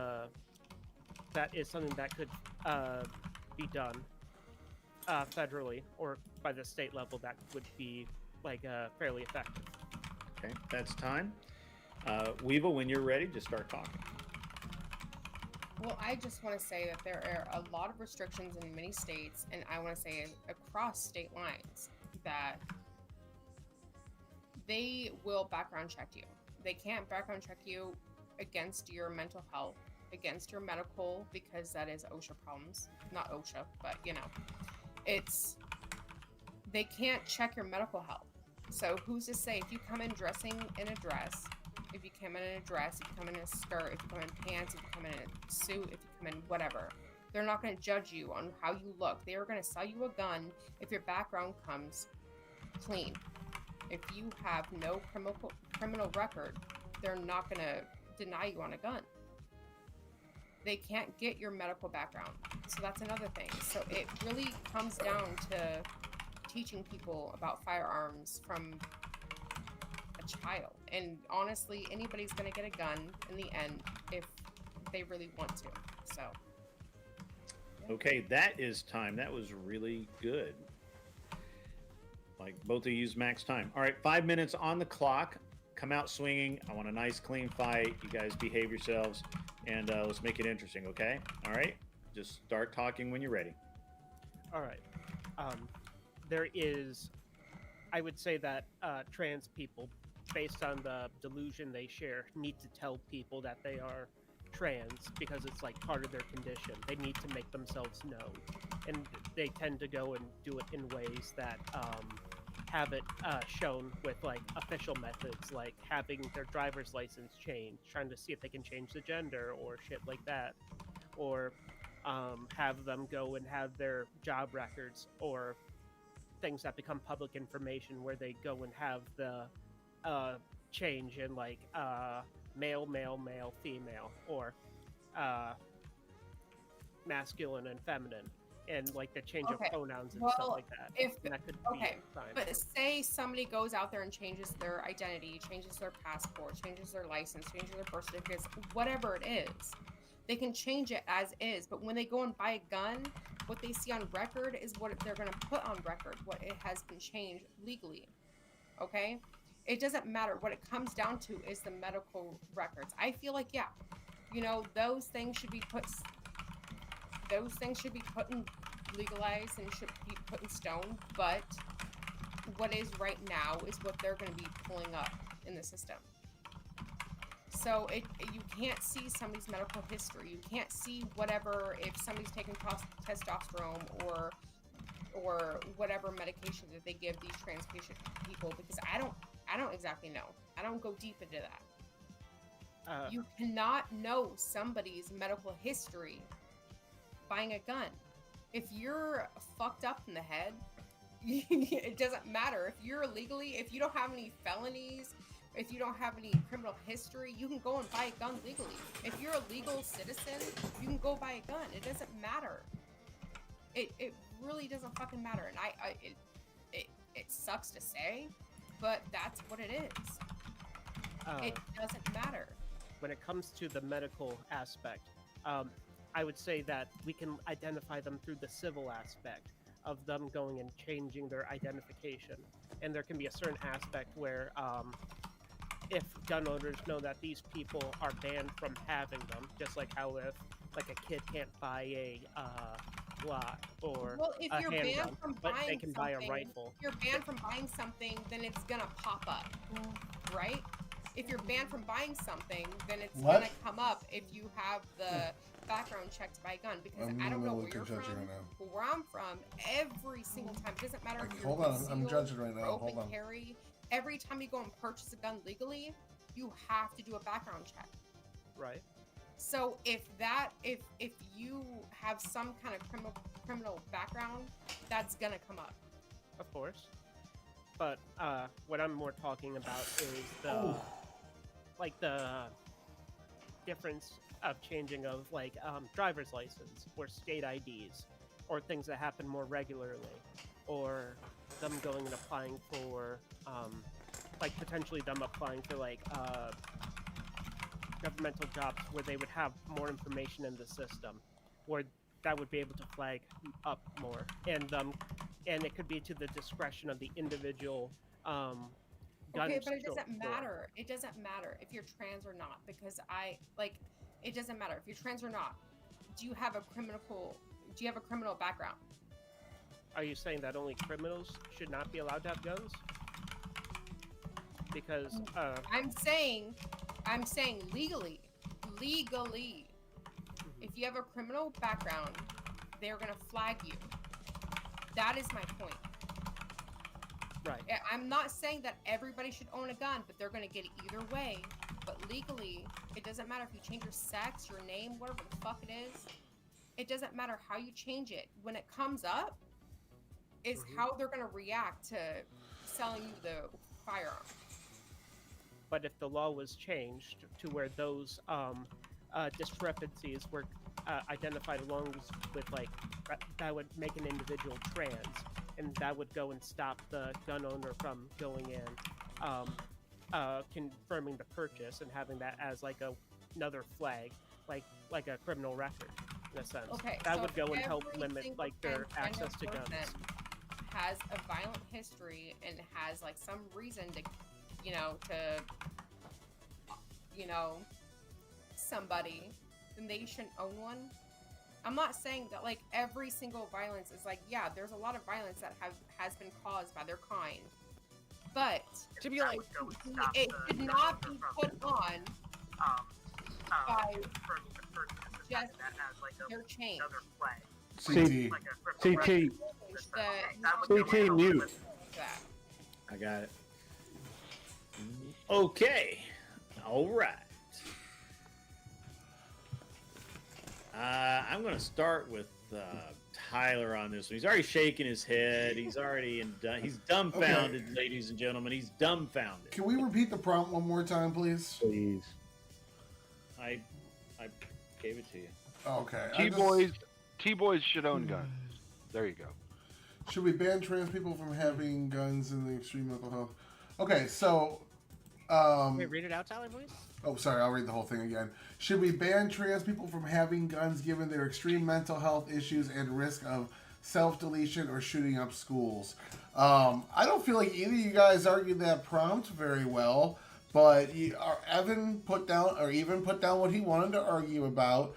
Speaker 17: something that could be done federally or by the state level. That would be like fairly effective.
Speaker 1: Okay, that's time. Weevil, when you're ready, just start talking.
Speaker 8: Well, I just want to say that there are a lot of restrictions in many states, and I want to say across state lines, that they will background check you. They can't background check you against your mental health, against your medical, because that is OSHA problems. Not OSHA, but you know, they can't check your medical health. So who's to say, if you come in dressing in a dress, if you come in a dress, if you come in a skirt, if you come in pants, if you come in a suit, if you come in whatever, they're not going to judge you on how you look. They are going to sell you a gun if your background comes clean. If you have no criminal record, they're not going to deny you on a gun. They can't get your medical background. So that's another thing. So it really comes down to teaching people about firearms from a child. And honestly, anybody's going to get a gun in the end if they really want to. So.
Speaker 1: Okay, that is time. That was really good. Like, both of you used max time. All right, 5 minutes on the clock. Come out swinging. I want a nice, clean fight. You guys behave yourselves, and let's make it interesting, okay? All right? Just start talking when you're ready.
Speaker 17: All right. There is, I would say that trans people, based on the delusion they share, need to tell people that they are trans because it's like part of their condition. They need to make themselves known. And they tend to go and do it in ways that have it shown with like official methods, like having their driver's license changed, trying to see if they can change the gender or shit like that, or have them go and have their job records or things that become public information where they go and have the change in like male, male, male, female, or masculine and feminine, and like the change of pronouns and stuff like that. And that could be fine.
Speaker 8: But say somebody goes out there and changes their identity, changes their passport, changes their license, changes their birth certificates, whatever it is, they can change it as is. But when they go and buy a gun, what they see on record is what they're going to put on record, what it has been changed legally. Okay? It doesn't matter. What it comes down to is the medical records. I feel like, yeah, those things should be put in legalized and should be put in stone. But what is right now is what they're going to be pulling up in the system. So you can't see somebody's medical history. You can't see whatever, if somebody's taking testosterone or whatever medication that they give these trans patient people, because I don't exactly know. I don't go deep into that. You cannot know somebody's medical history buying a gun. If you're fucked up in the head, it doesn't matter. If you don't have any felonies, if you don't have any criminal history, you can go and buy a gun legally. If you're a legal citizen, you can go buy a gun. It doesn't matter. It really doesn't fucking matter. And it sucks to say, but that's what it is. It doesn't matter.
Speaker 17: When it comes to the medical aspect, I would say that we can identify them through the civil aspect of them going and changing their identification. And there can be a certain aspect where if gun owners know that these people are banned from having them, just like how if like a kid can't buy a Glock or
Speaker 8: if
Speaker 17: a
Speaker 8: you're
Speaker 17: handgun,
Speaker 8: banned from
Speaker 17: but
Speaker 8: buying
Speaker 17: they can buy a rifle.
Speaker 8: If you're banned from buying something, then it's gonna pop up, right? If you're banned from buying something, then it's gonna come up if you have the background check to buy a gun. Because I don't know where you're from, but where I'm from, every single time, it doesn't matter if you're
Speaker 3: I'm judging right now. Hold on.
Speaker 8: Carry, every time you go and purchase a gun legally, you have to do a background check.
Speaker 17: Right.
Speaker 8: So if you have some kind of criminal background, that's gonna come up.
Speaker 17: Of course. But what I'm more talking about is the difference of changing of driver's license or state IDs or things that happen more regularly, or them going and applying for potentially them applying for governmental jobs where they would have more information in the system, where that would be able to flag up more, and it could be to the discretion of the individual gun
Speaker 8: okay, but it doesn't
Speaker 17: store.
Speaker 8: matter. It doesn't matter if you're trans or not, because it doesn't matter if you're trans or not. Do you have a criminal background?
Speaker 17: Are you saying that only criminals should not be allowed to have guns? Because
Speaker 8: I'm saying legally. If you have a criminal background, they're gonna flag you. That is my point.
Speaker 17: Right.
Speaker 8: I'm not saying that everybody should own a gun, but they're gonna get it either way. But legally, it doesn't matter if you change your sex, your name, whatever the fuck it is. It doesn't matter how you change it. When it comes up, is how they're gonna react to selling you the firearm.
Speaker 17: But if the law was changed to where those discrepancies were identified along with that would make an individual trans, and that would go and stop the gun owner from going in confirming the purchase and having that as another flag, like a criminal record in a sense.
Speaker 8: Okay,
Speaker 17: that
Speaker 8: so
Speaker 17: would go and
Speaker 8: every
Speaker 17: help limit
Speaker 8: single
Speaker 17: their
Speaker 8: transgender
Speaker 17: access to guns.
Speaker 8: person has a violent history and has some reason to somebody, then they shouldn't own one. I'm not saying that every single violence is yeah, there's a lot of violence that has been caused by their kind, but to be it should not be put on by just their chain.
Speaker 2: CT mute.
Speaker 1: I got it. Okay. All right. I'm going to start with Tyler on this one. He's already shaking his head. He's already he's dumbfounded, okay. Ladies and gentlemen. He's dumbfounded.
Speaker 3: Can we repeat the prompt one more time, please?
Speaker 2: Please.
Speaker 1: I gave it to you.
Speaker 3: Okay.
Speaker 6: T-boys should own guns. There you go.
Speaker 3: Should we ban trans people from having guns in the extreme mental health? Okay, so
Speaker 17: Wait, read it out, Tyler, please.
Speaker 3: Oh, sorry, I'll read the whole thing again. Should we ban trans people from having guns given their extreme mental health issues and risk of self-deletion or shooting up schools? I don't feel like either of you guys argued that prompt very well, but Evan put down what he wanted to argue about,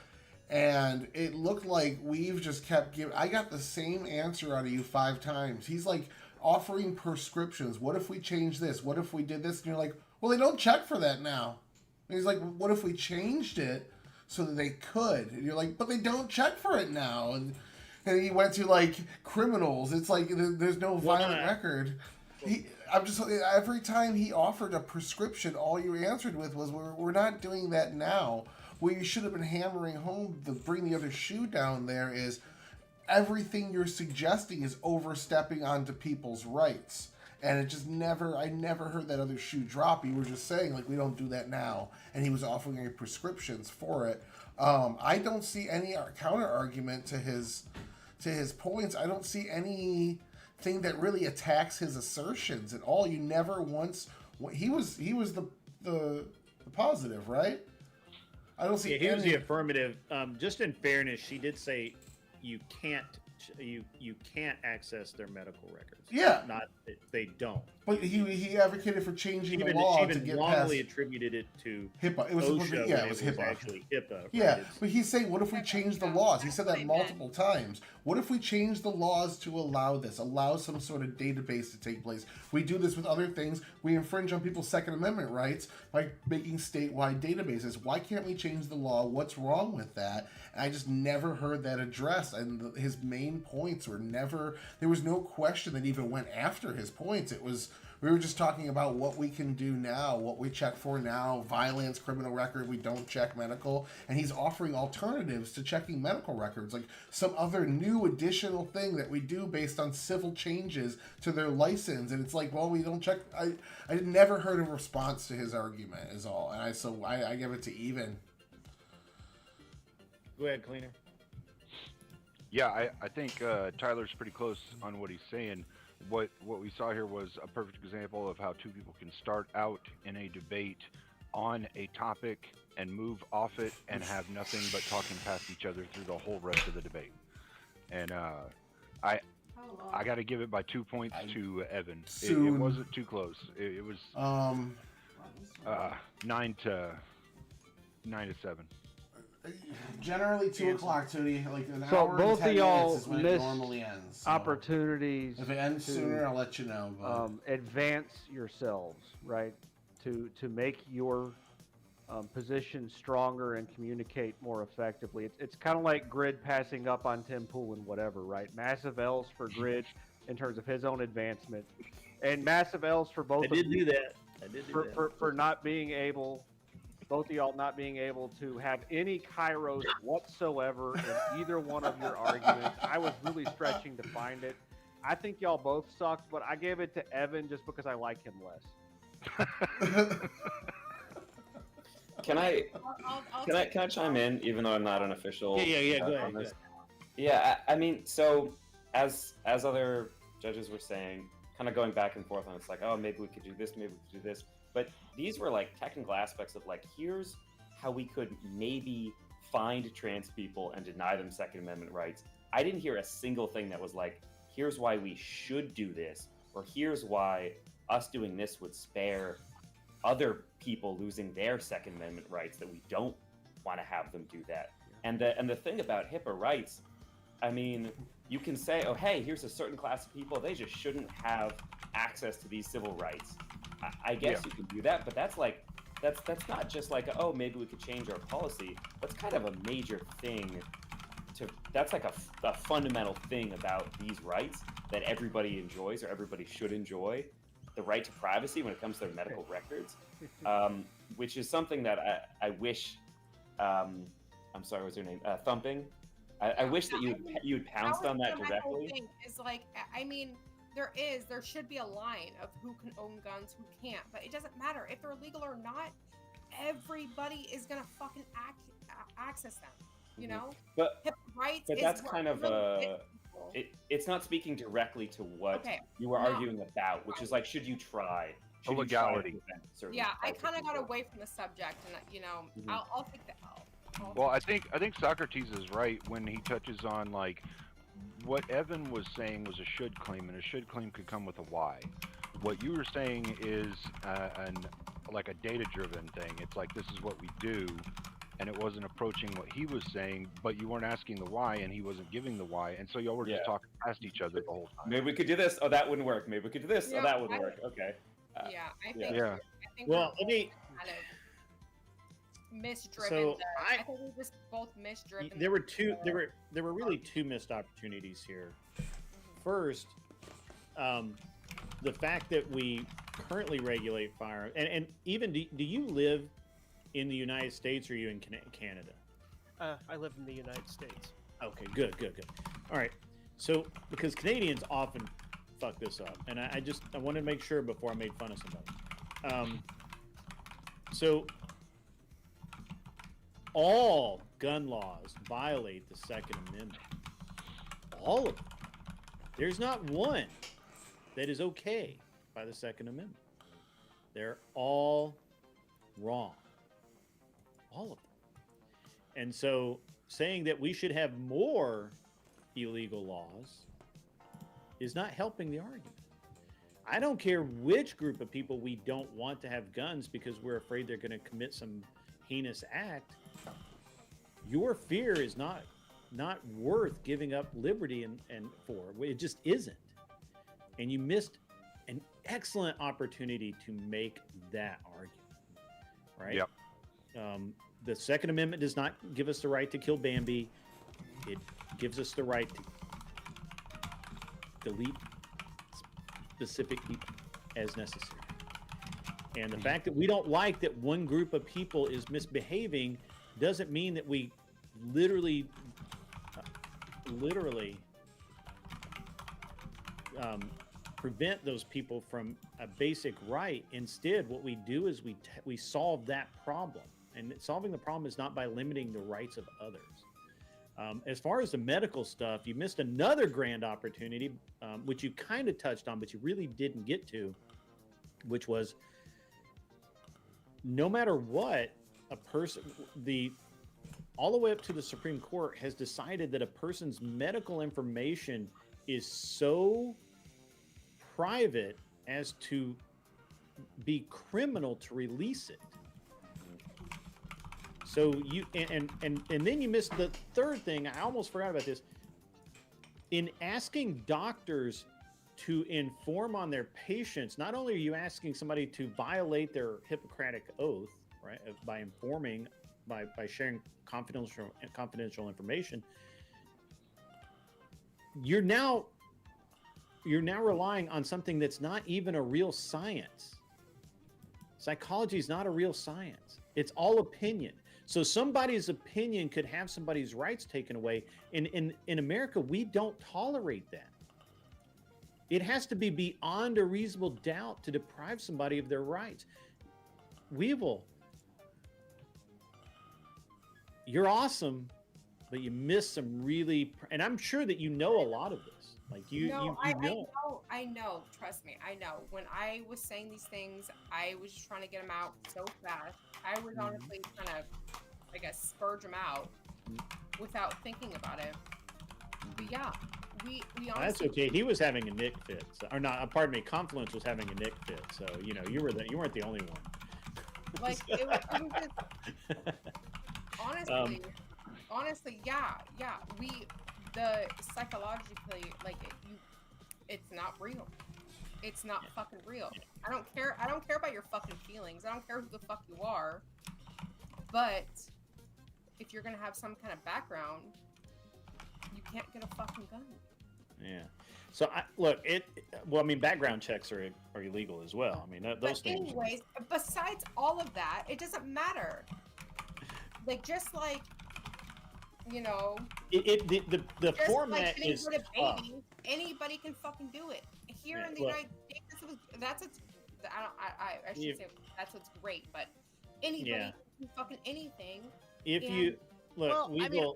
Speaker 3: and it looked like we've just kept giving. I got the same answer out of you 5 times. He's like offering prescriptions. What if we change this? What if we did this? And you're like, well, they don't check for that now. And he's like, what if we changed it so that they could? And you're like, but they don't check for it now. And he went to like criminals. It's like there's no violent record. Every time he offered a prescription, all you answered with was, we're not doing that now. What you should have been hammering home to bring the other shoe down there is everything you're suggesting is overstepping onto people's rights. And it just I never heard that other shoe drop. You were just saying, like, we don't do that now. And he was offering any prescriptions for it. I don't see any counter argument to his points. I don't see anything that really attacks his assertions at all. You never once. He was the positive, right? I don't see.
Speaker 1: Yeah, he was the affirmative. Just in fairness, she did say you can't access their medical records.
Speaker 3: Yeah,
Speaker 1: they don't.
Speaker 3: But he advocated for changing the law to get
Speaker 1: wrongly
Speaker 3: past
Speaker 1: attributed it to
Speaker 3: HIPAA. It was
Speaker 1: OSHA.
Speaker 3: it was HIPAA.
Speaker 1: Actually HIPAA.
Speaker 3: Yeah,
Speaker 1: right?
Speaker 3: but he's saying, what if we change the laws? He said that multiple times. What if we change the laws to allow this? Allow some sort of database to take place. We do this with other things. We infringe on people's Second Amendment rights by making statewide databases. Why can't we change the law? What's wrong with that? And I just never heard that addressed. And his main points were never. There was no question that even went after his points. It was. We were just talking about what we can do now, what we check for now, violence, criminal record, we don't check medical, and he's offering alternatives to checking medical records, like some other new additional thing that we do based on civil changes to their license, and it's like, well, we don't check. I never heard a response to his argument is all, and I give it to even.
Speaker 1: Go ahead, Cleaner.
Speaker 6: Yeah, I think Tyler's pretty close on what he's saying. What we saw here was a perfect example of how two people can start out in a debate on a topic and move off it and have nothing but talking past each other through the whole rest of the debate. And I got to give it by 2 points to Evan. It wasn't too close. It was 9 to 7.
Speaker 3: Generally 2 o'clock, Tootie. Like an
Speaker 2: so
Speaker 3: hour
Speaker 2: both
Speaker 3: and 10
Speaker 2: of y'all
Speaker 3: minutes is when it normally ends. So
Speaker 2: opportunities.
Speaker 3: if it ends sooner, I'll let you know. But
Speaker 2: advance yourselves, right? To make your position stronger and communicate more effectively. It's kind of like Grid passing up on Tim Pool and whatever, right? Massive L's for Grid in terms of his own advancement, and massive L's for both.
Speaker 1: I did do that.
Speaker 2: For not being able. Both of y'all not being able to have any kairos whatsoever in either one of your arguments. I was really stretching to find it. I think y'all both sucked, but I gave it to Evan just because I like him less.
Speaker 12: Can I chime in, even though I'm not an official?
Speaker 1: Yeah. Go ahead.
Speaker 12: Yeah, I mean, so as other judges were saying, kind of going back and forth on it's like, oh, maybe we could do this, maybe we could do this. But these were like technical aspects of like, here's how we could maybe find trans people and deny them Second Amendment rights. I didn't hear a single thing that was like, here's why we should do this, or here's why us doing this would spare other people losing their Second Amendment rights, that we don't want to have them do that. And the thing about HIPAA rights, I mean, you can say, oh, hey, here's a certain class of people, they just shouldn't have access to these civil rights. I guess you can do that, but that's not just like, oh, maybe we could change our policy. That's kind of a major thing. That's like a fundamental thing about these rights that everybody enjoys, or everybody should enjoy. The right to privacy when it comes to their medical records, which is something that I wish. I'm sorry, what's your name? Thumping. I wish that you'd pounced on that directly.
Speaker 8: My whole thing is like, I mean, there should be a line of who can own guns, who can't, but it doesn't matter if they're legal or not. Everybody is gonna fucking access them. You know,
Speaker 12: but
Speaker 8: rights.
Speaker 12: that's kind of it's not speaking directly to what you were arguing about, which is like, should you try? Should
Speaker 6: legality.
Speaker 8: Yeah, I kind of got away from the subject, and you know, I'll take the L.
Speaker 6: Well, I think Socrates is right when he touches on like what Evan was saying was a should claim, and a should claim could come with a why. What you were saying is like a data-driven thing. It's like, this is what we do, and it wasn't approaching what he was saying, but you weren't asking the why, and he wasn't giving the why, and so y'all were just talking past each other the whole time.
Speaker 12: Maybe we could do this. Oh, that wouldn't work. Maybe we could do this. Oh, that wouldn't work. Okay.
Speaker 8: I think.
Speaker 12: Yeah.
Speaker 8: I think
Speaker 1: well, let me.
Speaker 8: Kind of misdriven.
Speaker 1: So
Speaker 8: I think we just both misdriven.
Speaker 1: There were two. There were really two missed opportunities here. First, the fact that we currently regulate firearms, and even do you live in the United States, or are you in Canada?
Speaker 17: I live in the United States.
Speaker 1: Okay, good. All right. So, because Canadians often fuck this up, and I wanted to make sure before I made fun of somebody. So, all gun laws violate the Second Amendment. All of them. There's not one that is okay by the Second Amendment. They're all wrong. All of them. And so saying that we should have more illegal laws is not helping the argument. I don't care which group of people we don't want to have guns because we're afraid they're going to commit some heinous act. Your fear is not worth giving up liberty and for. It just isn't. And you missed an excellent opportunity to make that argument, right?
Speaker 6: Yep.
Speaker 1: The Second Amendment does not give us the right to kill Bambi. It gives us the right to delete specific people as necessary. And the fact that we don't like that one group of people is misbehaving doesn't mean that we literally prevent those people from a basic right. Instead, what we do is we solve that problem. And solving the problem is not by limiting the rights of others. As far as the medical stuff, you missed another grand opportunity, which you kind of touched on, but you really didn't get to, which was no matter what, a person, all the way up to the Supreme Court has decided that a person's medical information is so private as to be criminal to release it. So you and then you missed the third thing. I almost forgot about this. In asking doctors to inform on their patients, not only are you asking somebody to violate their Hippocratic oath, right, by informing, by sharing confidential information, you're now relying on something that's not even a real science. Psychology is not a real science. It's all opinion. So somebody's opinion could have somebody's rights taken away. In America, we don't tolerate that. It has to be beyond a reasonable doubt to deprive somebody of their rights. Weevil, you're awesome, but you missed some really, and I'm sure that you know a lot of this. Like you know.
Speaker 8: I know. Trust me, I know. When I was saying these things, I was just trying to get them out so fast. I was honestly trying to, I guess, spurge them out without thinking about it. But yeah, we honestly.
Speaker 1: That's okay. He was having a Nick fit, or not? Pardon me. Confluence was having a Nick fit, so you weren't the only one.
Speaker 8: Like it was just, honestly, yeah. The psychologically, like it's not real. It's not fucking real. I don't care about your fucking feelings. I don't care who the fuck you are. But if you're gonna have some kind of background, you can't get a fucking gun.
Speaker 1: Yeah. So background checks are illegal as well. I mean, those things.
Speaker 8: Anyways, besides all of that, it doesn't matter. Like just like. You know,
Speaker 1: the format
Speaker 8: like
Speaker 1: is
Speaker 8: anybody can fucking do it. Here in the United States, I should say that's what's great, but anybody can fucking anything.
Speaker 1: If look,
Speaker 4: Well, I mean,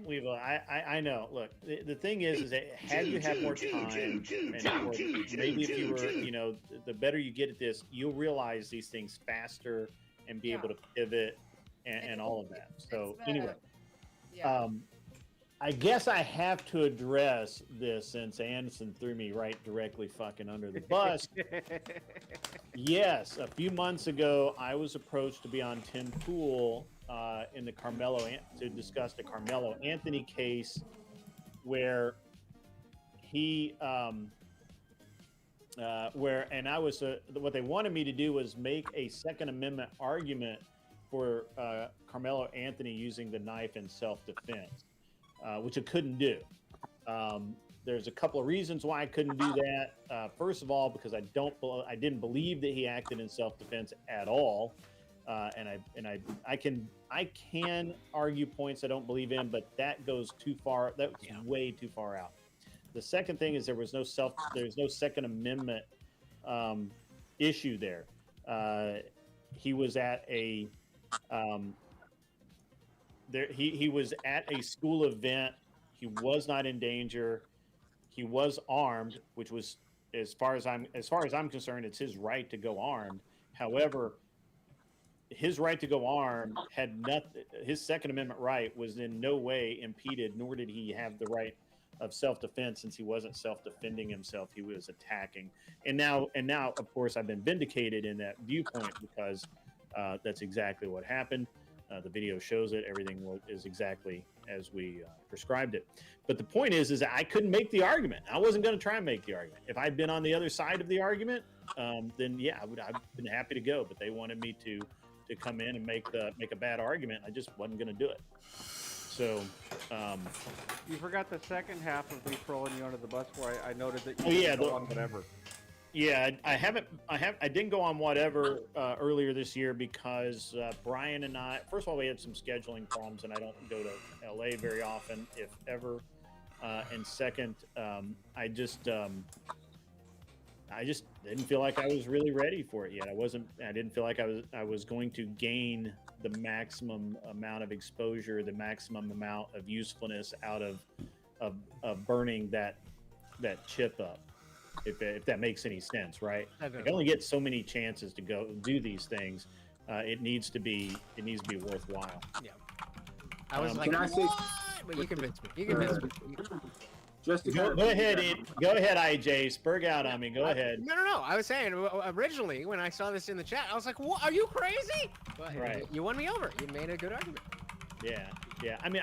Speaker 1: Weevil, I know. Look, the thing is that had you had more time, and or maybe if you were, the better you get at this, you'll realize these things faster and be able to pivot and all of that. So anyway, I guess I have to address this since Anderson threw me right directly fucking under the bus. Yes, a few months ago, I was approached to be on Tim Pool in the to discuss the Carmelo Anthony case, where he and I was what they wanted me to do was make a Second Amendment argument for Carmelo Anthony using the knife in self-defense, which I couldn't do. There's a couple of reasons why I couldn't do that. First of all, because I didn't believe that he acted in self-defense at all, and I can argue points I don't believe in, but that goes too far. That's way too far out. The second thing is there's no Second Amendment issue there. He was at a he was at a school event. He was not in danger. He was armed, which was, as far as I'm concerned, it's his right to go armed. However, his right to go armed had nothing. His Second Amendment right was in no way impeded, nor did he have the right of self-defense, since he wasn't self-defending himself. He was attacking. And now, of course, I've been vindicated in that viewpoint, because that's exactly what happened. The video shows it. Everything is exactly as we prescribed it. But the point is that I couldn't make the argument. I wasn't going to try and make the argument. If I'd been on the other side of the argument, then yeah, I've been happy to go. But they wanted me to come in and make a bad argument. I just wasn't going to do it. So
Speaker 2: you forgot the second half of me throwing you under the bus, where I noted that you
Speaker 1: didn't
Speaker 2: go on whatever.
Speaker 1: Yeah, I didn't go on whatever earlier this year because Brian and I, first of all, we had some scheduling problems, and I don't go to LA very often, if ever. And second, I just didn't feel like I was really ready for it yet. I didn't feel like I was going to gain the maximum amount of exposure, the maximum amount of usefulness out of burning that chip up. If that makes any sense, right? I can only get so many chances to go do these things. It needs to be worthwhile.
Speaker 4: Yeah. I was like, what? But you convinced me. You convinced me.
Speaker 13: Just to
Speaker 1: go ahead, IJ. Spurg out on me. Go ahead.
Speaker 4: No. I was saying originally when I saw this in the chat, I was like, "What? Are you crazy?" But
Speaker 1: right.
Speaker 4: You won me over. You made a good argument.
Speaker 1: Yeah. I'm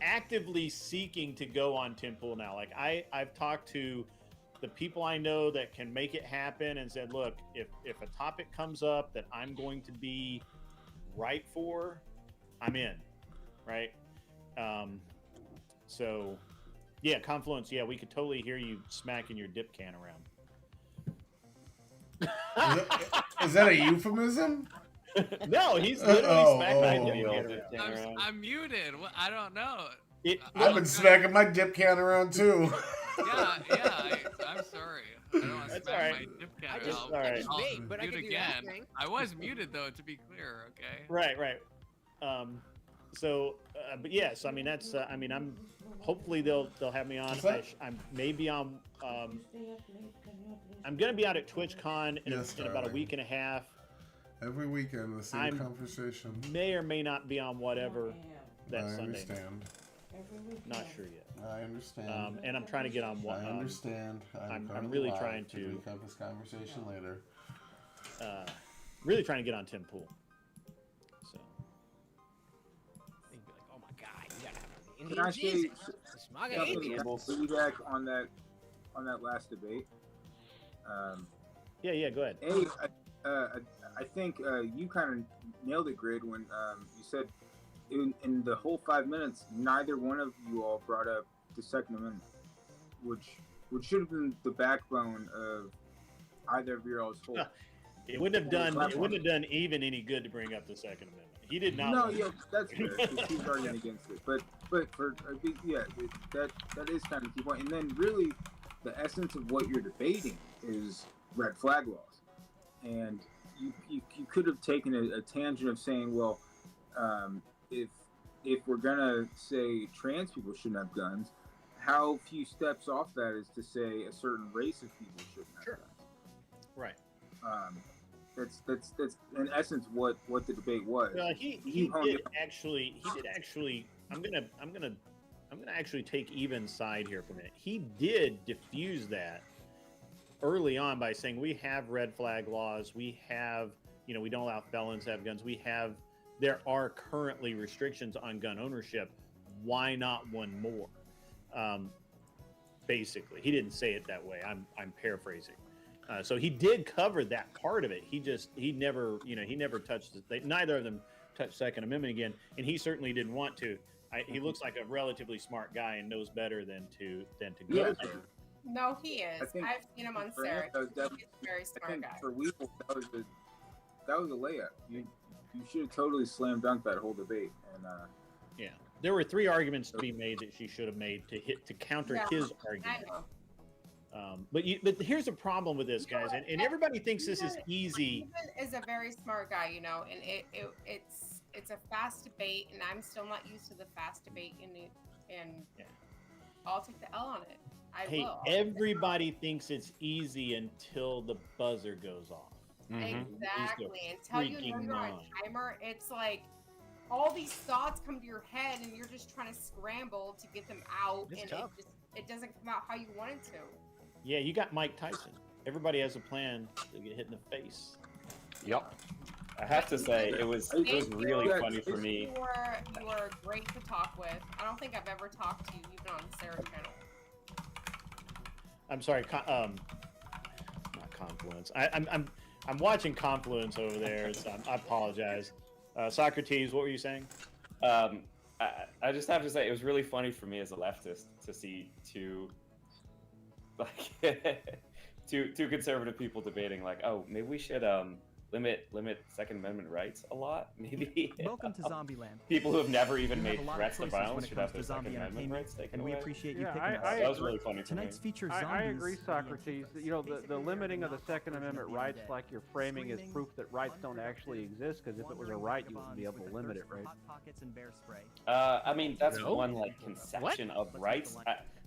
Speaker 1: actively seeking to go on Tim Pool now. Like I've talked to the people I know that can make it happen and said, look, if a topic comes up that I'm going to be right for, I'm in. Right. So yeah, Confluence. Yeah, we could totally hear you smacking your dip can
Speaker 3: around. Is that a euphemism?
Speaker 1: No, he's literally smacking
Speaker 5: my dip can around. I'm muted. I don't know.
Speaker 3: I've been smacking my dip can around too.
Speaker 5: I'm sorry. I don't want to smack my dip can around.
Speaker 4: But I can do
Speaker 5: again.
Speaker 4: That thing.
Speaker 5: I was muted though, to be clear. Okay.
Speaker 1: Right. So, but yes, I mean that's. I mean, I'm. Hopefully they'll have me on. I'm maybe on. I'm gonna be out at TwitchCon in about a week and a half.
Speaker 3: Every weekend, the same conversation.
Speaker 1: May or may not be on whatever that Sunday.
Speaker 3: I understand.
Speaker 1: Not sure yet.
Speaker 3: I understand.
Speaker 1: And I'm trying to get on one.
Speaker 3: I understand.
Speaker 1: I'm really trying to.
Speaker 3: We have this conversation later.
Speaker 1: Really trying to get on Tim Pool. So.
Speaker 4: You'd be like, oh my god, you gotta have an
Speaker 13: Can I say
Speaker 4: Indian
Speaker 13: feedback on that last debate?
Speaker 1: Yeah. Go ahead.
Speaker 13: I think you kind of nailed it, Grid, when you said in the whole 5 minutes, neither one of you all brought up the Second Amendment, which should have been the backbone of either of your all's whole.
Speaker 1: It wouldn't have done even any good to bring up the Second Amendment. He did not.
Speaker 13: No, yeah, that's fair. He's arguing against it, but for that is kind of the key point. And then really, the essence of what you're debating is red flag laws, and you could have taken a tangent of saying, well, If we're gonna say trans people shouldn't have guns, how few steps off that is to say a certain race of people shouldn't have guns?
Speaker 1: Right.
Speaker 13: That's in essence what the debate was.
Speaker 1: Well, he did actually. I'm gonna actually take Evan's side here for a minute. He did diffuse that early on by saying we have red flag laws. We have, we don't allow felons to have guns. There are currently restrictions on gun ownership. Why not one more? Basically, he didn't say it that way. I'm paraphrasing. So he did cover that part of it. He never touched it. Neither of them touched Second Amendment again, and he certainly didn't want to. He looks like a relatively smart guy and knows better than to go to.
Speaker 8: No, he is. I've seen him on Sarah. He's a very smart guy.
Speaker 13: For Weevil, that was a layup. You should have totally slam dunked that whole debate. And
Speaker 1: yeah, there were 3 arguments to be made that she should have made to counter his argument.
Speaker 8: I know.
Speaker 1: But here's the problem with this, guys, and everybody thinks this is easy.
Speaker 8: Ethan is a very smart guy, and it's a fast debate, and I'm still not used to the fast debate, and I'll take the L on it.
Speaker 1: Everybody thinks it's easy until the buzzer goes off.
Speaker 8: Exactly. Until you know you're on timer, it's like all these thoughts come to your head, and you're just trying to scramble to get them out, and it doesn't come out how you want it to.
Speaker 1: Yeah, you got Mike Tyson. Everybody has a plan to get hit in the face.
Speaker 12: Yep. I have to say, it was really funny for me.
Speaker 8: You were great to talk with. I don't think I've ever talked to you even on Sarah's channel.
Speaker 1: I'm sorry, not Confluence. I'm watching Confluence over there. So I apologize. Socrates, what were you saying?
Speaker 12: I just have to say, it was really funny for me as a leftist to see two conservative people debating like, oh, maybe we should limit Second Amendment rights a lot. Maybe
Speaker 18: welcome to Zombieland.
Speaker 12: People who have never even made threats to violence should have their Second Amendment rights taken away.
Speaker 18: We appreciate you picking us.
Speaker 12: That was really funny for me.
Speaker 18: Tonight's feature zombies.
Speaker 2: I agree, Socrates. The limiting of the Second Amendment rights, like you're framing, is proof that rights don't actually exist. Because if it was a right, you wouldn't be able to limit it, right?
Speaker 12: I mean, that's one conception of rights.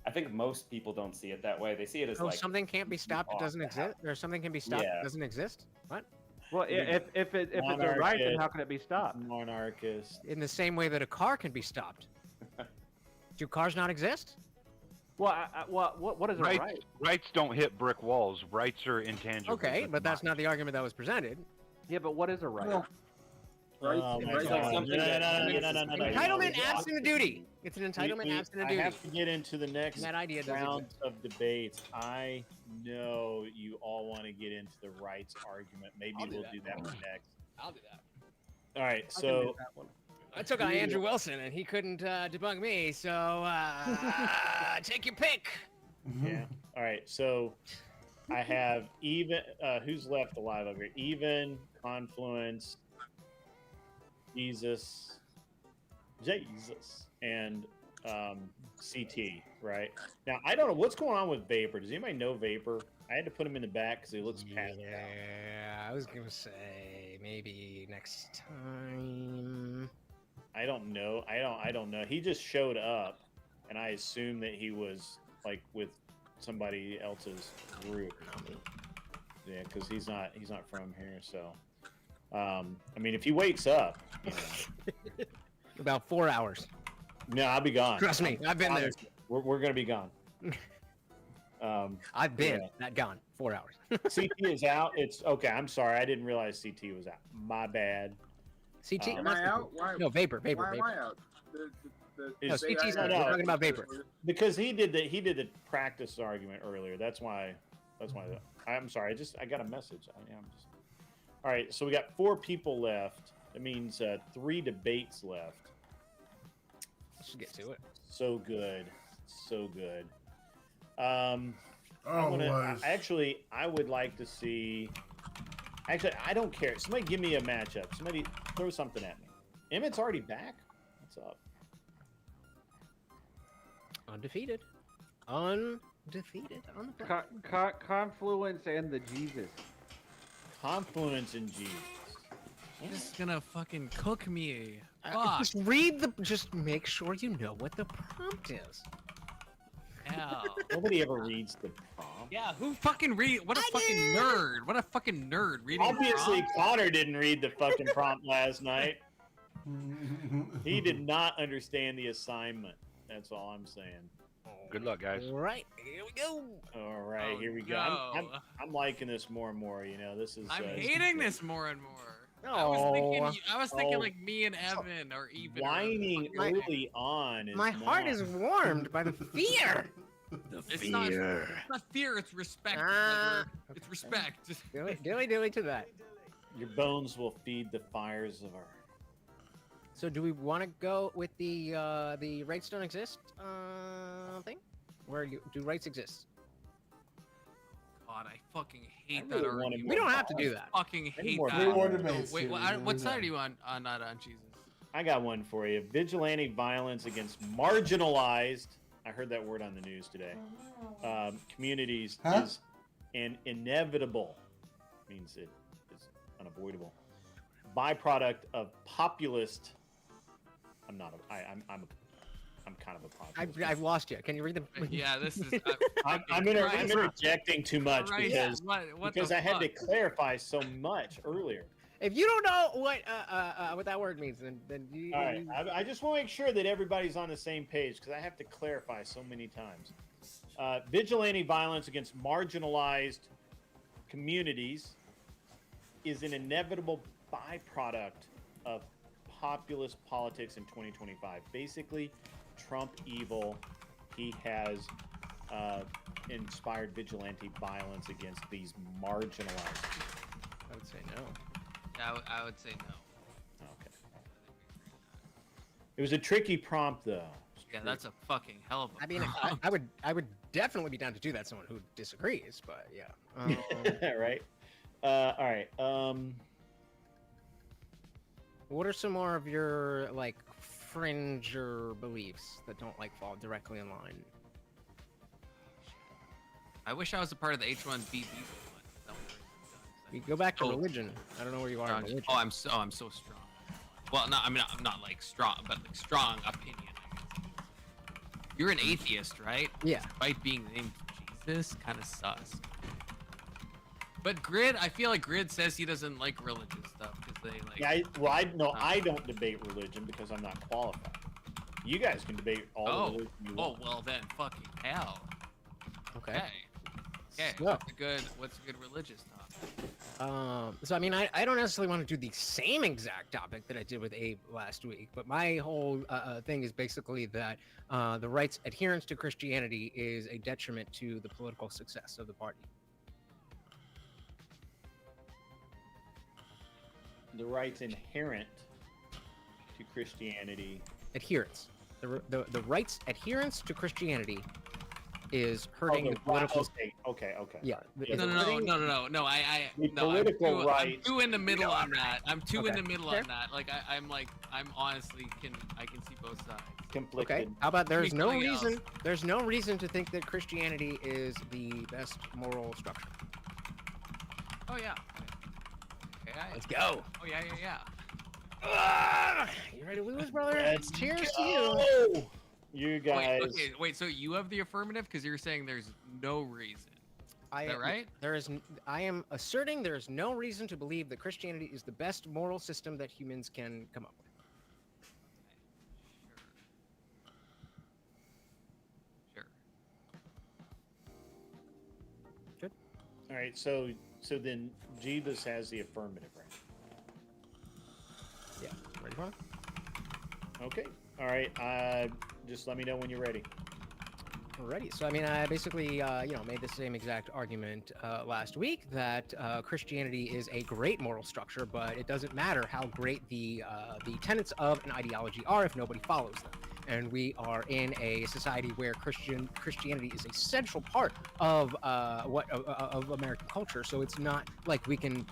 Speaker 12: I think most people don't see it that way. They see it as
Speaker 4: something can't be stopped. It doesn't exist. Or something can be stopped. It doesn't exist. What?
Speaker 2: Well, if it's a right, then how can it be stopped?
Speaker 1: Monarchist.
Speaker 4: In the same way that a car can be stopped. Do cars not exist?
Speaker 2: Well, what is a right?
Speaker 6: Rights don't hit brick walls. Rights are intangible.
Speaker 4: Okay, but that's not the argument that was presented.
Speaker 2: Yeah, but what is a right?
Speaker 13: Well,
Speaker 4: entitlement absent a duty. It's an entitlement absent a duty.
Speaker 1: I have to get into the next
Speaker 4: that idea
Speaker 1: round of debates. I know you all want to get into the rights argument. Maybe we'll do that one next.
Speaker 4: I'll do that.
Speaker 1: All right, so
Speaker 4: I took on Andrew Wilson, and he couldn't debunk me. So take your pick.
Speaker 1: Yeah. All right. So I have even. Who's left alive over here? Even, Confluence, Jesus, and CT. Right now, I don't know what's going on with Vapor. Does anybody know Vapor? I had to put him in the back because he looks passed out.
Speaker 4: Yeah, I was gonna say maybe next time.
Speaker 1: I don't know. I don't know. He just showed up, and I assumed that he was like with somebody else's group. Yeah, because he's not from here. So, I mean, if he wakes up,
Speaker 4: about 4 hours.
Speaker 1: No, I'll be gone.
Speaker 4: Trust me, I've been there.
Speaker 1: We're gonna be gone.
Speaker 4: I've been not gone 4 hours.
Speaker 1: CT is out. It's okay. I'm sorry. I didn't realize CT was out. My bad.
Speaker 4: CT.
Speaker 13: Am I out? Why,
Speaker 4: no, Vapor.
Speaker 13: Why am I out?
Speaker 4: No, CT's not out. We're talking about Vapor.
Speaker 1: Because he did the practice argument earlier. That's why. I'm sorry. I got a message. All right. So we got 4 people left. That means 3 debates left.
Speaker 4: Let's get to it.
Speaker 1: So good. I would like to see. Actually, I don't care. Somebody give me a matchup. Somebody throw something at me. Emmett's already back. What's up?
Speaker 4: Undefeated on the
Speaker 2: Confluence and the Jesus.
Speaker 1: Confluence and Jesus.
Speaker 5: This is gonna fucking cook me.
Speaker 4: Just read the. Just make sure you know what the prompt is.
Speaker 5: Hell.
Speaker 1: Nobody ever reads the prompt.
Speaker 5: Yeah, who fucking read? What a fucking nerd! What a fucking nerd reading.
Speaker 1: Obviously,
Speaker 5: prompts?
Speaker 1: Connor didn't read the fucking prompt last night. He did not understand the assignment. That's all I'm saying.
Speaker 6: Good luck, guys.
Speaker 4: All right, here we go.
Speaker 1: All right,
Speaker 5: Oh,
Speaker 1: here we go.
Speaker 5: no.
Speaker 1: I'm liking this more and more. You know, this is.
Speaker 5: I'm hating this more and more.
Speaker 4: No.
Speaker 5: I was thinking like me and Evan or even
Speaker 1: Whining early on. Is
Speaker 4: My heart
Speaker 1: not-
Speaker 4: is warmed by the fear.
Speaker 5: It's not fear. It's respect.
Speaker 4: Ah.
Speaker 5: brother. It's respect.
Speaker 4: Dilly to that.
Speaker 1: Your bones will feed the fires of our.
Speaker 4: So do we want to go with the rights don't exist thing? Where do rights exist?
Speaker 5: God, I fucking hate
Speaker 1: really
Speaker 5: that
Speaker 1: wanted
Speaker 5: argument.
Speaker 1: more
Speaker 4: We don't have to do that.
Speaker 5: I fucking hate
Speaker 1: more
Speaker 5: that.
Speaker 3: Three more debates.
Speaker 5: Wait,
Speaker 3: here.
Speaker 5: what side are you on? Not on Jesus.
Speaker 1: I got one for you. Vigilante violence against marginalized. I heard that word on the news today. Communities
Speaker 3: Huh?
Speaker 1: is an inevitable, means it is unavoidable, byproduct of populist. I'm kind of a populist.
Speaker 4: I've lost you. Can you read them?
Speaker 5: Yeah, this is.
Speaker 1: I'm interjecting too much because because I had to clarify so much earlier.
Speaker 4: If you don't know what that word means, then you.
Speaker 1: All right, I just want to make sure that everybody's on the same page because I have to clarify so many times. Vigilante violence against marginalized communities is an inevitable byproduct of populist politics in 2025. Basically, Trump evil. He has inspired vigilante violence against these marginalized people.
Speaker 4: I would say no.
Speaker 5: I would say no.
Speaker 1: Okay. It was a tricky prompt, though.
Speaker 5: Yeah, that's a fucking hell of a.
Speaker 4: I mean, I would definitely be down to do that. Someone who disagrees, but yeah.
Speaker 1: Right. All right.
Speaker 4: What are some more of your like fringer beliefs that don't like fall directly in line?
Speaker 5: I wish I was a part of the H1B.
Speaker 4: You go back to religion. I don't know where you are in religion.
Speaker 5: Oh, I'm so strong. Well, no, I mean, I'm not like strong, but like strong opinion. You're an atheist, right?
Speaker 4: Yeah.
Speaker 5: Despite being named Jesus, kind of sus. But Grid, I feel like Grid says he doesn't like religious stuff because they like.
Speaker 1: Yeah, I don't debate religion because I'm not qualified. You guys can debate all the religion you want.
Speaker 5: Oh well, then fucking hell.
Speaker 4: Okay.
Speaker 5: Okay.
Speaker 4: So-
Speaker 5: What's a good religious topic?
Speaker 4: So I mean, I don't necessarily want to do the same exact topic that I did with Abe last week, but my whole thing is basically that the right's adherence to Christianity is a detriment to the political success of the party.
Speaker 1: The right's inherent to Christianity.
Speaker 4: Adherence. The right's adherence to Christianity is hurting
Speaker 1: Oh,
Speaker 4: the political.
Speaker 1: Okay.
Speaker 4: Yeah.
Speaker 5: No.
Speaker 1: The political right.
Speaker 5: I'm too in the middle on that. I'm too in
Speaker 4: Okay.
Speaker 5: the middle
Speaker 4: Fair.
Speaker 5: on that. Like I'm honestly I can see both sides.
Speaker 1: Conflicted.
Speaker 4: Okay. How about there's no
Speaker 5: Something else.
Speaker 4: reason? There's no reason to think that Christianity is the best moral structure.
Speaker 5: Oh yeah. Okay.
Speaker 4: Let's go.
Speaker 5: Oh yeah.
Speaker 4: You ready to lose, brother?
Speaker 1: Let's
Speaker 4: Cheers
Speaker 1: go.
Speaker 4: to you.
Speaker 1: You guys.
Speaker 5: Wait. So you have the affirmative because you're saying there's no reason. Is that right?
Speaker 4: I am asserting there is no reason to believe that Christianity is the best moral system that humans can come up with.
Speaker 5: Sure.
Speaker 4: Good.
Speaker 1: All right. So then Jeebus has the affirmative, right?
Speaker 4: Yeah. Ready for it?
Speaker 1: Okay. All right. Just let me know when you're ready.
Speaker 4: Alrighty, so I mean, I basically, made the same exact argument last week that Christianity is a great moral structure, but it doesn't matter how great the tenets of an ideology are if nobody follows them. And we are in a society where Christianity is a central part of of American culture. So it's not like we can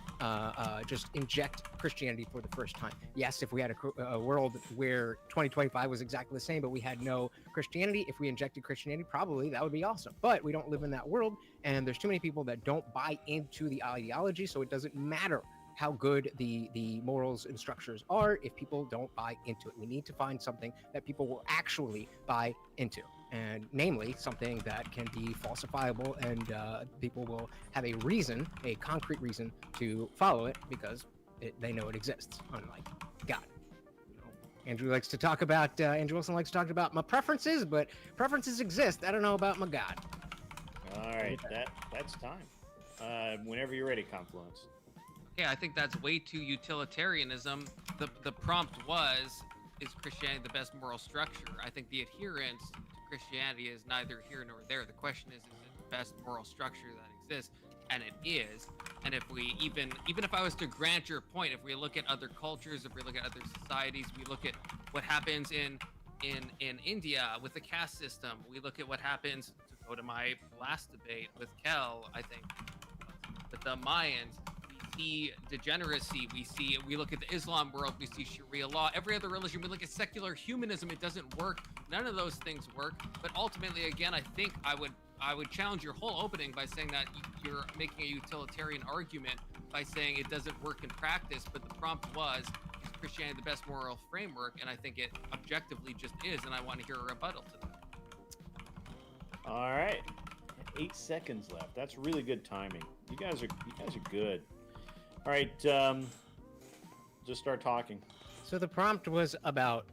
Speaker 4: just inject Christianity for the first time. Yes, if we had a world where 2025 was exactly the same, but we had no Christianity, if we injected Christianity, probably that would be awesome. But we don't live in that world, and there's too many people that don't buy into the ideology, so it doesn't matter
Speaker 19: how good the morals and structures are if people don't buy into it. We need to find something that people will actually buy into, and namely something that can be falsifiable, and people will have a reason, a concrete reason to follow it because they know it exists, unlike God. Andrew likes to talk about, Andrew Wilson likes to talk about my preferences, but preferences exist. I don't know about my God.
Speaker 1: All right, that's time. Whenever you're ready, Confluence.
Speaker 5: Yeah, I think that's way too utilitarianism. The prompt was, is Christianity the best moral structure? I think the adherence to Christianity is neither here nor there. The question is it the best moral structure that exists? And it is. And if we even if I was to grant your point, if we look at other cultures, if we look at other societies, we look at what happens in India with the caste system, we look at what happens, to go to my last debate with Kel, I think, with the Mayans, we see degeneracy, we look at the Islam world, we see Sharia law, every other religion, we look at secular humanism, it doesn't work. None of those things work. But ultimately, again, I think I would challenge your whole opening by saying that you're making a utilitarian argument by saying it doesn't work in practice, but the prompt was, is Christianity the best moral framework? And I think it objectively just is, and I want to hear a rebuttal to that.
Speaker 1: All right, 8 seconds left. That's really good timing. You guys are good. All right, just start talking.
Speaker 19: So the prompt was about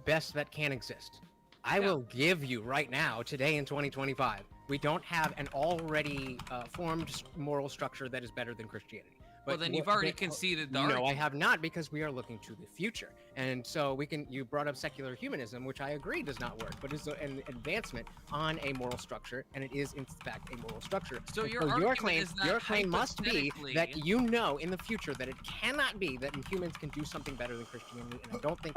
Speaker 19: best that can exist. I will give you right now, today in 2025, we don't have an already formed moral structure that is better than Christianity.
Speaker 5: But then you've already conceded the argument.
Speaker 19: No, I have not, because we are looking to the future. And so you brought up secular humanism, which I agree does not work, but is an advancement on a moral structure, and it is in fact a moral structure.
Speaker 5: So your
Speaker 19: claim must be that you know in the future that it cannot be that humans can do something better than Christianity, and I don't think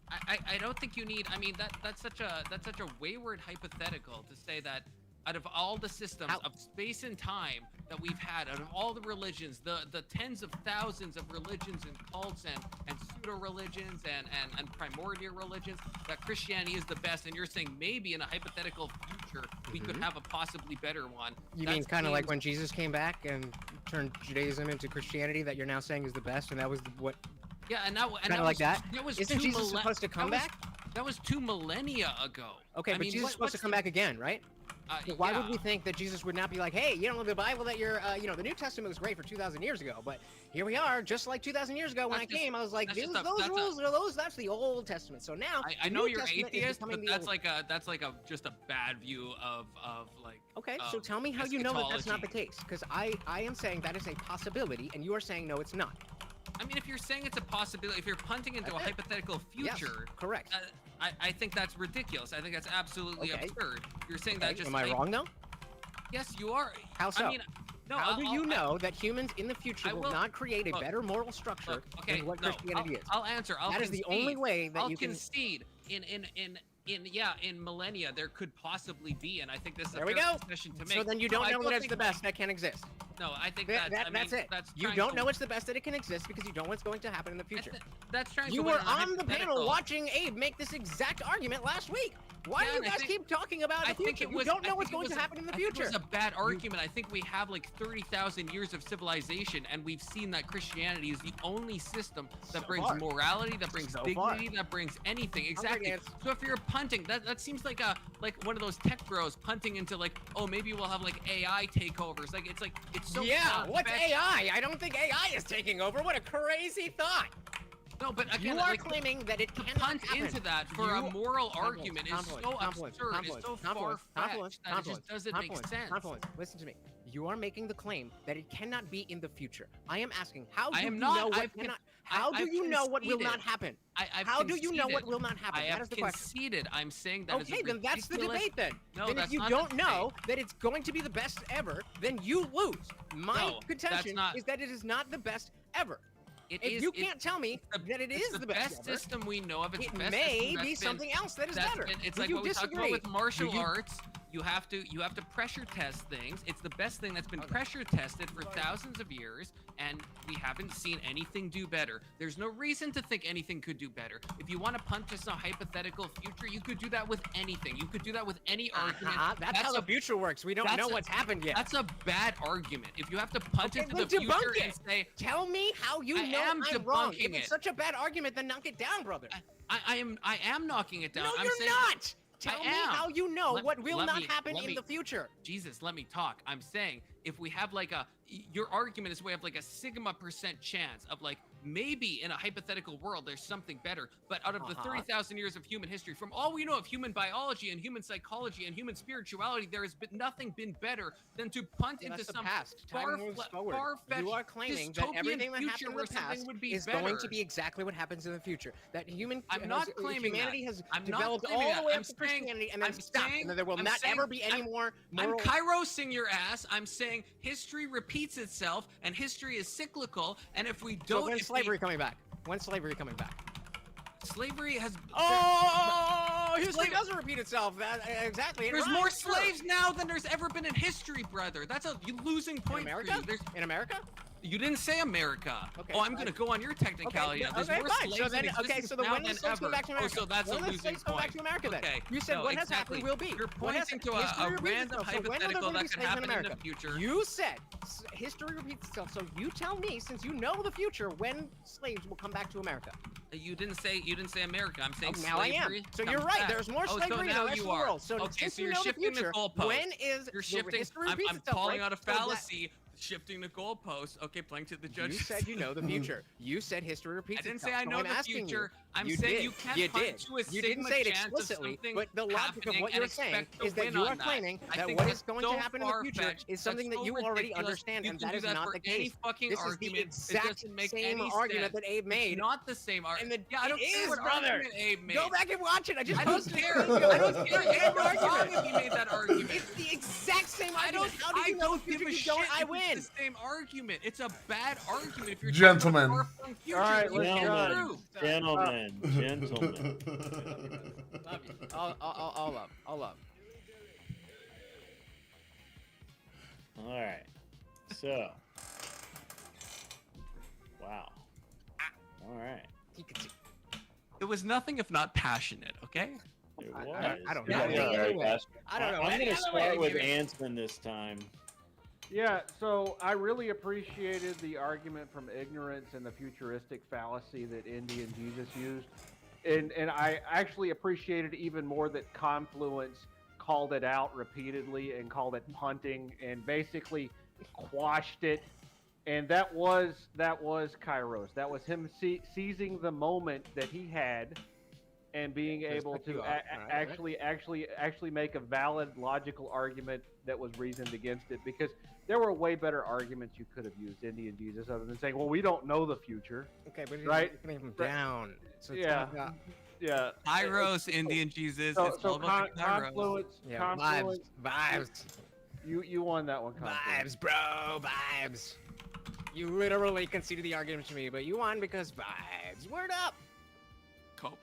Speaker 5: I don't think you need. I mean, that's such a wayward hypothetical to say that out of all the systems of space and time that we've had, out of all the religions, the tens of thousands of religions and cults and pseudo religions and primordial religions, that Christianity is the best, and you're saying maybe in a hypothetical future we could have a possibly better one.
Speaker 19: You mean kind of like when Jesus came back and turned Judaism into Christianity, that you're now saying is the best, and that was what?
Speaker 5: Yeah, and that
Speaker 19: kind of like that.
Speaker 5: Isn't
Speaker 19: Jesus supposed to come back?
Speaker 5: That was 2 millennia ago.
Speaker 19: Okay, but Jesus is supposed to come back again, right? So why would we think that Jesus would not be like, hey, you don't know the Bible that you're, the New Testament was great for 2,000 years ago, but here we are, just like 2,000 years ago when I came, I was like, that's the Old Testament. So now
Speaker 5: I know you're atheist, but that's like a just a bad view of like.
Speaker 19: Okay, so tell me how you know that that's not the case, because I am saying that is a possibility, and you are saying no, it's not.
Speaker 5: I mean, if you're saying it's a possibility, if you're punting into a hypothetical future,
Speaker 19: yes, correct.
Speaker 5: I think that's ridiculous. I think that's absolutely absurd. You're saying that just.
Speaker 19: Am I wrong though?
Speaker 5: Yes, you are.
Speaker 19: How so?
Speaker 5: I mean, no.
Speaker 19: How do you know that humans in the future will not create a better moral structure than what Christianity is?
Speaker 5: I'll answer.
Speaker 19: That is the only way that you can
Speaker 5: concede. In millennia there could possibly be, and I think this is
Speaker 19: there we go.
Speaker 5: Discussion to make.
Speaker 19: So then you don't know that it's the best that can exist.
Speaker 5: No, I think
Speaker 19: that's it. You don't know it's the best that it can exist because you don't know what's going to happen in the future.
Speaker 5: That's trying.
Speaker 19: You were on the panel watching Abe make this exact argument last week. Why do you guys keep talking about the future? You don't know what's going to happen in the future.
Speaker 5: It was a bad argument. I think we have like 30,000 years of civilization, and we've seen that Christianity is the only system that brings morality, that brings dignity, that brings anything. Exactly. So if you're punting, that seems like one of those tech bros punting into like, oh, maybe we'll have like AI takeovers. Like it's so
Speaker 19: what's AI? I don't think AI is taking over. What a crazy thought.
Speaker 5: No, but again,
Speaker 19: you are claiming that it cannot
Speaker 5: punt
Speaker 19: happen.
Speaker 5: into that for a moral argument is so absurd, it's so far-fetched that it just doesn't make sense.
Speaker 19: Listen to me. You are making the claim that it cannot be in the future. I am asking, how do you know what will not happen? How do you know what will not happen?
Speaker 5: That
Speaker 19: is the question.
Speaker 5: Conceded. I'm saying that.
Speaker 19: Okay, then that's the debate then.
Speaker 5: No,
Speaker 19: then if you don't know that it's going to be the best ever, then you lose. My contention is that it is not the best ever. If you can't tell me that it is the best
Speaker 5: system we know of,
Speaker 19: it may be something else that is better.
Speaker 5: It's like what we talked about with martial arts. You have to pressure test things. It's the best thing that's been pressure tested for thousands of years, and we haven't seen anything do better. There's no reason to think anything could do better. If you want to punt to some hypothetical future, you could do that with anything. You could do that with any argument.
Speaker 19: That's how the future works. We don't know what's happened yet.
Speaker 5: That's a bad argument. If you have to punt into the
Speaker 19: debunk
Speaker 5: future
Speaker 19: it.
Speaker 5: and say,
Speaker 19: tell me how you know I'm wrong. If it's such a bad argument, then knock it down, brother.
Speaker 5: I am knocking it down.
Speaker 19: No,
Speaker 5: I'm
Speaker 19: you're
Speaker 5: saying,
Speaker 19: not. Tell me how you know what will not happen in the future.
Speaker 5: Jesus, let me talk. I'm saying if we have like your argument is we have like a sigma% chance of like maybe in a hypothetical world there's something better, but out of the 30,000 years of human history, from all we know of human biology and human psychology and human spirituality, there has been nothing better than to punt into some far-fetched
Speaker 19: You are claiming that everything that happened in the past is
Speaker 5: better.
Speaker 19: going to be exactly what happens in the future. That
Speaker 5: I'm not claiming
Speaker 19: humanity
Speaker 5: that.
Speaker 19: has
Speaker 5: I'm
Speaker 19: developed
Speaker 5: not claiming
Speaker 19: all the way up to Christianity and then stopped, and then there will not ever be any more moral.
Speaker 5: I'm Kairosing your ass. I'm saying history repeats itself, and history is cyclical. And if we don't,
Speaker 19: So when's slavery coming back? When's slavery coming back?
Speaker 5: Slavery has.
Speaker 19: History doesn't repeat itself. Exactly.
Speaker 5: There's more slaves now than there's ever been in history, brother. That's a losing point
Speaker 19: in America?
Speaker 5: for you.
Speaker 19: In America?
Speaker 5: You didn't say America.
Speaker 19: Okay,
Speaker 5: I'm going to go on your technicality. There's more slaves
Speaker 19: so then,
Speaker 5: in existence
Speaker 19: so the
Speaker 5: now
Speaker 19: when
Speaker 5: than
Speaker 19: the slaves
Speaker 5: ever.
Speaker 19: come back to America?
Speaker 5: So that's
Speaker 19: when
Speaker 5: a losing
Speaker 19: slaves come back
Speaker 5: point.
Speaker 19: to America then?
Speaker 5: Okay.
Speaker 19: You said
Speaker 5: no,
Speaker 19: what has
Speaker 5: exactly.
Speaker 19: happened will be.
Speaker 5: You're pointing to a random hypothetical that could happen in the future.
Speaker 19: You said history repeats itself. So you tell me, since you know the future, when slaves will come back to America.
Speaker 5: You didn't say America. I'm saying
Speaker 19: now I am.
Speaker 5: slavery.
Speaker 19: So you're right.
Speaker 5: Back.
Speaker 19: There's more slavery in the rest of the world. So
Speaker 5: okay, so you're
Speaker 19: know
Speaker 5: shifting
Speaker 19: the
Speaker 5: goalposts.
Speaker 19: When is
Speaker 5: you're shifting?
Speaker 19: history
Speaker 5: I'm
Speaker 19: itself,
Speaker 5: calling
Speaker 19: right?
Speaker 5: out a fallacy. Shifting the goalposts. Okay, playing to the judge.
Speaker 19: You said you know the future. You said history repeats
Speaker 5: I didn't
Speaker 19: itself.
Speaker 5: say I know the future. I'm saying you can't point to a
Speaker 19: You didn't say it explicitly, but the logic of what you're saying is that you are claiming that what is going to happen in the future is something that you already understand, and that is not the case. This is the exact same argument that Abe made.
Speaker 5: Not the same argument. Yeah, I don't care what
Speaker 19: brother.
Speaker 5: argument Abe made.
Speaker 19: Go back and watch it. I just posted it.
Speaker 5: I don't care. Abe wrong if he made that argument.
Speaker 19: It's the exact same argument. How do
Speaker 5: I
Speaker 19: you know
Speaker 5: don't give a shit.
Speaker 19: I win.
Speaker 5: It's the same argument. It's a bad argument if you're
Speaker 3: Gentlemen.
Speaker 5: talking about future.
Speaker 2: All right,
Speaker 1: Gentlemen.
Speaker 19: Love you. All love.
Speaker 1: All right. So. Wow. All right.
Speaker 5: It was nothing if not passionate, okay?
Speaker 1: It was.
Speaker 19: I don't know.
Speaker 1: I don't know. I'm going to start with Ansman this time.
Speaker 2: Yeah, so I really appreciated the argument from ignorance and the futuristic fallacy that Indy and Jesus used. And I actually appreciated even more that Confluence called it out repeatedly and called it punting and basically quashed it. And that was Kairos. That was him seizing the moment that he had and being able to actually make a valid logical argument that was reasoned against it, because there were way better arguments you could have used, Indy and Jesus, other than saying, well, we don't know the future.
Speaker 19: Okay, but
Speaker 2: right?
Speaker 19: You're coming from down. So it's
Speaker 2: yeah.
Speaker 5: Kairos, Indian Jesus.
Speaker 2: So,
Speaker 5: it's all about the Kairos.
Speaker 2: Confluence.
Speaker 19: Vibes.
Speaker 2: You won that one, Confluence.
Speaker 19: Vibes, bro. Vibes. You literally conceded the argument to me, but you won because vibes. Word up.
Speaker 5: Cope.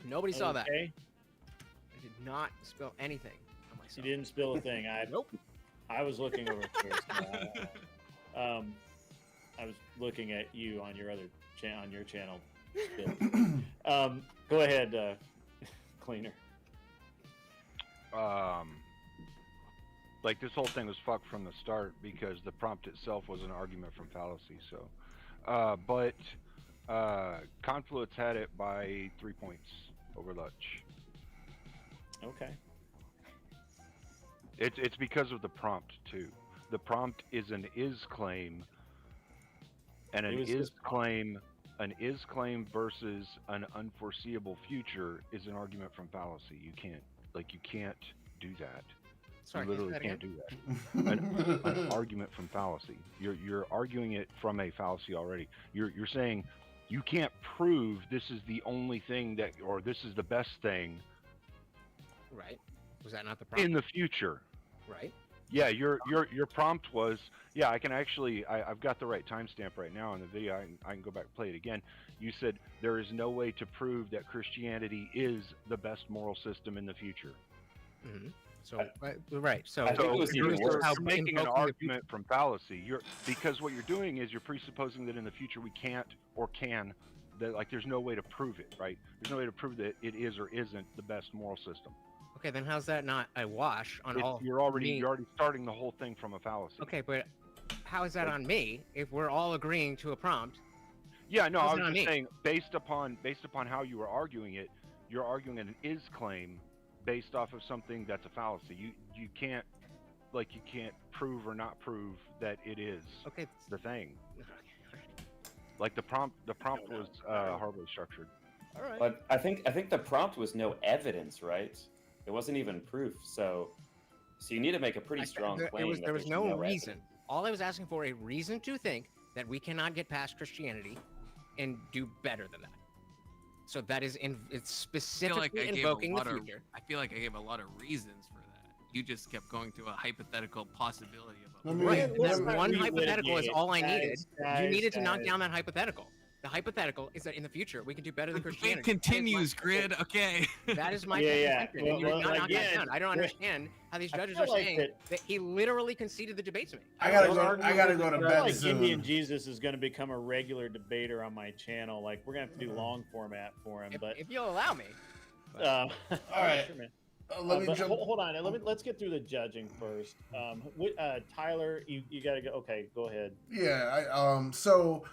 Speaker 19: Nobody saw that.
Speaker 1: Okay.
Speaker 19: I did not spill anything on myself.
Speaker 1: You didn't spill a thing.
Speaker 19: Nope.
Speaker 1: I was looking over first. I was looking at you on your other on your channel. Go ahead, Cleaner.
Speaker 6: Like this whole thing was fucked from the start because the prompt itself was an argument from fallacy. So, but Confluence had it by 3 points over Lutch.
Speaker 1: Okay.
Speaker 6: It's because of the prompt too. The prompt is an is claim, and an is claim versus an unforeseeable future is an argument from fallacy. You can't do that.
Speaker 19: Sorry,
Speaker 6: you literally can't do that. An argument from fallacy. You're arguing it from a fallacy already. You're saying you can't prove this is the only thing that, or this is the best thing.
Speaker 19: Right. Was that not the prompt?
Speaker 6: In the future.
Speaker 19: Right.
Speaker 6: Yeah, your prompt was, yeah, I can actually, I've got the right timestamp right now in the video. I can go back and play it again. You said there is no way to prove that Christianity is the best moral system in the future.
Speaker 19: Mm-hmm. So right. So,
Speaker 12: I think it was even worse.
Speaker 19: how
Speaker 6: You're making an
Speaker 19: invoking the
Speaker 6: argument from fallacy. Because what you're doing is you're presupposing that in the future we can't or can, that like there's no way to prove it, right? There's no way to prove that it is or isn't the best moral system.
Speaker 19: Okay, then how's that not a wash on all?
Speaker 6: You're already starting the whole thing from a fallacy.
Speaker 19: Okay, but how is that on me if we're all agreeing to a prompt?
Speaker 6: Yeah, no,
Speaker 19: How's
Speaker 6: I
Speaker 19: it
Speaker 6: was
Speaker 19: on
Speaker 6: just
Speaker 19: me?
Speaker 6: saying based upon how you were arguing it, you're arguing an is claim based off of something that's a fallacy. You can't prove or not prove that it is the thing. Like the prompt was horribly structured.
Speaker 19: All right.
Speaker 12: But I think the prompt was no evidence, right? It wasn't even proof. So you need to make a pretty strong claim.
Speaker 19: There was no reason.
Speaker 12: evidence.
Speaker 19: All I was asking for a reason to think that we cannot get past Christianity and do better than that. So that is it's specifically invoking the future.
Speaker 5: I feel like I gave a lot of reasons for that. You just kept going to a hypothetical possibility of
Speaker 19: right. That one hypothetical is all I needed. You needed to knock down that hypothetical. The hypothetical is that in the future we can do better than Christianity.
Speaker 5: It continues, Grid. Okay.
Speaker 19: That is my contention, and you're not knocking that down. I don't understand how these judges are saying that he literally conceded the debate to me.
Speaker 3: I gotta go to bed
Speaker 1: like
Speaker 3: soon.
Speaker 1: Indian Jesus is going to become a regular debater on my channel. Like we're gonna have to do long format for him. But
Speaker 19: if you'll allow me.
Speaker 1: All
Speaker 3: right.
Speaker 1: Sure, man.
Speaker 3: Let me
Speaker 1: but
Speaker 3: jump.
Speaker 1: Hold on. Let's get through the judging first. Tyler, you gotta go. Okay, go ahead.
Speaker 3: Yeah. So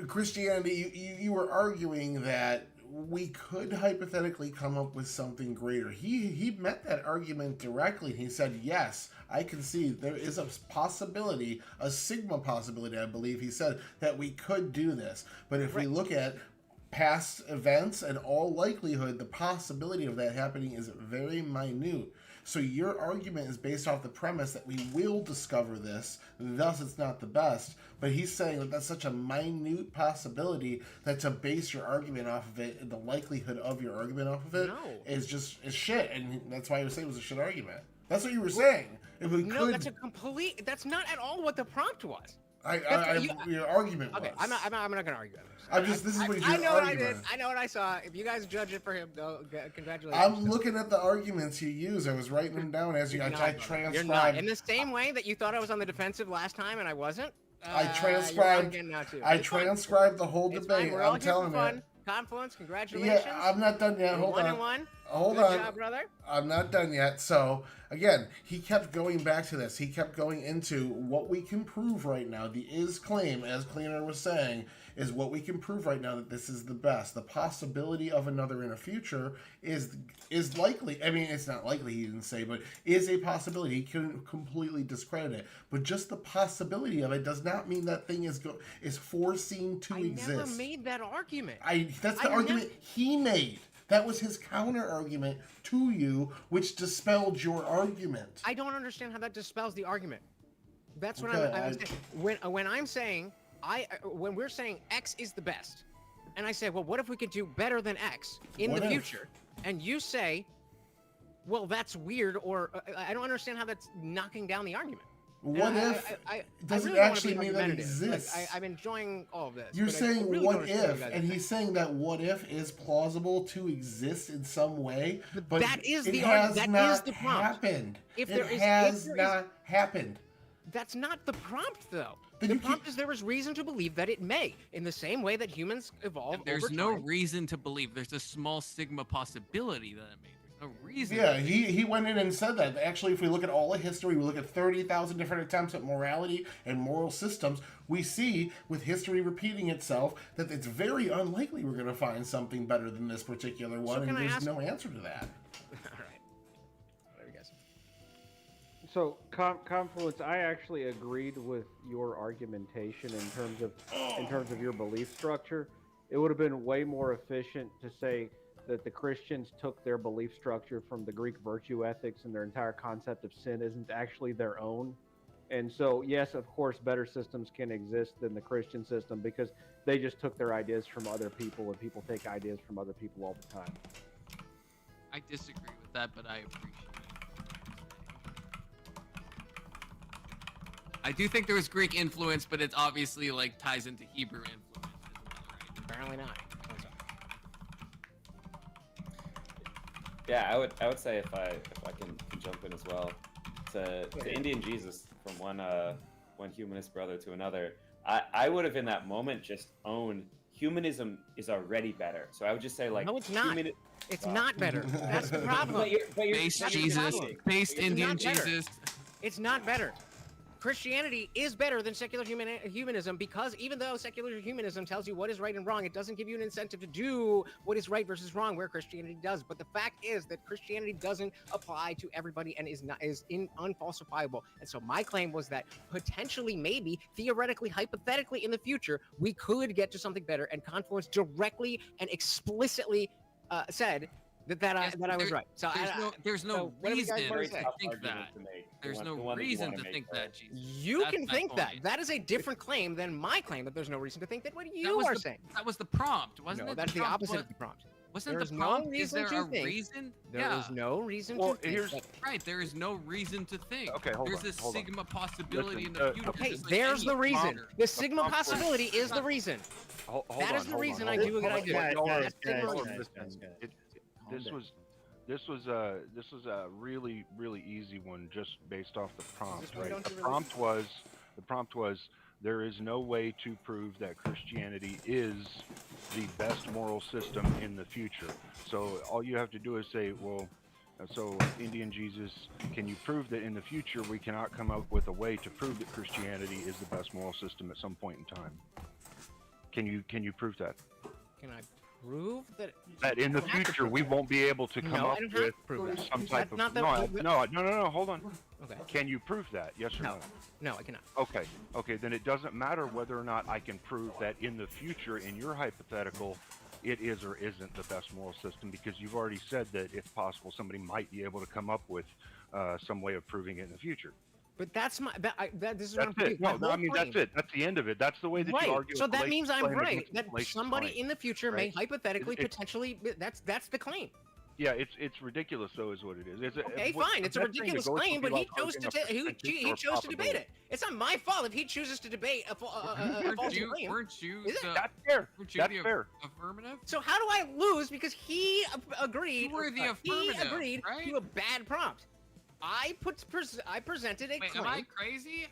Speaker 3: Christianity, you were arguing that we could hypothetically come up with something greater. He met that argument directly. He said, yes, I can see there is a possibility, a sigma possibility, I believe he said, that we could do this. But if we look at past events and all likelihood, the possibility of that happening is very minute. So your argument is based off the premise that we will discover this, thus it's not the best. But he's saying that that's such a minute possibility that to base your argument off of it, and the likelihood of your argument off of it is shit. And that's why you were saying it was a shit argument. That's what you were saying. If we could,
Speaker 19: that's not at all what the prompt was.
Speaker 3: Your argument was.
Speaker 19: Okay, I'm not gonna argue that.
Speaker 3: This is what your
Speaker 19: I know
Speaker 3: argument.
Speaker 19: what I did. I know what I saw. If you guys judge it for him, congratulations.
Speaker 3: I'm looking at the arguments you use. I was writing them down as I transcribed.
Speaker 19: You're not. In the same way that you thought I was on the defensive last time and I wasn't.
Speaker 3: I transcribed. I transcribed the whole debate.
Speaker 19: We're all
Speaker 3: I'm telling you.
Speaker 19: Confluence, congratulations.
Speaker 3: Yeah, I'm not done yet. Hold on.
Speaker 19: 1-1.
Speaker 3: Hold
Speaker 19: Good
Speaker 3: on.
Speaker 19: job, brother.
Speaker 3: I'm not done yet. So, again, he kept going back to this. He kept going into what we can prove right now. The is claim, as Cleaner was saying, is what we can prove right now that this is the best. The possibility of another in a future is likely. I mean, it's not likely, he didn't say, but is a possibility. He couldn't completely discredit it. But just the possibility of it does not mean that thing is foreseen to exist.
Speaker 19: I never made that argument.
Speaker 3: That's the argument he made. That was his counter argument to you, which dispelled your argument.
Speaker 19: I don't understand how that dispels the argument. That's what I'm saying. When I'm saying when we're saying X is the best, and I say, well, what if we could do better than X in the future? And you say, well, that's weird, or I don't understand how that's knocking down the argument.
Speaker 3: What if doesn't
Speaker 19: really
Speaker 3: actually mean that it exists?
Speaker 19: Like, I'm enjoying all of this.
Speaker 3: You're saying really what if, and he's saying that what if is plausible to exist in some way, but
Speaker 19: that is
Speaker 3: it
Speaker 19: the
Speaker 3: has
Speaker 19: that
Speaker 3: not
Speaker 19: is the prompt.
Speaker 3: happened.
Speaker 19: If
Speaker 3: it
Speaker 19: there is,
Speaker 3: has not happened.
Speaker 19: That's not the prompt, though. The prompt is there is reason to believe that it may, in the same way that humans evolve.
Speaker 5: There's no reason to believe. There's a small sigma possibility that it may. There's no reason.
Speaker 3: Yeah, he went in and said that. Actually, if we look at all of history, we look at 30,000 different attempts at morality and moral systems, we see, with history repeating itself, that it's very unlikely we're going to find something better than this particular one, and there's no answer to that.
Speaker 2: So, Confluence, I actually agreed with your argumentation in terms of your belief structure. It would have been way more efficient to say that the Christians took their belief structure from the Greek virtue ethics, and their entire concept of sin isn't actually their own. And so, yes, of course, better systems can exist than the Christian system because they just took their ideas from other people, and people take ideas from other people all the time.
Speaker 5: I disagree with that, but I appreciate it. I do think there was Greek influence, but it's obviously like ties into Hebrew influence.
Speaker 19: Apparently not.
Speaker 12: Yeah, I would say if I can jump in as well. To Indian Jesus, from one humanist brother to another, I would have in that moment just owned humanism is already better. So I would just say like,
Speaker 19: no, it's not. It's not better. That's the problem.
Speaker 12: But you're
Speaker 5: based Jesus, based Indian Jesus.
Speaker 19: It's not better. Christianity is better than secular humanism because even though secular humanism tells you what is right and wrong, it doesn't give you an incentive to do what is right versus wrong, where Christianity does. But the fact is that Christianity doesn't apply to everybody and is unfalsifiable. And so my claim was that potentially, maybe, theoretically, hypothetically, in the future, we could get to something better. And Confluence directly and explicitly said that I was right. So
Speaker 5: there's no reason to think that. There's no reason to think that, Jesus.
Speaker 19: You can think that. That is a different claim than my claim that there's no reason to think that what you are saying.
Speaker 5: That was the prompt, wasn't it?
Speaker 19: No, that's the opposite of the prompt.
Speaker 5: Wasn't the prompt? Is there a reason?
Speaker 19: There is no reason to think.
Speaker 5: Right, there is no reason to think.
Speaker 6: Okay, hold
Speaker 5: There's
Speaker 6: on.
Speaker 5: a sigma possibility in the future.
Speaker 19: Okay, there's the reason. The sigma possibility is the reason. That is the reason I do what I do.
Speaker 6: This was a really easy one just based off the prompt, right? The prompt was there is no way to prove that Christianity is the best moral system in the future. So all you have to do is say, well, so Indian Jesus, can you prove that in the future we cannot come up with a way to prove that Christianity is the best moral system at some point in time? Can you prove that?
Speaker 19: Can I prove that
Speaker 6: in the future we won't be able to come up with some type of no, hold on.
Speaker 19: Okay.
Speaker 6: Can you prove that? Yes or no?
Speaker 19: No, I cannot.
Speaker 6: Okay, then it doesn't matter whether or not I can prove that in the future, in your hypothetical, it is or isn't the best moral system, because you've already said that if possible somebody might be able to come up with some way of proving it in the future.
Speaker 19: But that's my this is
Speaker 6: that's
Speaker 19: what I'm
Speaker 6: it. No, I mean that's it. That's the end of it. That's the way that you argue.
Speaker 19: So that means I'm right. That somebody in the future may hypothetically, potentially. That's the claim.
Speaker 6: Yeah, it's ridiculous though, is what it is.
Speaker 19: Okay, fine. It's a ridiculous claim, but he chose to debate it. It's not my fault if he chooses to debate a false claim.
Speaker 5: Weren't you?
Speaker 6: That's fair. That's fair.
Speaker 5: Affirmative.
Speaker 19: So how do I lose because he agreed?
Speaker 5: You were the affirmative.
Speaker 19: He agreed
Speaker 5: right?
Speaker 19: to a bad prompt. I presented a claim.
Speaker 5: Am I crazy?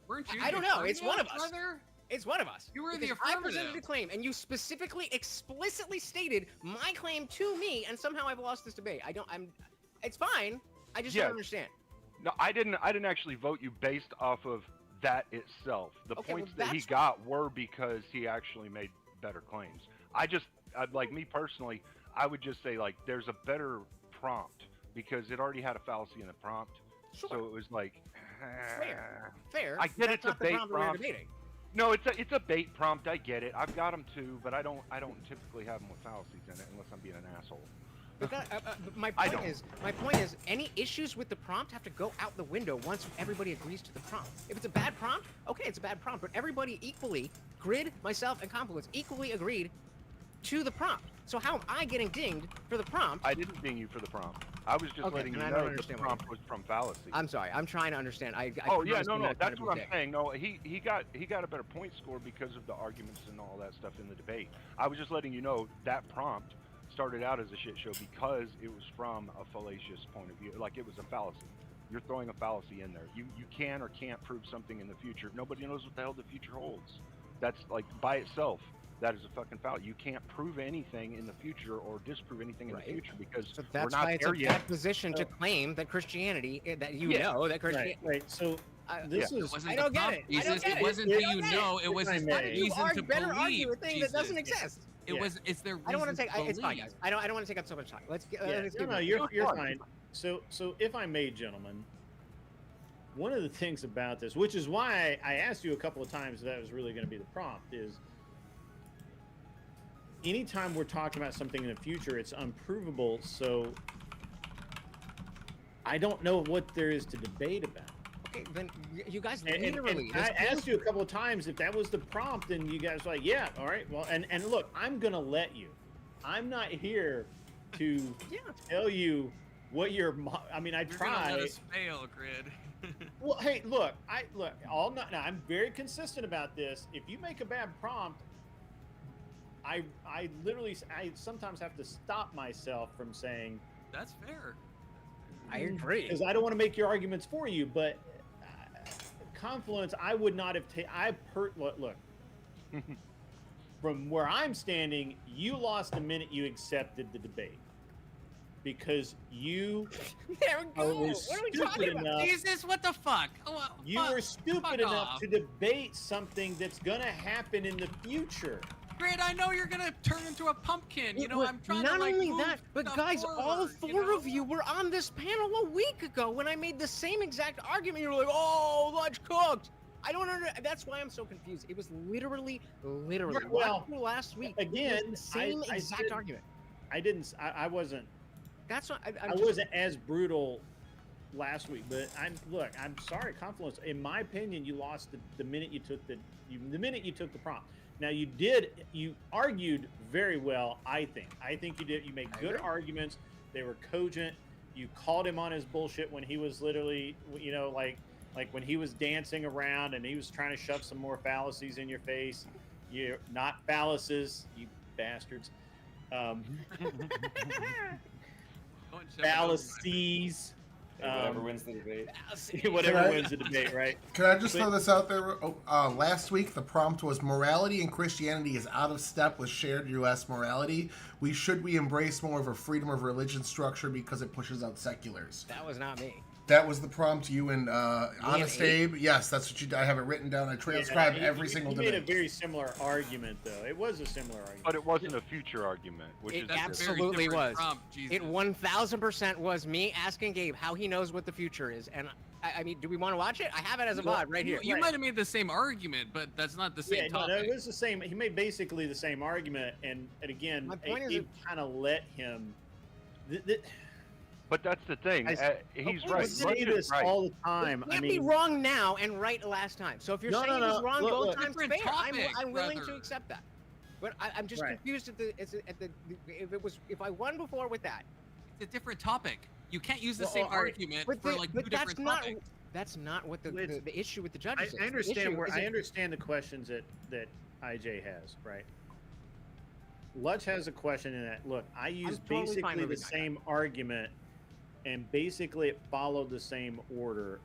Speaker 5: Weren't you?
Speaker 19: I don't know. It's one of us.
Speaker 5: Brother?
Speaker 19: It's one of us.
Speaker 5: You were the affirmative.
Speaker 19: I presented a claim, and you specifically, explicitly stated my claim to me, and somehow I've lost this debate. It's fine. I just don't understand.
Speaker 6: No, I didn't actually vote you based off of that itself. The points that he got were because he actually made better claims. Like me personally, I would just say like there's a better prompt, because it already had a fallacy in the prompt.
Speaker 19: Sure.
Speaker 6: So it was like
Speaker 19: fair.
Speaker 6: I get it's a bait prompt. No, it's a bait prompt. I get it. I've got them too, but I don't typically have them with fallacies in it unless I'm being an asshole.
Speaker 19: But my point is, any issues with the prompt have to go out the window once everybody agrees to the prompt. If it's a bad prompt, okay, it's a bad prompt. But everybody equally, Grid, myself, and Confluence equally agreed to the prompt. So how am I getting dinged for the prompt?
Speaker 6: I didn't ding you for the prompt. I was just letting you know the prompt was from fallacy.
Speaker 19: I'm sorry. I'm trying to understand.
Speaker 6: No. That's what I'm saying. No, he got a better point score because of the arguments and all that stuff in the debate. I was just letting you know that prompt started out as a shit show because it was from a fallacious point of view. Like it was a fallacy. You're throwing a fallacy in there. You can or can't prove something in the future. Nobody knows what the hell the future holds. That's like by itself. That is a fucking foul. You can't prove anything in the future or disprove anything in the future because
Speaker 19: that's
Speaker 6: we're not
Speaker 19: why it's
Speaker 6: there
Speaker 19: a
Speaker 6: yet.
Speaker 19: bad position to claim that Christianity, that Christianity.
Speaker 1: Right. So this is.
Speaker 19: I don't get it.
Speaker 5: It wasn't that you know. It was his reason to
Speaker 19: better
Speaker 5: believe.
Speaker 19: Argue a thing that doesn't exist.
Speaker 5: It was. It's their.
Speaker 19: I don't want to take.
Speaker 5: It's
Speaker 19: fine, guys. I don't want to take up so much time. Let's get.
Speaker 1: No, you're fine. So if I may, gentlemen, one of the things about this, which is why I asked you a couple of times if that was really going to be the prompt, is anytime we're talking about something in the future, it's unprovable. So I don't know what there is to debate about.
Speaker 19: Okay, then you guys
Speaker 1: literally. I asked you a couple of times if that was the prompt, and you guys were like, "Yeah, all right." Well, and look, I'm gonna let you. I'm not here to tell you what your. I mean,
Speaker 5: You're gonna let us fail, Grid.
Speaker 1: Well, hey, look, now I'm very consistent about this. If you make a bad prompt, I sometimes have to stop myself from saying
Speaker 5: that's fair.
Speaker 19: I agree.
Speaker 1: Because I don't want to make your arguments for you, but Confluence, I would not have look. From where I'm standing, you lost the minute you accepted the debate. Because you
Speaker 19: there we go.
Speaker 1: were
Speaker 19: What are we talking about?
Speaker 1: enough,
Speaker 5: Jesus, what the fuck?
Speaker 1: you were stupid enough to debate something that's going to happen in the future.
Speaker 5: Grant, I know you're gonna turn into a pumpkin. You know, I'm trying
Speaker 19: Not
Speaker 5: to like
Speaker 19: only
Speaker 5: move
Speaker 19: that, but
Speaker 5: stuff
Speaker 19: guys, all
Speaker 5: forward,
Speaker 19: four of you were on this panel a week ago when I made the same exact argument. You were like, "Oh, lunch cooked." I don't understand. That's why I'm so confused. It was literally
Speaker 1: Well,
Speaker 19: last week.
Speaker 1: Again,
Speaker 19: it was the same
Speaker 1: I
Speaker 19: exact
Speaker 1: said,
Speaker 19: argument.
Speaker 1: I wasn't.
Speaker 19: That's what
Speaker 1: I wasn't as brutal last week, but I'm sorry, Confluence. In my opinion, you lost the minute you took the prompt. Now you argued very well. I think you did. You made good arguments. They were cogent. You called him on his bullshit when he was literally, like when he was dancing around and he was trying to shove some more fallacies in your face. You're not fallacies, you bastards. Fallacies.
Speaker 12: Whatever wins the debate.
Speaker 1: Whatever wins the debate, right?
Speaker 3: Can I just throw this out there? Last week, the prompt was morality and Christianity is out of step with shared U.S. morality. Should we embrace more of a freedom of religion structure because it pushes out seculars?
Speaker 19: That was not me.
Speaker 3: That was the prompt. You and Honest Abe. Yes, that's what you. I have it written down. I transcribed every single debate.
Speaker 1: You made a very similar argument, though. It was a similar argument.
Speaker 6: But it wasn't a future argument, which
Speaker 19: It
Speaker 6: is
Speaker 19: absolutely was.
Speaker 5: Prompt,
Speaker 19: It 1000% was me asking Gabe how he knows what the future is. And I mean, do we want to watch it? I have it as a mod right here.
Speaker 5: You might have made the same argument, but that's not the same topic.
Speaker 1: No, it was the same. He made basically the same argument, and again, Abe kind of let him.
Speaker 6: But that's the thing. He's right.
Speaker 1: I say this all the time.
Speaker 19: You can't be wrong now and right last time. So if you're saying he's wrong both times, fair. I'm willing to accept that. But I'm just confused at the if I won before with that.
Speaker 5: It's a different topic. You can't use the same argument for like two different topics.
Speaker 19: That's not what the issue with the judges is.
Speaker 1: I understand the questions that IJ has, right? Lutch has a question in that. Look, I use basically the same argument, and basically it followed the same order.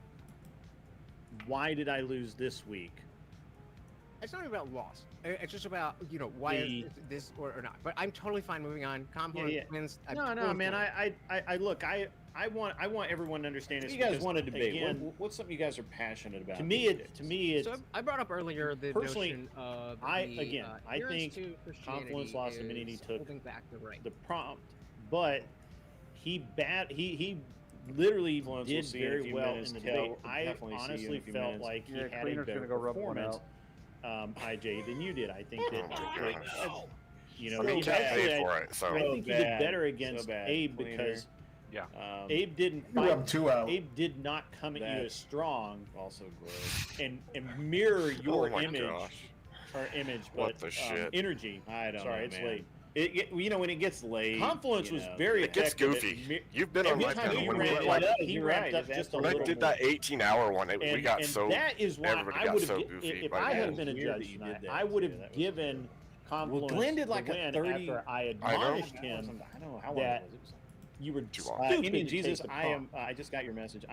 Speaker 1: Why did I lose this week?
Speaker 19: It's not about loss. It's just about, why is this or not. But I'm totally fine moving on. Compound wins.
Speaker 1: No, man. I look. I want everyone to understand this.
Speaker 20: You guys want to debate?
Speaker 1: Again,
Speaker 20: what's something you guys are passionate about?
Speaker 1: To me, it's.
Speaker 19: So I brought up earlier the notion of
Speaker 1: I think Confluence lost the minute he took the prompt, but he literally did very well in the debate. I honestly felt like he had a better performance, IJ, than you did. I think that, I think you did better against Abe because Abe didn't fight. Abe did not come at you as strong.
Speaker 20: Also gross.
Speaker 1: And mirror your image.
Speaker 19: What the shit?
Speaker 1: Energy.
Speaker 20: I don't know,
Speaker 1: it's
Speaker 20: man.
Speaker 1: late.
Speaker 20: When it gets late,
Speaker 1: Confluence was very
Speaker 19: it gets
Speaker 1: effective.
Speaker 19: goofy. You've been on my panel when we were like,
Speaker 1: he ramped up just a little
Speaker 19: when I did that 18-hour one, we got so
Speaker 1: that is why
Speaker 19: everybody
Speaker 1: I would
Speaker 19: got so
Speaker 1: have.
Speaker 19: goofy.
Speaker 1: If I had been a judge tonight, I would have given Confluence
Speaker 20: Glenn did like
Speaker 1: the
Speaker 20: a
Speaker 1: win
Speaker 20: 30.
Speaker 1: after I admonished him
Speaker 20: I don't know how long
Speaker 1: that
Speaker 20: it was.
Speaker 1: you were
Speaker 20: Indian Jesus, I just got your message.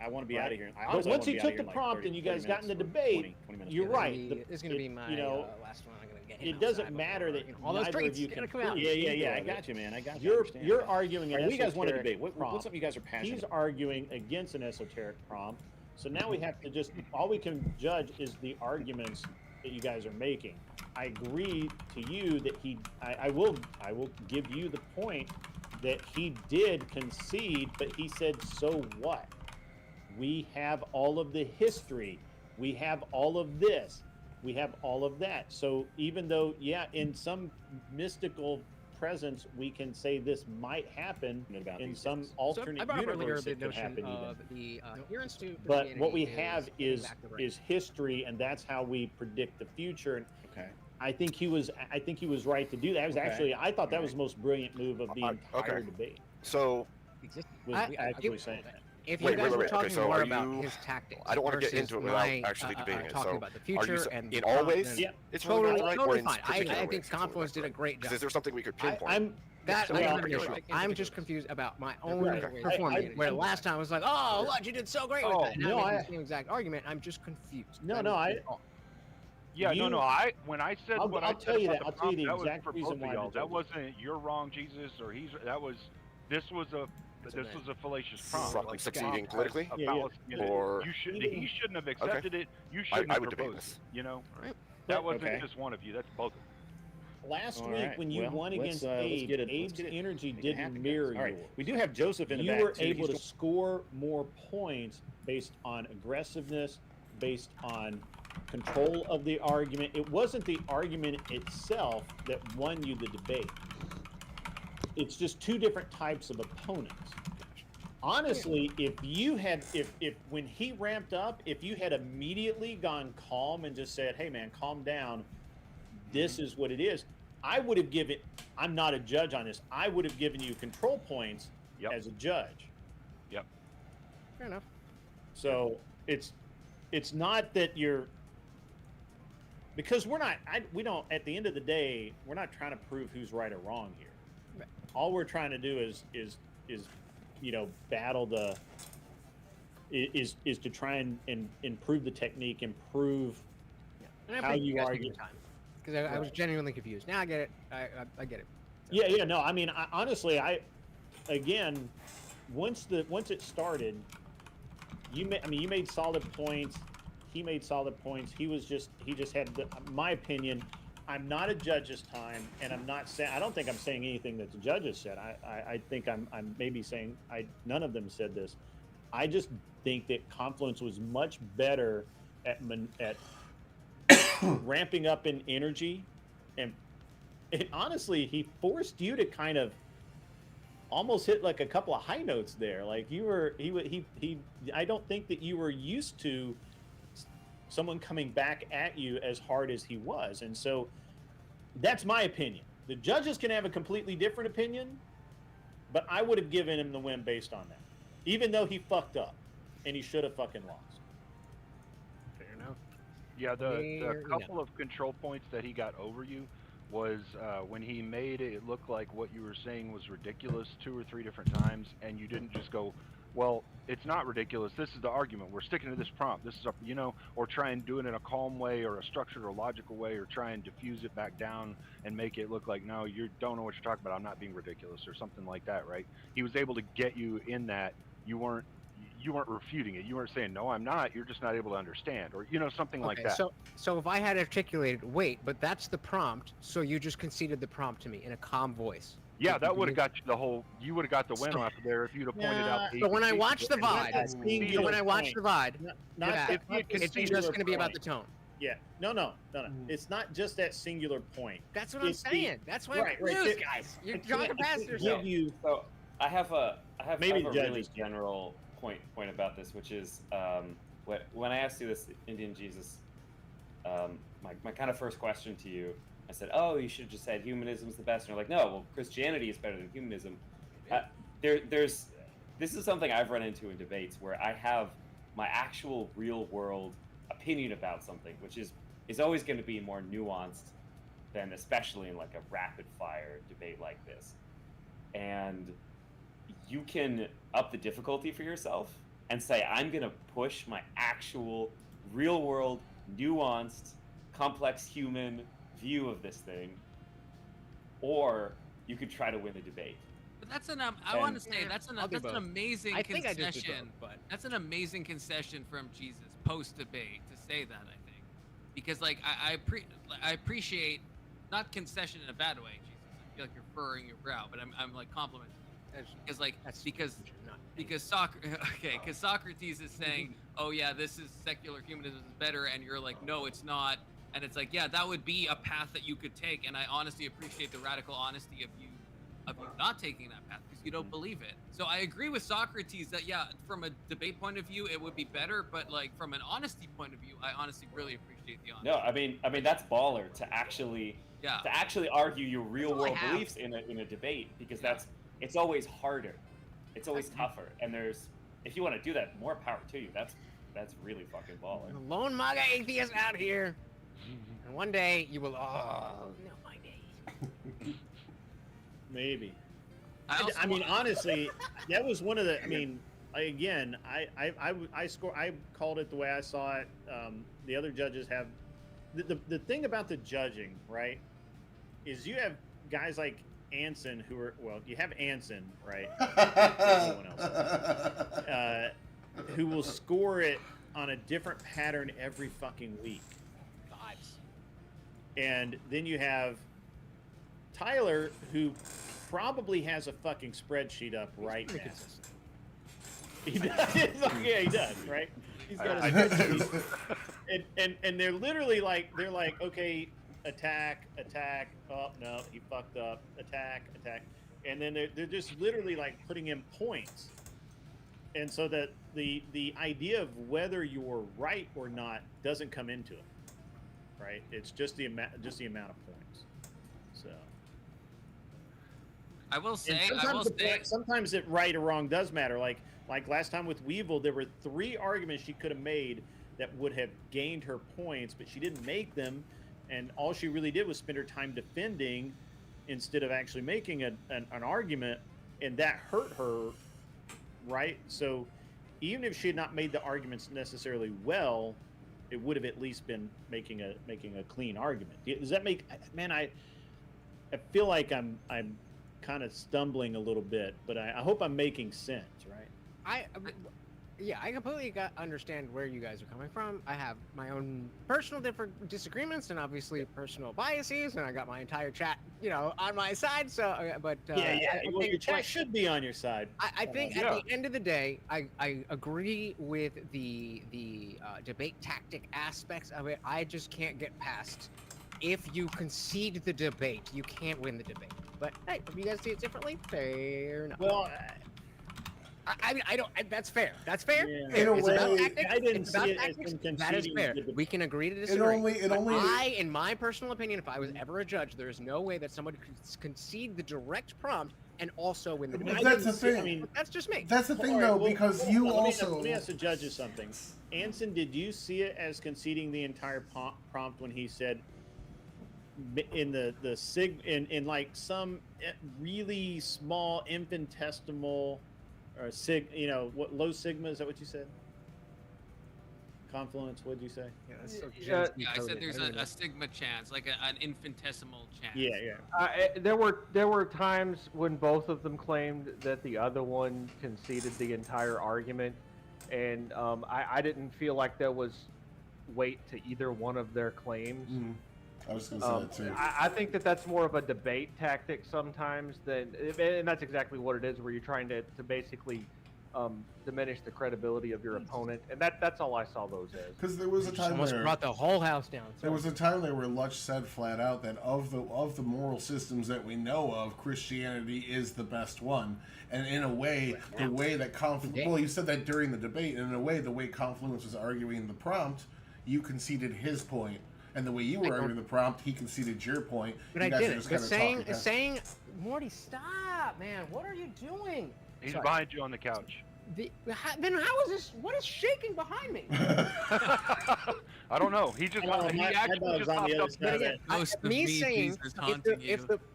Speaker 20: I want to be out of here.
Speaker 1: But once he took the prompt and you guys got in the debate, you're right.
Speaker 19: It's going to be my last one. I'm going to get him.
Speaker 1: It doesn't matter that
Speaker 19: all those
Speaker 1: neither of you can prove.
Speaker 20: Yeah. I got you, man. I got you.
Speaker 1: You're arguing an
Speaker 20: you guys want to
Speaker 1: esoteric
Speaker 20: debate? What's something you guys are passionate?
Speaker 1: He's arguing against an esoteric prompt. So now we have to all we can judge is the arguments that you guys are making. I agree to you that I will give you the point that he did concede, but he said, so what? We have all of the history. We have all of this. We have all of that. So even though, in some mystical presence, we can say this might happen in some alternate universe. It could happen even. But what we have is history, and that's how we predict the future.
Speaker 20: Okay.
Speaker 1: I think he was right to do that. It was actually, I thought that was the most brilliant move of the entire debate.
Speaker 19: So,
Speaker 1: was actually saying that.
Speaker 19: If you guys were talking more about his tactics, I don't want to get into it without actually debating it. Talking about the future and in all ways,
Speaker 1: yeah,
Speaker 19: it's
Speaker 1: totally
Speaker 19: right,
Speaker 1: totally
Speaker 19: fine.
Speaker 1: I
Speaker 19: think Confluence did a great job. Is there something we could pinpoint? That
Speaker 20: So
Speaker 19: I
Speaker 20: well,
Speaker 19: have an issue. I'm just confused about my own performance. Where last time I was like, "Oh, look, you did so great with that." Now I'm making the same exact argument. I'm just confused.
Speaker 20: No, no,
Speaker 6: Yeah, no. When I said
Speaker 20: I'll
Speaker 6: what I
Speaker 20: tell
Speaker 6: said
Speaker 20: you
Speaker 6: about
Speaker 20: that.
Speaker 6: the
Speaker 20: I'll tell you
Speaker 6: prompt,
Speaker 20: the
Speaker 6: that was
Speaker 20: exact
Speaker 6: for
Speaker 20: reason
Speaker 6: both of
Speaker 20: why.
Speaker 6: y'all. That wasn't you're wrong, Jesus, or this was a fallacious prompt.
Speaker 19: From
Speaker 6: Like,
Speaker 19: succeeding politically,
Speaker 6: or he shouldn't have accepted it. You shouldn't
Speaker 19: I
Speaker 6: have
Speaker 19: would debate
Speaker 6: proposed
Speaker 19: this.
Speaker 6: it. You know,
Speaker 20: But-
Speaker 6: that wasn't
Speaker 20: Okay.
Speaker 6: just one of you. That's both of you.
Speaker 1: Last
Speaker 20: All
Speaker 1: week
Speaker 20: right,
Speaker 1: when you
Speaker 20: well,
Speaker 1: won
Speaker 20: let's,
Speaker 1: against
Speaker 20: let's
Speaker 1: Abe,
Speaker 20: get it- let's
Speaker 1: Abe's
Speaker 20: get it-
Speaker 1: energy
Speaker 20: make it happen,
Speaker 1: didn't
Speaker 20: guys.
Speaker 1: mirror
Speaker 20: All right,
Speaker 1: yours.
Speaker 20: we do have Joseph in the
Speaker 1: You
Speaker 20: back,
Speaker 1: were
Speaker 20: too.
Speaker 1: able
Speaker 20: He's
Speaker 1: to score more points based on aggressiveness, based on control of the argument. It wasn't the argument itself that won you the debate. It's just two different types of opponents. Honestly, if when he ramped up, if you had immediately gone calm and just said, "Hey man, calm down. This is what it is." I would have given, I'm not a judge on this. I would have given you control points as a judge.
Speaker 6: Yep.
Speaker 19: Fair enough.
Speaker 1: So it's not that you're, because we're not, we don't, at the end of the day, we're not trying to prove who's right or wrong here.
Speaker 19: Right.
Speaker 1: All we're trying to do is battle is to try and improve the technique, improve
Speaker 19: And I
Speaker 1: how
Speaker 19: appreciate
Speaker 1: you
Speaker 19: guys
Speaker 1: argue.
Speaker 19: taking the time. Because I was genuinely confused. Now I get it. I get it.
Speaker 1: Yeah, no, I mean, honestly, again, once it started, you made solid points. He made solid points. He just had my opinion. I'm not a judge this time, and I don't think I'm saying anything that the judges said. I think I'm maybe saying none of them said this. I just think that Confluence was much better at ramping up in energy, and honestly, he forced you to kind of almost hit like a couple of high notes there. Like I don't think that you were used to someone coming back at you as hard as he was. And so that's my opinion. The judges can have a completely different opinion, but I would have given him the win based on that, even though he fucked up and he should have fucking lost.
Speaker 19: Fair enough.
Speaker 6: Yeah, the couple of control points that he got over you was when he made it look like what you were saying was ridiculous 2 or 3 different times, and you didn't just go, well, it's not ridiculous. This is the argument. We're sticking to this prompt. This is, or try and do it in a calm way or a structured or logical way, or try and diffuse it back down and make it look like, no, you don't know what you're talking about. I'm not being ridiculous or something like that, right? He was able to get you in that. You weren't refuting it. You weren't saying, no, I'm not. You're just not able to understand, or something like that.
Speaker 19: So if I had articulated, wait, but that's the prompt, so you just conceded the prompt to me in a calm voice.
Speaker 6: Yeah, that would have got you you would have got the win off of there if you'd have pointed out.
Speaker 19: But when I watch the VOD, it's just going to be about the tone.
Speaker 1: Yeah, no. It's not just that singular point.
Speaker 19: That's what I'm saying. That's why I'm confused, guys. You're talking past yourself.
Speaker 12: So I have a
Speaker 1: maybe
Speaker 12: a really general point about this, which is when I asked you this, Indian Jesus, my kind of first question to you, I said, oh, you should have just said humanism is the best. And you're like, no, well, Christianity is better than humanism. This is something I've run into in debates where I have my actual real world opinion about something, which is always going to be more nuanced than especially in like a rapid fire debate like this. And you can up the difficulty for yourself and say, I'm going to push my actual real world, nuanced, complex human view of this thing, or you could try to win the debate.
Speaker 5: But that's I want to say that's an amazing concession.
Speaker 19: But
Speaker 5: that's an amazing concession from Jesus post debate to say that, I think, because like I appreciate, not concession in a bad way, Jesus. I feel like you're furrowing your brow, but I'm like complimenting you. Because Socrates is saying, oh yeah, this is secular humanism is better, and you're like, no, it's not. And it's like, yeah, that would be a path that you could take, and I honestly appreciate the radical honesty of you not taking that path because you don't believe it. So I agree with Socrates that yeah, from a debate point of view, it would be better, but like from an honesty point of view, I honestly really appreciate the honesty.
Speaker 12: No, I mean that's baller to actually argue your real world beliefs in a debate, because it's always harder, it's always tougher, and if you want to do that, more power to you. That's really fucking baller.
Speaker 19: Lone MAGA atheist out here. And one day you will all know my name.
Speaker 1: Maybe. I mean, honestly, that was one of the. I mean, again, I called it the way I saw it. The other judges have the thing about the judging, right? Is you have guys like Anson who are you have Anson, right? Everyone else, who will score it on a different pattern every fucking week. And then you have Tyler, who probably has a fucking spreadsheet up right now. He does. Yeah, he does, right? He's got a spreadsheet. And they're literally like, okay, attack, oh no, he fucked up, attack. And then they're just literally like putting in points. And so that the idea of whether you're right or not doesn't come into it. Right? It's just the amount of points. So
Speaker 5: I will say,
Speaker 1: sometimes it right or wrong does matter. Like last time with Weevil, there were 3 arguments she could have made that would have gained her points, but she didn't make them, and all she really did was spend her time defending instead of actually making an argument, and that hurt her, right? So even if she had not made the arguments necessarily well, it would have at least been making a clean argument. Does that make? Man, I feel like I'm kind of stumbling a little bit, but I hope I'm making sense, right?
Speaker 19: I completely understand where you guys are coming from. I have my own personal different disagreements and obviously personal biases, and I got my entire chat, on my side. So, I
Speaker 1: think your chat should be on your side.
Speaker 19: I think at the end of the day, I agree with the debate tactic aspects of it. I just can't get past. If you concede the debate, you can't win the debate. But hey, if you guys see it differently, fair enough.
Speaker 1: Well.
Speaker 19: I don't. That's fair. That's fair.
Speaker 3: Yeah. In a way,
Speaker 1: I didn't see it as
Speaker 19: that is fair. We can agree to disagree. In my personal opinion, if I was ever a judge, there is no way that somebody could concede the direct prompt and also win the debate.
Speaker 3: That's the thing. I mean,
Speaker 19: that's just me.
Speaker 3: That's the thing, though, because you also.
Speaker 1: Let me ask the judges something. Anson, did you see it as conceding the entire prompt when he said in in like some really small infinitesimal or low sigma, is that what you said? Confluence, what did you say?
Speaker 5: Yeah, that's so I said there's a sigma chance, like an infinitesimal chance.
Speaker 2: Yeah. There were times when both of them claimed that the other one conceded the entire argument, and I didn't feel like there was weight to either one of their claims.
Speaker 3: Mm-hmm. I was going to say that too.
Speaker 2: I think that's more of a debate tactic sometimes and that's exactly what it is, where you're trying to basically diminish the credibility of your opponent, and that's all I saw those as.
Speaker 3: Because there was a time
Speaker 19: almost brought the whole house down.
Speaker 3: There was a time there where Lutch said flat out that of the moral systems that we know of, Christianity is the best one, and in a way, the way that well, you said that during the debate, and in a way, the way Confluence was arguing the prompt, you conceded his point. And the way you were arguing the prompt, he conceded your point.
Speaker 19: But I didn't. But saying, Morty, stop, man. What are you doing?
Speaker 6: He's behind you on the couch.
Speaker 19: Then how is this? What is shaking behind me?
Speaker 6: I don't know. He just actually just popped up.
Speaker 19: But again, me saying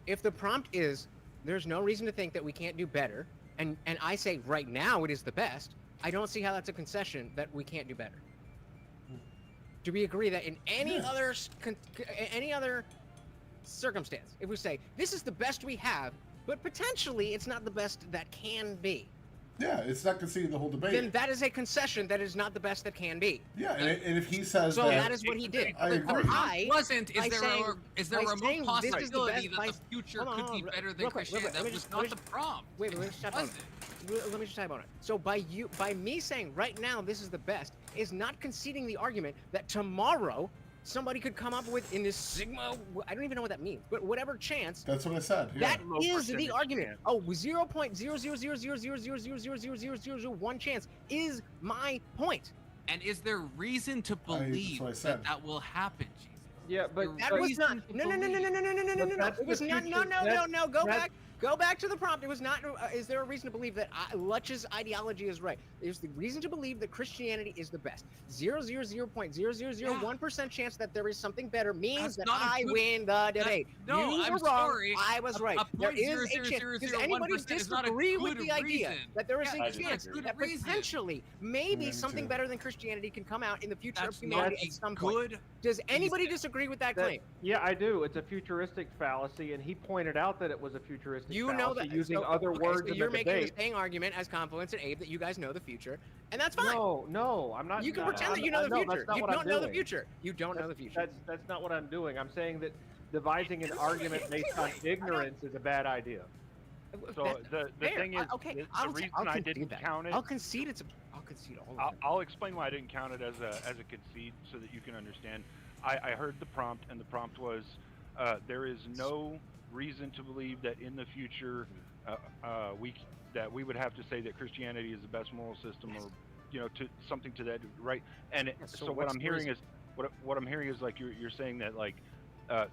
Speaker 19: if the prompt is there's no reason to think that we can't do better, and I say right now it is the best, I don't see how that's a concession that we can't do better. Do we agree that in any other circumstance, if we say this is the best we have, but potentially it's not the best that can be?
Speaker 3: Yeah, it's not conceding the whole debate.
Speaker 19: Then that is a concession that is not the best that can be.
Speaker 3: Yeah, and if he says
Speaker 19: so, that is what he did.
Speaker 3: I agree.
Speaker 5: Is there a remote possibility that the future could be better than Christianity? That was not the prompt.
Speaker 19: Wait, let me just type on it. So by me saying right now this is the best is not conceding the argument that tomorrow somebody could come up with in this sigma, I don't even know what that means, but whatever chance.
Speaker 3: That's what I said.
Speaker 19: Yeah. That is the argument. Chance. Oh, 0.00000000001 chance is my point.
Speaker 5: And is there reason to believe that will happen, Jesus?
Speaker 2: Yeah, but
Speaker 19: that was not. No. It was not. No. Go back. Go back to the prompt. It was not. Is there a reason to believe that Lutch's ideology is right? There's the reason to believe that Christianity is the best. 0.0001% chance that there is something better means that I win the debate.
Speaker 5: No,
Speaker 19: you
Speaker 5: I'm
Speaker 19: were wrong.
Speaker 5: sorry.
Speaker 19: I was right. There is a chance. Does anybody disagree with the idea that there is a chance that potentially maybe something better than Christianity can come out in the future of humanity at some point? Does anybody disagree with that claim?
Speaker 2: Yeah, I do. It's a futuristic fallacy, and he pointed out that it was a futuristic fallacy
Speaker 19: know that
Speaker 2: using
Speaker 19: so,
Speaker 2: other words
Speaker 19: so
Speaker 2: in
Speaker 19: you're
Speaker 2: the
Speaker 19: making
Speaker 2: debate.
Speaker 19: the same argument as Confluence and Abe that you guys know the future, and that's fine.
Speaker 2: No, I'm not.
Speaker 19: You can pretend that you know the future. You don't know the future. You don't know the future.
Speaker 2: That's not what I'm doing. I'm saying that devising an argument based on ignorance is a bad idea.
Speaker 6: So the thing is, the reason I didn't count it.
Speaker 19: I'll concede I'll concede all of it.
Speaker 6: I'll explain why I didn't count it as a concede so that you can understand. I heard the prompt, and the prompt was, there is no reason to believe that in the future we would have to say that Christianity is the best moral system, or to something to that, right? And so what I'm hearing is what I'm hearing is like you're saying that like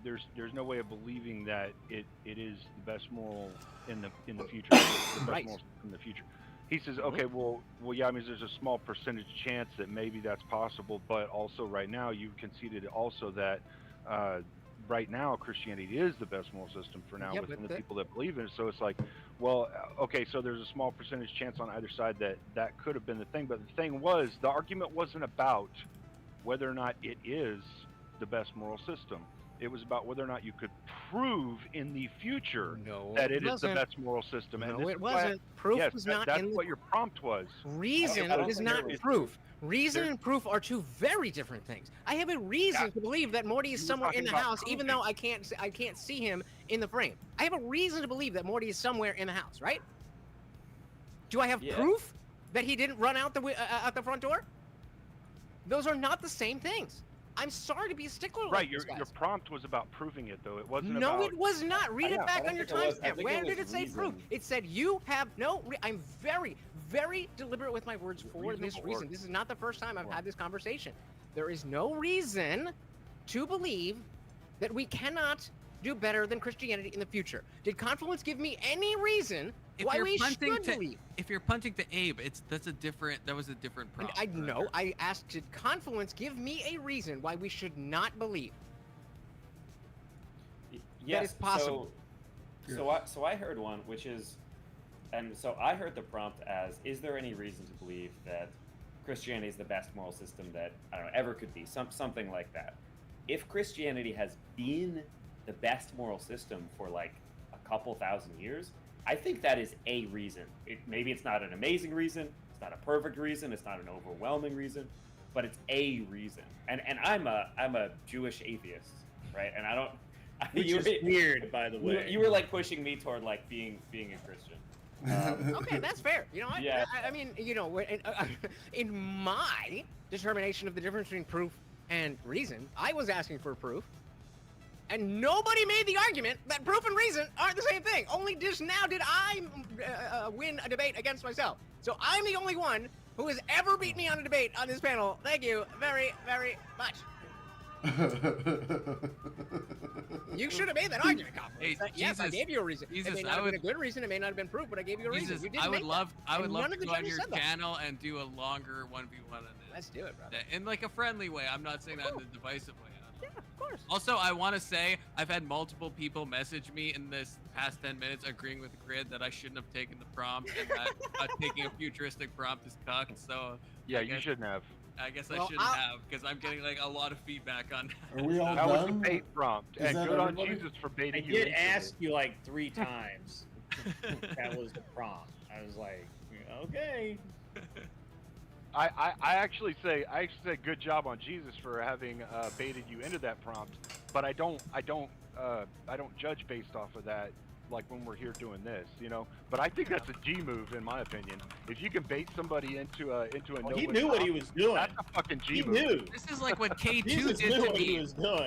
Speaker 6: there's no way of believing that it is the best moral in the future, the best moral in the future. He says, okay, well, yeah, I mean, there's a small percentage chance that maybe that's possible, but also right now you've conceded also that right now Christianity is the best moral system for now within the people that believe in it. So it's like, well, okay, so there's a small percentage chance on either side that could have been the thing, but the thing was, the argument wasn't about whether or not it is the best moral system. It was about whether or not you could prove in the future that it is the best moral system.
Speaker 19: No, it wasn't. Proof was not
Speaker 6: that's
Speaker 19: in
Speaker 6: what your prompt was.
Speaker 19: Reason is not proof. Reason and proof are two very different things. I have a reason to believe that Morty is somewhere in the house, even though I can't see him in the frame. I have a reason to believe that Morty is somewhere in the house, right? Do I have proof that he didn't run out the front door? Those are not the same things. I'm sorry to be a stickler.
Speaker 6: Right, your prompt was about proving it, though. It wasn't
Speaker 19: No,
Speaker 6: about...
Speaker 19: it was not. Read it back on your timestamp. Where did it say proof? It said you have no... I'm very, very deliberate with my words for this reason. This is not the first time I've had this conversation. There is no reason to believe that we cannot do better than Christianity in the future. Did Confluence give me any reason why we should believe?
Speaker 5: If you're punting to Abe, that was a different problem.
Speaker 19: I know. I asked, did Confluence give me a reason why we should not believe?
Speaker 12: Yes,
Speaker 19: that is possible.
Speaker 12: So I heard one, which is, and so I heard the prompt as, is there any reason to believe that Christianity is the best moral system that, I don't know, ever could be? Something like that. If Christianity has been the best moral system for like a couple thousand years, I think that is a reason. Maybe it's not an amazing reason, it's not a perfect reason, it's not an overwhelming reason, but it's a reason. And I'm a Jewish atheist, right? And I don't.
Speaker 1: Which is weird, by the way.
Speaker 12: You were like pushing me toward like being a Christian.
Speaker 19: Okay, that's fair. You know, I mean, in my determination of the difference between proof and reason, I was asking for proof. And nobody made the argument that proof and reason aren't the same thing. Only just now did I win a debate against myself. So I'm the only one who has ever beat me on a debate on this panel. Thank you very, very much. You should have made that argument, Confluence. Yes, I gave you a reason. It may not have been a good reason. It may not have been proof, but I gave you a reason. You didn't
Speaker 5: I would love to go on your
Speaker 19: said
Speaker 5: channel and do a longer 1v1 on this.
Speaker 19: Let's do it, brother.
Speaker 5: In like a friendly way. I'm not saying that in a divisive way.
Speaker 19: Yeah, of course.
Speaker 5: Also, I want to say I've had multiple people message me in this past 10 minutes agreeing with Grid that I shouldn't have taken the prompt and that taking a futuristic prompt is cucked. So
Speaker 6: yeah, you shouldn't have.
Speaker 5: I guess I shouldn't have, because I'm getting like a lot of feedback on that.
Speaker 3: Are we all
Speaker 6: that
Speaker 3: done?
Speaker 6: was a bait prompt, and good on Jesus for baiting you.
Speaker 1: I did ask you like 3 times. That was the prompt. I was like, okay.
Speaker 6: I actually say good job on Jesus for having baited you into that prompt, but I don't judge based off of that, like when we're here doing this, you know. But I think that's a G move in my opinion. If you can bait somebody into a
Speaker 1: he knew what he was doing.
Speaker 6: That's a fucking G move.
Speaker 1: Knew.
Speaker 5: This is like what K2 did to me.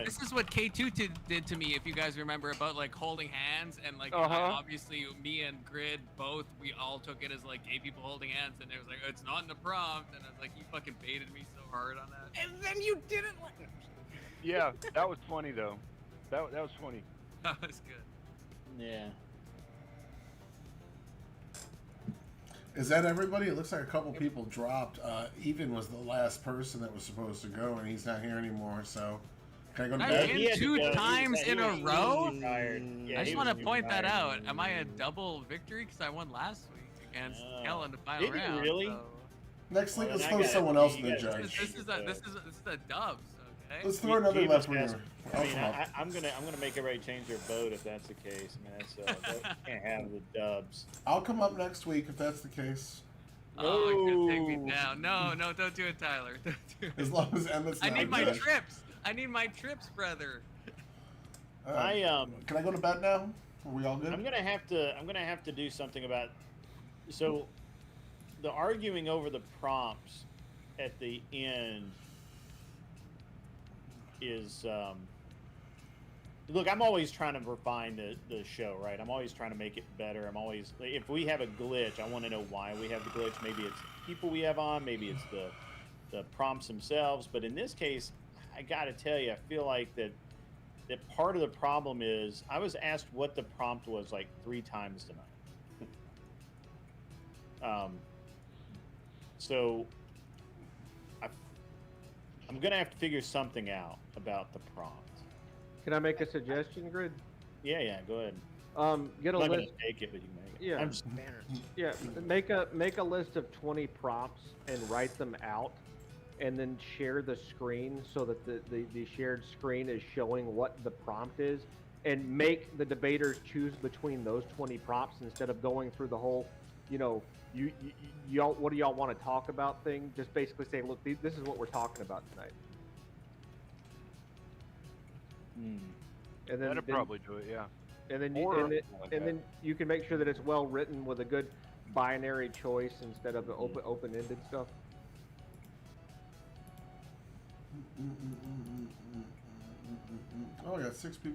Speaker 5: This is what K2 did to me. If you guys remember about like holding hands and like obviously me and Grid both, we all took it as like gay people holding hands, and it was like it's not in the prompt, and I was like, you fucking baited me so hard on that.
Speaker 19: And then you didn't.
Speaker 6: Yeah, that was funny though. That was funny.
Speaker 5: That was good.
Speaker 1: Yeah.
Speaker 3: Is that everybody? It looks like a couple people dropped. Even was the last person that was supposed to go, and he's not here anymore. So, can I go to bed?
Speaker 5: I win 2 times in a row?
Speaker 1: Yeah,
Speaker 5: I just want to point that out. Am I a double victory? Because I won last week against Kel in the final
Speaker 1: Did you
Speaker 5: round.
Speaker 1: really?
Speaker 5: So...
Speaker 3: Next week, let's throw someone else in the judge.
Speaker 5: This is a dubs. Okay.
Speaker 3: Let's throw another left winger.
Speaker 1: I mean, I'm gonna make everybody change their vote if that's the case. I mean, that's can't have the dubs.
Speaker 3: I'll come up next week if that's the case.
Speaker 5: Oh, he's gonna take me down. No, don't do it, Tyler. Don't do it.
Speaker 3: As long as Emmett's not
Speaker 5: I need my
Speaker 3: judge.
Speaker 5: trips. I need my trips, brother.
Speaker 3: Can I go to bed now? Are we all good?
Speaker 1: I'm gonna have to do something about. So, the arguing over the prompts at the end is look, I'm always trying to refine the show, right? I'm always trying to make it better. I'm always, if we have a glitch, I want to know why we have the glitch. Maybe it's people we have on, maybe it's the prompts themselves. But in this case, I got to tell you, I feel like that part of the problem is I was asked what the prompt was like 3 times tonight. So I'm gonna have to figure something out about the prompt.
Speaker 2: Can I make a suggestion, Grid?
Speaker 1: Yeah, go ahead.
Speaker 2: Get a
Speaker 1: I'm not
Speaker 2: list.
Speaker 1: gonna take it, but you can make it.
Speaker 2: Yeah.
Speaker 1: I'm just
Speaker 2: Yeah, make a list of 20 prompts and write them out, and then share the screen so that the shared screen is showing what the prompt is, and make the debaters choose between those 20 prompts instead of going through the whole, y'all, what do y'all want to talk about thing. Just basically say, look, this is what we're talking about tonight. And then
Speaker 6: That'd probably do it, yeah.
Speaker 2: And then
Speaker 6: Or-
Speaker 2: then you can make sure that it's well written with a good binary choice instead of the open-ended stuff.
Speaker 3: Oh, I got 6 people.